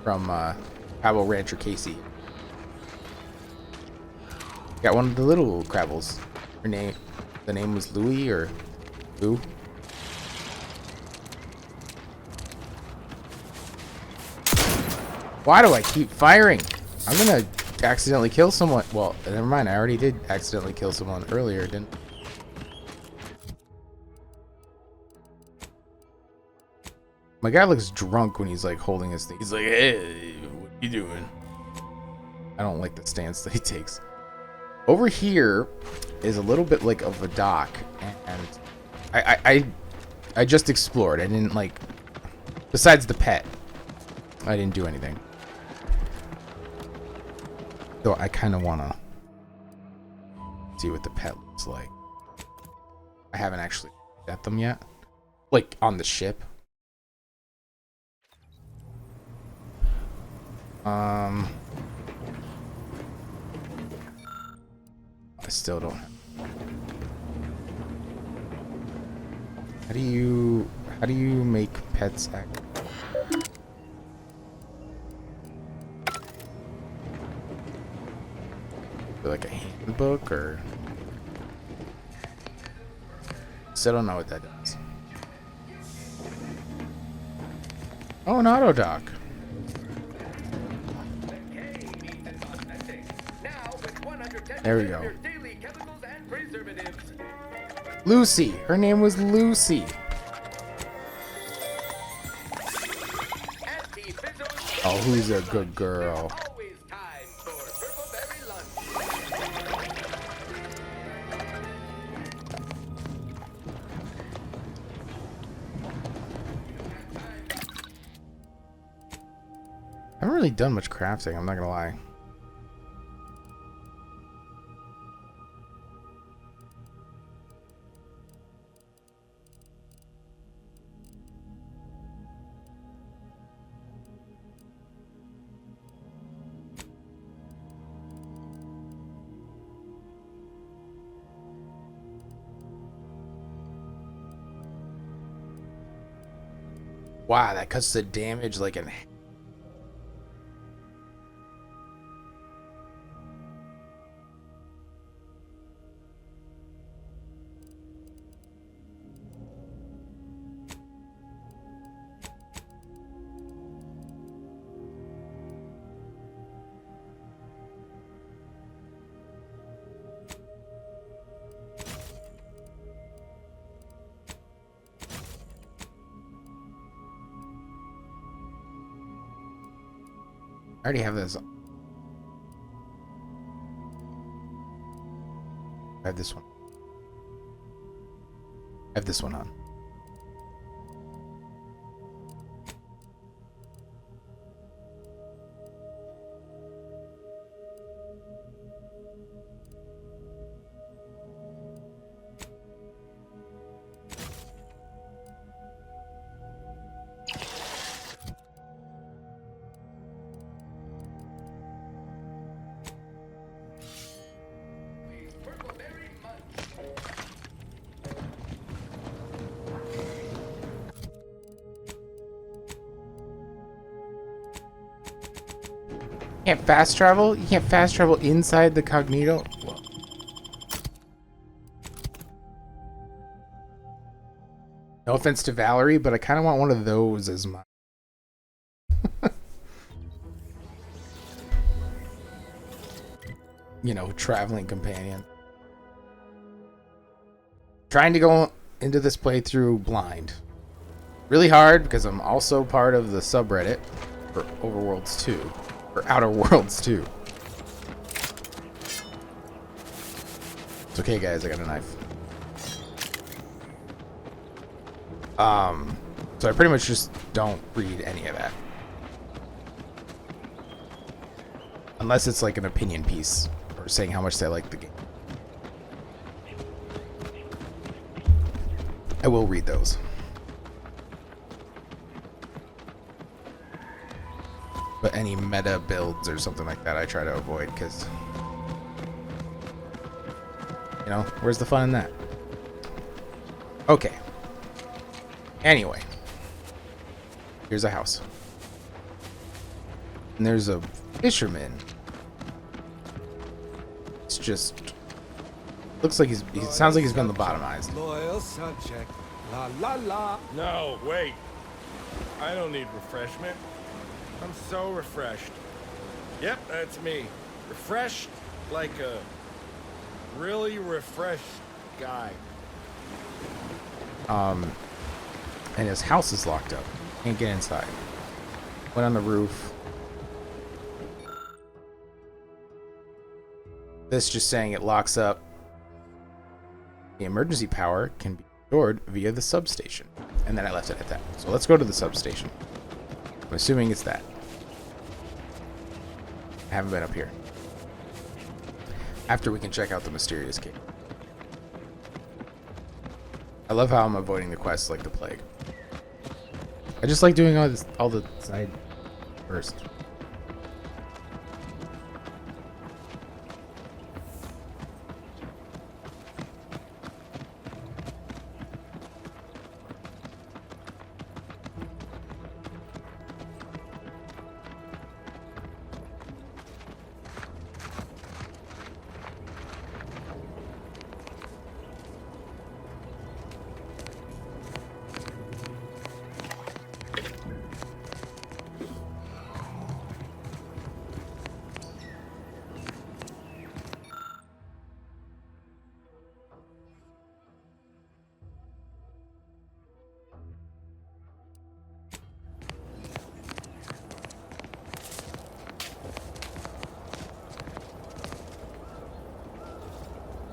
Speaker 2: From Crabble Rancher Casey. Got one of the little crabbles. The name was Louie or Lou. Why do I keep firing? I'm gonna accidentally kill someone. Well, never mind. I already did accidentally kill someone earlier, didn't I? My guy looks drunk when he's like holding his thing. He's like, hey, what you doing? I don't like the stance that he takes. Over here is a little bit like of a dock, and I just explored. I didn't like, besides the pet, I didn't do anything. Though I kind of want to see what the pet looks like. I haven't actually looked at them yet. Like on the ship. I still don't. How do you make pets act? Like a handbook or... Still don't know what that does. Oh, an auto dock. There we go. Lucy. Her name was Lucy. Oh, who's a good girl? I haven't really done much crafting, I'm not gonna lie. Wow, that cuts the damage like an... I already have this. I have this one. I have this one on. You can't fast travel? You can't fast travel inside the cognito? Whoa. No offense to Valerie, but I kind of want one of those as my... you know, traveling companion. Trying to go into this playthrough blind. Really hard because I'm also part of the subreddit for Overworlds 2. Or Outer Worlds 2. It's okay, guys. I got a knife. So I pretty much just don't read any of that. Unless it's like an opinion piece. Or saying how much they like the game. I will read those. But any meta builds or something like that I try to avoid because, you know, where's the fun in that? Okay. Anyway. Here's a house. And there's a fisherman. It's just... looks like he sounds like he's been lobotomized.
Speaker 1: Loyal subject. La la la. No, wait. I don't need refreshment. I'm so refreshed. Yep, that's me. Refreshed like a really refreshed guy.
Speaker 2: And his house is locked up. Can't get inside. Went on the roof. This just saying it locks up. The emergency power can be stored via the substation. And then I left it at that. So let's go to the substation. I'm assuming it's that. I haven't been up here. After we can check out the mysterious cave. I love how I'm avoiding the quests like the plague. I just like doing all the side first.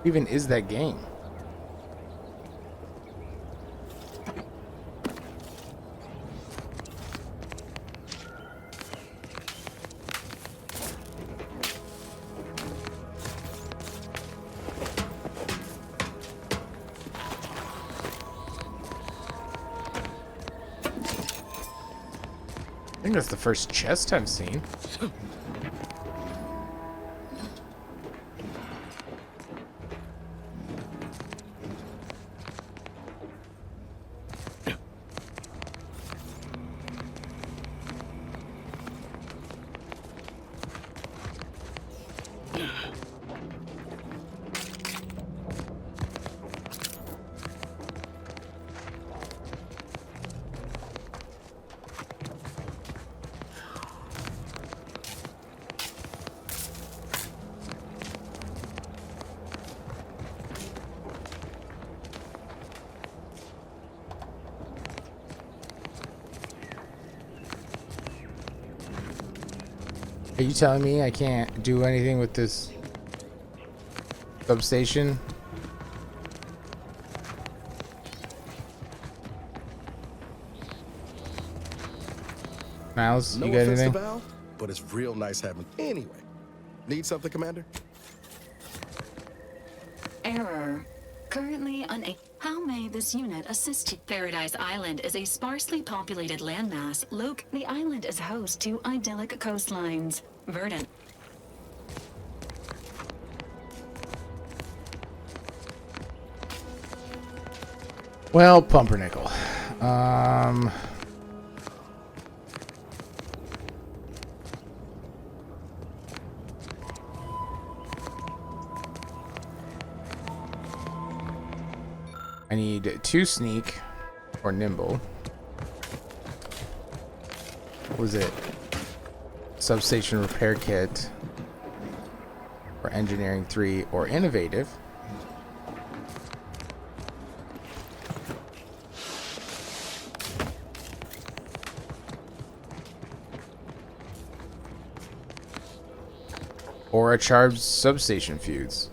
Speaker 2: Even is that game? I think that's the first chest I've seen. Are you telling me I can't do anything with this substation? Miles,
Speaker 19: No
Speaker 2: you got
Speaker 19: offense to
Speaker 2: anything?
Speaker 19: Val, but it's real nice having. Anyway, need something, Commander?
Speaker 7: Error. Currently unable. How may this unit assist you? Paradise Island is a sparsely populated landmass. The island is host to idyllic coastlines. Verdant.
Speaker 2: Well, Pumpernickel. I need 2 sneak or nimble. What was it? Substation repair kit or engineering 3 or innovative. Or a charged substation fuse.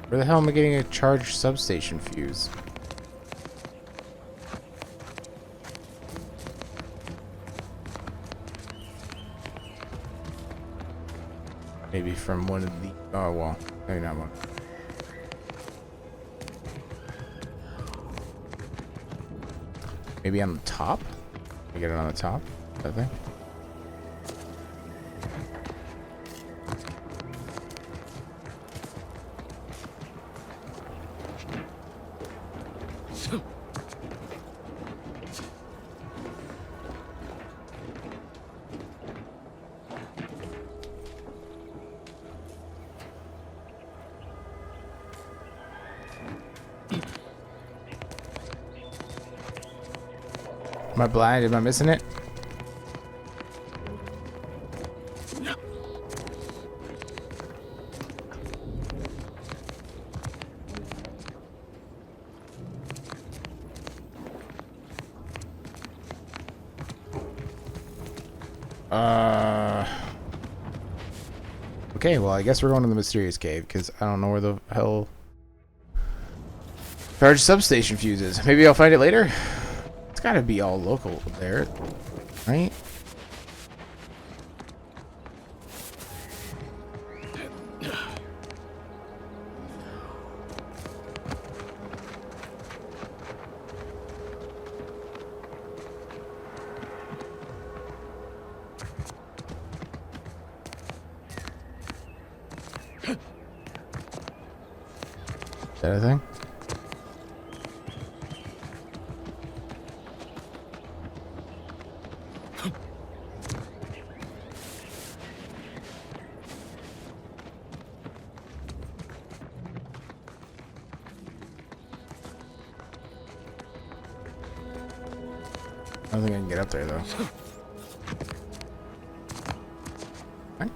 Speaker 2: Where the hell am I getting a charged substation fuse? Maybe from one of the... Oh, well. Maybe not one. Maybe on the top? I get it on the top? That thing? Am I blind? Am I missing it? Okay, well, I guess we're going to the mysterious cave because I don't know where the hell charged substation fuse is. Maybe I'll find it later. It's got to be all local there, right? Is that a thing? I don't think I can get up there though. Right.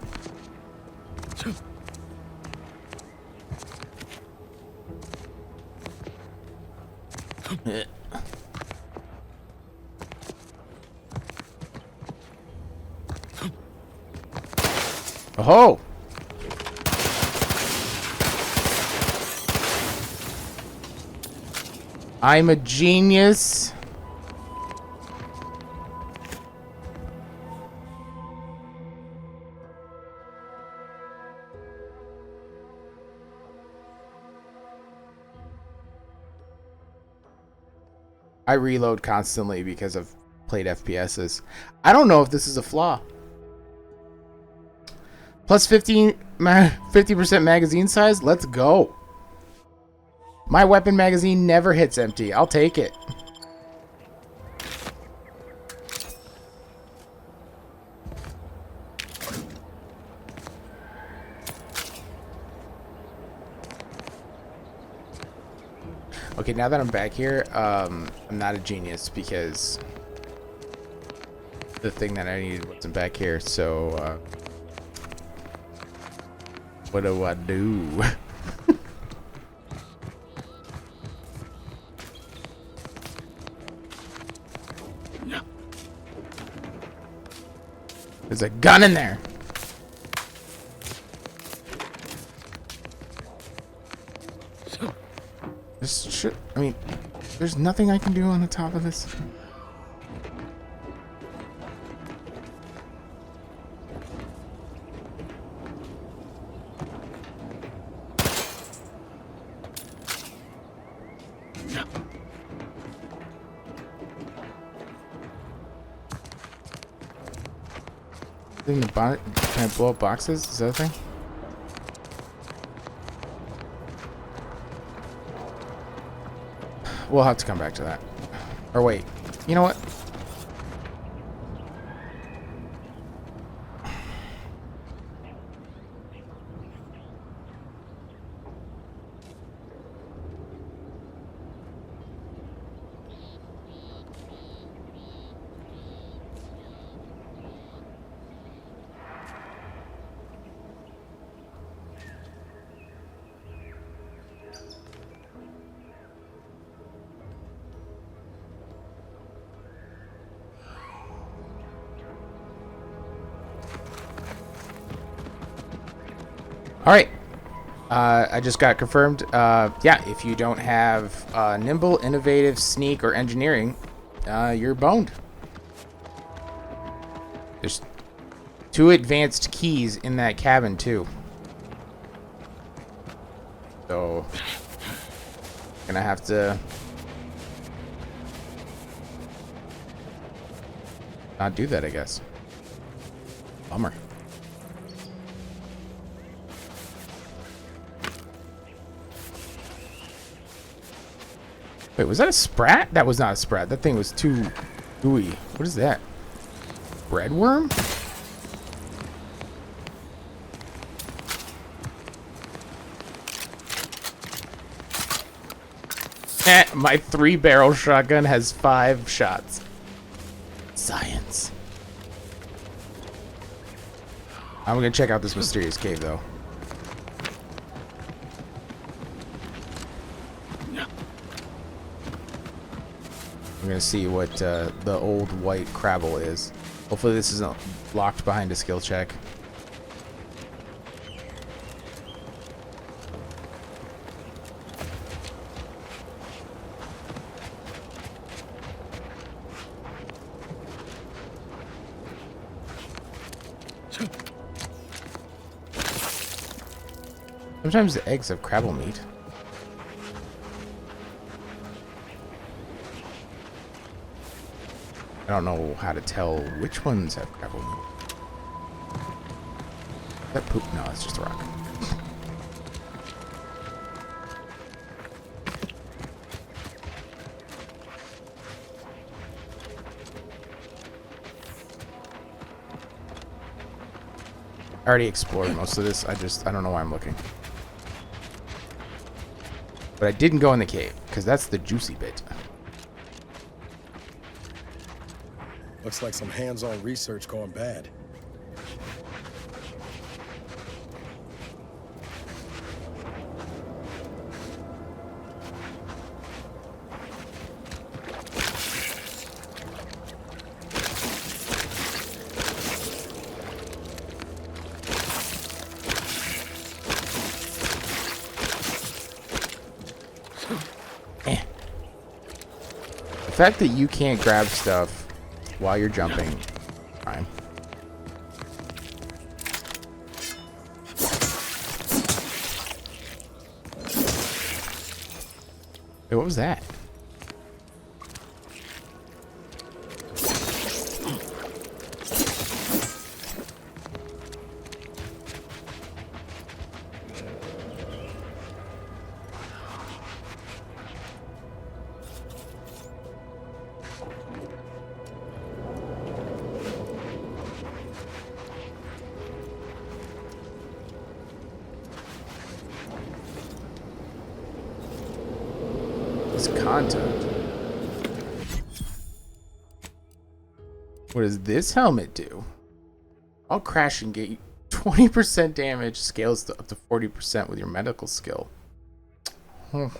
Speaker 2: Oh! I'm a genius. I reload constantly because I've played FPSs. I don't know if this is a flaw. Plus 50% magazine size? Let's go. My weapon magazine never hits empty. I'll take it. Okay, now that I'm back here, I'm not a genius because the thing that I needed wasn't back here, so what do I do? There's a gun in there. This shit, I mean, there's nothing I can do on the top of this. Can I blow up boxes? Is that a thing? We'll have to come back to that. Or wait, you know what? All right. I just got confirmed. Yeah, if you don't have nimble, innovative, sneak, or engineering, you're boned. There's 2 advanced keys in that cabin too. So, gonna have to not do that, I guess. Bummer. Wait, was that a sprat? That was not a sprat. That thing was too gooey. What is that? Breadworm? My 3-barrel shotgun has 5 shots. Science. I'm gonna check out this mysterious cave, though. I'm gonna see what the old white Crabble is. Hopefully this isn't locked behind a skill check. Sometimes the eggs have Crabble meat. I don't know how to tell which ones have Crabble meat. Is that poop? No, it's just a rock. I already explored most of this. I don't know why I'm looking. But I didn't go in the cave, because that's the juicy bit.
Speaker 19: Looks like some hands-on research going bad.
Speaker 2: fact that you can't grab stuff while you're jumping, fine. Hey, what was that? Content. What does this helmet do? I'll crash and get 20% damage, scales to up to 40% with your medical skill. Wish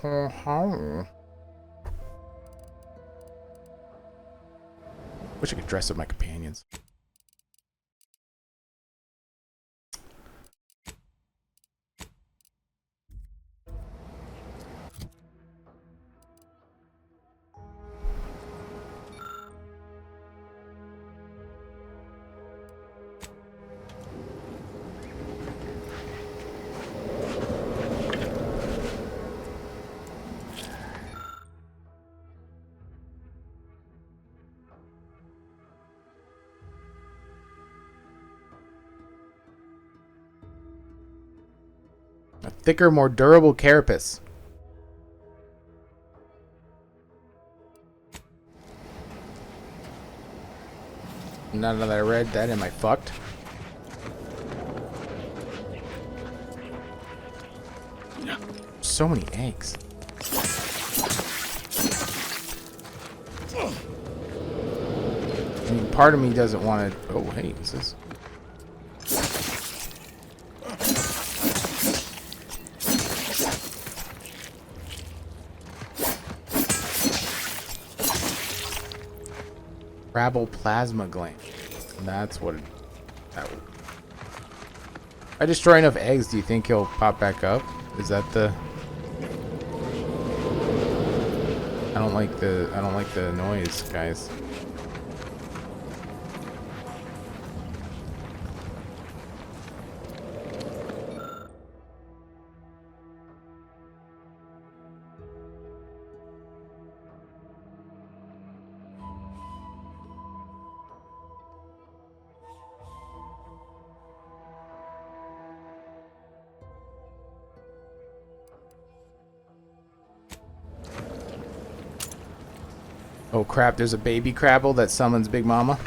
Speaker 2: I could dress up my companions. A thicker, more durable carapace. Now that I read that, am I fucked? So many eggs. I mean, part of me doesn't want to. Oh, hey, what's this? Crabble plasma gland. That's what that would. If I destroy enough eggs, do you think he'll pop back up? Is that the? I don't like the noise, guys. Oh crap, there's a baby crabble that summons Big Mama.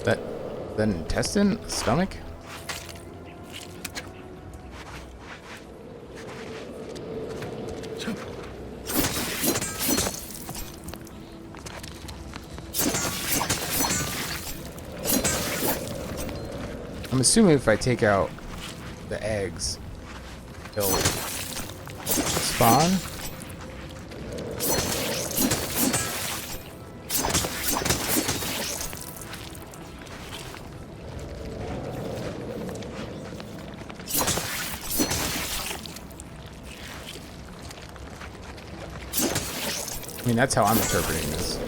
Speaker 2: That an intestine? Stomach? I'm assuming if I take out the eggs, they'll spawn. I mean, that's how I'm interpreting this.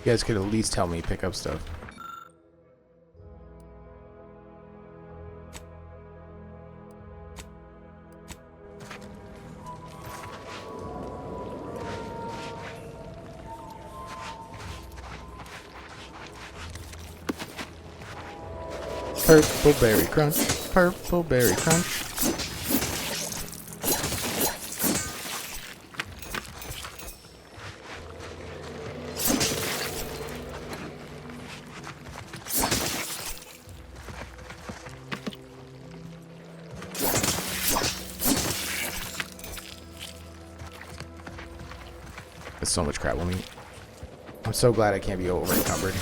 Speaker 2: You guys could at least help me pick up stuff. Purple berry crunch, purple berry crunch. That's so much crabble meat. I'm so glad I can't be over encumbered.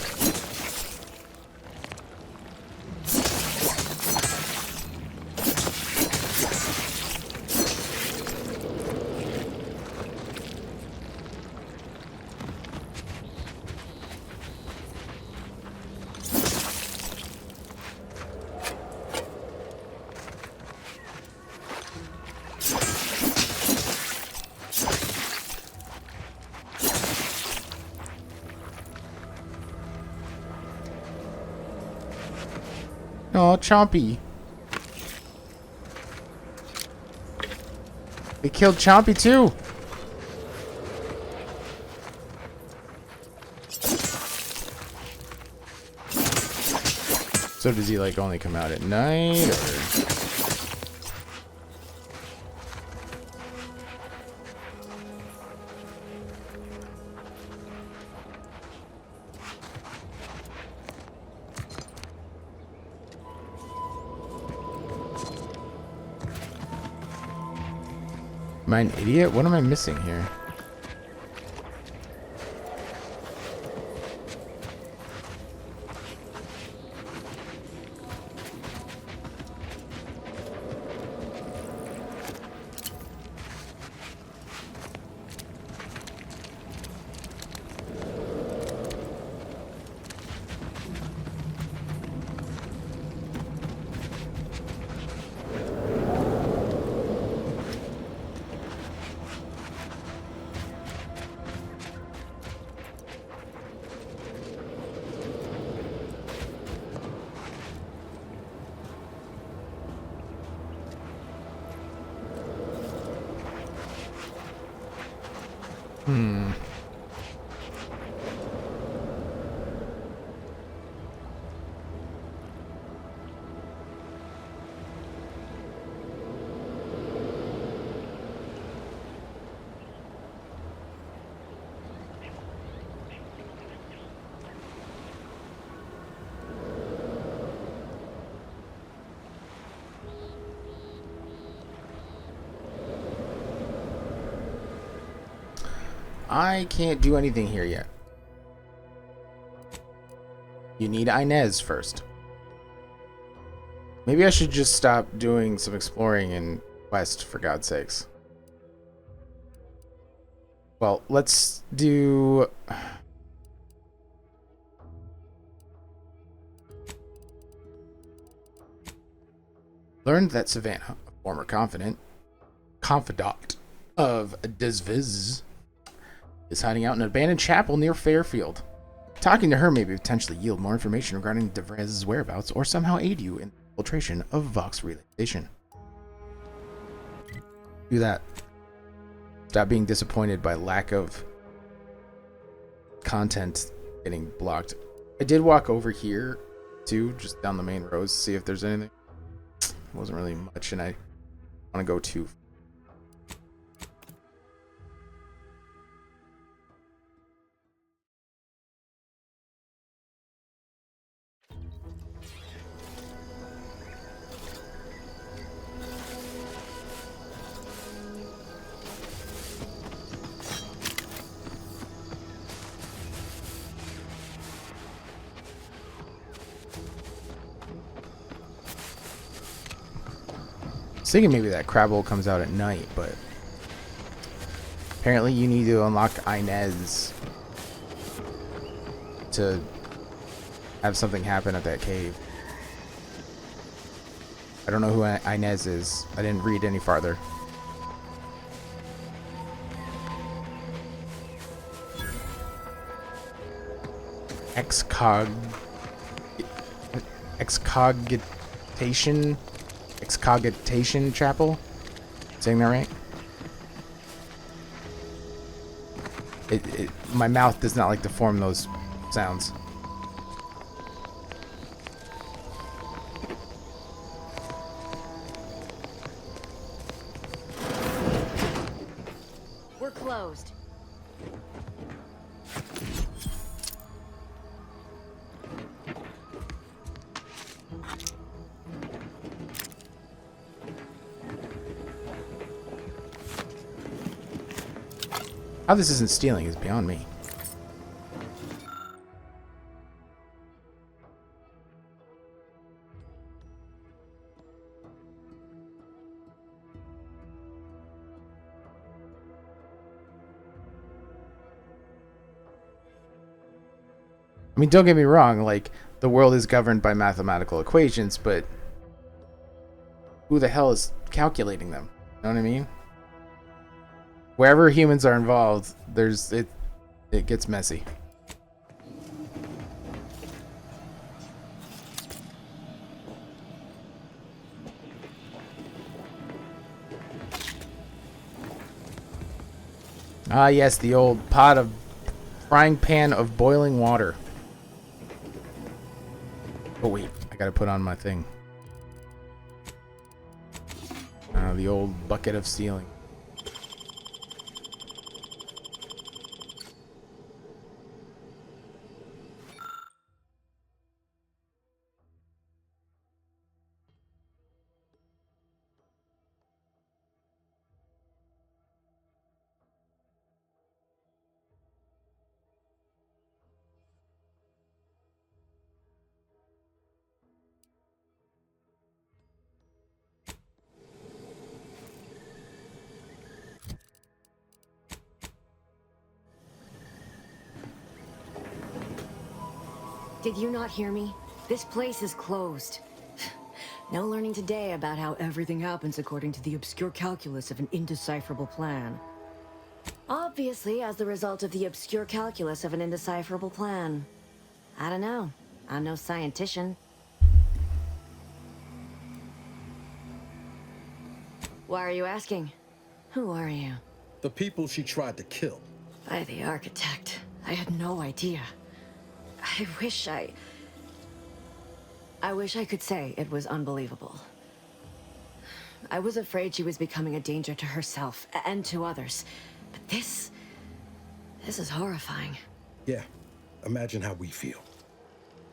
Speaker 2: Oh, Chompy. They killed Chompy too. So does he like only come out at night or? Am I an idiot? What am I missing here? I can't do anything here yet. You need Inez first. Maybe I should just stop doing some exploring in West, for God's sakes. Well, let's do... Learned that Savannah, a former confidant of Desviz, is hiding out in an abandoned chapel near Fairfield. Talking to her may potentially yield more information regarding DeVrez's whereabouts or somehow aid you in the infiltration of Vox Relay Station. Do that. Stop being disappointed by lack of content getting blocked. I did walk over here too, just down the main roads to see if there's anything. It wasn't really much, and I want to go too. I was thinking maybe that Crabble comes out at night, but apparently you need to unlock Inez to have something happen at that cave. I don't know who Inez is. I didn't read any farther. Excogitation Chapel? Saying that right? My mouth does not like to form those sounds.
Speaker 15: We're closed.
Speaker 2: How this isn't stealing is beyond me. I mean, don't get me wrong, like, the world is governed by mathematical equations, but who the hell is calculating them? You know what I mean? Wherever humans are involved, it gets messy. Ah, yes, the old frying pan of boiling water. Oh wait, I gotta put on my thing. The old bucket of sealing.
Speaker 15: Did you not hear me? This place is closed. No learning today about how everything happens according to the obscure calculus of an indecipherable plan. Obviously, as the result of the obscure calculus of an indecipherable plan. I don't know. I'm no scientician. Why are you asking? Who are you?
Speaker 19: The people she tried to kill.
Speaker 15: By the architect. I had no idea. I wish I could say it was unbelievable. I was afraid she was becoming a danger to herself and to others. But this is horrifying.
Speaker 19: Yeah, imagine how we feel.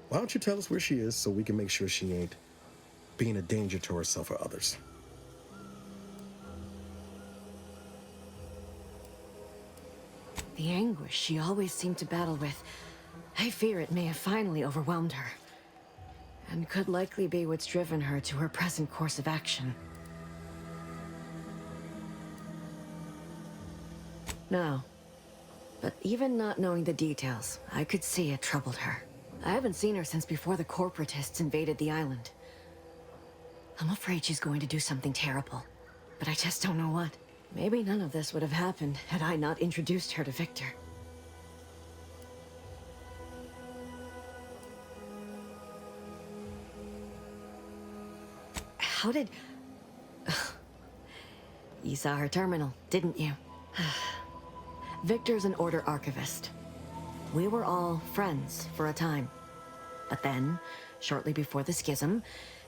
Speaker 19: Why don't you tell us where she is so we can make sure she ain't being a danger to herself or others?
Speaker 15: The anguish she always seemed to battle with, I fear it may have finally overwhelmed her. And could likely be what's driven her to her present course of action. No. But even not knowing the details, I could see it troubled her. I haven't seen her since before the corporatists invaded the island. I'm afraid she's going to do something terrible, but I just don't know what. Maybe none of this would have happened had I not introduced her to Victor. How did... You saw her terminal, didn't you? Victor's an Order archivist. We were all friends for a time. But then, shortly before the schism,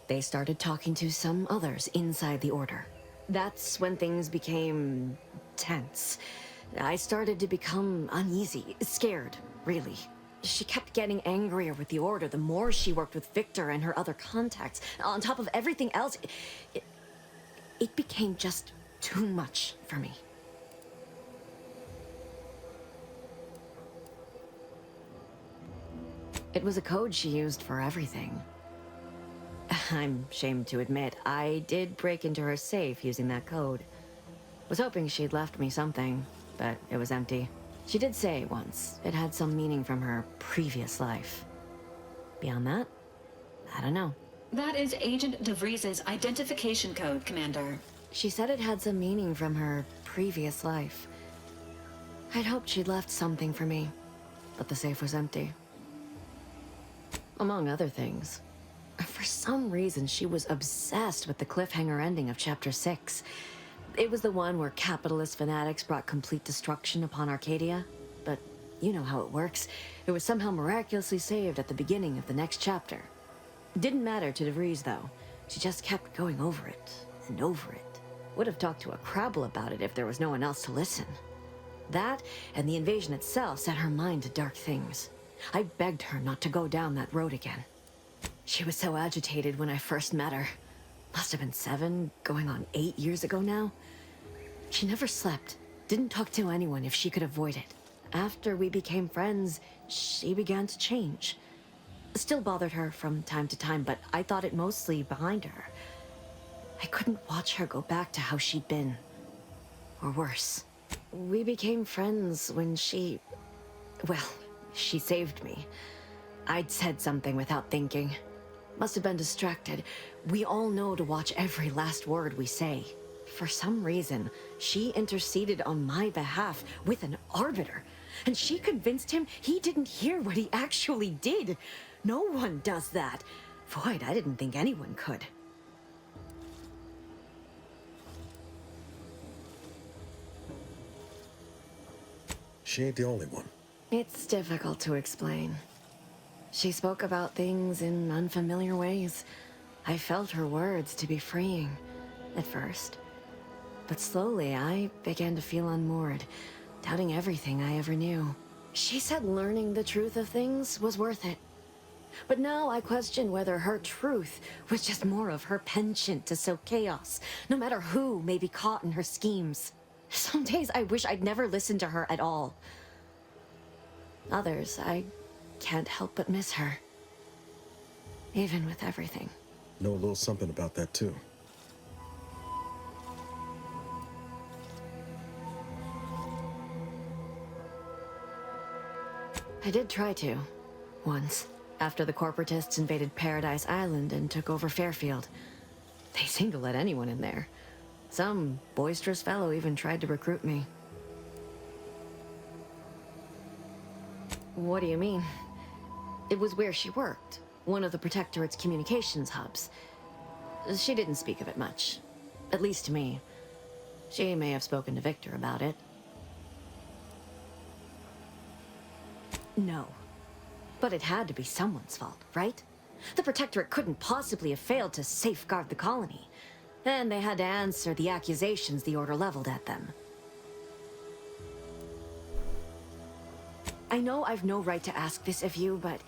Speaker 15: they started talking to some others inside the Order. That's when things became tense. I started to become uneasy, scared, really. She kept getting angrier with the Order the more she worked with Victor and her other contacts. On top of everything else, it became just too much for me. It was a code she used for everything. I'm ashamed to admit, I did break into her safe using that code. Was hoping she'd left me something, but it was empty. She did say once it had some meaning from her previous life. Beyond that, I don't know.
Speaker 7: That is Agent DeVries's identification code, Commander.
Speaker 15: She said it had some meaning from her previous life. I'd hoped she'd left something for me, but the safe was empty. Among other things. For some reason, she was obsessed with the cliffhanger ending of Chapter 6. It was the one where capitalist fanatics brought complete destruction upon Arcadia. But you know how it works. It was somehow miraculously saved at the beginning of the next chapter. Didn't matter to DeVries, though. She just kept going over it and over it. Would have talked to a Crabble about it if there was no one else to listen. That and the invasion itself set her mind to dark things. I begged her not to go down that road again. She was so agitated when I first met her. Must have been 7, going on 8 years ago now. She never slept,
Speaker 11: didn't talk to anyone if she could avoid it. After we became friends, she began to change. Still bothered her from time to time, but I thought it mostly behind her. I couldn't watch her go back to how she'd been. Or worse. We became friends when she... well, she saved me. I'd said something without thinking. Must have been distracted. We all know to watch every last word we say. For some reason, she interceded on my behalf with an arbiter. And she convinced him he didn't hear what he actually did. No one does that. Void, I didn't think anyone could.
Speaker 19: She ain't the only one.
Speaker 11: It's difficult to explain. She spoke about things in unfamiliar ways. I felt her words to be freeing, at first. But slowly, I began to feel unmoored, doubting everything I ever knew. She said learning the truth of things was worth it. But now I question whether her truth was just more of her penchant to sow chaos, no matter who may be caught in her schemes. Some days I wish I'd never listened to her at all. Others, I can't help but miss her. Even with everything.
Speaker 19: Know a little something about that, too.
Speaker 11: I did try to. Once. After the corporatists invaded Paradise Island and took over Fairfield. They seemed to let anyone in there. Some boisterous fellow even tried to recruit me. What do you mean? It was where she worked. One of the Protectorate's communications hubs. She didn't speak of it much. At least to me. She may have spoken to Victor about it. No. But it had to be someone's fault, right? The Protectorate couldn't possibly have failed to safeguard the colony. And they had to answer the accusations the Order leveled at them. I know I've no right to ask this of you, but...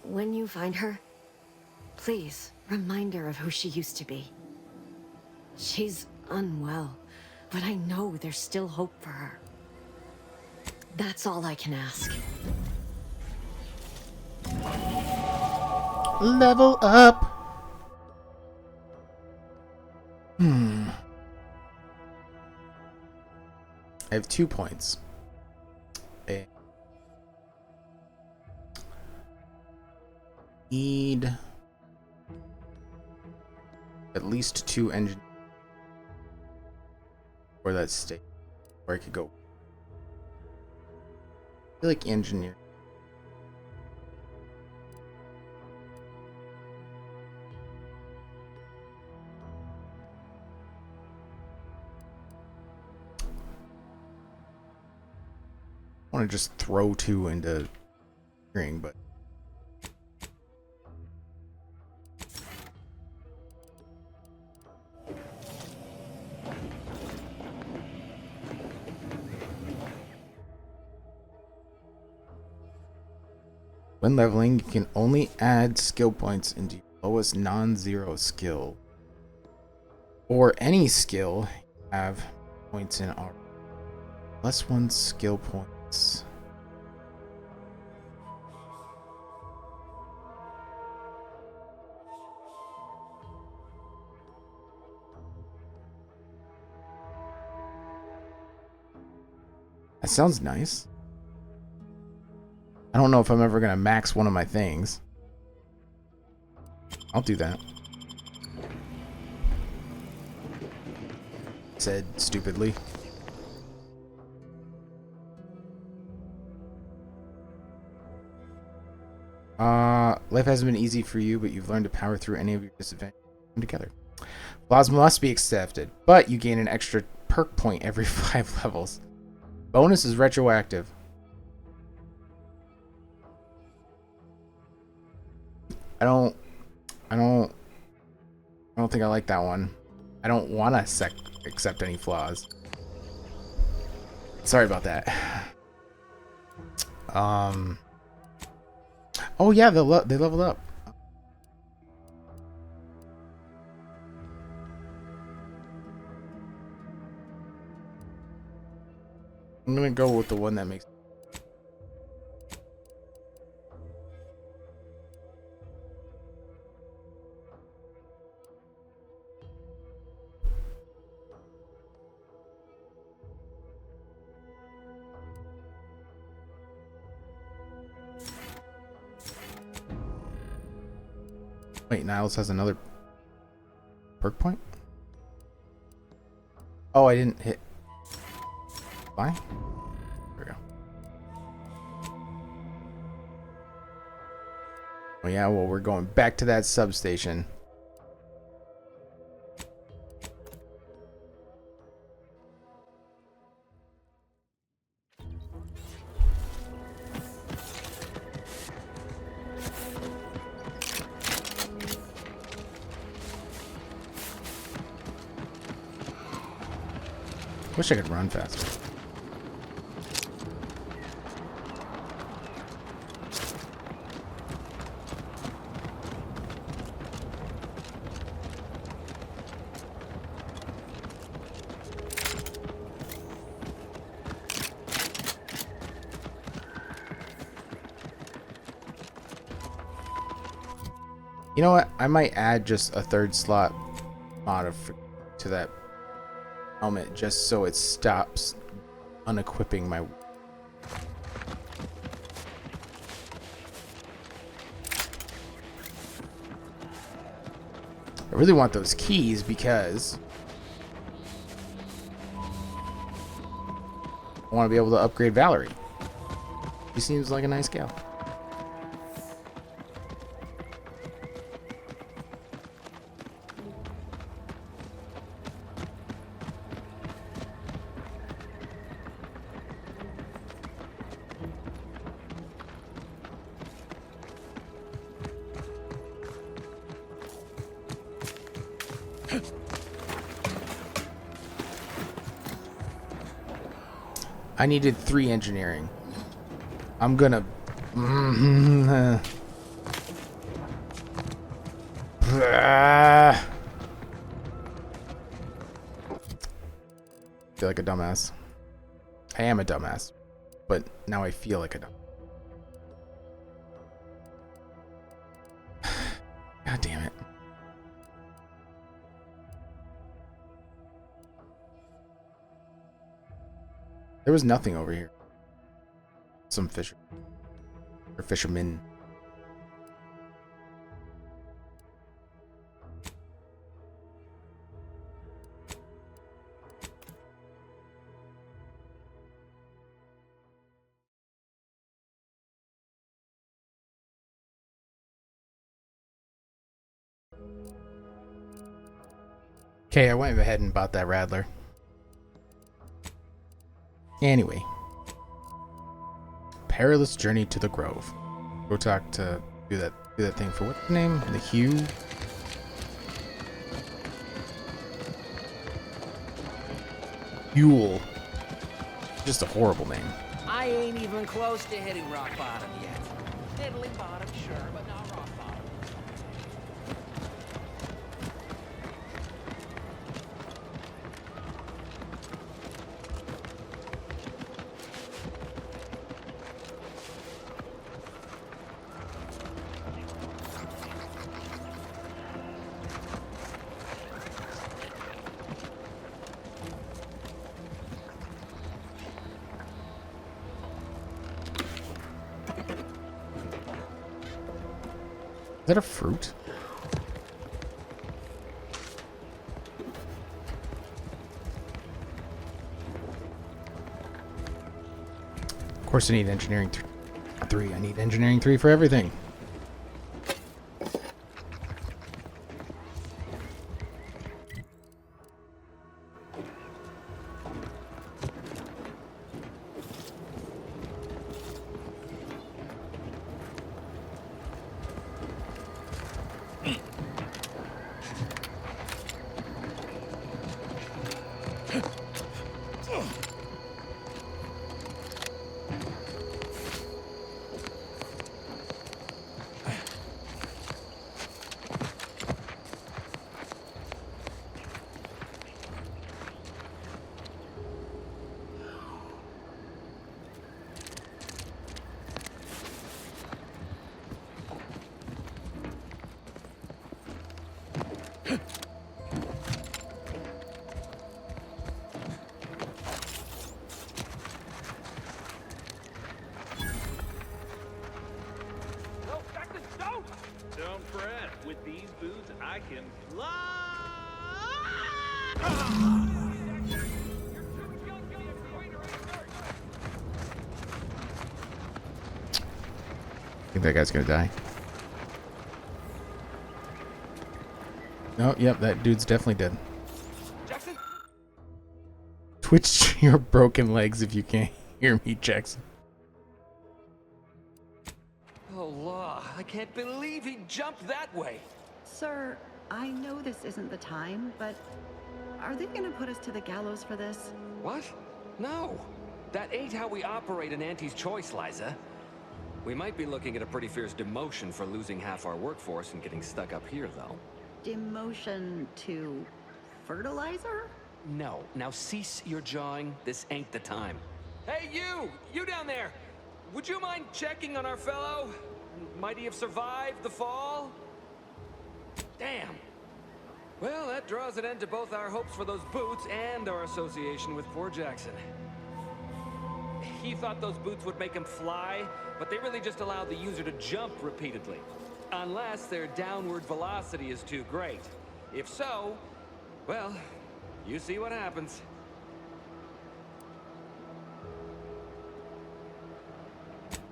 Speaker 11: when you find her, please remind her of who she used to be. She's unwell, but I know there's still hope for her. That's all I can ask.
Speaker 2: Level up. I have 2 points. Need at least 2 engines for that state where I could go. I feel like engineer. I want to just throw 2 into hearing, but when leveling, you can only add skill points into your lowest non-zero skill or any skill you have points in R. Plus 1 skill points. That sounds nice. I don't know if I'm ever gonna max one of my things. I'll do that. Said stupidly. Life hasn't been easy for you, but you've learned to power through any of your disadvantages together. Flaws must be accepted, but you gain an extra perk point every 5 levels. Bonus is retroactive. I don't think I like that one. I don't want to accept any flaws. Sorry about that. Oh yeah, they leveled up. I'm gonna go with the one that makes. Wait, Niles has another perk point? Oh, I didn't hit. Fine. There we go. Oh yeah, well, we're going back to that substation. Wish I could run faster. You know what? I might add just a third slot mod to that helmet just so it stops unequipping my. I really want those keys because I want to be able to upgrade Valerie. She seems like a nice gal. I needed 3 engineering. I'm gonna. Feel like a dumbass. I am a dumbass, but now I feel like a dumbass. God damn it. There was nothing over here. Some fisher. Or fishermen. Okay, I went ahead and bought that Rattler. Anyway. Perilous journey to the Grove. Go talk to do that thing for what's the name? The Hue? Huel. Just a horrible name.
Speaker 18: I ain't even close to hitting rock bottom yet. Middling bottom, sure, but not rock bottom.
Speaker 2: Is that a fruit? Of course I need engineering 3. I need engineering 3 for everything. I think that guy's gonna die. Oh, yep, that dude's definitely dead.
Speaker 17: Jackson?
Speaker 2: Twitch your broken legs if you can't hear me, Jackson.
Speaker 17: Oh, law. I can't believe he jumped that way.
Speaker 22: Sir, I know this isn't the time, but are they gonna put us to the gallows for this?
Speaker 17: What? No. That ain't how we operate in Auntie's Choice, Liza. We might be looking at a pretty fierce demotion for losing half our workforce and getting stuck up here, though.
Speaker 22: Demotion to fertilizer?
Speaker 17: No. Now cease your jawing. This ain't the time. Hey, you! You down there! Would you mind checking on our fellow? Might he have survived the fall? Damn. Well, that draws an end to both our hopes for those boots and our association with poor Jackson. He thought those boots would make him fly, but they really just allow the user to jump repeatedly. Unless their downward velocity is too great. If so, well, you see what happens.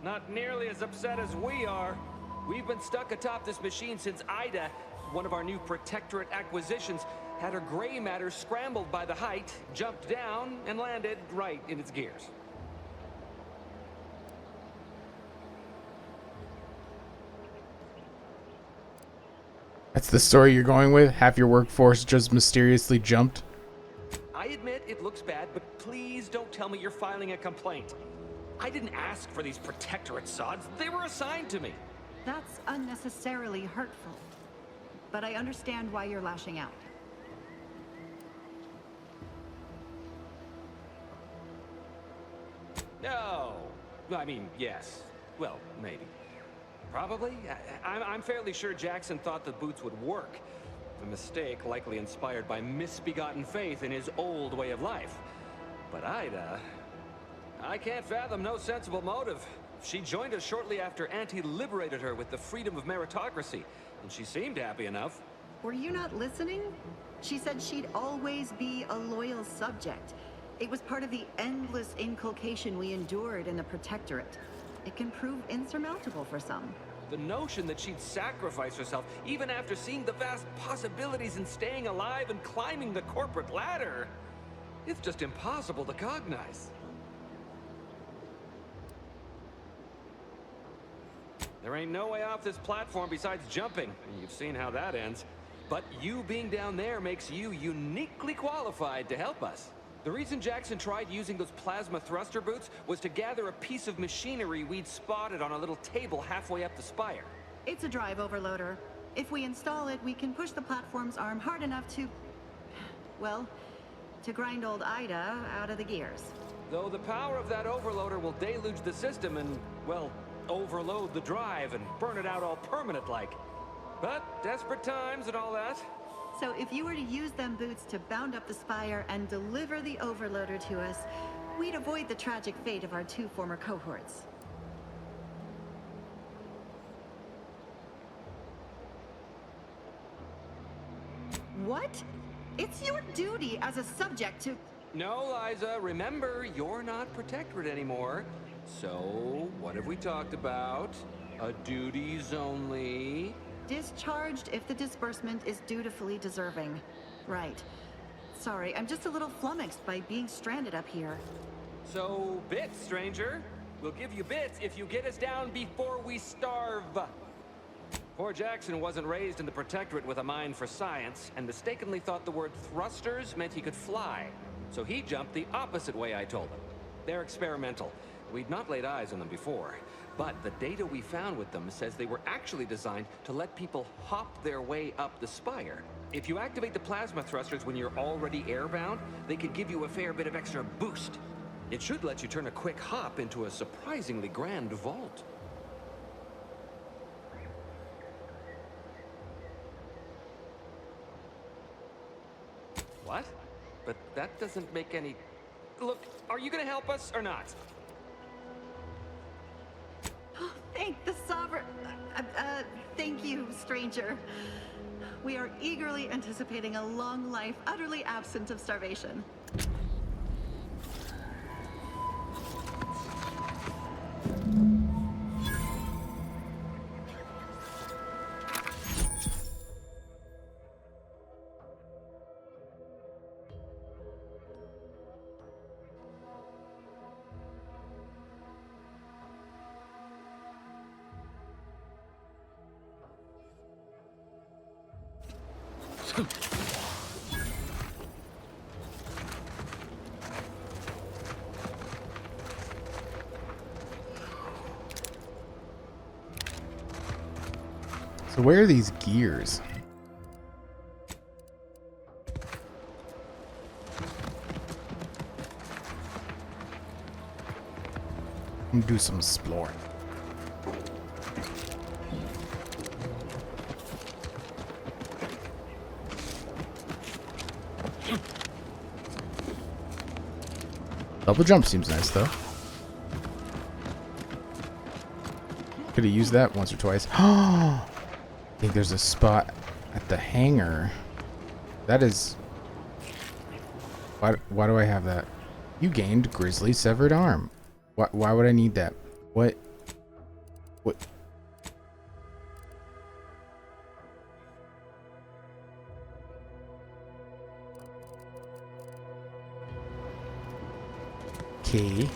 Speaker 17: Not nearly as upset as we are. We've been stuck atop this machine since Ida, one of our new Protectorate acquisitions, had her gray matter scrambled by the height, jumped down, and landed right in its gears.
Speaker 2: That's the story you're going with? Half your workforce just mysteriously jumped?
Speaker 17: I admit it looks bad, but please don't tell me you're filing a complaint. I didn't ask for these Protectorate sods. They were assigned to me.
Speaker 22: That's unnecessarily hurtful. But I understand why you're lashing out.
Speaker 17: No. I mean, yes. Well, maybe. Probably. I'm fairly sure Jackson thought the boots would work. A mistake likely inspired by misbegotten faith in his old way of life. But Ida... I can't fathom no sensible motive. She joined us shortly after Auntie liberated her with the freedom of meritocracy, and she seemed happy enough.
Speaker 22: Were you not listening? She said she'd always be a loyal subject. It was part of the endless inculcation we endured in the Protectorate. It can prove insurmountable for some.
Speaker 17: The notion that she'd sacrifice herself, even after seeing the vast possibilities in staying alive and climbing the corporate ladder, it's just impossible to cognize. There ain't no way off this platform besides jumping. You've seen how that ends. But you being down there makes you uniquely qualified to help us. The reason Jackson tried using those plasma thruster boots was to gather a piece of machinery we'd spotted on a little table halfway up the spire.
Speaker 22: It's a drive overloader. If we install it, we can push the platform's arm hard enough to... well, to grind old Ida out of the gears.
Speaker 17: Though the power of that overloader will deluge the system and, well, overload the drive and burn it out all permanent-like. But desperate times and all that.
Speaker 22: So if you were to use them boots to bound up the spire and deliver the overloader to us, we'd avoid the tragic fate of our two former cohorts. What? It's your duty as a subject to...
Speaker 17: No, Liza, remember, you're not Protectorate anymore. So, what have we talked about? A duties only.
Speaker 22: Discharged if the disbursement is dutifully deserving. Right. Sorry, I'm just a little flummoxed by being stranded up here.
Speaker 17: So, bits, stranger. We'll give you bits if you get us down before we starve. Poor Jackson wasn't raised in the Protectorate with a mind for science, and mistakenly thought the word thrusters meant he could fly. So he jumped the opposite way I told him. They're experimental. We'd not laid eyes on them before, but the data we found with them says they were actually designed to let people hop their way up the spire. If you activate the plasma thrusters when you're already airbound, they could give you a fair bit of extra boost. It should let you turn a quick hop into a surprisingly grand vault. What? But that doesn't make any... Look, are you gonna help us or not?
Speaker 22: Thank the Sovereign... thank you, stranger. We are eagerly anticipating a long life utterly absent of starvation.
Speaker 2: So where are these gears? I'm gonna do some exploring. Double jump seems nice though. Could have used that once or twice. I think there's a spot at the hangar. That is... Why do I have that? You gained Grizzly severed arm. Why would I need that? What? Okay.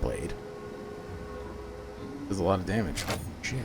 Speaker 2: Blade does a lot of damage. Oh, shit.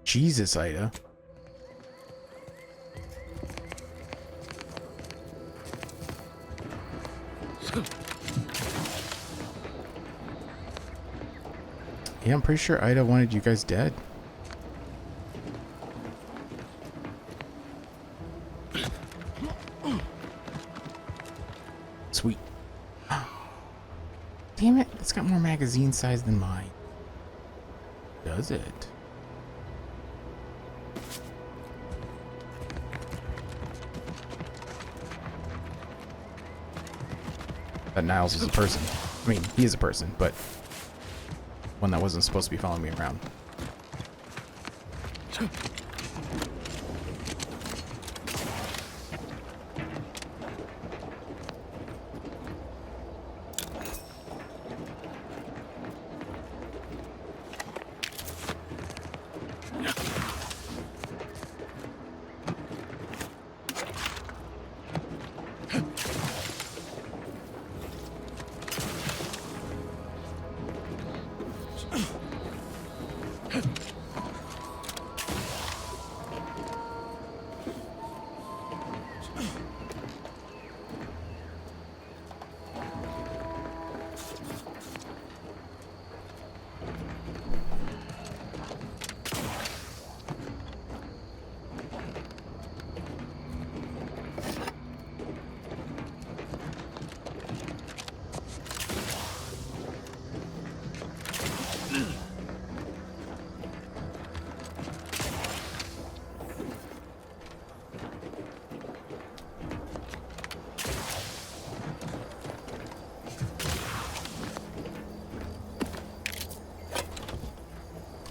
Speaker 2: Jesus, Ida. Yeah, I'm pretty sure Ida wanted you guys dead. Sweet. Damn it, it's got more magazine size than mine. Does it? that Niles is a person. I mean, he is a person, but one that wasn't supposed to be following me around.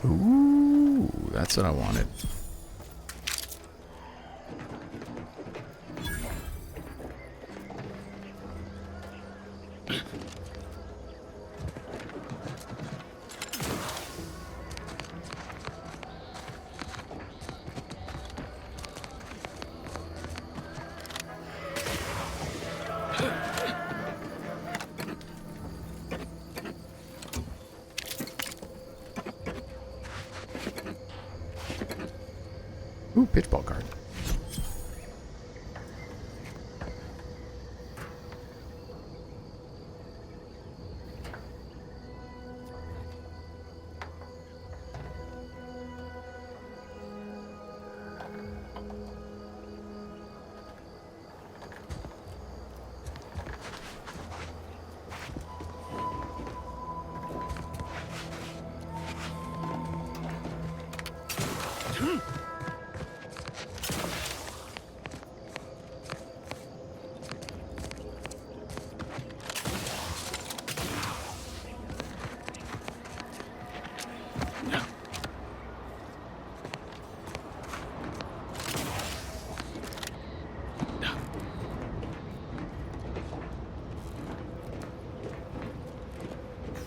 Speaker 2: Ooh, that's what I wanted. Ooh, pitchball card.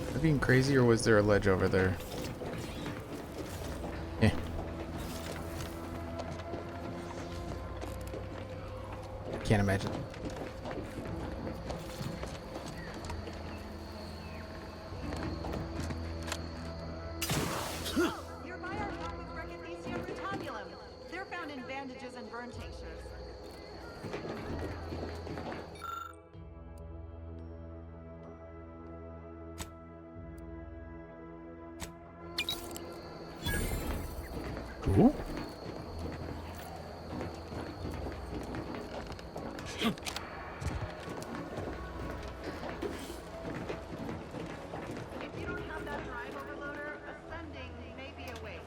Speaker 2: Am I being crazy, or was there a ledge over there? Eh. Can't imagine.
Speaker 21: Your mire found with Recognition Rutabulum. They're found in bandages and burn tinctures.
Speaker 2: Cool.
Speaker 21: If you don't have that drive overloader, ascending may be a way.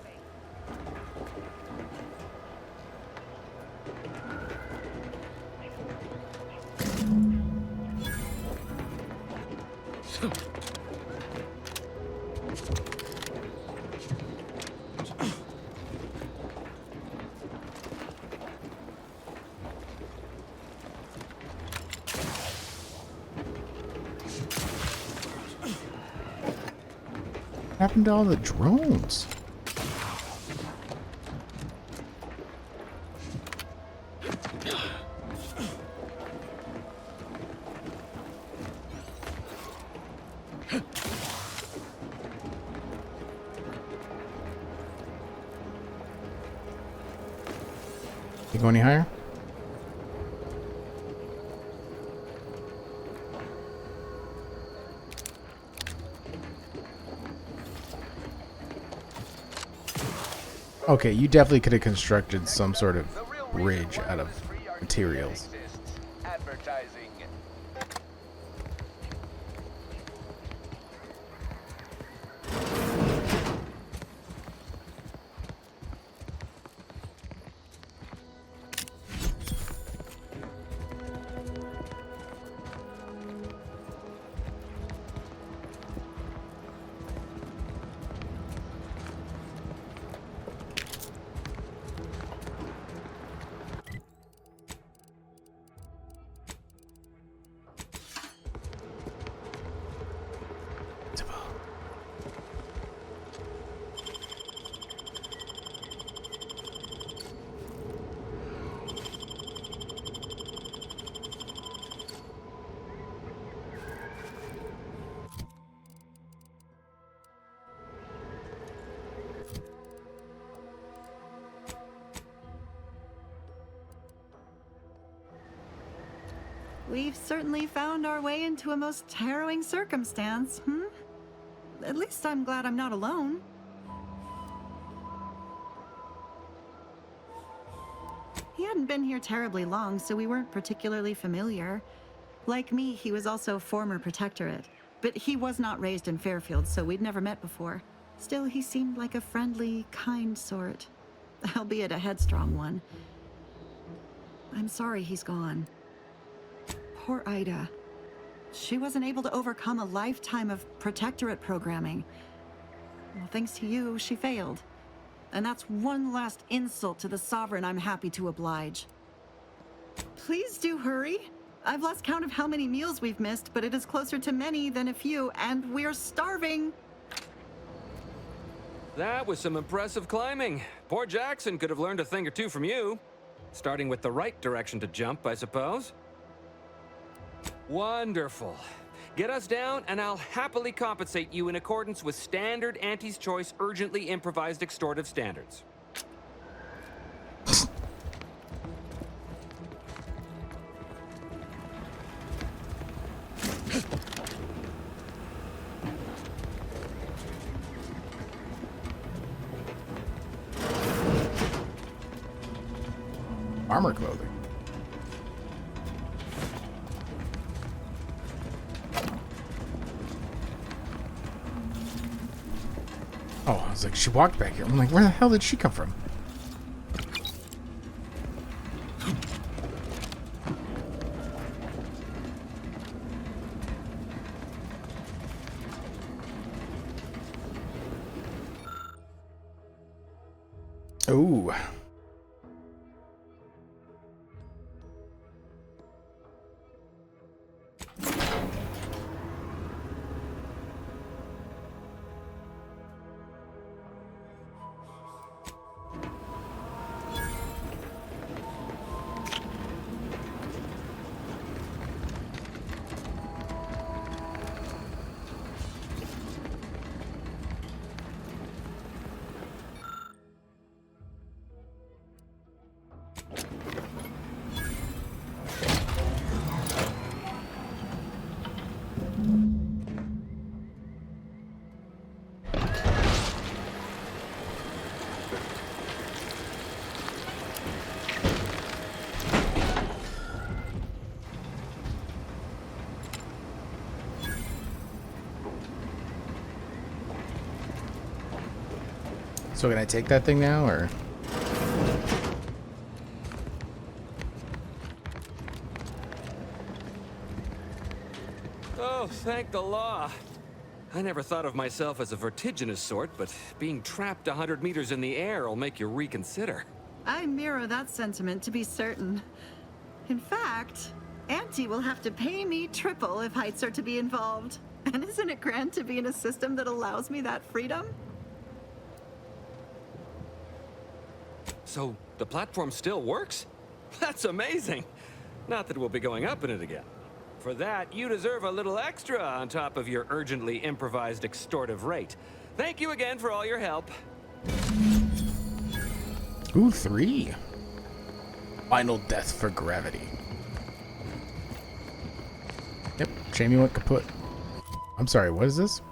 Speaker 2: What happened to all the drones? You go any higher? Okay, you definitely could have constructed some sort of bridge out of materials.
Speaker 3: Advertising.
Speaker 22: We've certainly found our way into a most harrowing circumstance, At least I'm glad I'm not alone. He hadn't been here terribly long, so we weren't particularly familiar. Like me, he was also former Protectorate, but he was not raised in Fairfield, so we'd never met before. Still, he seemed like a friendly, kind sort, albeit a headstrong one. I'm sorry he's gone. Poor Ida. She wasn't able to overcome a lifetime of Protectorate programming. Well, thanks to you, she failed. And that's one last insult to the Sovereign I'm happy to oblige. Please do hurry. I've lost count of how many meals we've missed, but it is closer to many than a few, and we're starving.
Speaker 17: That was some impressive climbing. Poor Jackson could have learned a thing or two from you. Starting with the right direction to jump, I suppose. Wonderful. Get us down, and I'll happily compensate you in accordance with standard Auntie's Choice urgently improvised extortive standards.
Speaker 2: Armor clothing. Oh, I was like, she walked back here. I'm like, where the hell did she come from? Ooh. So can I take that thing now, or?
Speaker 17: Oh, thank the law. I never thought of myself as a vertiginous sort, but being trapped 100 meters in the air will make you reconsider.
Speaker 22: I mirror that sentiment, to be certain. In fact, Auntie will have to pay me triple if heights are to be involved. And isn't it grand to be in a system that allows me that freedom?
Speaker 17: So, the platform still works? That's amazing! Not that we'll be going up in it again. For that, you deserve a little extra on top of your urgently improvised extortive rate. Thank you again for all your help.
Speaker 2: Ooh, 3. Final death for gravity. Yep, Jamie went kaput. I'm sorry, what is this?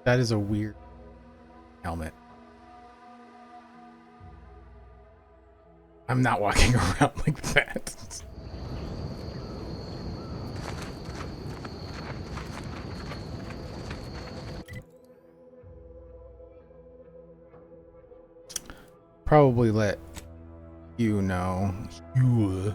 Speaker 2: That is a weird helmet. I'm not walking around like that. Probably let you know. You.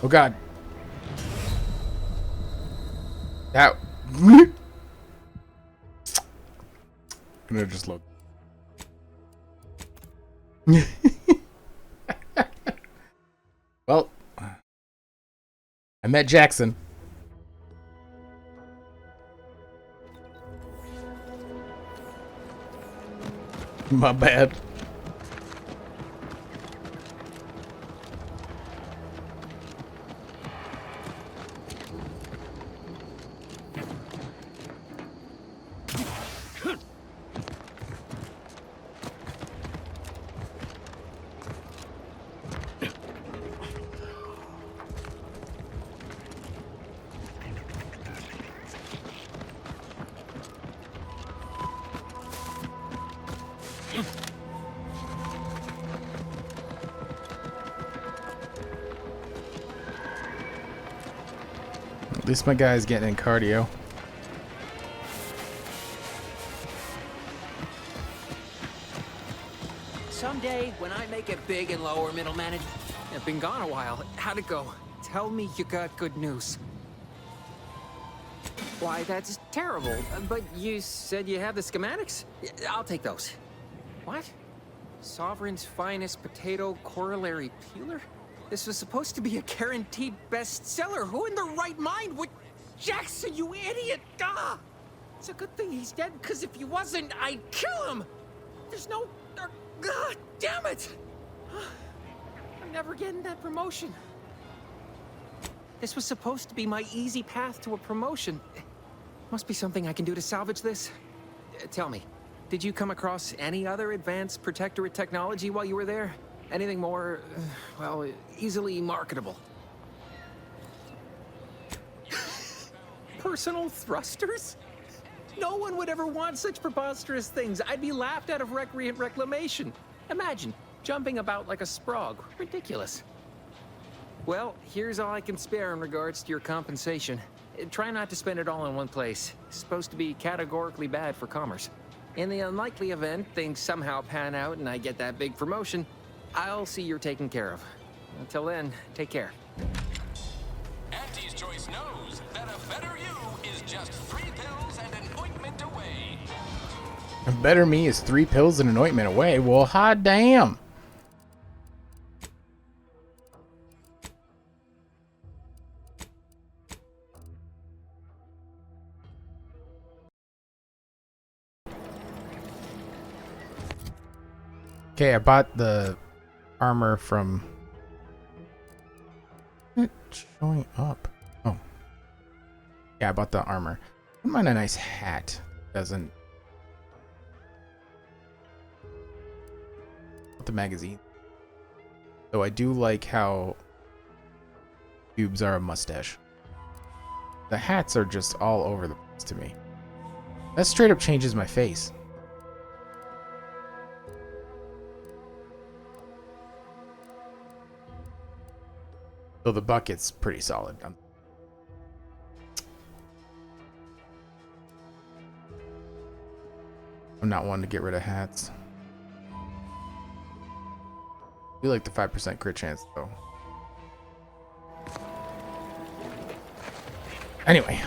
Speaker 2: Oh God. That. I'm gonna just look. Well, I met Jackson. My bad. At least my guy's getting in cardio.
Speaker 18: Someday, when I make it big in lower middle management... I've been gone a while. How'd it go? Tell me you got good news. Why, that's terrible. But you said you have the schematics? I'll take those. What? Sovereign's finest potato corollary peeler? This was supposed to be a guaranteed bestseller. Who in their right mind would... Jackson, you idiot! Ah! It's a good thing he's dead, because if he wasn't, I'd kill him! There's no... God damn it! I'm never getting that promotion. This was supposed to be my easy path to a promotion. Must be something I can do to salvage this. Tell me, did you come across any other advanced protectorate technology while you were there? Anything more, well, easily marketable? Personal thrusters? No one would ever want such preposterous things. I'd be laughed out of recreant reclamation. Imagine, jumping about like a sprog. Ridiculous. Well, here's all I can spare in regards to your compensation. Try not to spend it all in one place. It's supposed to be categorically bad for commerce. In the unlikely event things somehow pan out and I get that big promotion, I'll see you're taken care of. Until then, take care.
Speaker 9: Auntie's Choice knows that a better you is just 3 pills and an ointment away.
Speaker 2: A better me is 3 pills and an ointment away. Well, hot damn. Okay, I bought the armor from... It's showing up. Oh. Yeah, I bought the armor. I don't mind a nice hat. Doesn't... the magazine. Though I do like how... pubes are a mustache. The hats are just all over the place to me. That straight up changes my face. So the bucket's pretty solid. I'm not one to get rid of hats. I do like the 5% crit chance though. Anyway,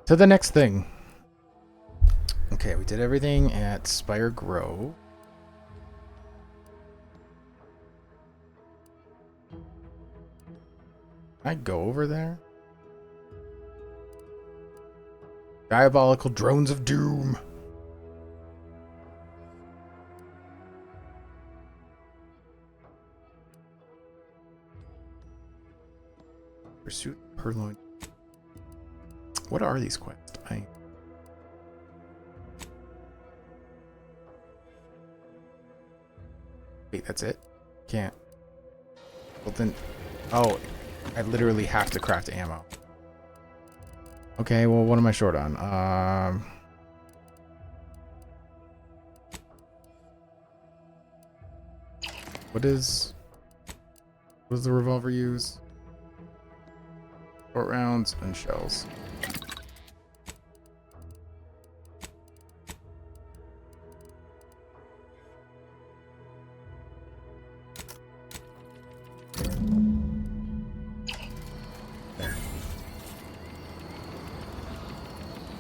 Speaker 2: to the next thing. Okay, we did everything at Spire Grove. Can I go over there? Diabolical drones of doom. Pursuit Purloin. What are these quests? Wait, that's it? Can't. Well then... Oh, I literally have to craft ammo. Okay, well, what am I short on? What does the revolver use? Short rounds and shells.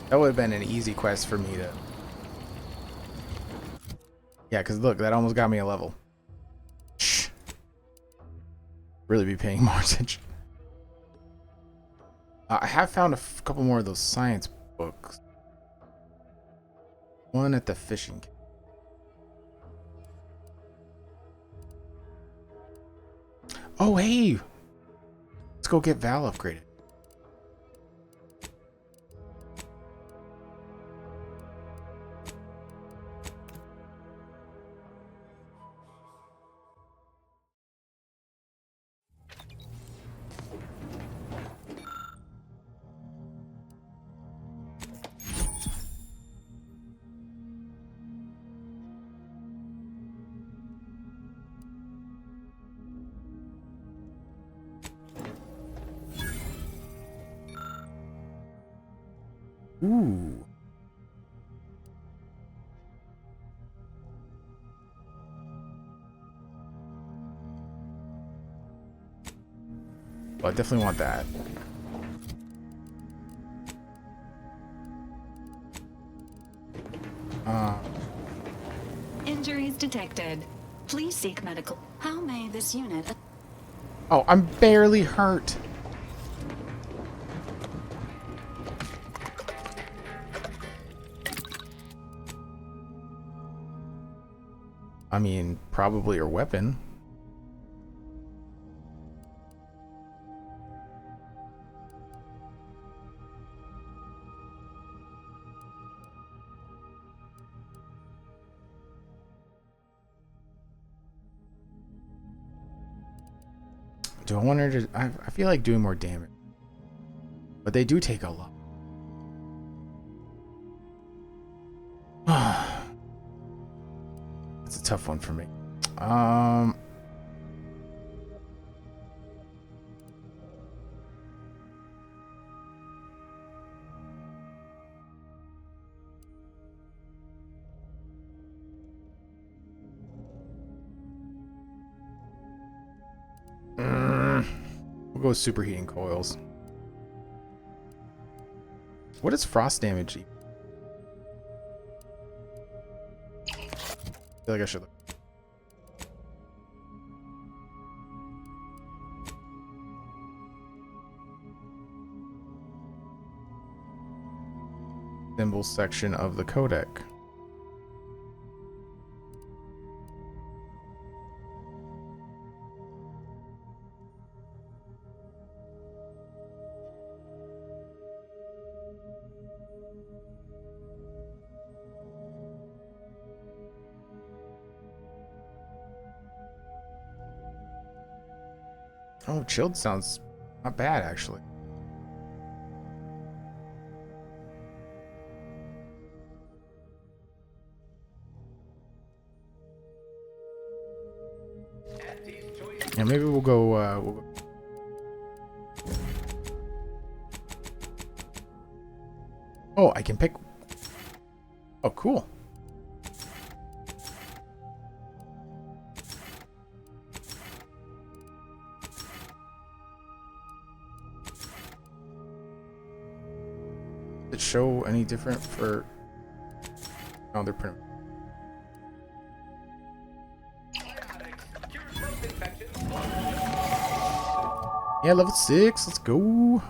Speaker 2: That would have been an easy quest for me to... Yeah, because look, that almost got me a level. Shh. really be paying more attention. I have found a couple more of those science books. One at the fishing. Oh, hey! Let's go get Val upgraded. Ooh. Well, I definitely want that.
Speaker 7: Injuries detected. Please seek medical. How may this unit...
Speaker 2: Oh, I'm barely hurt. I mean, probably her weapon. Do I want her to... I feel like doing more damage. But they do take a lot. It's a tough one for me. We'll go with superheating coils. What is frost damage? I feel like I should look. Symbol section of the codec. Oh, chilled sounds not bad, actually. Yeah, maybe we'll go, Oh, I can pick... Oh, cool. Does it show any different for... Oh, they're pretty... Yeah, level 6. Let's go.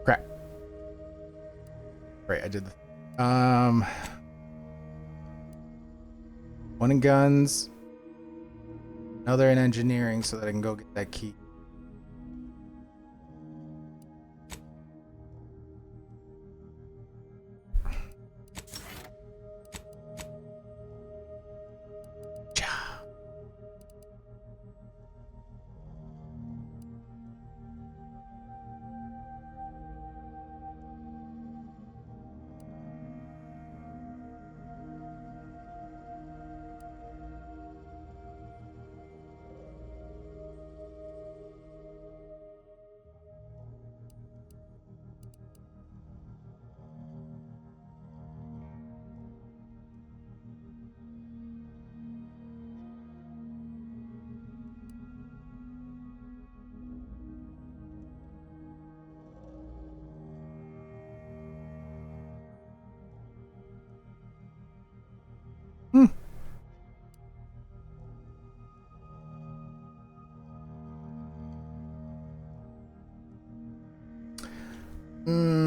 Speaker 2: Crap. Right, I did the... One in guns. Another in engineering so that I can go get that key.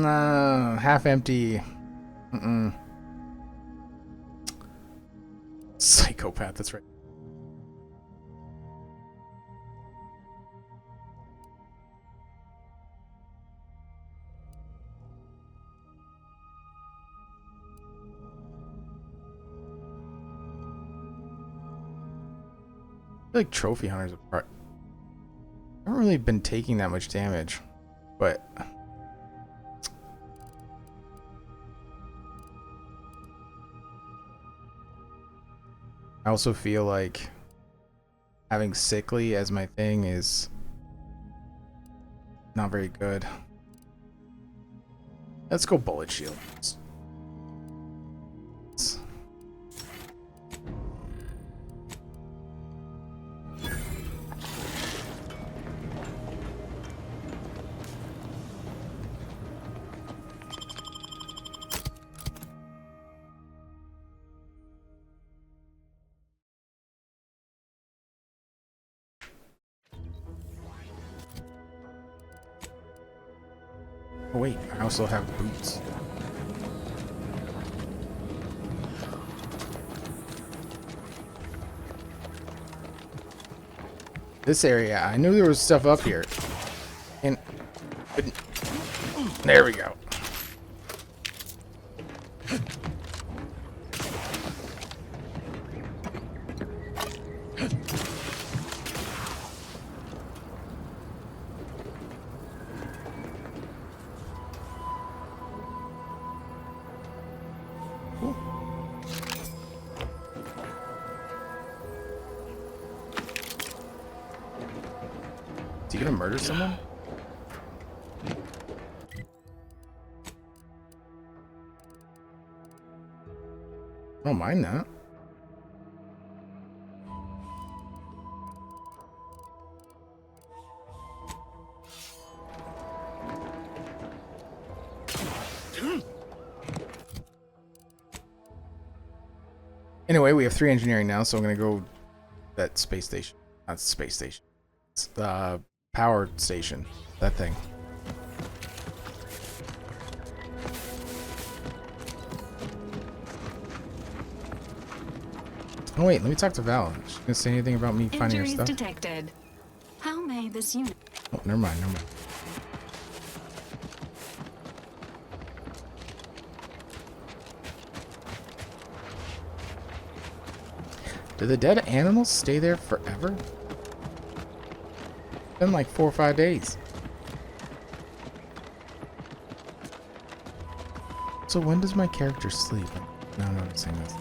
Speaker 2: Half empty. Psychopath, that's right. I feel like trophy hunters are I haven't really been taking that much damage, but I also feel like having sickly as my thing is not very good. Let's go bullet shield. Oh wait, I also have boots. This area, I knew there was stuff up here. And there we go. Is he gonna murder someone? I don't mind that. Anyway, we have 3 engineering now, so I'm gonna go that space station. Not space station. It's the power station. That thing. Oh wait, let me talk to Val. Is she gonna say anything about me finding her
Speaker 7: Injuries
Speaker 2: stuff?
Speaker 7: detected. How may this unit?
Speaker 2: Oh, never mind, never mind. Do the dead animals stay there forever? It's been like 4 or 5 days. So when does my character sleep? Now noticing this.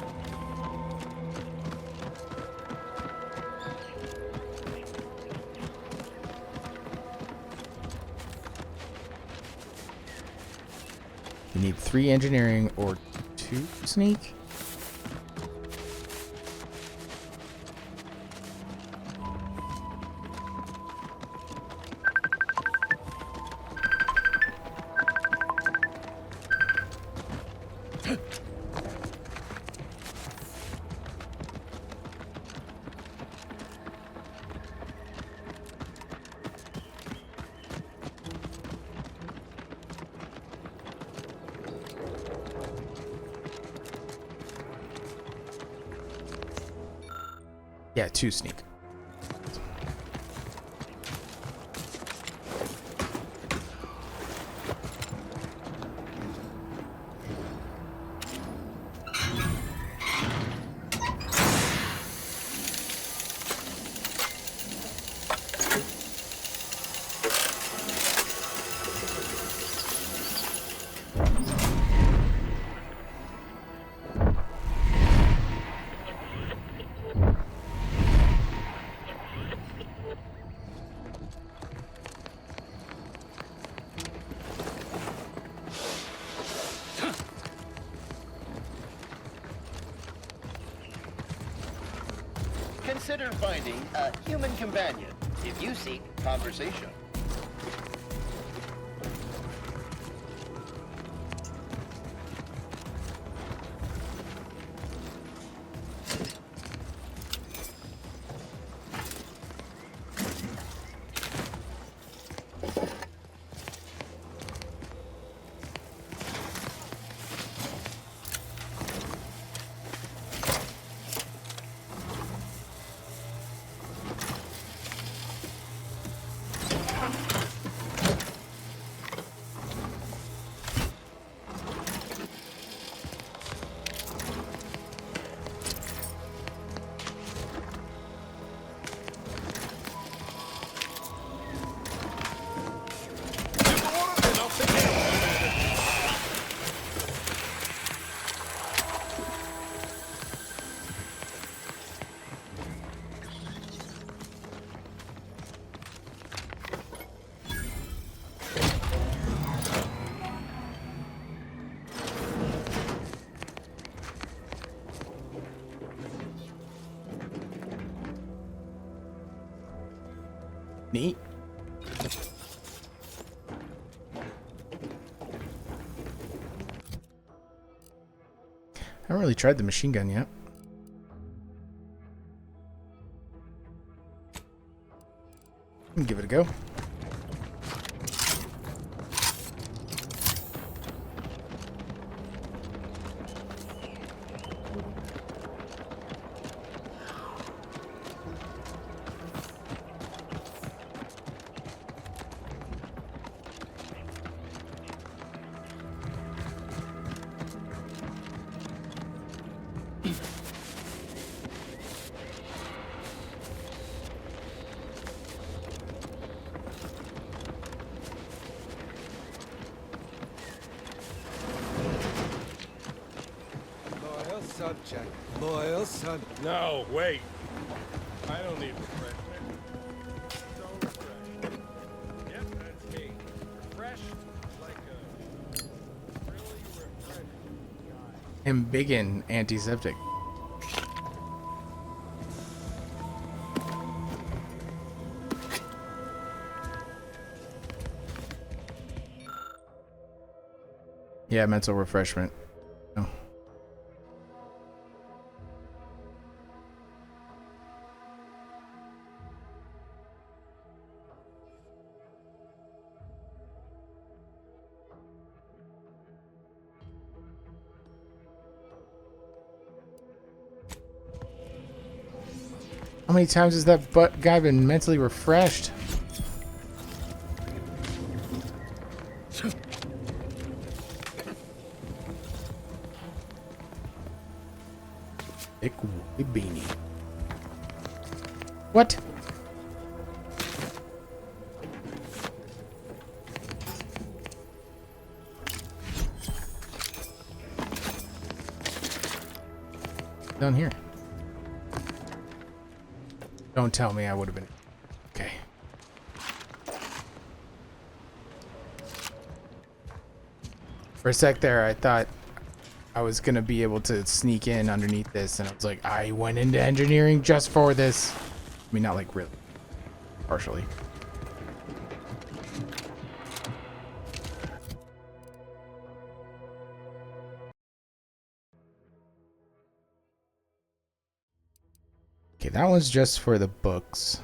Speaker 2: You need 3 engineering or 2 sneak? Yeah, 2 sneak.
Speaker 8: Consider finding a human companion if you seek conversation.
Speaker 2: Neat. I haven't really tried the machine gun yet. Give it a go.
Speaker 1: Subject. Loyal son. No, wait. I don't need refreshment. So refreshed. Yep, that's me. Refreshed like a really refreshed guy.
Speaker 2: Ambiguous antiseptic. Yeah, mental refreshment. Oh. How many times has that butt guy been mentally refreshed? Big beanie. What? Down here. Don't tell me I would have been. Okay. For a sec there, I thought I was gonna be able to sneak in underneath this, and I was like, I went into engineering just for this. I mean, not like really. Partially. Okay, that one's just for the books.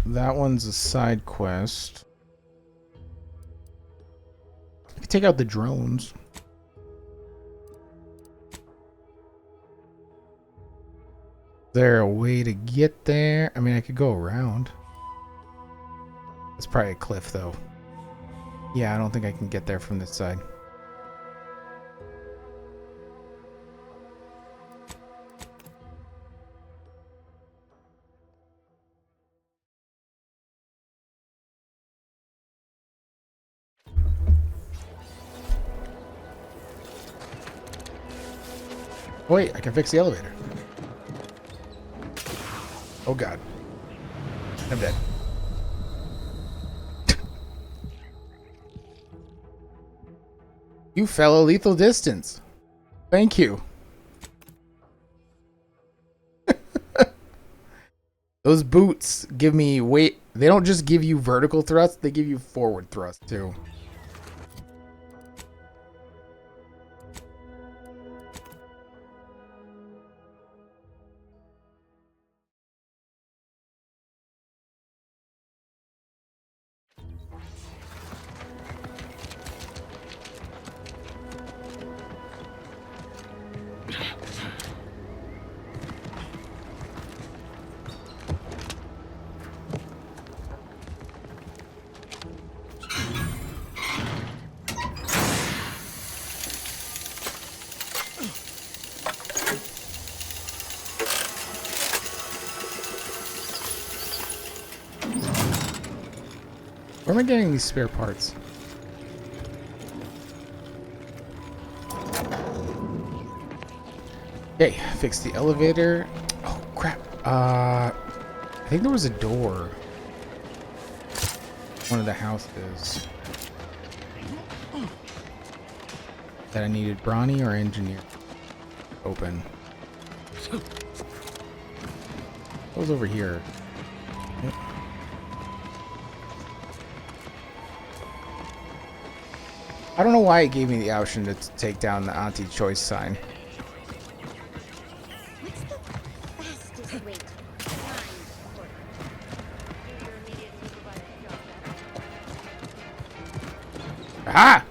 Speaker 2: That one's a side quest. I can take out the drones. Is there a way to get there? I mean, I could go around. It's probably a cliff, though. Yeah, I don't think I can get there from this side. Wait, I can fix the elevator. Oh god. I'm dead. You fell a lethal distance. Thank you. Those boots give me weight. They don't just give you vertical thrust, they give you forward thrust too. Where am I getting these spare parts? Okay, fix the elevator. Oh crap. I think there was a door. One of the houses. That I needed brawny or engineer open. What was over here? Yep. I don't know why it gave me the option to take down the anti-choice sign.
Speaker 4: What's the fastest way to
Speaker 2: Ah!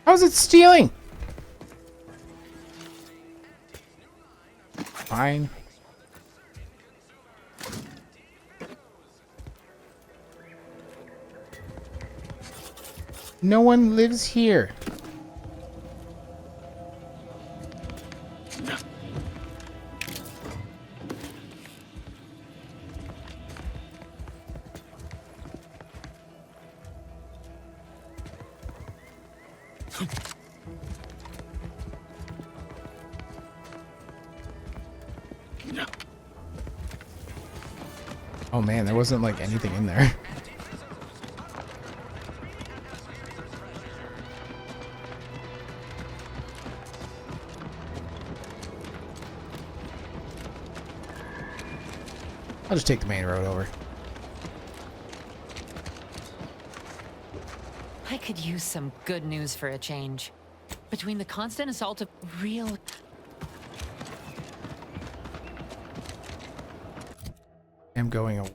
Speaker 2: How's it stealing? Fine. No one lives here. Oh man, there wasn't like anything in there. I'll just take the main road over.
Speaker 12: I could use some good news for a change. Between the constant assault of real...
Speaker 2: I'm going away.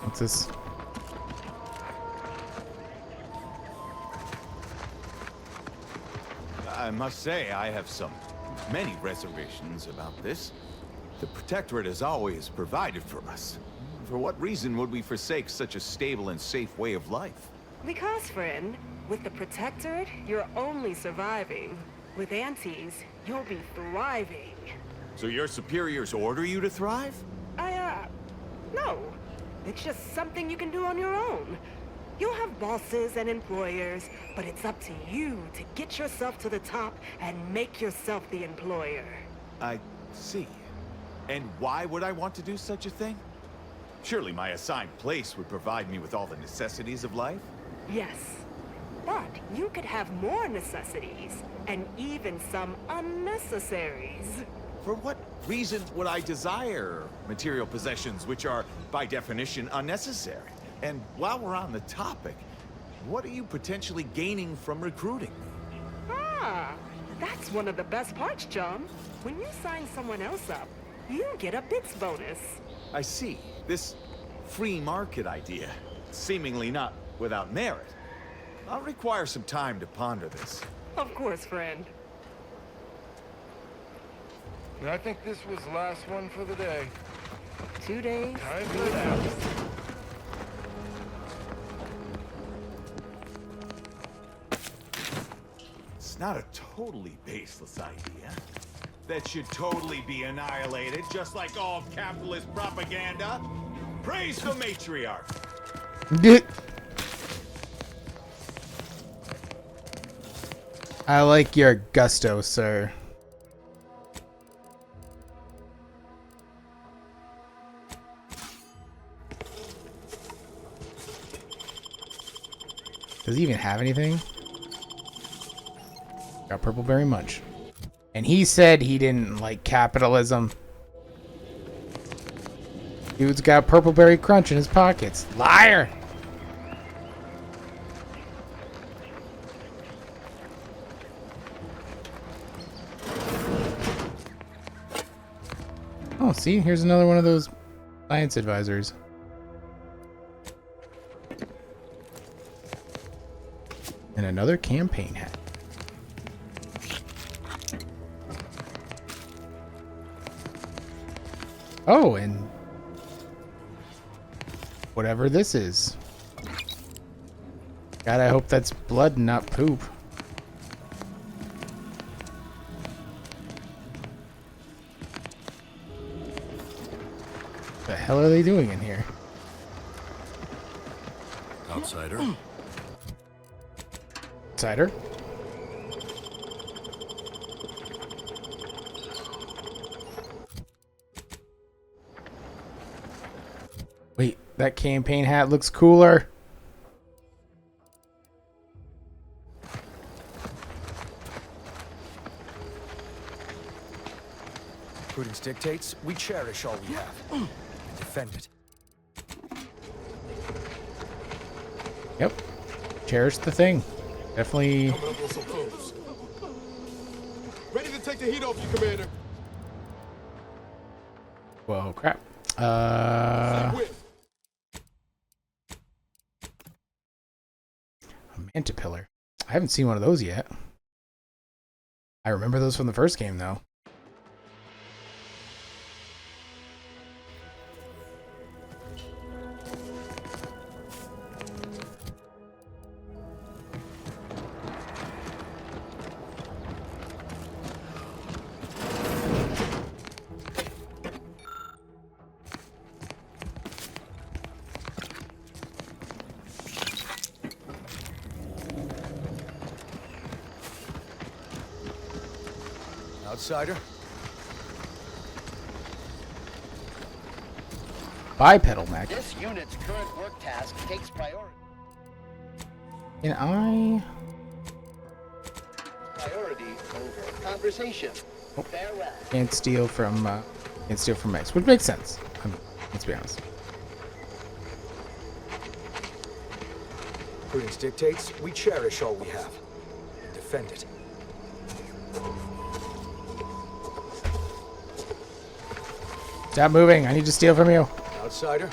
Speaker 2: What's this?
Speaker 14: I must say, I have many reservations about this. The Protectorate has always provided for us. For what reason would we forsake such a stable and safe way of life?
Speaker 23: Because, friend, with the Protectorate, you're only surviving. With Antes, you'll be thriving.
Speaker 14: So your superiors order you to thrive?
Speaker 23: No. It's just something you can do on your own. You'll have bosses and employers, but it's up to you to get yourself to the top and make yourself the employer.
Speaker 14: I see. And why would I want to do such a thing? Surely my assigned place would provide me with all the necessities of life?
Speaker 23: Yes. But you could have more necessities, and even some unnecessaries.
Speaker 14: For what reason would I desire material possessions which are, by definition, unnecessary? And while we're on the topic, what are you potentially gaining from recruiting me?
Speaker 23: Ah, that's one of the best parts, chum. When you sign someone else up, you get a bits bonus.
Speaker 14: I see. This free market idea, seemingly not without merit. I'll require some time to ponder this.
Speaker 23: Of course, friend.
Speaker 1: I think this was the last one for the day.
Speaker 23: 2 days.
Speaker 1: Time for the house.
Speaker 14: It's not a totally baseless idea. That should totally be annihilated, just like all of capitalist propaganda. Praise the matriarch.
Speaker 2: I like your gusto, sir. Does he even have anything? Got purple berry munch. And he said he didn't like capitalism. Dude's got purple berry crunch in his pockets. Liar! Oh, see? Here's another one of those science advisors. And another campaign hat. Oh, and Whatever this is. God, I hope that's blood, not poop. What the hell are they doing in here?
Speaker 6: Outsider.
Speaker 2: Outsider? Wait, that campaign hat looks cooler.
Speaker 6: Prudence dictates we cherish all we have and defend it.
Speaker 2: Yep. Cherish the thing. Definitely.
Speaker 10: Ready to take the heat off you, Commander.
Speaker 2: Whoa, crap. A manta pillar. I haven't seen one of those yet. I remember those from the first game, though.
Speaker 6: Outsider.
Speaker 2: Bipedal mech.
Speaker 8: This unit's current work task takes priority.
Speaker 2: Can I?
Speaker 8: Priority over conversation. Farewell.
Speaker 2: Can't steal from mechs, which makes sense. Let's be honest.
Speaker 6: Prudence dictates we cherish all we have and defend it.
Speaker 2: Stop moving. I need to steal from you.
Speaker 6: Outsider.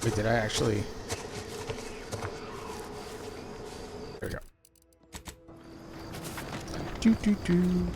Speaker 2: Wait, did I actually? There we go. Do do do.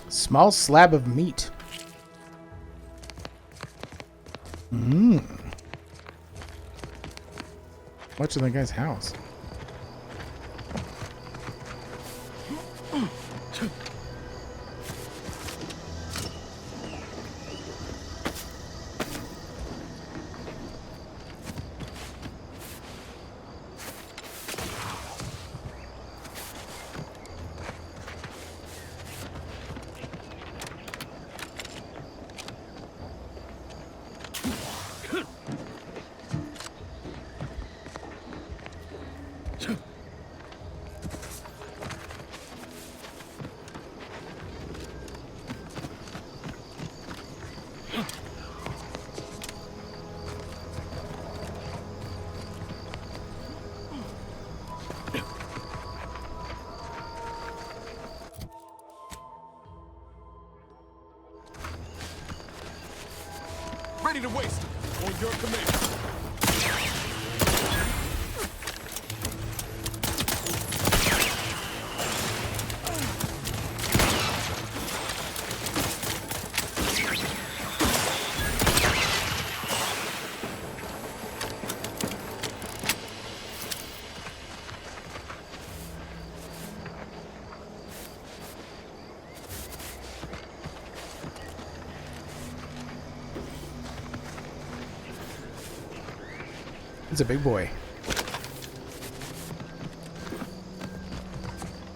Speaker 2: Small slab of meat. Much in that guy's house.
Speaker 10: Ready to waste it. On your command.
Speaker 2: It's a big boy.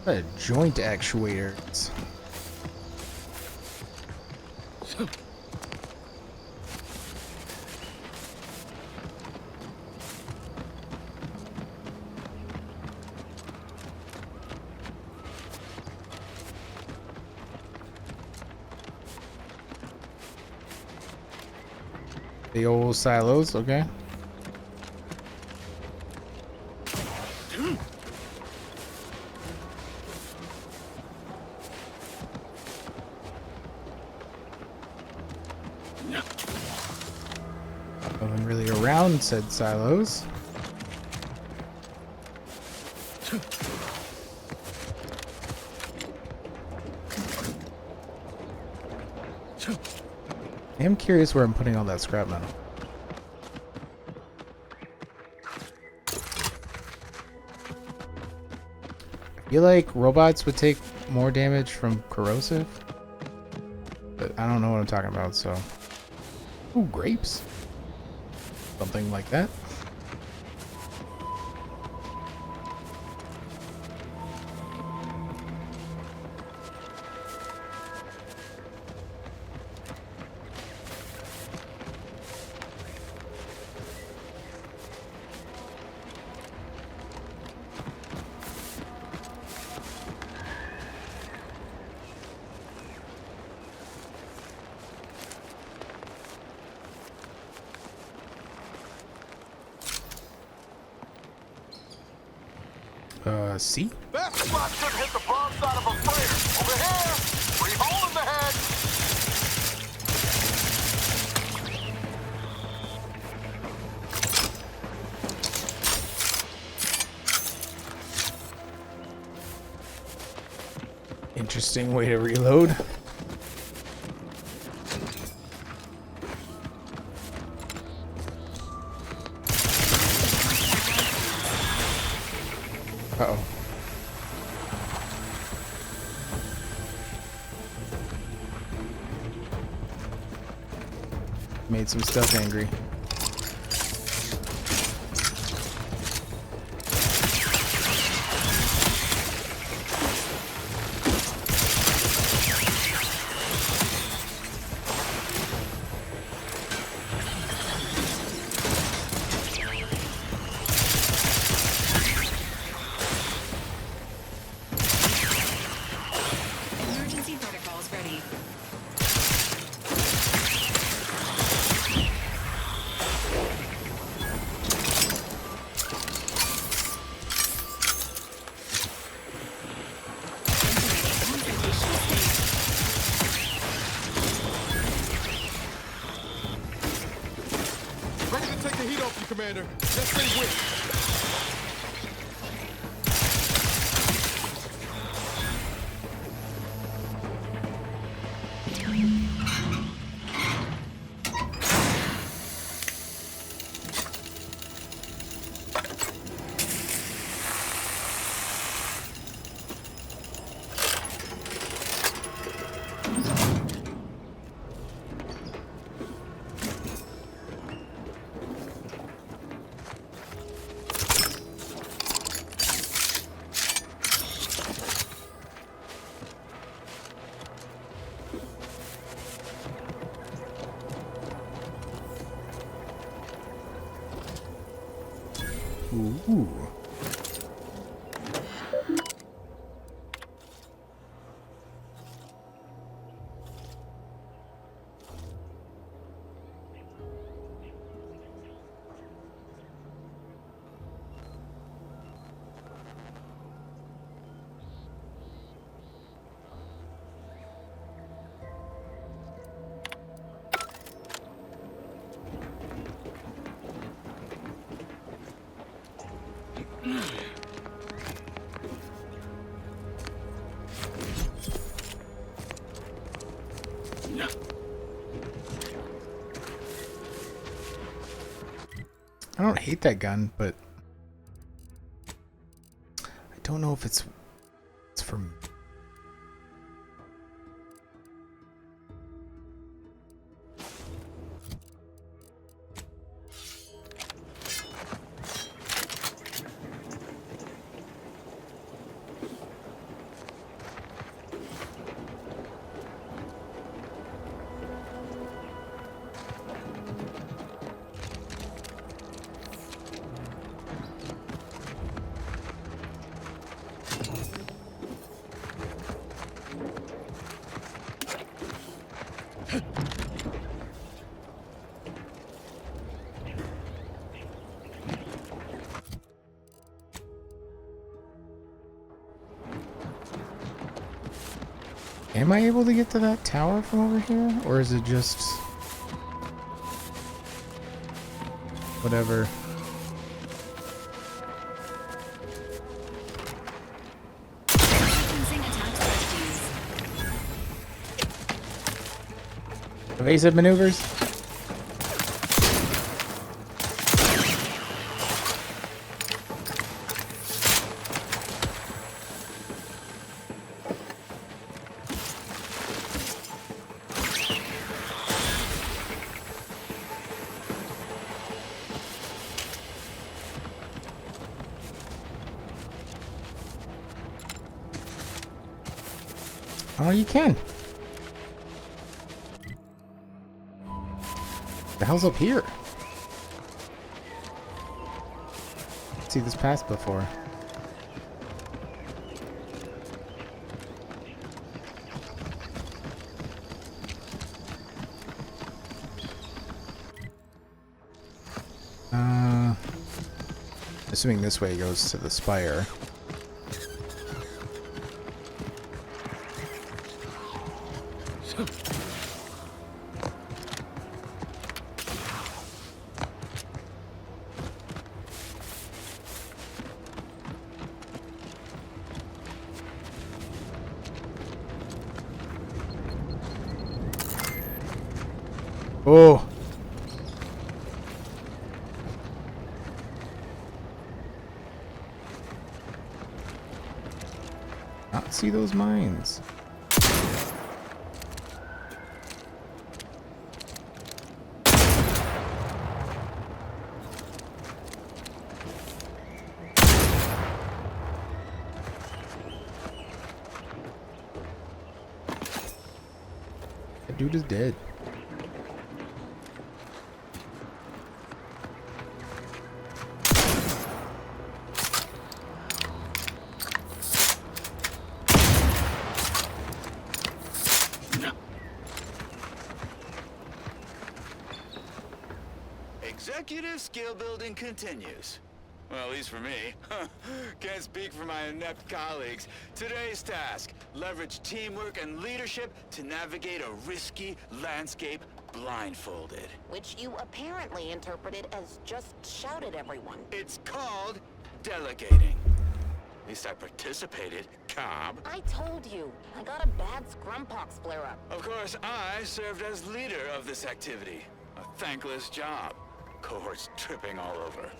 Speaker 2: A joint actuator. The old silos, okay. Moving really around said silos. I am curious where I'm putting all that scrap metal. I feel like robots would take more damage from corrosive, but I don't know what I'm talking about, so... Ooh, grapes. Something like that. See?
Speaker 10: That spot should hit the broad side of a freighter. Over here! Free hole in the head!
Speaker 2: Interesting way to reload. Uh-oh. Made some stuff angry.
Speaker 7: Emergency protocols ready.
Speaker 10: Ready to take the heat off you, Commander. Just stay with.
Speaker 2: Ooh. I don't hate that gun, but I don't know if it's for me. Am I able to get to that tower from over here? Or is it just... whatever? Evasive maneuvers? Oh, you can. The hell's up here? I've seen this pass before. Assuming this way goes to the spire. Oh. Not see those mines. That dude is dead.
Speaker 13: Executive skill building continues. Well, at least for me. Can't speak for my inept colleagues. Today's task, leverage teamwork and leadership to navigate a risky landscape blindfolded.
Speaker 16: Which you apparently interpreted as just shout at everyone.
Speaker 13: It's called delegating. At least I participated, Cobb.
Speaker 16: I told you, I got a bad scrumpox flare-up.
Speaker 13: Of course, I served as leader of this activity. A thankless job. Cohorts tripping all over.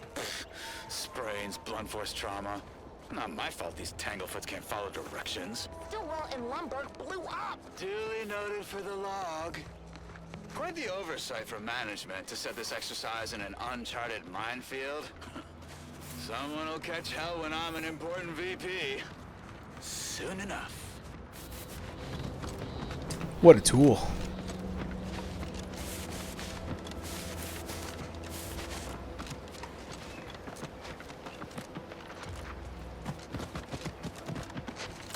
Speaker 13: Sprains, blunt force trauma. Not my fault these tanglefoots can't follow directions.
Speaker 16: Stillwell and Lumberg blew up!
Speaker 13: Duly noted for the log. Quite the oversight from management to set this exercise in an uncharted minefield. Someone will catch hell when I'm an important VP. Soon enough.
Speaker 2: What a tool.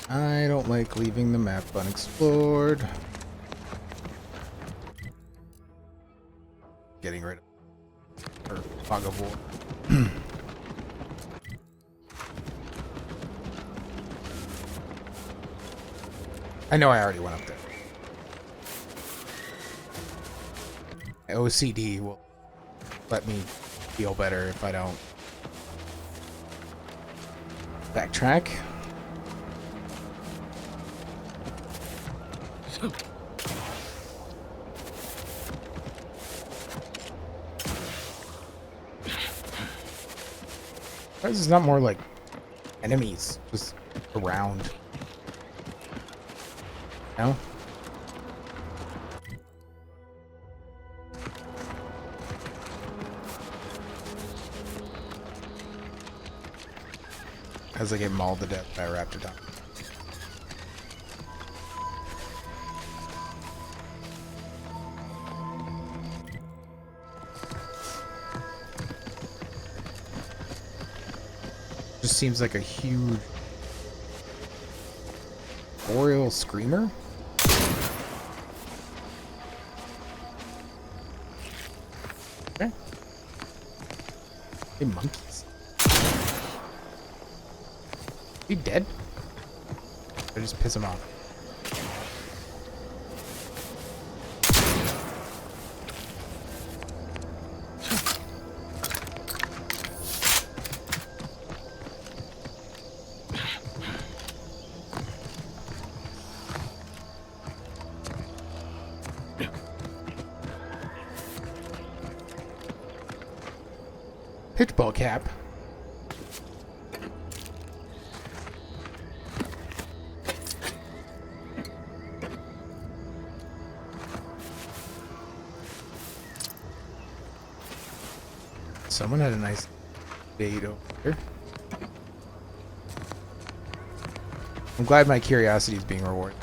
Speaker 2: I don't like leaving the map unexplored. Getting rid of fog of war. I know I already went up there. My OCD will let me feel better if I don't backtrack. Why is this not more like enemies just around? No? As I get mauled to death by a raptor dog. Just seems like a huge boreal screamer. Okay. Hey, monkeys. He dead? I just piss him off. Pitchball cap. Someone had a nice date over here. I'm glad my curiosity is being rewarded.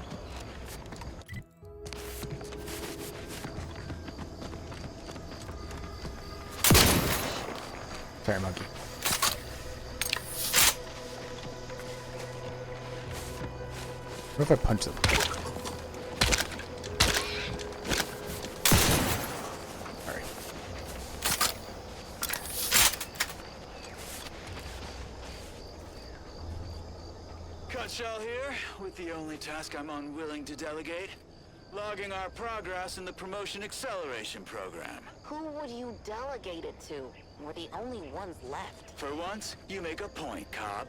Speaker 2: Sorry, monkey. What if I punch them? Alright.
Speaker 13: Cutshell here, with the only task I'm unwilling to delegate. Logging our progress in the promotion acceleration program.
Speaker 16: Who would you delegate it to? We're the only ones left.
Speaker 13: For once, you make a point, Cobb.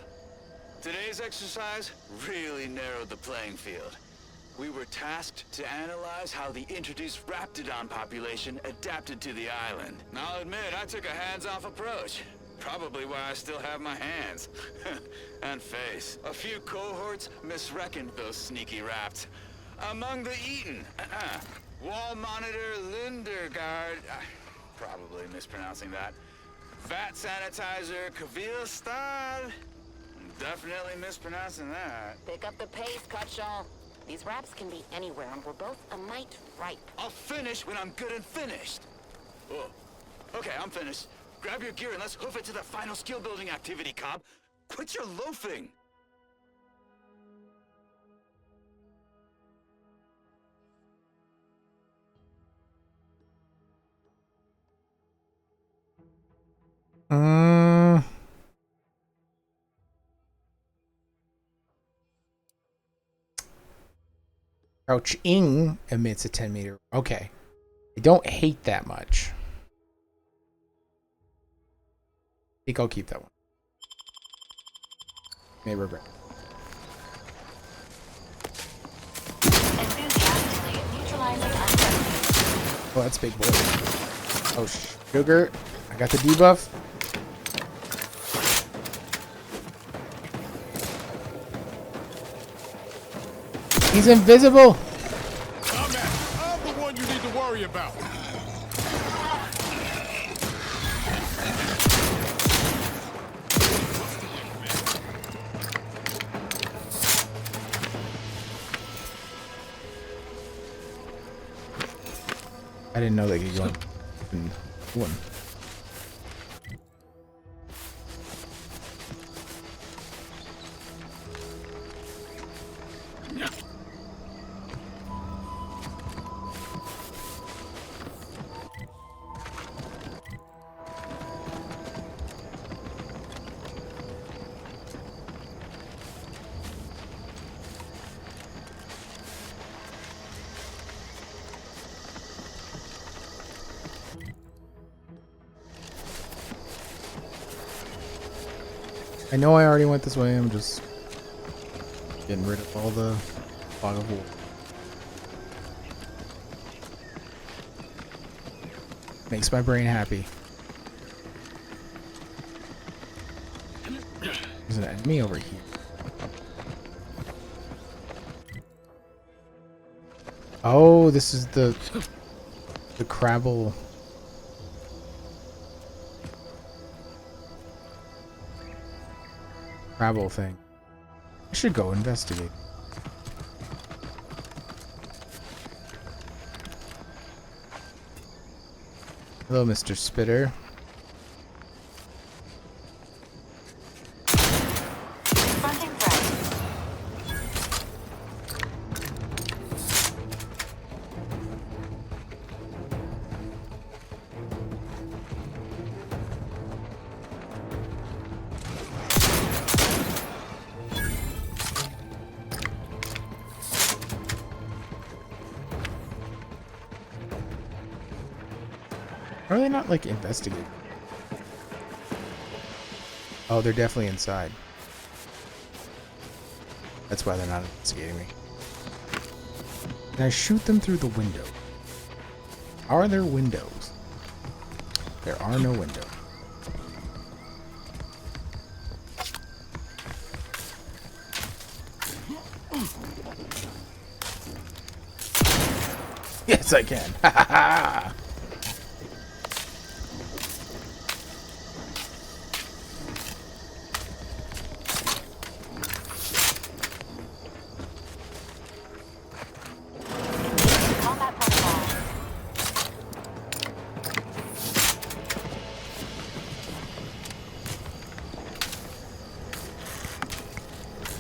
Speaker 13: Today's exercise really narrowed the playing field. We were tasked to analyze how the introduced Raptidon population adapted to the island. I'll admit, I took a hands-off approach. Probably why I still have my hands. And face. A few cohorts misreckoned those sneaky raps. Among the Eaton, Wall Monitor Lindergaard, probably mispronouncing that. Vat Sanitizer Kvilstad, definitely mispronouncing that.
Speaker 16: Pick up the pace, Cutshall. These raps can be anywhere, and we're both a mite ripe.
Speaker 13: I'll finish when I'm good and finished. Oh, okay, I'm finished. Grab your gear and let's hoof it to the final skill-building activity, Cobb. Quit your loafing.
Speaker 2: Crouching emits a 10-meter. Okay. I don't hate that much. I think I'll keep that one. May regret. Oh, that's big boy. Oh, sugar. I got the debuff. He's invisible.
Speaker 10: I'm the one you need to worry about.
Speaker 2: I didn't know they could go in one. I know I already went this way, I'm just getting rid of all the fog of war. Makes my brain happy. There's an enemy over here. Oh, this is the Crabble. Crabble thing. I should go investigate. Hello, Mr. Spitter. Are they not, like, investigating? Oh, they're definitely inside. That's why they're not investigating me. Can I shoot them through the window? Are there windows? There are no windows. Yes, I can. Ha ha ha.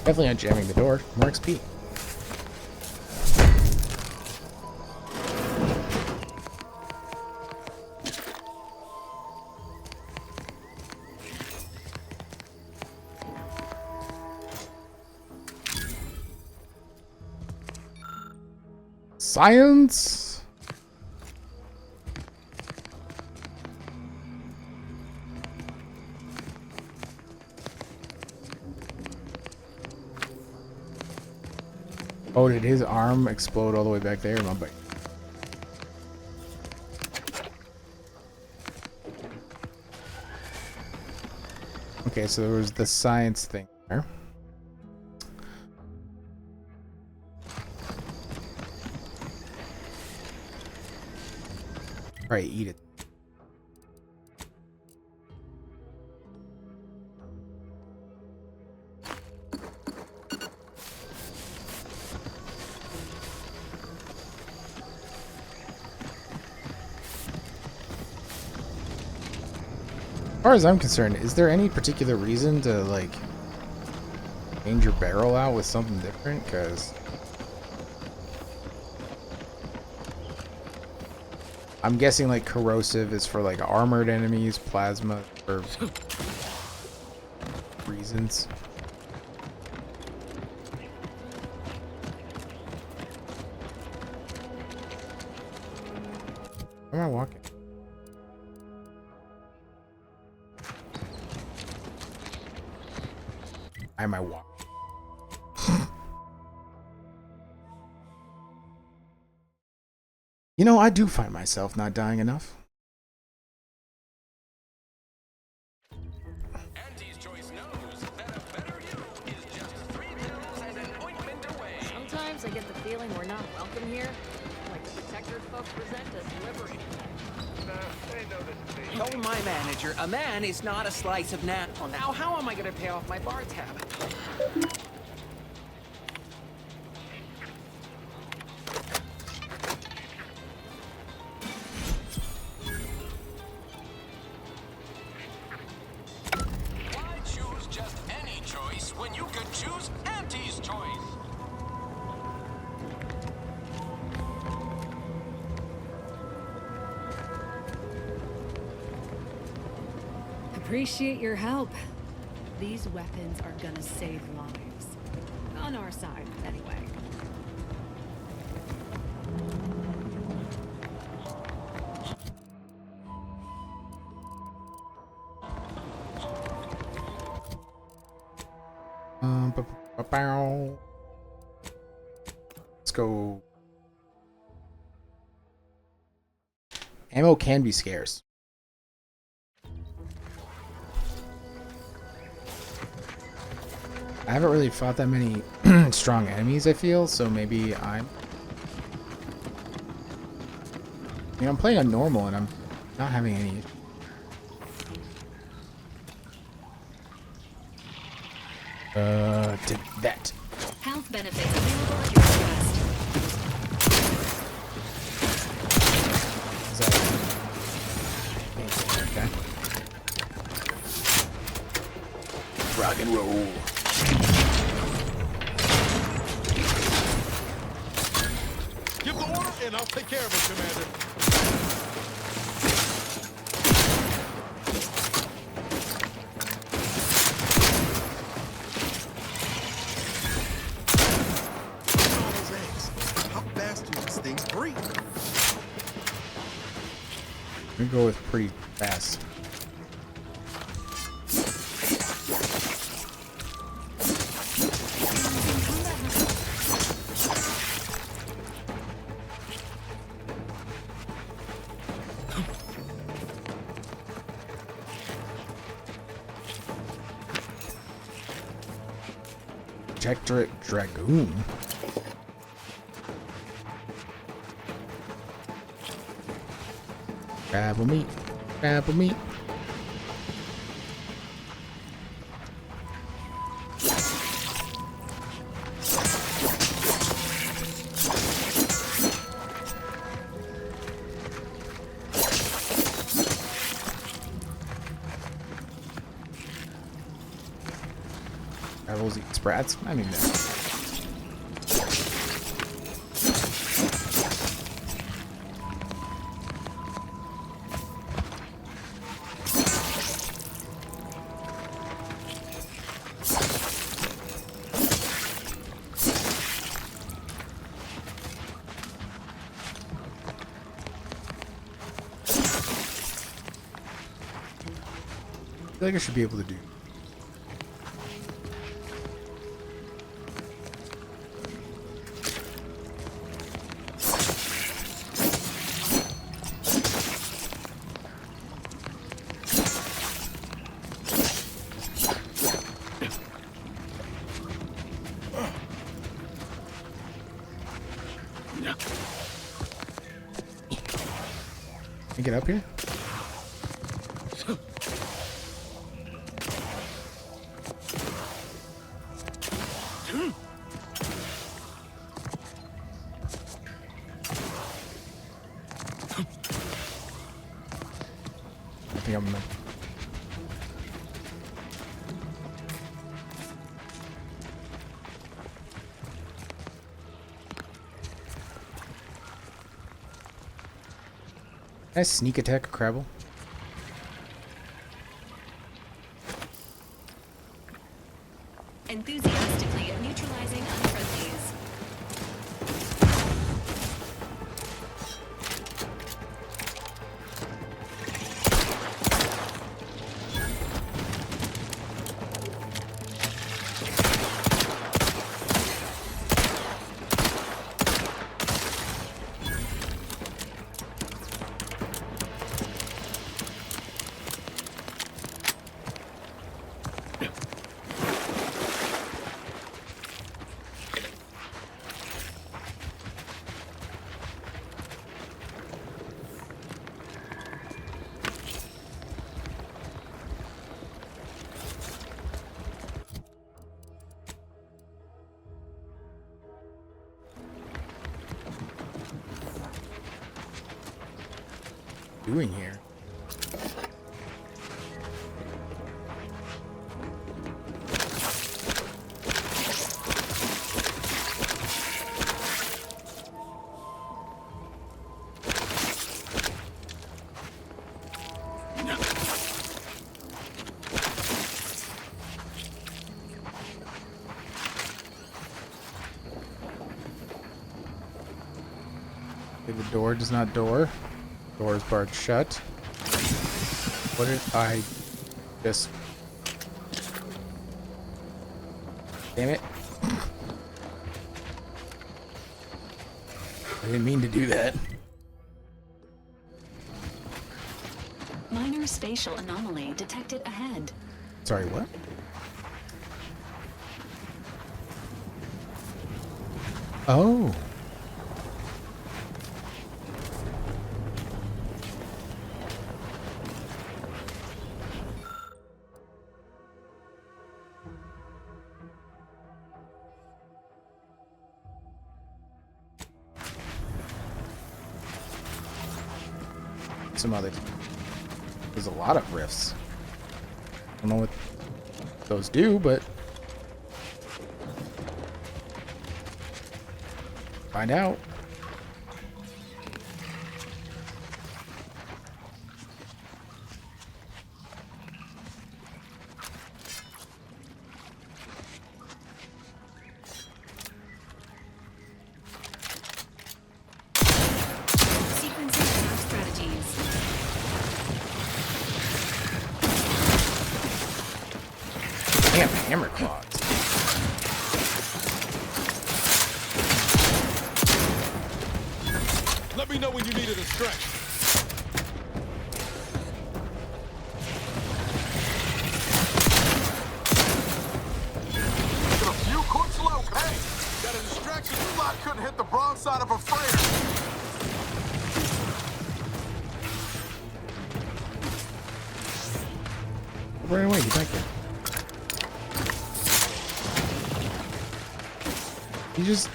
Speaker 2: Definitely not jamming the door. More XP. Science. Oh, did his arm explode all the way back there? My bad. Okay, so there was the science thing there. Right, eat it. As far as I'm concerned, is there any particular reason to like change your barrel out with something different? Because I'm guessing like corrosive is for like armored enemies, plasma for reasons. Where am I walking? Why am I walking? You know, I do find myself not dying enough.
Speaker 11: Sometimes I get the feeling we're not welcome here. Like the Protectorate folks present as liberating.
Speaker 18: Told my manager, a man is not a slice of nap. Well, now how am I going to pay off my bar tab?
Speaker 9: Why choose just any choice when you could choose Auntie's choice?
Speaker 5: Appreciate your help. These weapons are gonna save lives. On our side, anyway.
Speaker 2: Let's go. Ammo can be scarce. I haven't really fought that many strong enemies, I feel, so maybe I'm playing on normal and I'm not having any issues. To that.
Speaker 7: Health benefits available at your request.
Speaker 2: Okay. Rock and roll.
Speaker 10: Give the order, and I'll take care of it, Commander.
Speaker 19: All those eggs. How fast do these things breathe?
Speaker 2: We go with pretty fast. Protectorate Dragoon. Grab meat. Grab meat. Rebels eat sprats? I mean, no. I feel like I should be able to do. Can I get up here? I think I'm gonna... Can I sneak attack a Crabble?
Speaker 7: Enthusiastically neutralizing unfriendlies.
Speaker 2: Doing here? Okay, the door does not door. Door is barred shut. What did I just... Damn it. I didn't mean to do that.
Speaker 7: Minor spatial anomaly detected ahead.
Speaker 2: Sorry, what? Oh. Some other. There's a lot of rifts. I don't know what those do, but find out. Damn, hammer claws.
Speaker 10: Let me know when you needed a stretch. Taking a few quick slow. Hey, got a distraction. You lot couldn't hit the broadside of a freighter.
Speaker 2: right away. Get back here. You just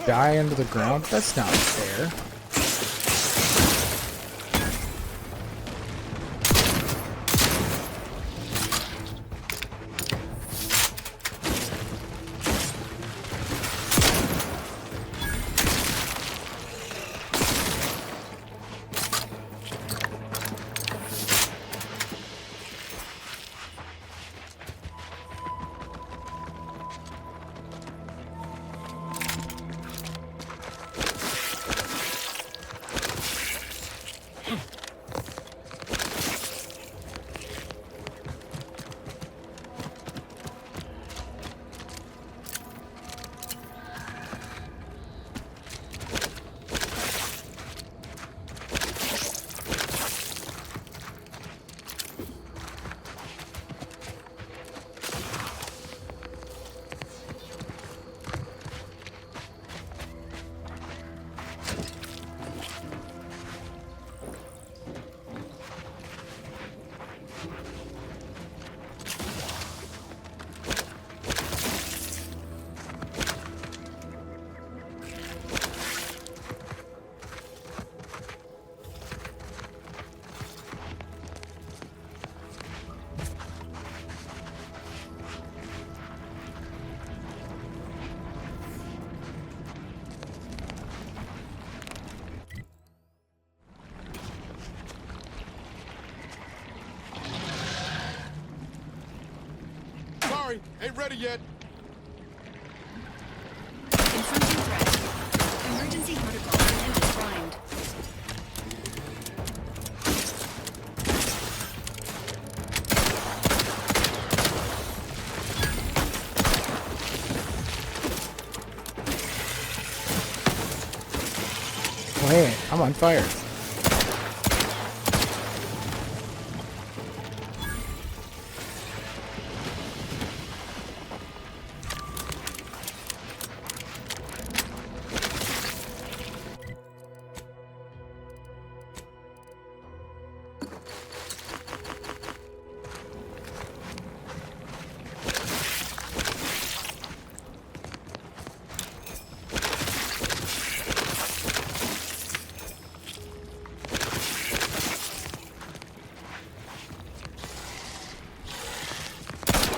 Speaker 2: die under the ground? That's not fair.
Speaker 10: Sorry, ain't ready yet.
Speaker 7: Confronting threat. Emergency protocol unit primed.
Speaker 2: Oh, hey, I'm on fire.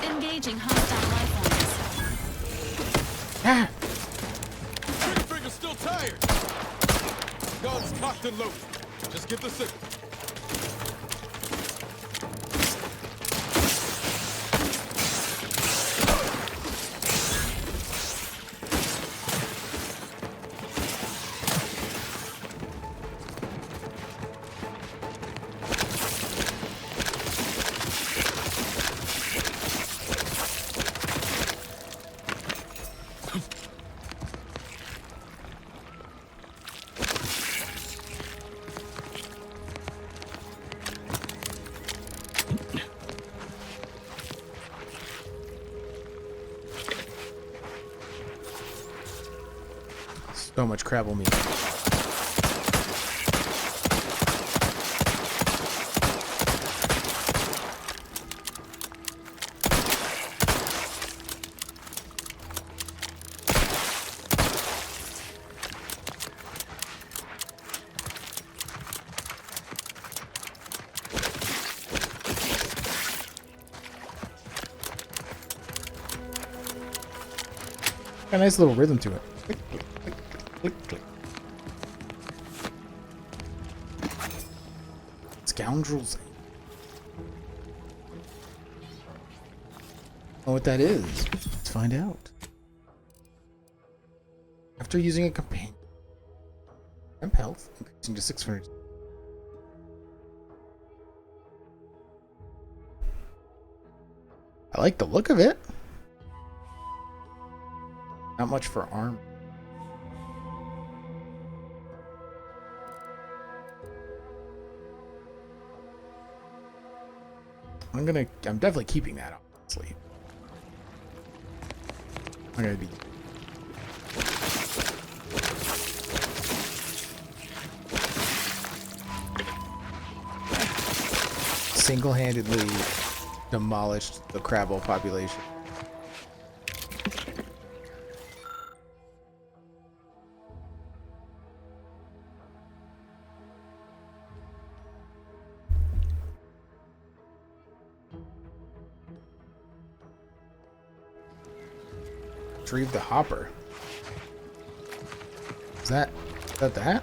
Speaker 7: Engaging hostile life forms.
Speaker 2: Ah!
Speaker 10: Trigger finger's still tired. Guns cocked and loaded. Just give the signal.
Speaker 2: So much crabble meat. Got a nice little rhythm to it. Click, click, click, click, click. Scoundrels. Oh, what that is? Let's find out. After using a companion, temp health increasing to 600. I like the look of it. Not much for arm. I'm definitely keeping that, honestly. I'm gonna be single-handedly demolished the crabble population. Retrieve the hopper. Is that that?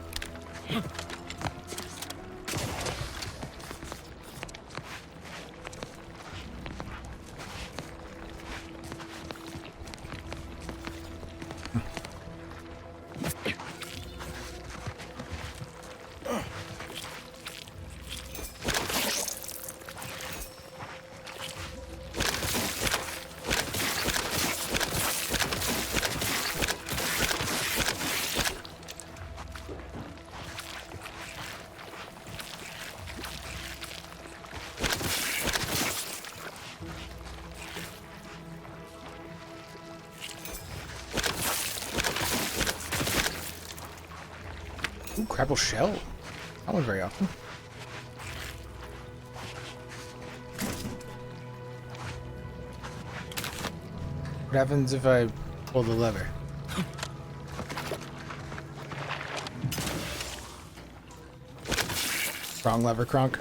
Speaker 2: Ooh, crabble shell. That one's very often. What happens if I pull the lever? Wrong lever, Kronk.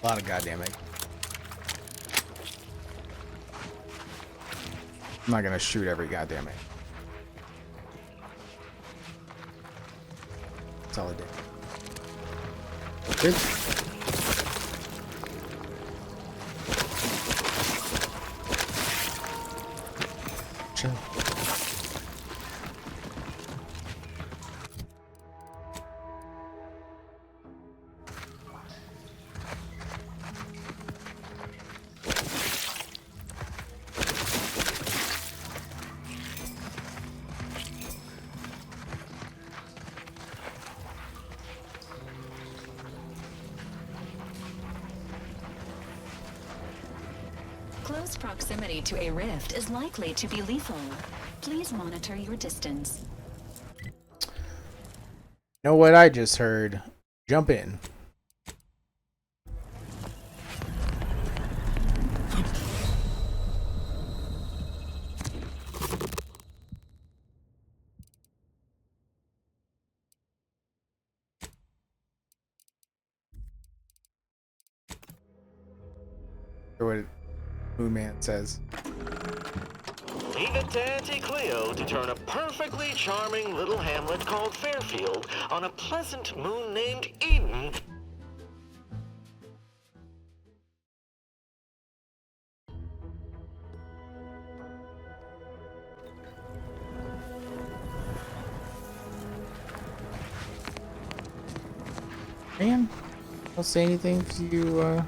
Speaker 2: A lot of goddamn egg. I'm not gonna shoot every goddamn egg. That's all I did. Good. Chill.
Speaker 7: Close proximity to a rift is likely to be lethal. Please monitor your distance.
Speaker 2: Know what I just heard? Jump in. Or what Moon Man says.
Speaker 15: Leave it to Auntie Cleo to turn a perfectly charming little hamlet called Fairfield on a pleasant moon named Eden.
Speaker 2: Man, I'll say anything if you,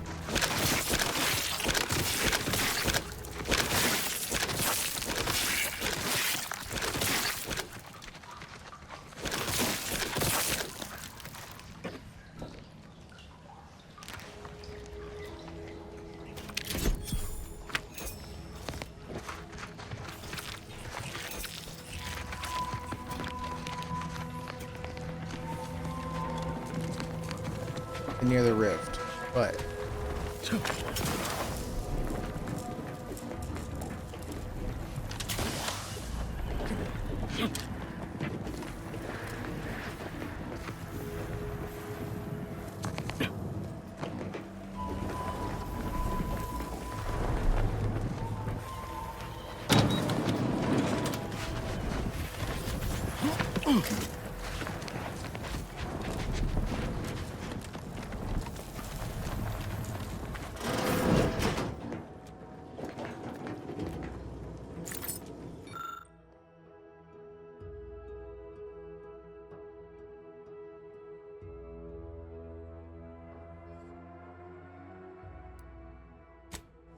Speaker 2: near the rift, but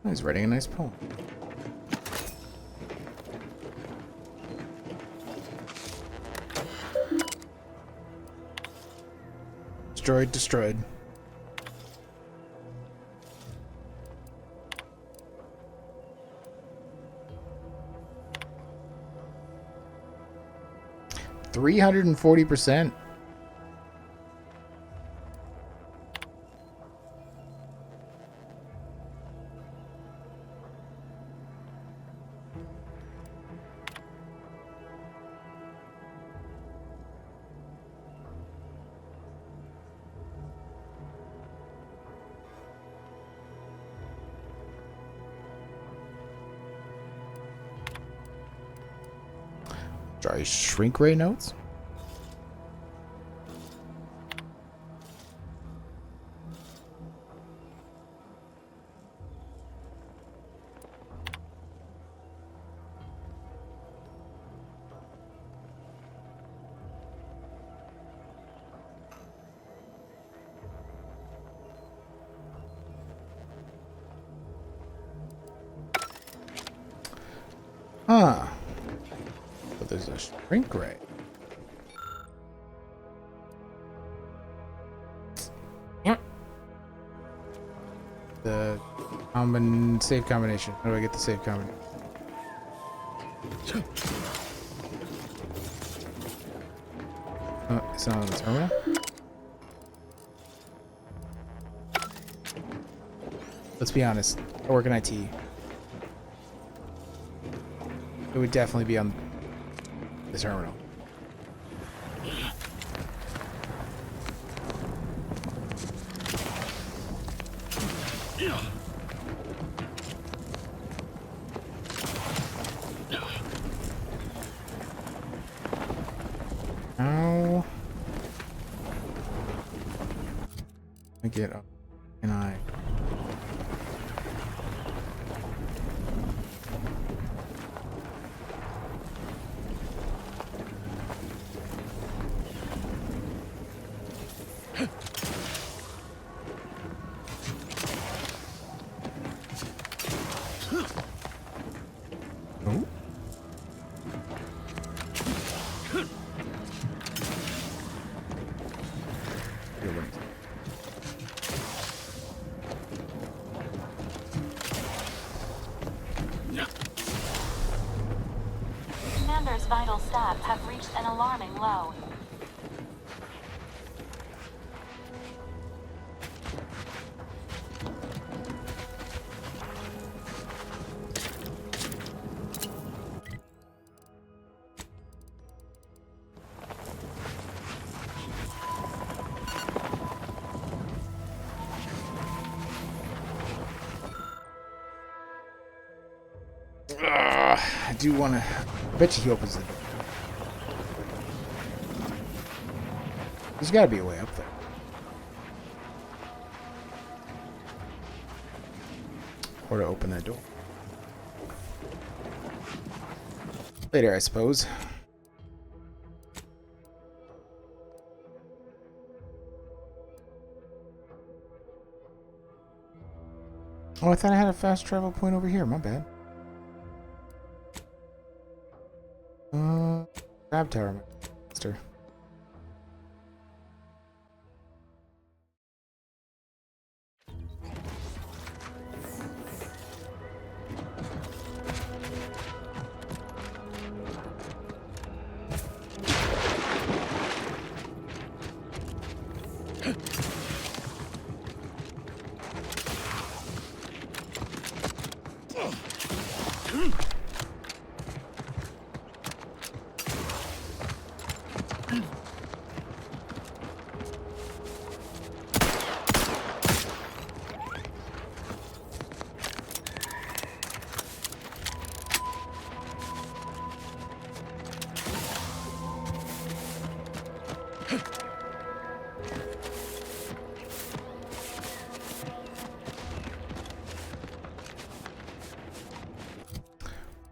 Speaker 2: he's writing a nice poem. Destroyed. 340%. Sorry, shrink ray notes. Huh. But there's a shrink ray. The save combination. How do I get the save combination? Oh, it's not on the terminal. Let's be honest. I work in IT. It would definitely be on the terminal. How? I get up. Can I?
Speaker 7: Commander's vital stats have reached an alarming low.
Speaker 2: I do want to. I bet you he opens the door. There's got to be a way up there. Or to open that door. Later, I suppose. Oh, I thought I had a fast travel point over here. My bad. Crab tower, master.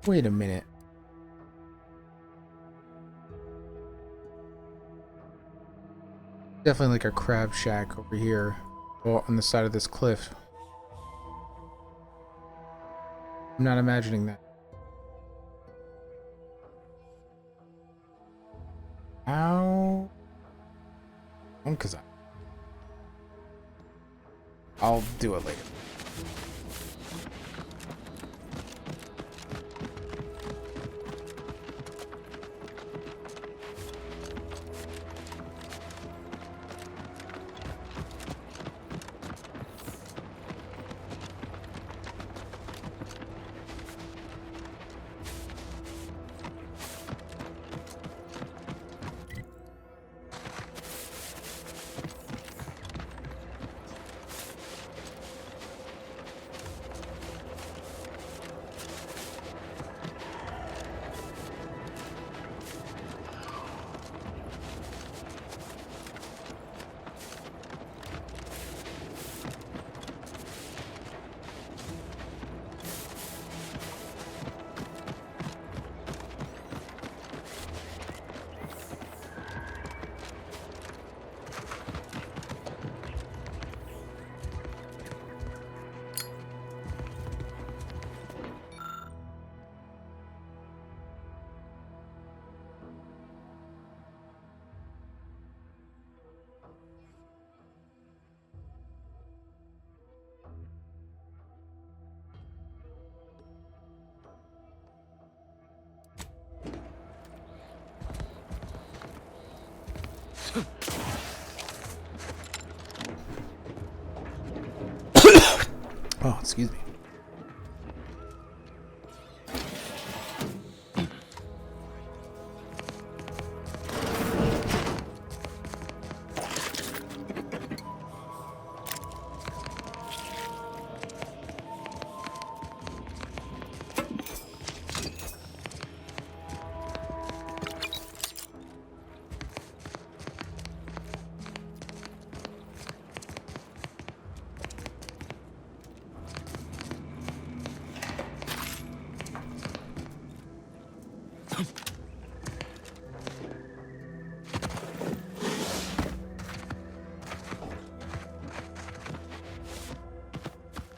Speaker 2: Wait a minute. Definitely like a crab shack over here. Well, on the side of this cliff. I'm not imagining that. How? Because I'll do it later. Oh, excuse me.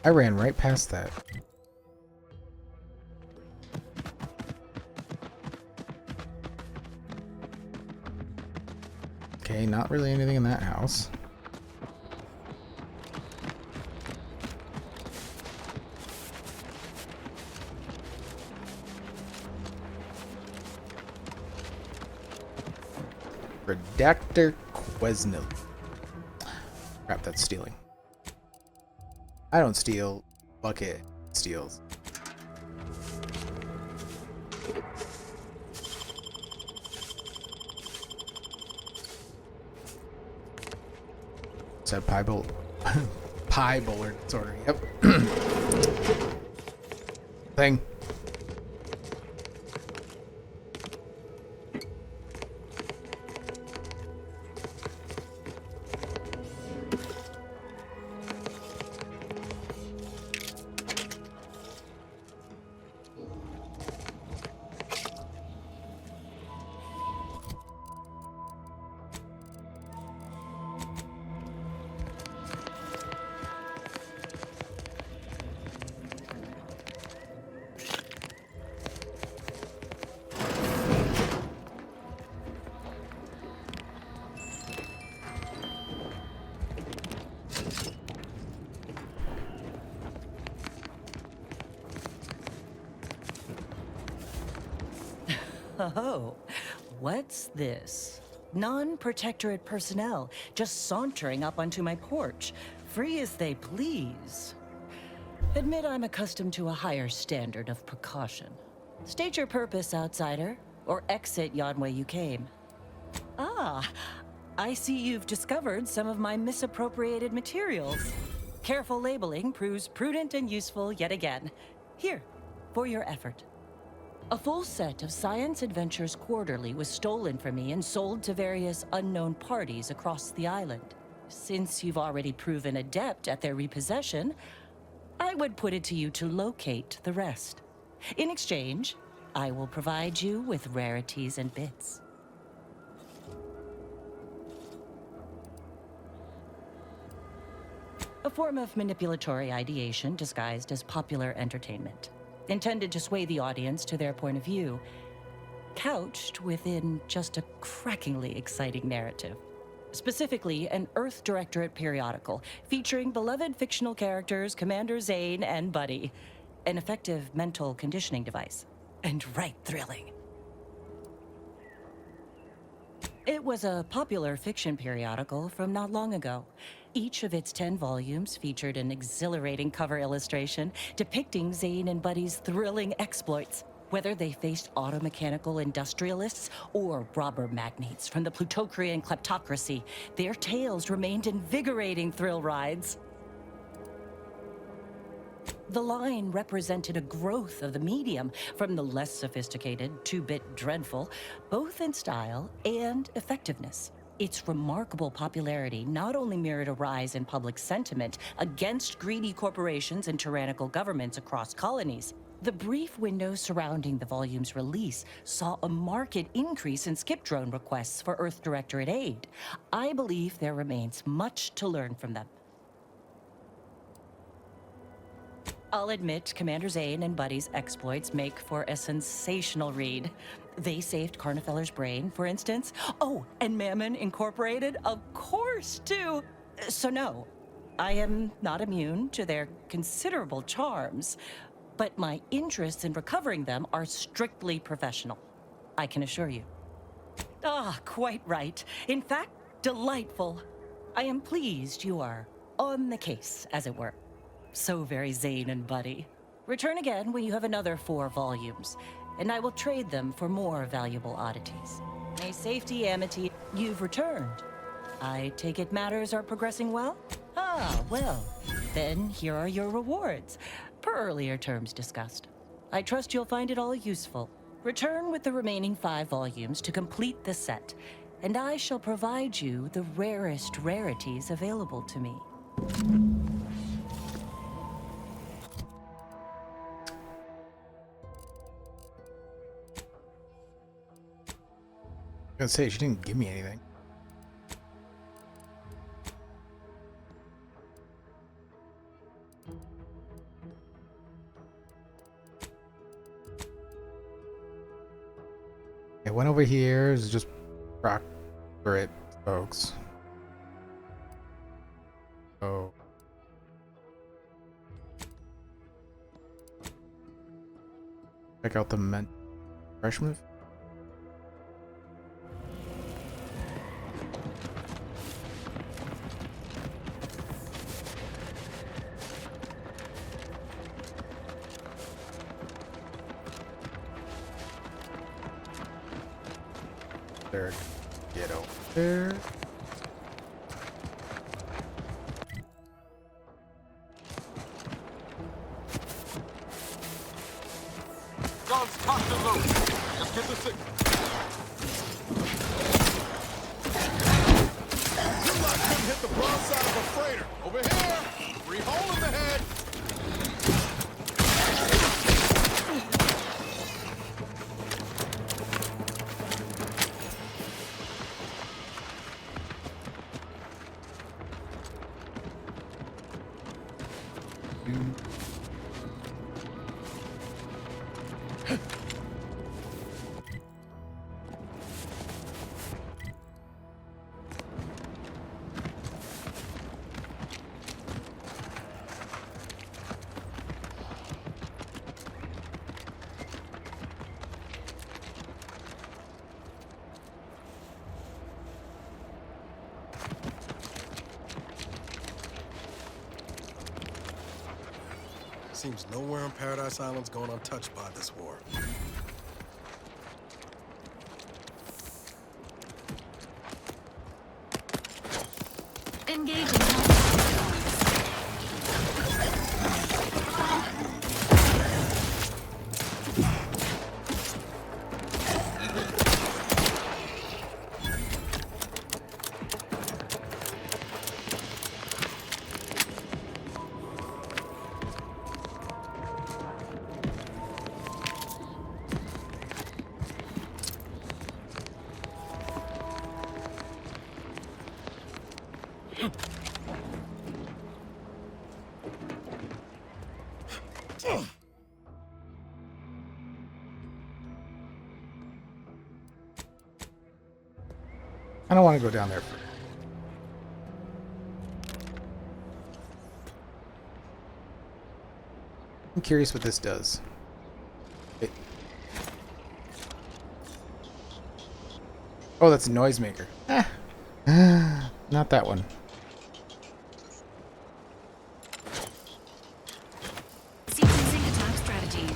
Speaker 2: I ran right past that. Okay, not really anything in that house. Redactor Quesnel. Crap, that's stealing. I don't steal. Bucket steals. Said pie bowl. Pie bowler disorder. Yep. Thing.
Speaker 3: Oh, what's this? Non-protectorate personnel just sauntering up onto my porch, free as they please. Admit I'm accustomed to a higher standard of precaution. State your purpose, outsider, or exit yon way you came. Ah, I see you've discovered some of my misappropriated materials. Careful labeling proves prudent and useful yet again. Here, for your effort. A full set of Science Adventures Quarterly was stolen from me and sold to various unknown parties across the island. Since you've already proven adept at their repossession, I would put it to you to locate the rest. In exchange, I will provide you with rarities and bits. A form of manipulatory ideation disguised as popular entertainment, intended to sway the audience to their point of view, couched within just a crackingly exciting narrative. Specifically, an Earth Directorate periodical featuring beloved fictional characters Commander Zane and Buddy. An effective mental conditioning device. And right thrilling. It was a popular fiction periodical from not long ago. Each of its 10 volumes featured an exhilarating cover illustration depicting Zane and Buddy's thrilling exploits. Whether they faced automechanical industrialists or robber magnates from the Plutocrian kleptocracy, their tales remained invigorating thrill rides. The line represented a growth of the medium from the less sophisticated 2-bit dreadful, both in style and effectiveness. Its remarkable popularity not only mirrored a rise in public sentiment against greedy corporations and tyrannical governments across colonies. The brief window surrounding the volume's release saw a marked increase in skip drone requests for Earth Directorate aid. I believe there remains much to learn from them. I'll admit Commander Zane and Buddy's exploits make for a sensational read. They saved Carnifeller's brain, for instance. Oh, and Mammon Incorporated, of course, too. So no, I am not immune to their considerable charms, but my interests in recovering them are strictly professional, I can assure you. Ah, quite right. In fact, delightful. I am pleased you are on the case, as it were. so very Zane and Buddy. Return again when you have another 4 volumes, and I will trade them for more valuable oddities. May safety, amity, you've returned. I take it matters are progressing well? Ah, well, then here are your rewards, per earlier terms discussed. I trust you'll find it all useful. Return with the remaining 5 volumes to complete the set, and I shall provide you the rarest rarities available to me.
Speaker 2: I was gonna say, she didn't give me anything. I went over here, it's just rock for it, folks. Oh. Check out the refreshment. There, get over there.
Speaker 10: Guns cocked and loaded. Just get the signal. You lot couldn't hit the broadside of a freighter. Over here. Free hole in the head.
Speaker 19: Seems nowhere on Paradise Island's going untouched by this war.
Speaker 7: Engaging.
Speaker 2: I don't want to go down there. I'm curious what this does. Oh, that's a noisemaker. Not that one.
Speaker 7: Sequencing attack strategies.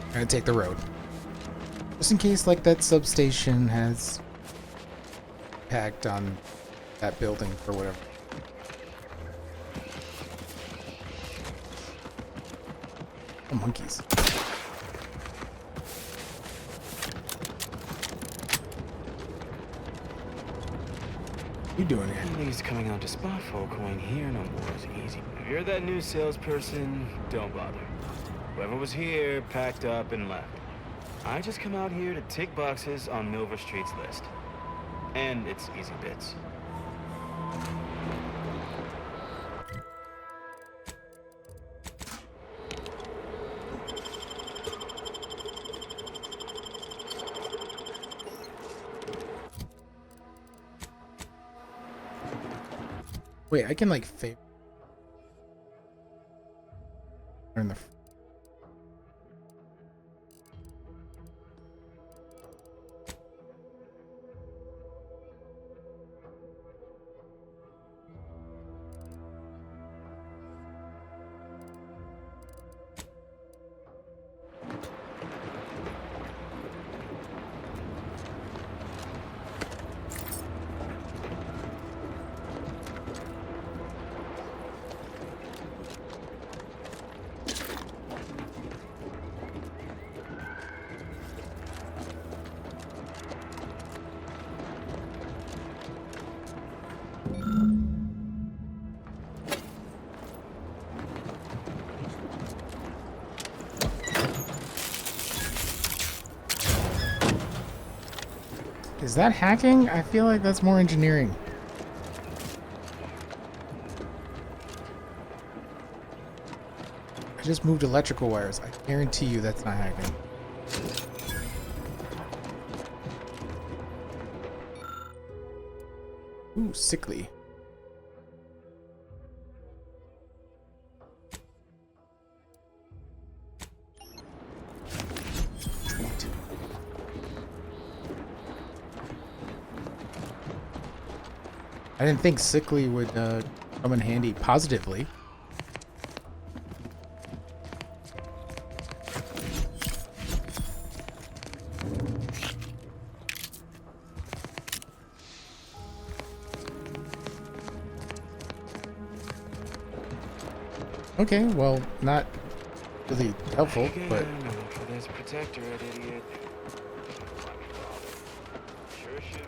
Speaker 2: I'm gonna take the road. Just in case, like, that substation has impact on that building or whatever. Oh, monkeys. You doing here?
Speaker 20: Niggas coming out to spot folk who ain't here no more is easy. If you're that new salesperson, don't bother. Whoever was here packed up and left. I just come out here to tick boxes on Milver Street's list. And it's easy bits.
Speaker 2: Wait, I can like fake. In the. Is that hacking? I feel like that's more engineering. I just moved electrical wires. I guarantee you that's not hacking. Ooh, sickly. I didn't think sickly would come in handy positively. Okay, well, not really helpful, but
Speaker 20: For this protectorate, idiot. Sure should.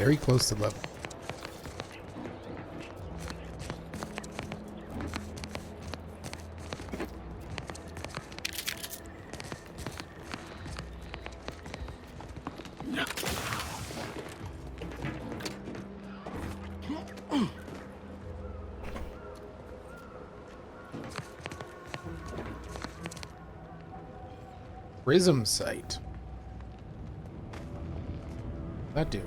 Speaker 2: very close to level. Prism site. That do.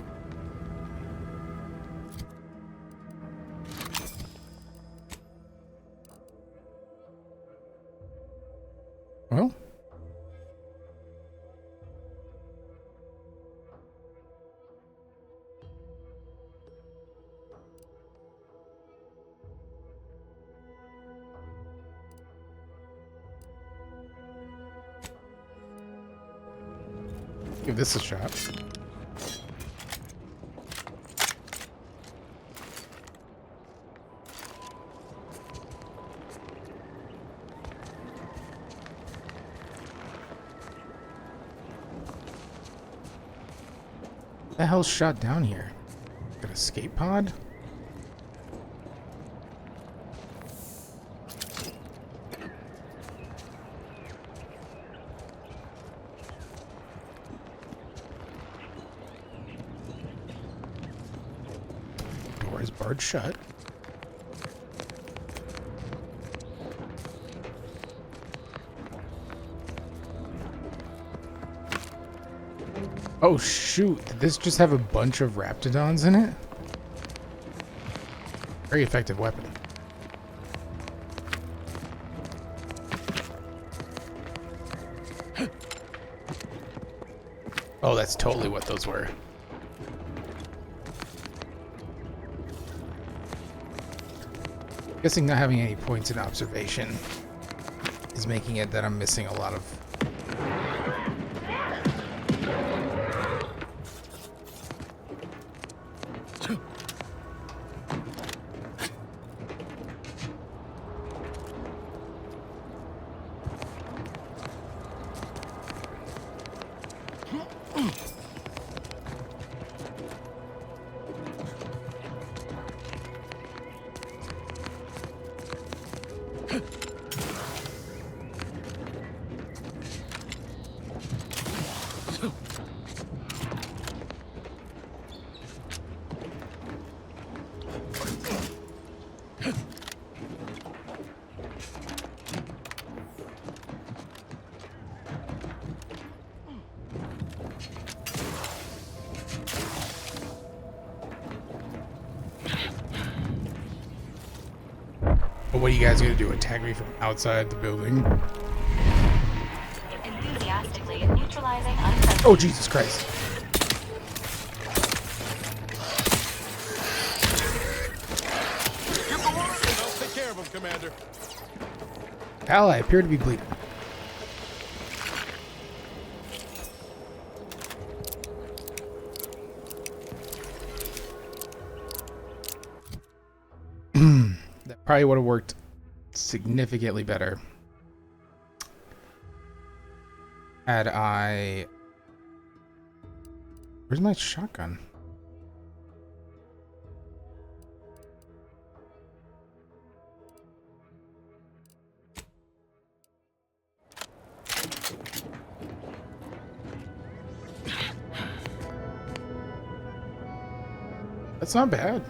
Speaker 2: Well. Give this a shot. What the hell's shot down here? An escape pod? Door is barred shut. Oh shoot, did this just have a bunch of raptidons in it? Very effective weapon. Oh, that's totally what those were. Guessing not having any points in observation is making it that I'm missing a lot of But what are you guys gonna do? Attack me from outside the building?
Speaker 7: Enthusiastically neutralizing unfriendly.
Speaker 2: Oh, Jesus Christ.
Speaker 10: Get the water and I'll take care of him, Commander.
Speaker 2: Pal, I appear to be bleeding. That probably would have worked significantly better had I... Where's my shotgun? That's not bad.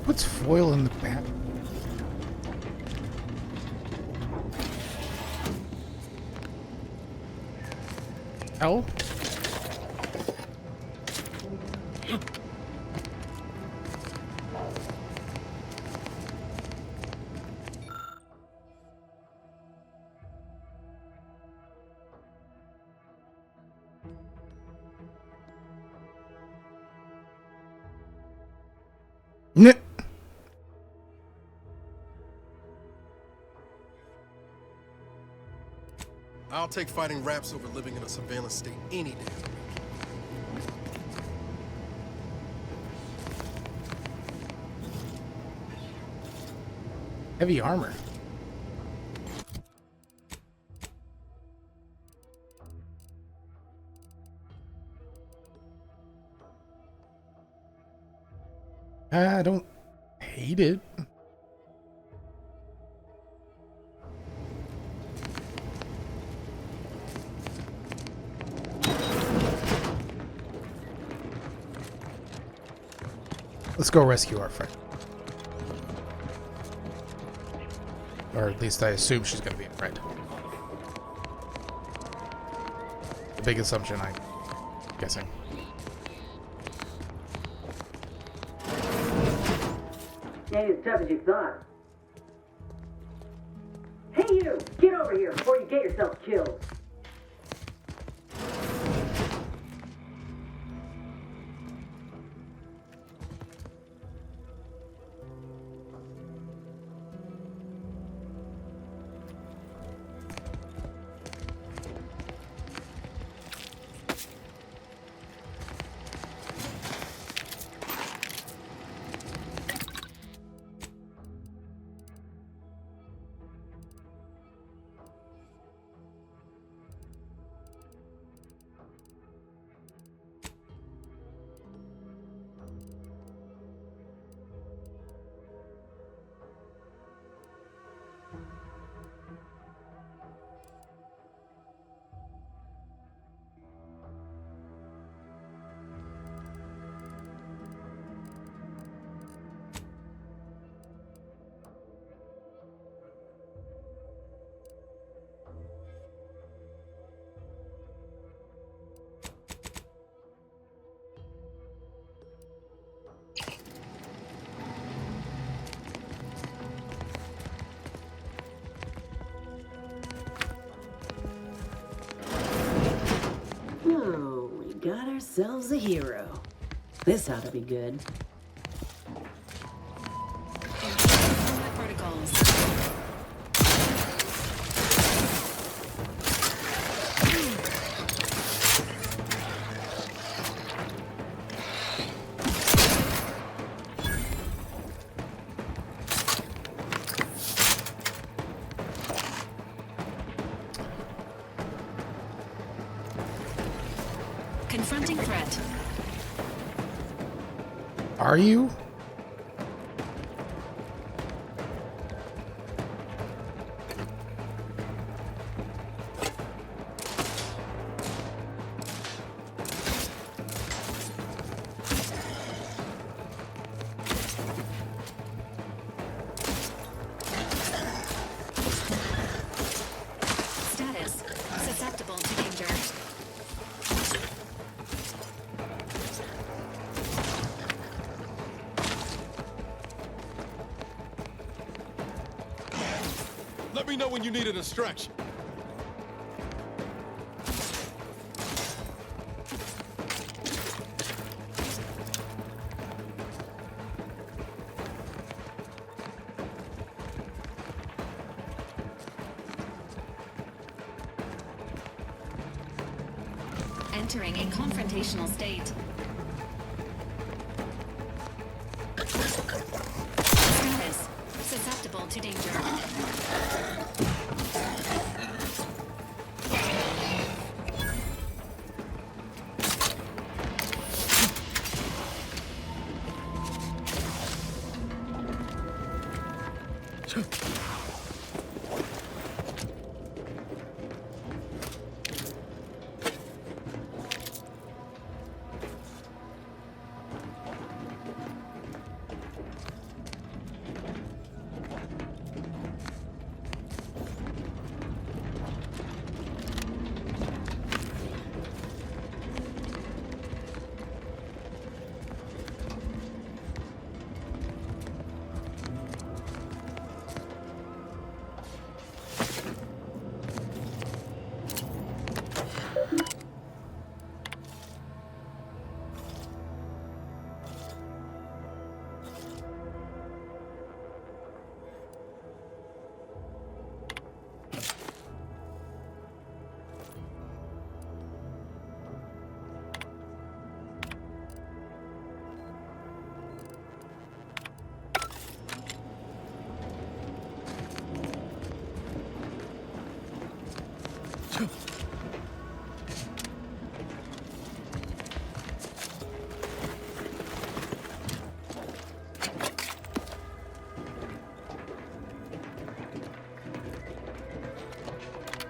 Speaker 2: What's foil in the back? Hell?
Speaker 19: I'll take fighting raps over living in a surveillance state any day.
Speaker 2: Heavy armor. I don't hate it. Let's go rescue our friend. Or at least I assume she's going to be a friend. The big assumption, I'm guessing.
Speaker 17: Ain't as tough as you thought. Hey you! Get over here before you get yourself killed! ourselves a hero. This ought to be good.
Speaker 7: Protocols. Confronting threat.
Speaker 2: Are you?
Speaker 7: Status. Susceptible to danger.
Speaker 10: Let me know when you need a distraction.
Speaker 7: Entering a confrontational state. Status. Susceptible to danger.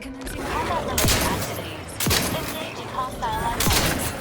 Speaker 7: Commencing combat-related activities. Engaging hostile landmines.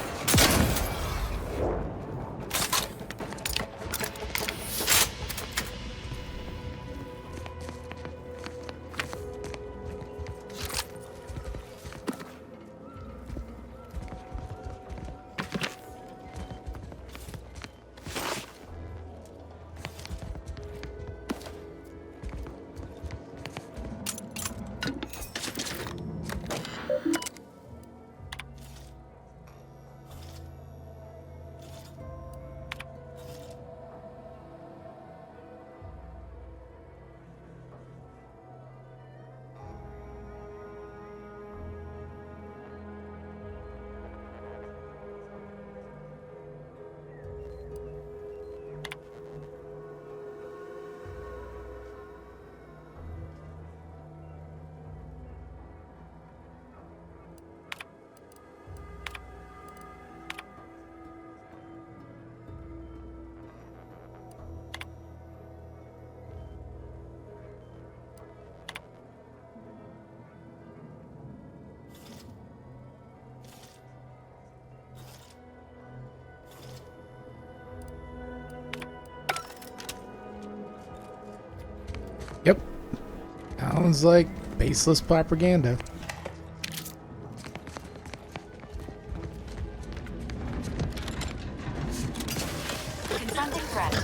Speaker 2: Yep. Sounds like baseless propaganda.
Speaker 7: Confronting threat.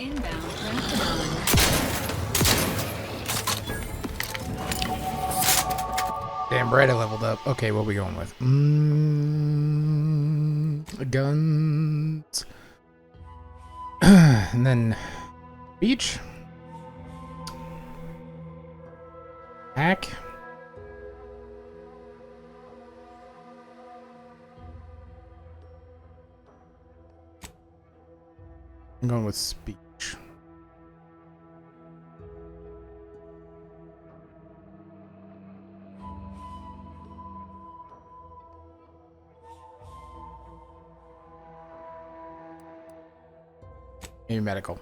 Speaker 7: Inbound Rapidon.
Speaker 2: Damn right I leveled up. Okay, what are we going with? Guns. And then beach. Hack. I'm going with speech. Maybe medical.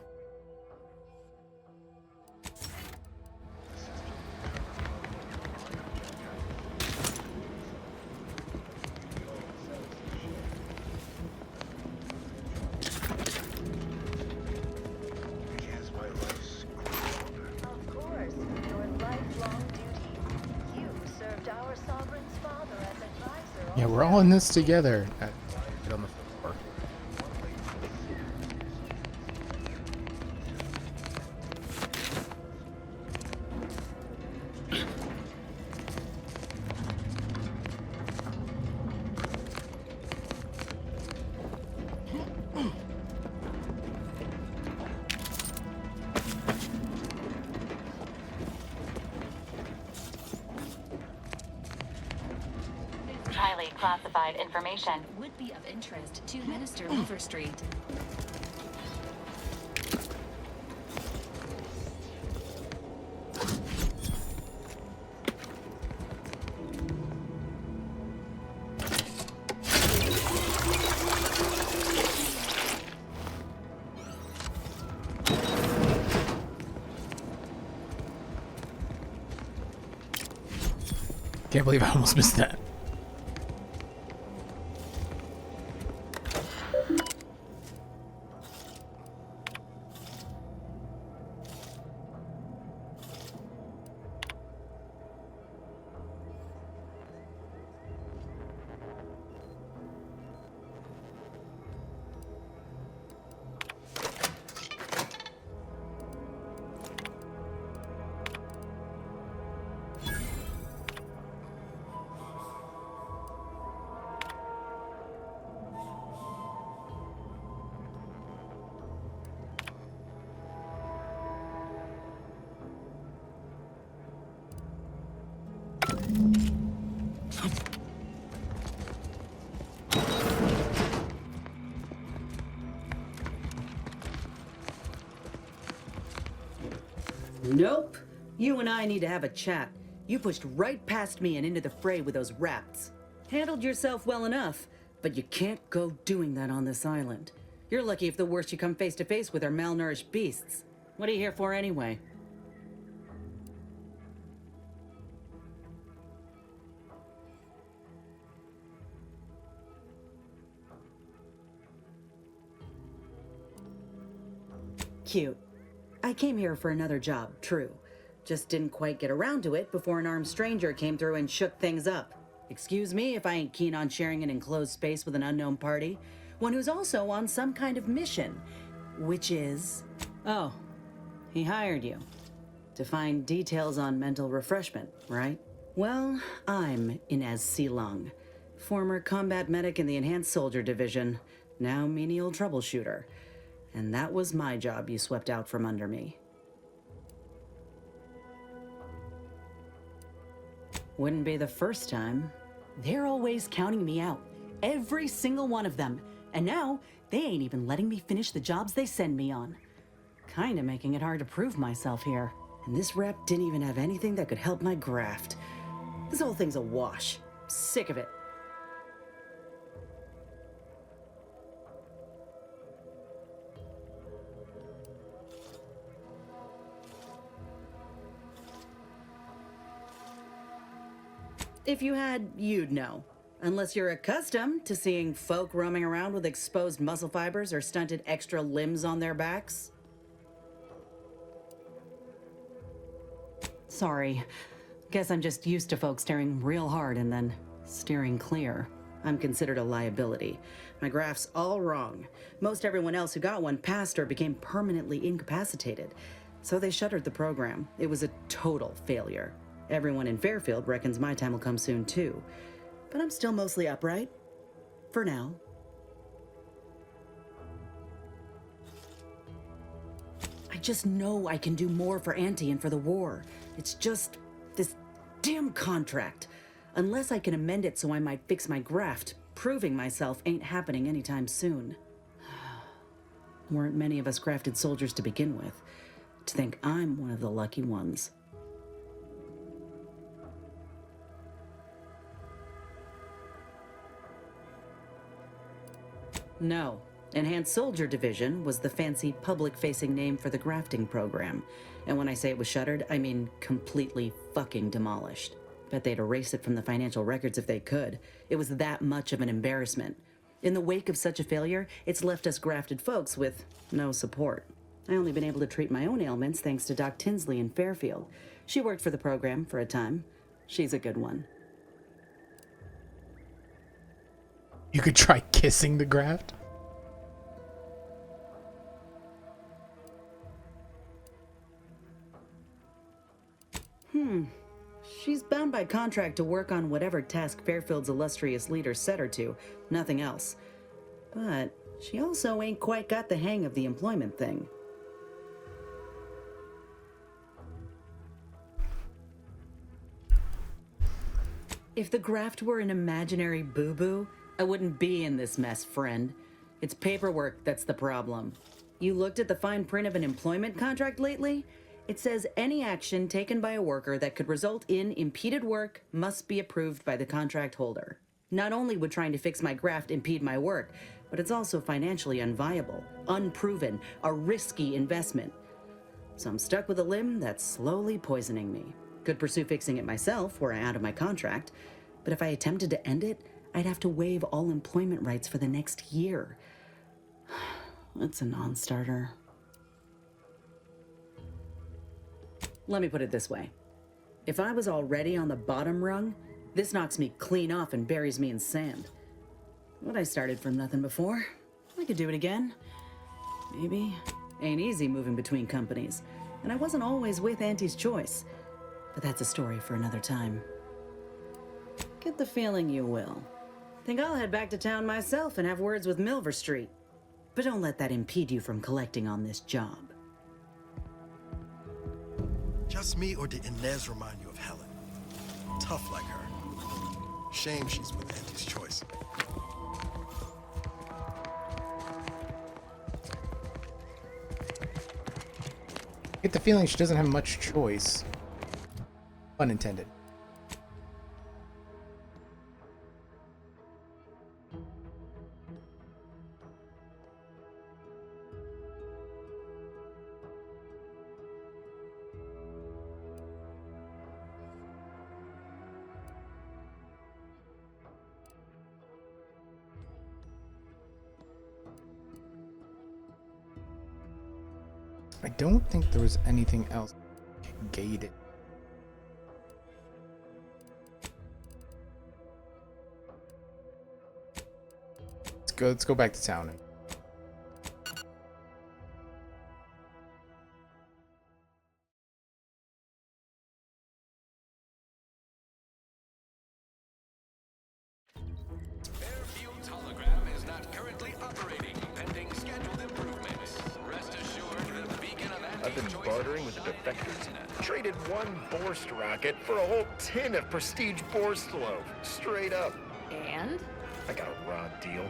Speaker 2: Yeah, we're all in this together. Get on the floor.
Speaker 7: Highly classified information would be of interest to Minister Overstreet.
Speaker 2: Can't believe I almost missed that.
Speaker 3: Nope. You and I need to have a chat. You pushed right past me and into the fray with those rats. Handled yourself well enough, but you can't go doing that on this island. You're lucky if the worst you come face to face with are malnourished beasts. What are you here for anyway? Cute. I came here for another job, true. Just didn't quite get around to it before an armed stranger came through and shook things up. Excuse me if I ain't keen on sharing an enclosed space with an unknown party. One who's also on some kind of mission. Which is... Oh, he hired you. To find details on mental refreshment, right? Well, I'm Inez Silong, former combat medic in the Enhanced Soldier Division, now menial troubleshooter. And that was my job you swept out from under me. Wouldn't be the first time. They're always counting me out. Every single one of them. And now, they ain't even letting me finish the jobs they send me on. Kinda making it hard to prove myself here. And this rep didn't even have anything that could help my graft. This whole thing's a wash. Sick of it. If you had, you'd know. Unless you're accustomed to seeing folk roaming around with exposed muscle fibers or stunted extra limbs on their backs. Sorry. Guess I'm just used to folks staring real hard and then steering clear. I'm considered a liability. My graph's all wrong. Most everyone else who got one passed or became permanently incapacitated. So they shuttered the program. It was a total failure. Everyone in Fairfield reckons my time will come soon too. But I'm still mostly upright. For now. I just know I can do more for Auntie and for the war. It's just this damn contract. Unless I can amend it so I might fix my graft, proving myself ain't happening anytime soon. Weren't many of us grafted soldiers to begin with. To think I'm one of the lucky ones. No. Enhanced Soldier Division was the fancy public-facing name for the grafting program. And when I say it was shuttered, I mean completely fucking demolished. Bet they'd erase it from the financial records if they could. It was that much of an embarrassment. In the wake of such a failure, it's left us grafted folks with no support. I only been able to treat my own ailments thanks to Doc Tinsley in Fairfield. She worked for the program for a time. She's a good one.
Speaker 2: You could try kissing the graft?
Speaker 3: She's bound by contract to work on whatever task Fairfield's illustrious leader set her to, nothing else. But she also ain't quite got the hang of the employment thing. If the graft were an imaginary boo-boo, I wouldn't be in this mess, friend. It's paperwork that's the problem. You looked at the fine print of an employment contract lately? It says any action taken by a worker that could result in impeded work must be approved by the contract holder. Not only would trying to fix my graft impede my work, but it's also financially unviable, unproven, a risky investment. So I'm stuck with a limb that's slowly poisoning me. Could pursue fixing it myself were I out of my contract, but if I attempted to end it, I'd have to waive all employment rights for the next year. That's a non-starter. Let me put it this way. If I was already on the bottom rung, this knocks me clean off and buries me in sand. But I started from nothing before. I could do it again. Maybe. Ain't easy moving between companies. And I wasn't always with Auntie's choice. But that's a story for another time. Get the feeling you will. Think I'll head back to town myself and have words with Milver Street. But don't let that impede you from collecting on this job.
Speaker 19: Just me, or did Inez remind you of Helen? Tough like her. Shame she's with Auntie's choice.
Speaker 2: Get the feeling she doesn't have much choice. Unintended. I don't think there was anything else gated. Let's go back to town.
Speaker 9: Fairfield's hologram is not currently operating, pending scheduled improvements. Rest assured, the beacon of
Speaker 4: I've been bartering with the defectors. Traded one Borst rocket for a whole tin of prestige Borst loaf. Straight up.
Speaker 12: And?
Speaker 4: I got a raw deal.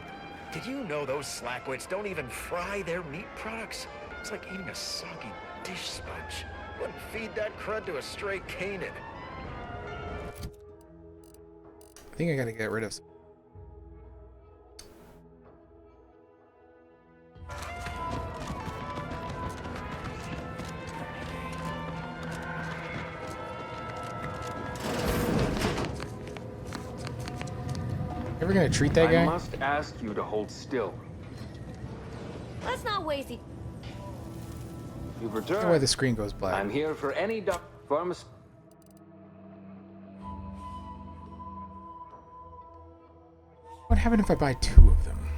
Speaker 4: Did you know those slackwits don't even fry their meat products? It's like eating a soggy dish sponge. Wouldn't feed that crud to a stray Kanan.
Speaker 2: I think I gotta get rid of some. Ever gonna treat that guy?
Speaker 21: I must ask you to hold still.
Speaker 11: Let's not waste it.
Speaker 21: You've
Speaker 2: I don't
Speaker 21: returned.
Speaker 2: know why the screen goes black.
Speaker 21: I'm here for any pharmacy.
Speaker 2: What happened if I buy two of them?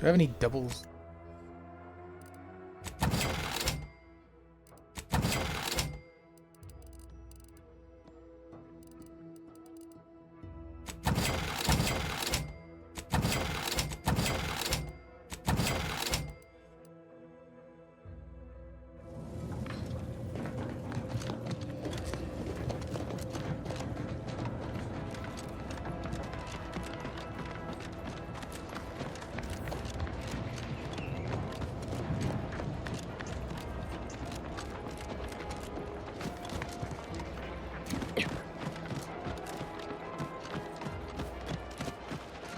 Speaker 2: Do I have any doubles?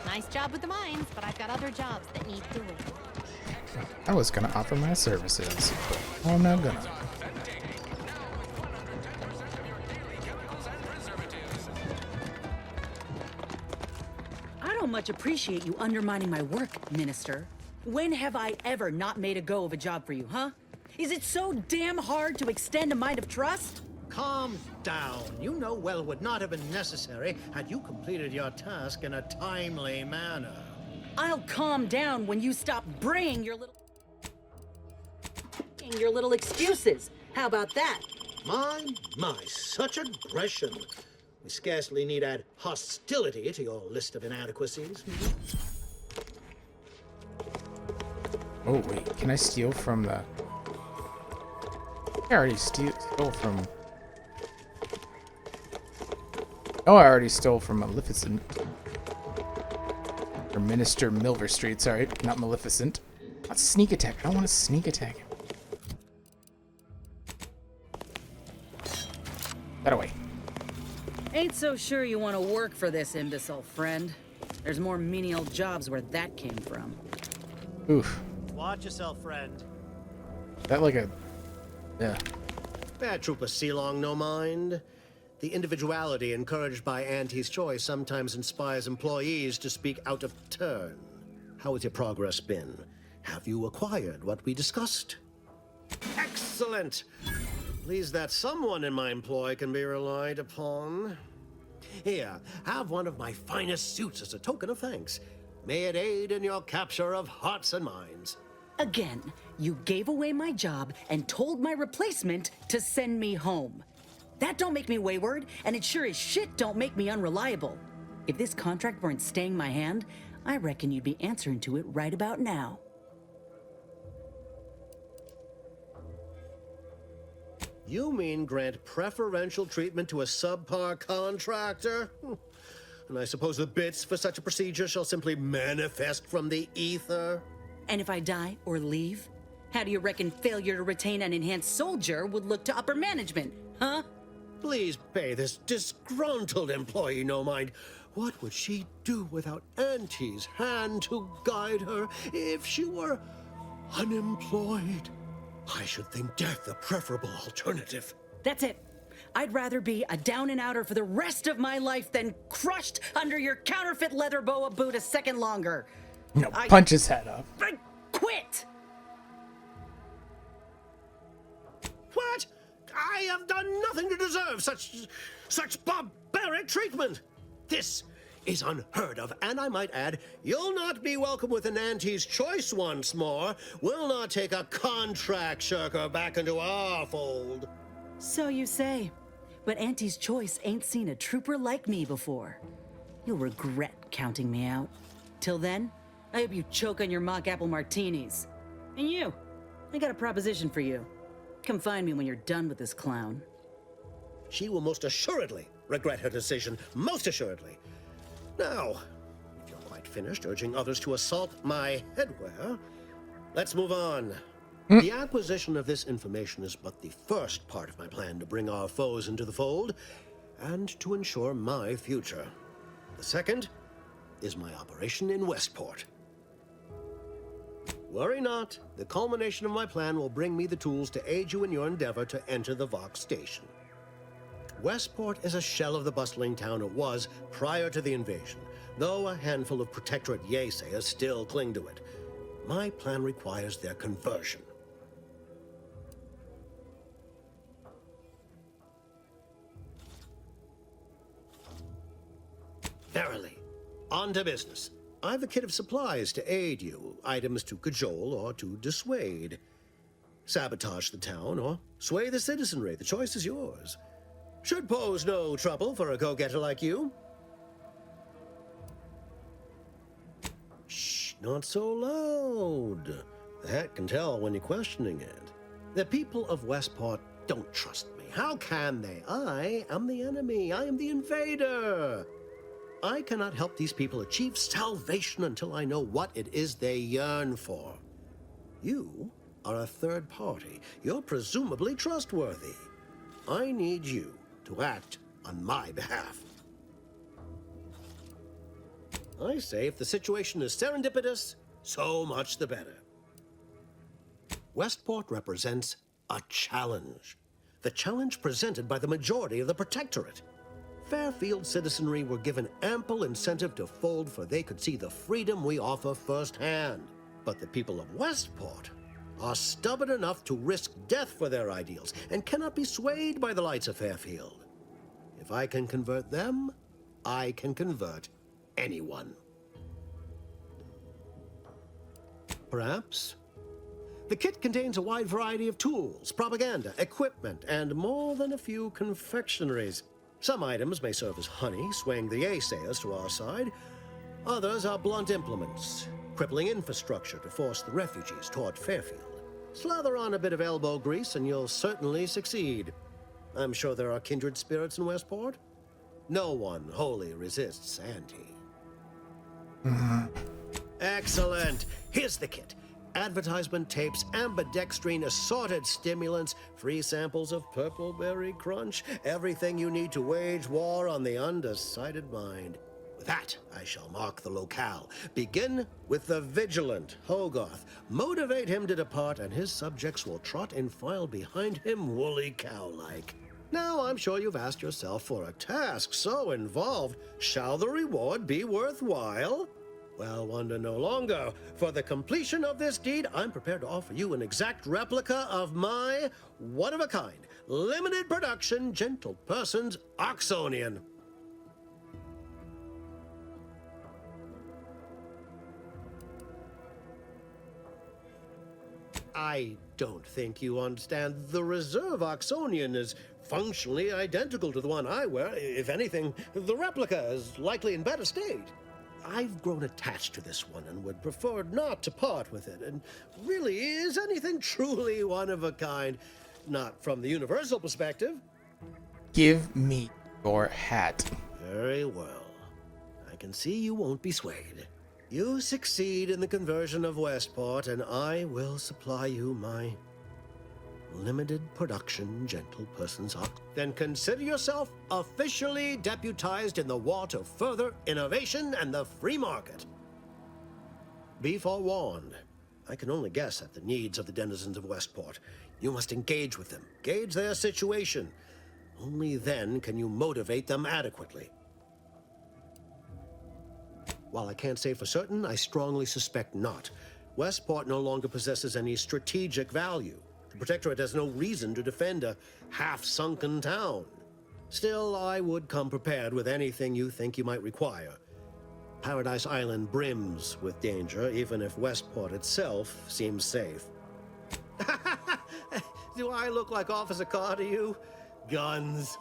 Speaker 1: Nice job with the mines, but I've got other jobs that need doing.
Speaker 2: I was gonna offer my services, but I'm not gonna.
Speaker 22: I don't much appreciate you undermining my work, Minister. When have I ever not made a go of a job for you, huh? Is it so damn hard to extend a mind of trust?
Speaker 23: Calm down. You know well it would not have been necessary had you completed your task in a timely manner.
Speaker 22: I'll calm down when you stop bringing your little excuses. How about that?
Speaker 23: My, such aggression. We scarcely need add hostility to your list of inadequacies.
Speaker 2: Oh wait, can I steal from the... I already stole from... Oh, I already stole from Maleficent. Or Minister Milver Street, sorry, not Maleficent. Not sneak attack, I don't want to sneak attack him. That away.
Speaker 22: Ain't so sure you want to work for this imbecile, friend. There's more menial jobs where that came from.
Speaker 2: Oof.
Speaker 23: Watch yourself, friend.
Speaker 2: That like a... Yeah.
Speaker 23: Bad Trooper Sealong, no mind. The individuality encouraged by Auntie's choice sometimes inspires employees to speak out of turn. How has your progress been? Have you acquired what we discussed? Excellent! Pleased that someone in my employ can be relied upon. Here, have one of my finest suits as a token of thanks. May it aid in your capture of hearts and minds.
Speaker 22: Again, you gave away my job and told my replacement to send me home. That don't make me wayward, and it sure as shit don't make me unreliable. If this contract weren't staying my hand, I reckon you'd be answering to it right about now.
Speaker 23: You mean grant preferential treatment to a subpar contractor? And I suppose the bits for such a procedure shall simply manifest from the ether?
Speaker 22: And if I die or leave, how do you reckon failure to retain an enhanced soldier would look to upper management, huh?
Speaker 23: Please pay this disgruntled employee no mind. What would she do without Auntie's hand to guide her if she were unemployed? I should think death the preferable alternative.
Speaker 22: That's it. I'd rather be a down-and-outer for the rest of my life than crushed under your counterfeit leather boa boot a second longer.
Speaker 2: No, punch his head off.
Speaker 22: I quit!
Speaker 23: What? I have done nothing to deserve such barbaric treatment. This is unheard of, and I might add, you'll not be welcome with an Auntie's choice once more. We'll not take a contract shirker back into our fold.
Speaker 22: So you say, but Auntie's choice ain't seen a trooper like me before. You'll regret counting me out. Till then, I hope you choke on your mock apple martinis. And you, I got a proposition for you. Come find me when you're done with this clown.
Speaker 23: She will most assuredly regret her decision, most assuredly. Now, if you're quite finished urging others to assault my headwear, let's move on. The acquisition of this information is but the first part of my plan to bring our foes into the fold and to ensure my future. The second is my operation in Westport. Worry not, the culmination of my plan will bring me the tools to aid you in your endeavor to enter the Vox station. Westport is a shell of the bustling town it was prior to the invasion, though a handful of Protectorate Yesayers still cling to it. My plan requires their conversion. Verily, on to business. I've a kit of supplies to aid you, items to cajole or to dissuade. Sabotage the town or sway the citizenry. The choice is yours. Should pose no trouble for a go-getter like you. Shh, not so loud. The hat can tell when you're questioning it. The people of Westport don't trust me. How can they? I am the enemy. I am the invader. I cannot help these people achieve salvation until I know what it is they yearn for. You are a third party. You're presumably trustworthy. I need you to act on my behalf. I say if the situation is serendipitous, so much the better. Westport represents a challenge. The challenge presented by the majority of the Protectorate. Fairfield citizenry were given ample incentive to fold, for they could see the freedom we offer firsthand. But the people of Westport are stubborn enough to risk death for their ideals and cannot be swayed by the lights of Fairfield. If I can convert them, I can convert anyone. Perhaps? The kit contains a wide variety of tools, propaganda, equipment, and more than a few confectionaries. Some items may serve as honey, swaying the naysayers to our side. Others are blunt implements, crippling infrastructure to force the refugees toward Fairfield. Slather on a bit of elbow grease and you'll certainly succeed. I'm sure there are kindred spirits in Westport. No one wholly resists Auntie. Excellent. Here's the kit. Advertisement tapes, ambidextrine, assorted stimulants, free samples of Purpleberry Crunch, everything you need to wage war on the undecided mind. With that, I shall mark the locale. Begin with the vigilant Hogarth. Motivate him to depart, and his subjects will trot in file behind him, woolly cow-like. Now, I'm sure you've asked yourself, for a task so involved, shall the reward be worthwhile? Well, wonder no longer. For the completion of this deed, I'm prepared to offer you an exact replica of my one-of-a-kind, limited production, gentle person's Oxonian. I don't think you understand. The reserve Oxonian is functionally identical to the one I wear. If anything, the replica is likely in better state. I've grown attached to this one and would prefer not to part with it. And really, is anything truly one of a kind? Not from the universal perspective.
Speaker 2: Give me your hat.
Speaker 23: Very well. I can see you won't be swayed. You succeed in the conversion of Westport, and I will supply you my limited production gentle person's Ox. Then consider yourself officially deputized in the war to further innovation and the free market. Be forewarned. I can only guess at the needs of the denizens of Westport. You must engage with them, gauge their situation. Only then can you motivate them adequately. While I can't say for certain, I strongly suspect not. Westport no longer possesses any strategic value. The Protectorate has no reason to defend a half-sunken town. Still, I would come prepared with anything you think you might require. Paradise Island brims with danger, even if Westport itself seems safe. Do I look like Officer Carr to you? Guns.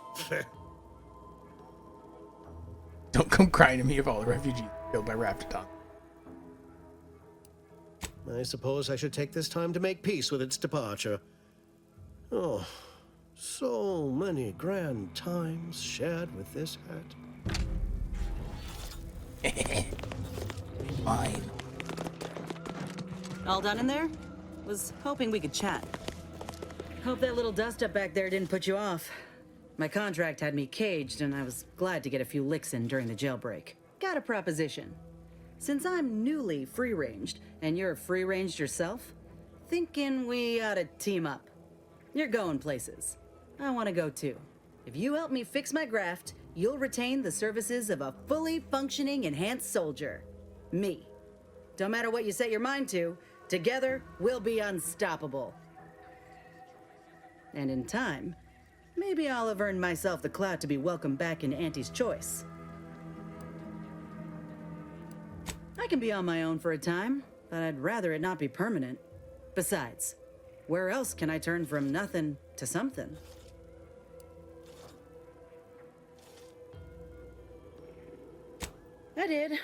Speaker 2: Don't come crying to me of all the refugees killed by Raptidon.
Speaker 23: I suppose I should take this time to make peace with its departure. Oh, so many grand times shared with this hat.
Speaker 2: Fine.
Speaker 22: All done in there? Was hoping we could chat. Hope that little dust-up back there didn't put you off. My contract had me caged, and I was glad to get a few licks in during the jailbreak. Got a proposition. Since I'm newly free-ranged, and you're free-ranged yourself, thinking we ought to team up. You're going places. I want to go too. If you help me fix my graft, you'll retain the services of a fully functioning enhanced soldier. Me. Don't matter what you set your mind to, together we'll be unstoppable. And in time, maybe I'll have earned myself the clout to be welcomed back into Auntie's Choice. I can be on my own for a time, but I'd rather it not be permanent. Besides, where else can I turn from nothing to something? I did,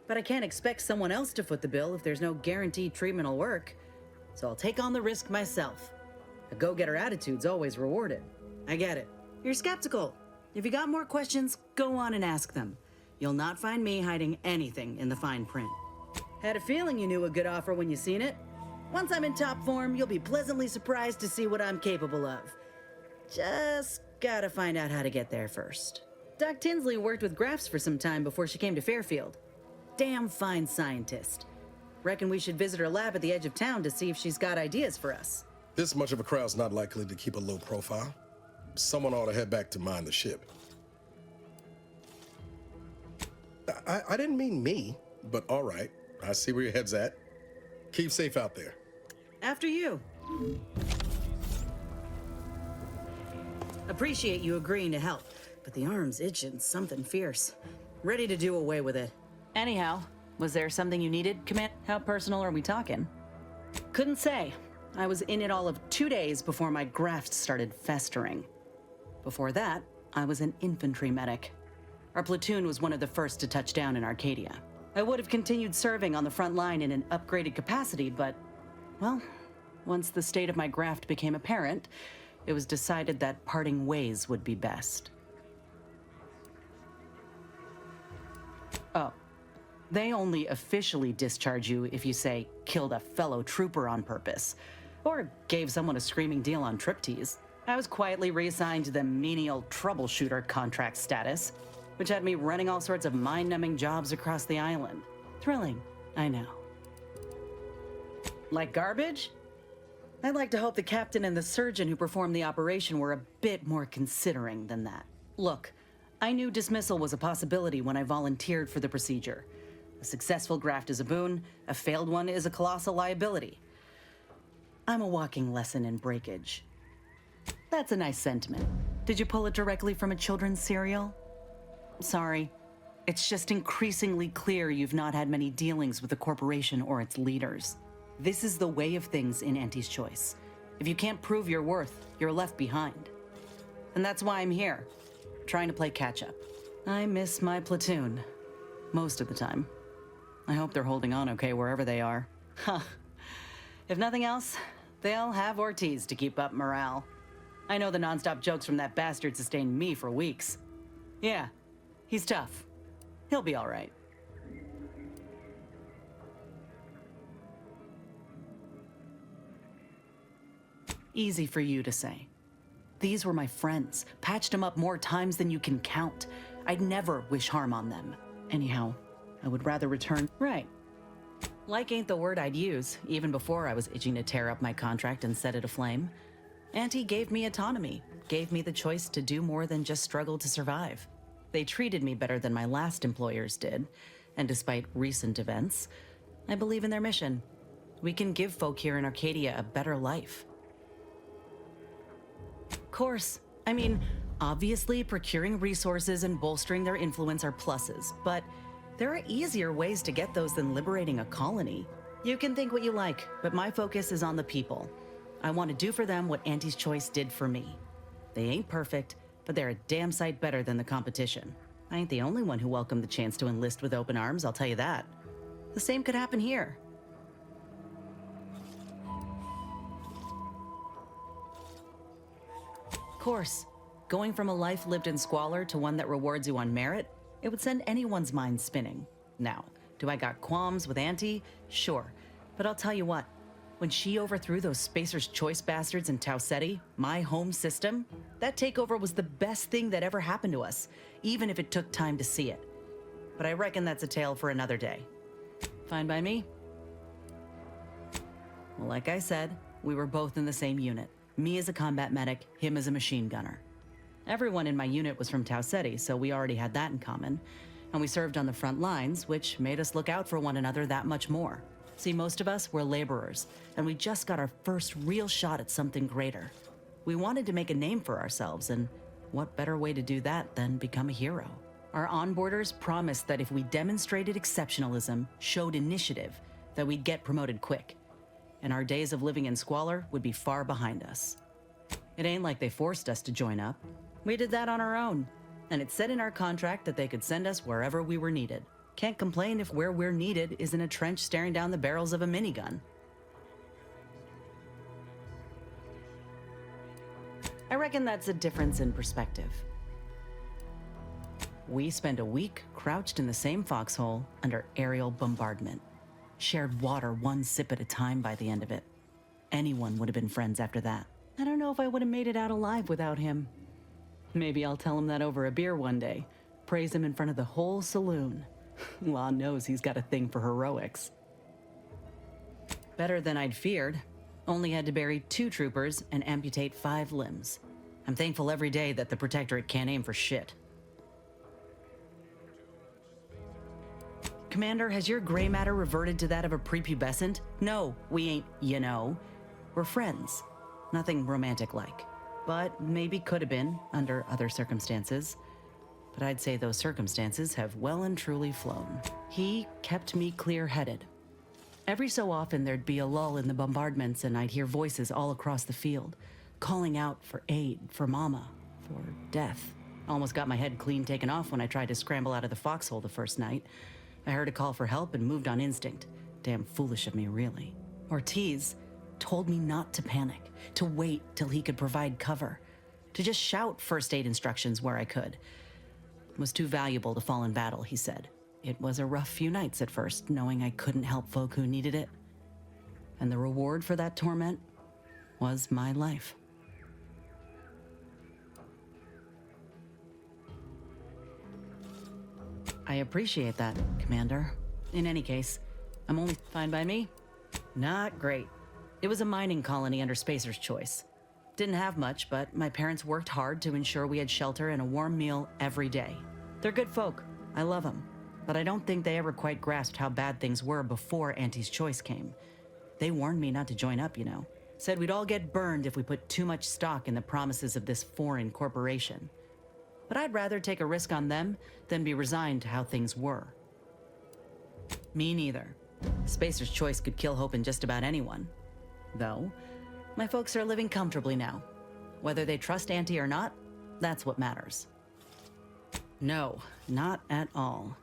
Speaker 22: but I can't expect someone else to foot the bill if there's no guaranteed treatment will work. So I'll take on the risk myself. A go-getter attitude's always rewarded. I get it. You're skeptical. If you got more questions, go on and ask them. You'll not find me hiding anything in the fine print. Had a feeling you knew a good offer when you seen it. Once I'm in top form, you'll be pleasantly surprised to see what I'm capable of. Just gotta find out how to get there first. Doc Tinsley worked with graphs for some time before she came to Fairfield. Damn fine scientist. Reckon we should visit her lab at the edge of town to see if she's got ideas for us.
Speaker 19: This much of a crowd's not likely to keep a low profile. Someone ought to head back to mind the ship. I didn't mean me, but all right. I see where your head's at. Keep safe out there.
Speaker 22: After you. Appreciate you agreeing to help, but the arm's itching something fierce. Ready to do away with it. Anyhow, was there something you needed, Command? How personal are we talking? Couldn't say. I was in it all of 2 days before my graft started festering. Before that, I was an infantry medic. Our platoon was one of the first to touch down in Arcadia. I would have continued serving on the front line in an upgraded capacity, but, well, once the state of my graft became apparent, it was decided that parting ways would be best. Oh, they only officially discharge you if you, say, killed a fellow trooper on purpose, or gave someone a screaming deal on triptease. I was quietly reassigned to the menial troubleshooter contract status, which had me running all sorts of mind-numbing jobs across the island. Thrilling, I know. Like garbage? I'd like to hope the captain and the surgeon who performed the operation were a bit more considering than that. Look, I knew dismissal was a possibility when I volunteered for the procedure. A successful graft is a boon, a failed one is a colossal liability. I'm a walking lesson in breakage. That's a nice sentiment. Did you pull it directly from a children's serial? Sorry. It's just increasingly clear you've not had many dealings with the corporation or its leaders. This is the way of things in Auntie's Choice. If you can't prove your worth, you're left behind. And that's why I'm here, trying to play catch-up. I miss my platoon. Most of the time. I hope they're holding on okay wherever they are. Huh. If nothing else, they'll have Ortiz to keep up morale. I know the nonstop jokes from that bastard sustained me for weeks. Yeah, he's tough. He'll be all right. Easy for you to say. These were my friends. Patched them up more times than you can count. I'd never wish harm on them. Anyhow, I would rather return. Right. Like ain't the word I'd use, even before I was itching to tear up my contract and set it aflame. Auntie gave me autonomy, gave me the choice to do more than just struggle to survive. They treated me better than my last employers did, and despite recent events, I believe in their mission. We can give folk here in Arcadia a better life. Of course, I mean, obviously procuring resources and bolstering their influence are pluses, but there are easier ways to get those than liberating a colony. You can think what you like, but my focus is on the people. I want to do for them what Auntie's Choice did for me. They ain't perfect, but they're a damn sight better than the competition. I ain't the only one who welcomed the chance to enlist with open arms, I'll tell you that. The same could happen here. Of course, going from a life lived in squalor to one that rewards you on merit, it would send anyone's mind spinning. Now, do I got qualms with Auntie? Sure, but I'll tell you what. When she overthrew those Spacer's Choice bastards in Tau Ceti, my home system, that takeover was the best thing that ever happened to us, even if it took time to see it. But I reckon that's a tale for another day. Fine by me? Well, like I said, we were both in the same unit. Me as a combat medic, him as a machine gunner. Everyone in my unit was from Tau Ceti, so we already had that in common. And we served on the front lines, which made us look out for one another that much more. See, most of us were laborers, and we just got our first real shot at something greater. We wanted to make a name for ourselves, and what better way to do that than become a hero? Our onboarders promised that if we demonstrated exceptionalism, showed initiative, that we'd get promoted quick. And our days of living in squalor would be far behind us. It ain't like they forced us to join up. We did that on our own. And it said in our contract that they could send us wherever we were needed. Can't complain if where we're needed is in a trench staring down the barrels of a minigun. I reckon that's a difference in perspective. We spent a week crouched in the same foxhole under aerial bombardment. Shared water one sip at a time by the end of it. Anyone would have been friends after that. I don't know if I would have made it out alive without him. Maybe I'll tell him that over a beer one day. Praise him in front of the whole saloon. Law knows he's got a thing for heroics. Better than I'd feared. Only had to bury 2 troopers and amputate 5 limbs. I'm thankful every day that the Protectorate can't aim for shit. Commander, has your gray matter reverted to that of a prepubescent? No, we ain't, you know. We're friends. Nothing romantic-like. But maybe could have been, under other circumstances. But I'd say those circumstances have well and truly flown. He kept me clear-headed. Every so often there'd be a lull in the bombardments and I'd hear voices all across the field, calling out for aid, for mama, for death. Almost got my head clean taken off when I tried to scramble out of the foxhole the first night. I heard a call for help and moved on instinct. Damn foolish of me, really. Ortiz told me not to panic, to wait till he could provide cover, to just shout first aid instructions where I could. It was too valuable to fall in battle, he said. It was a rough few nights at first, knowing I couldn't help folk who needed it. And the reward for that torment was my life. I appreciate that, Commander. In any case, I'm only fine by me. Not great. It was a mining colony under Spacer's Choice. Didn't have much, but my parents worked hard to ensure we had shelter and a warm meal every day. They're good folk. I love them. But I don't think they ever quite grasped how bad things were before Auntie's Choice came. They warned me not to join up, you know. Said we'd all get burned if we put too much stock in the promises of this foreign corporation. But I'd rather take a risk on them than be resigned to how things were. Me neither. Spacer's Choice could kill hope in just about anyone. Though, my folks are living comfortably now. Whether they trust Auntie or not, that's what matters. No, not at all.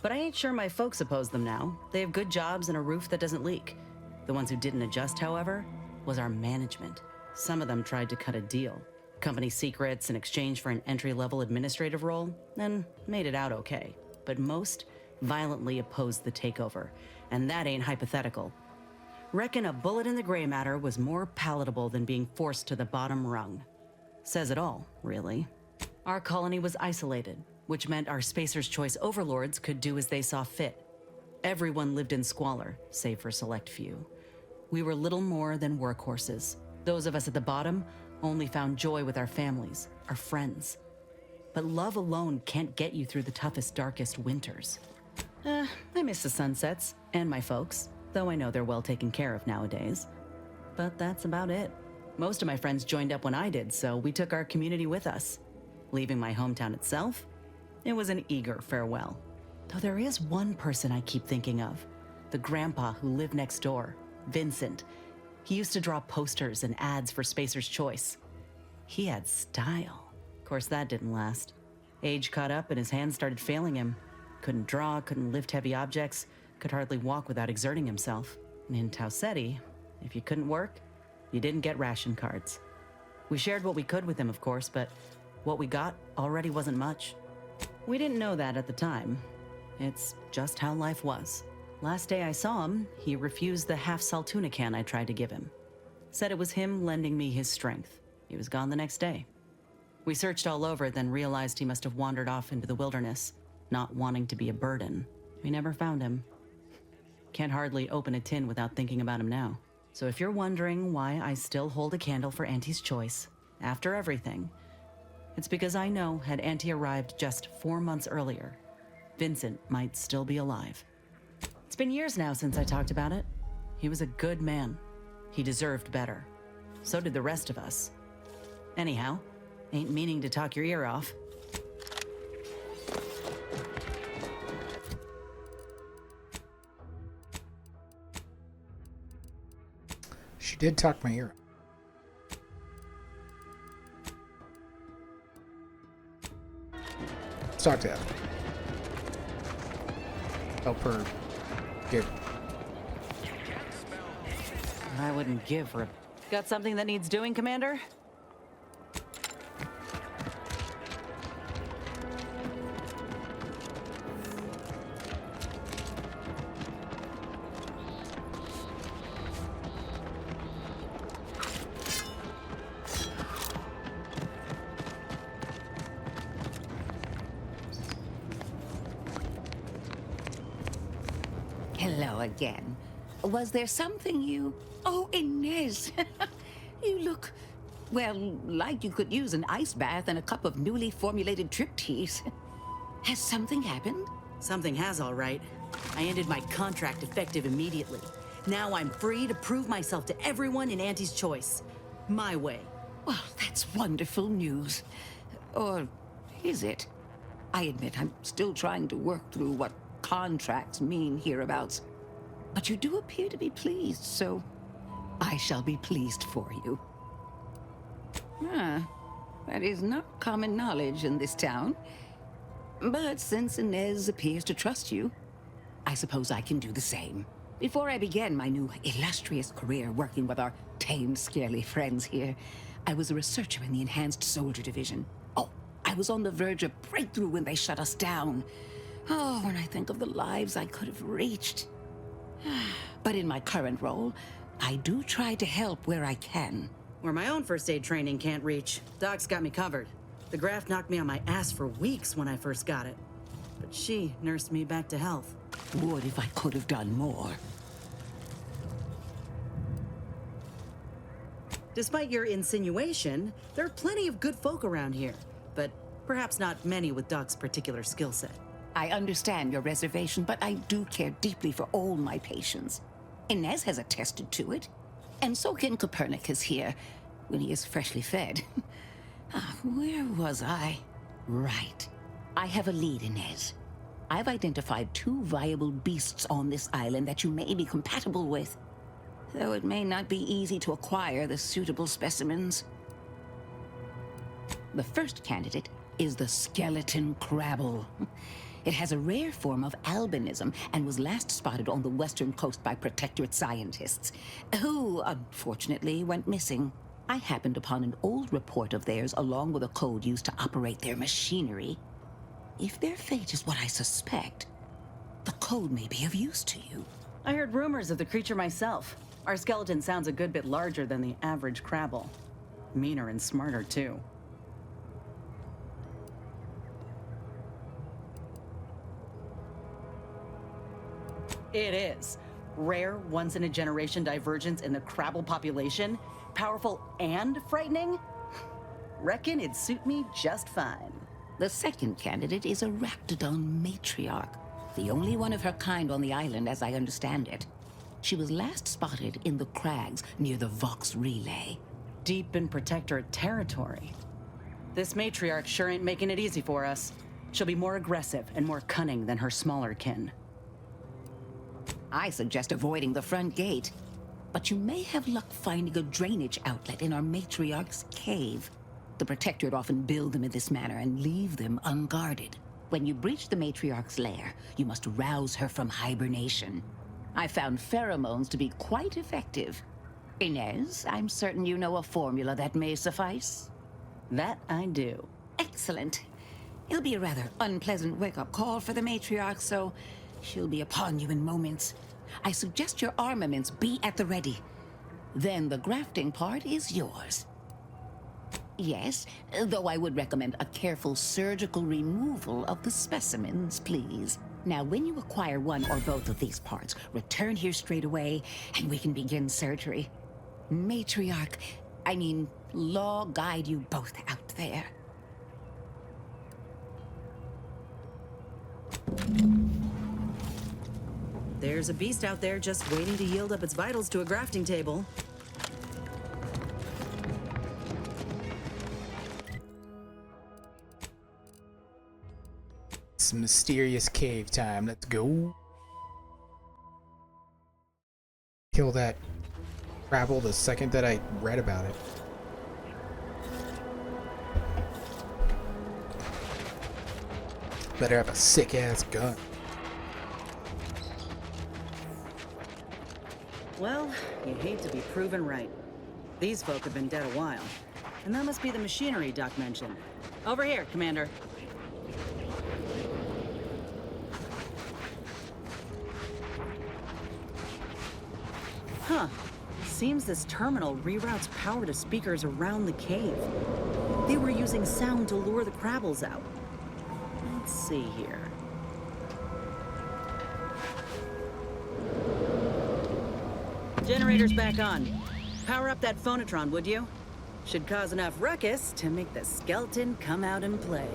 Speaker 22: But I ain't sure my folks oppose them now. They have good jobs and a roof that doesn't leak. The ones who didn't adjust, however, was our management. Some of them tried to cut a deal. Company secrets in exchange for an entry-level administrative role, and made it out okay. But most violently opposed the takeover, and that ain't hypothetical. Reckon a bullet in the gray matter was more palatable than being forced to the bottom rung. Says it all, really. Our colony was isolated, which meant our Spacer's Choice overlords could do as they saw fit. Everyone lived in squalor, save for a select few. We were little more than workhorses. Those of us at the bottom only found joy with our families, our friends. But love alone can't get you through the toughest, darkest winters. I miss the sunsets, and my folks, though I know they're well taken care of nowadays. But that's about it. Most of my friends joined up when I did, so we took our community with us. Leaving my hometown itself, it was an eager farewell. Though there is one person I keep thinking of, the grandpa who lived next door, Vincent. He used to draw posters and ads for Spacer's Choice. He had style. Of course, that didn't last. Age caught up and his hands started failing him. Couldn't draw, couldn't lift heavy objects, could hardly walk without exerting himself. And in Tau Ceti, if you couldn't work, you didn't get ration cards. We shared what we could with him, of course, but what we got already wasn't much. We didn't know that at the time. It's just how life was. Last day I saw him, he refused the half-salt tuna can I tried to give him. Said it was him lending me his strength. He was gone the next day. We searched all over, then realized he must have wandered off into the wilderness, not wanting to be a burden. We never found him. Can't hardly open a tin without thinking about him now. So if you're wondering why I still hold a candle for Auntie's Choice, after everything, it's because I know had Auntie arrived just 4 months earlier, Vincent might still be alive. It's been years now since I talked about it. He was a good man. He deserved better. So did the rest of us. Anyhow, ain't meaning to talk your ear off.
Speaker 2: She did tuck my ear. Let's talk to her. Help her get...
Speaker 22: I wouldn't give her. Got something that needs doing, Commander?
Speaker 6: Hello again. Was there something you... Oh, Inez! You look, well, like you could use an ice bath and a cup of newly formulated trip teas. Has something happened?
Speaker 22: Something has, all right. I ended my contract effective immediately. Now I'm free to prove myself to everyone in Auntie's Choice. My way.
Speaker 6: Well, that's wonderful news. Or is it? I admit I'm still trying to work through what contracts mean hereabouts. But you do appear to be pleased, so I shall be pleased for you. Ah, that is not common knowledge in this town. But since Inez appears to trust you, I suppose I can do the same. Before I began my new illustrious career working with our tame, scarily friends here, I was a researcher in the Enhanced Soldier Division. Oh, I was on the verge of breakthrough when they shut us down. Oh, when I think of the lives I could have reached. But in my current role, I do try to help where I can.
Speaker 22: Where my own first aid training can't reach, Doc's got me covered. The graft knocked me on my ass for weeks when I first got it. But she nursed me back to health.
Speaker 6: Would if I could have done more.
Speaker 22: Despite your insinuation, there are plenty of good folk around here, but perhaps not many with Doc's particular skill set.
Speaker 6: I understand your reservation, but I do care deeply for all my patients. Inez has attested to it, and so can Copernicus here, when he is freshly fed. Where was I? Right. I have a lead, Inez. I've identified 2 viable beasts on this island that you may be compatible with, though it may not be easy to acquire the suitable specimens. The first candidate is the skeleton crabble. It has a rare form of albinism and was last spotted on the western coast by Protectorate scientists, who, unfortunately, went missing. I happened upon an old report of theirs along with a code used to operate their machinery. If their fate is what I suspect, the code may be of use to you.
Speaker 22: I heard rumors of the creature myself. Our skeleton sounds a good bit larger than the average crabble. Meaner and smarter, too. It is. Rare, once-in-a-generation divergence in the crabble population. Powerful and frightening. Reckon it'd suit me just fine.
Speaker 6: The second candidate is a Raptidon matriarch, the only one of her kind on the island as I understand it. She was last spotted in the crags near the Vox Relay.
Speaker 22: Deep in Protectorate territory. This matriarch sure ain't making it easy for us. She'll be more aggressive and more cunning than her smaller kin.
Speaker 6: I suggest avoiding the front gate, but you may have luck finding a drainage outlet in our matriarch's cave. The Protectorate often build them in this manner and leave them unguarded. When you breach the matriarch's lair, you must rouse her from hibernation. I found pheromones to be quite effective. Inez, I'm certain you know a formula that may suffice.
Speaker 22: That I do.
Speaker 6: Excellent. It'll be a rather unpleasant wake-up call for the matriarch, so she'll be upon you in moments. I suggest your armaments be at the ready. Then the grafting part is yours. Yes, though I would recommend a careful surgical removal of the specimens, please. Now, when you acquire one or both of these parts, return here straight away, and we can begin surgery. Matriarch, Law guide you both out there.
Speaker 22: There's a beast out there just waiting to yield up its vitals to a grafting table.
Speaker 2: It's mysterious cave time. Let's go. Kill that Travel the second that I read about it. Better have a sick ass gun.
Speaker 22: Well, you hate to be proven right. These folk have been dead a while. And that must be the machinery Doc mentioned. Over here, Commander. Huh. Seems this terminal reroutes power to speakers around the cave. They were using sound to lure the Krabbles out. Let's see here. Generator's back on. Power up that phonotron, would you? Should cause enough ruckus to make the skeleton come out and play.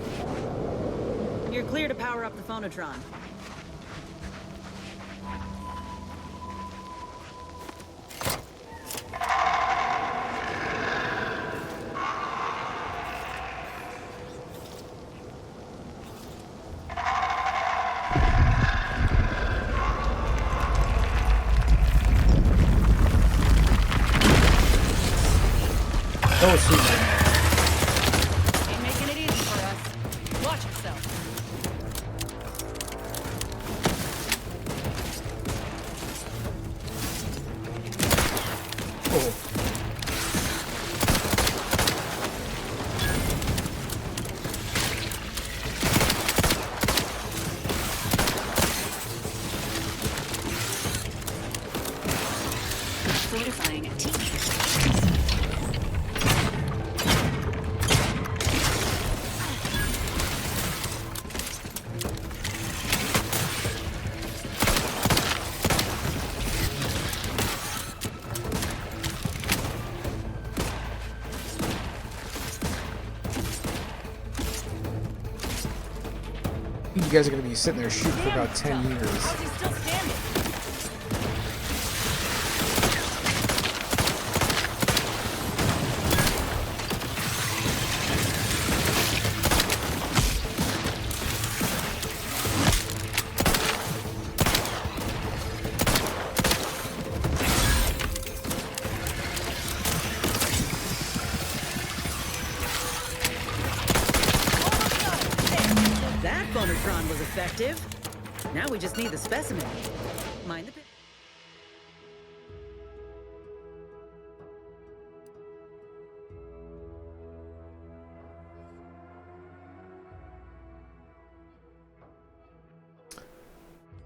Speaker 22: You're clear to power up the phonotron.
Speaker 2: Oh, sweet.
Speaker 22: Ain't making it easy for us. Watch yourself.
Speaker 2: Oh.
Speaker 7: Fortifying team.
Speaker 2: You guys are going to be sitting there shooting for about 10 years.
Speaker 22: How's he still standing? That phonotron was effective. Now we just need the specimen. Mind the pit.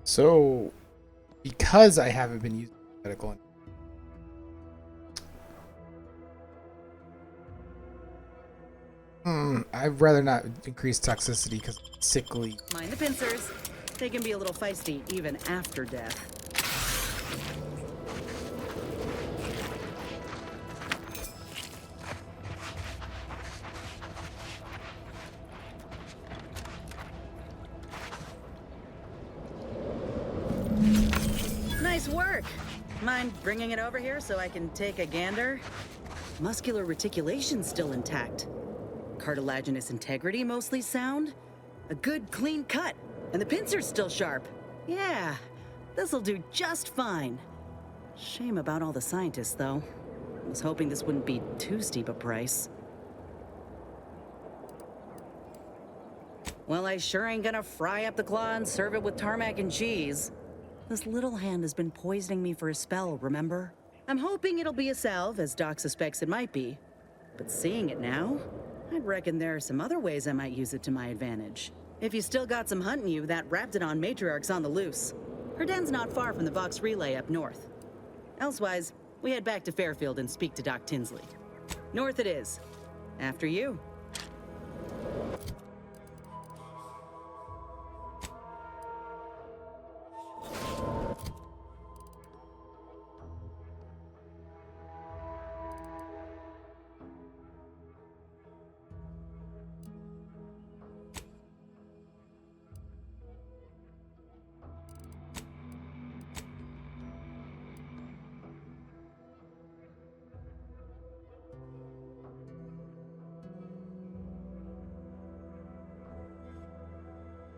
Speaker 2: So, because I haven't been using medical, I'd rather not increase toxicity because it's sickly.
Speaker 22: Mind the pincers. They can be a little feisty even after death. Nice work. Mind bringing it over here so I can take a gander? Muscular reticulation's still intact. Cartilaginous integrity mostly sound. A good clean cut. And the pincer's still sharp. Yeah, this'll do just fine. Shame about all the scientists, though. I was hoping this wouldn't be too steep a price. Well, I sure ain't gonna fry up the claw and serve it with tarmac and cheese. This little hand has been poisoning me for a spell, remember? I'm hoping it'll be a salve, as Doc suspects it might be. But seeing it now, I'd reckon there are some other ways I might use it to my advantage. If you still got some hunting you, that Raptidon matriarch's on the loose. Her den's not far from the Vox Relay up north. Elsewise, we head back to Fairfield and speak to Doc Tinsley. North it is. After you.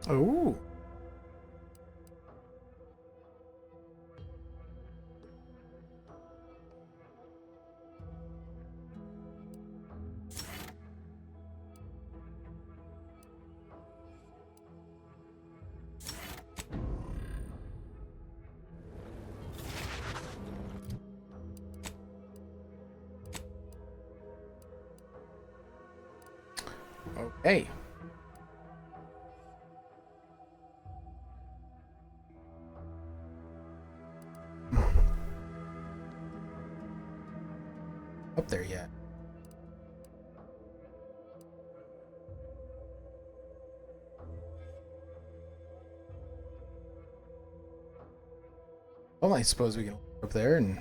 Speaker 2: Oh. Okay. Up there yet? Well, I suppose we can look up there and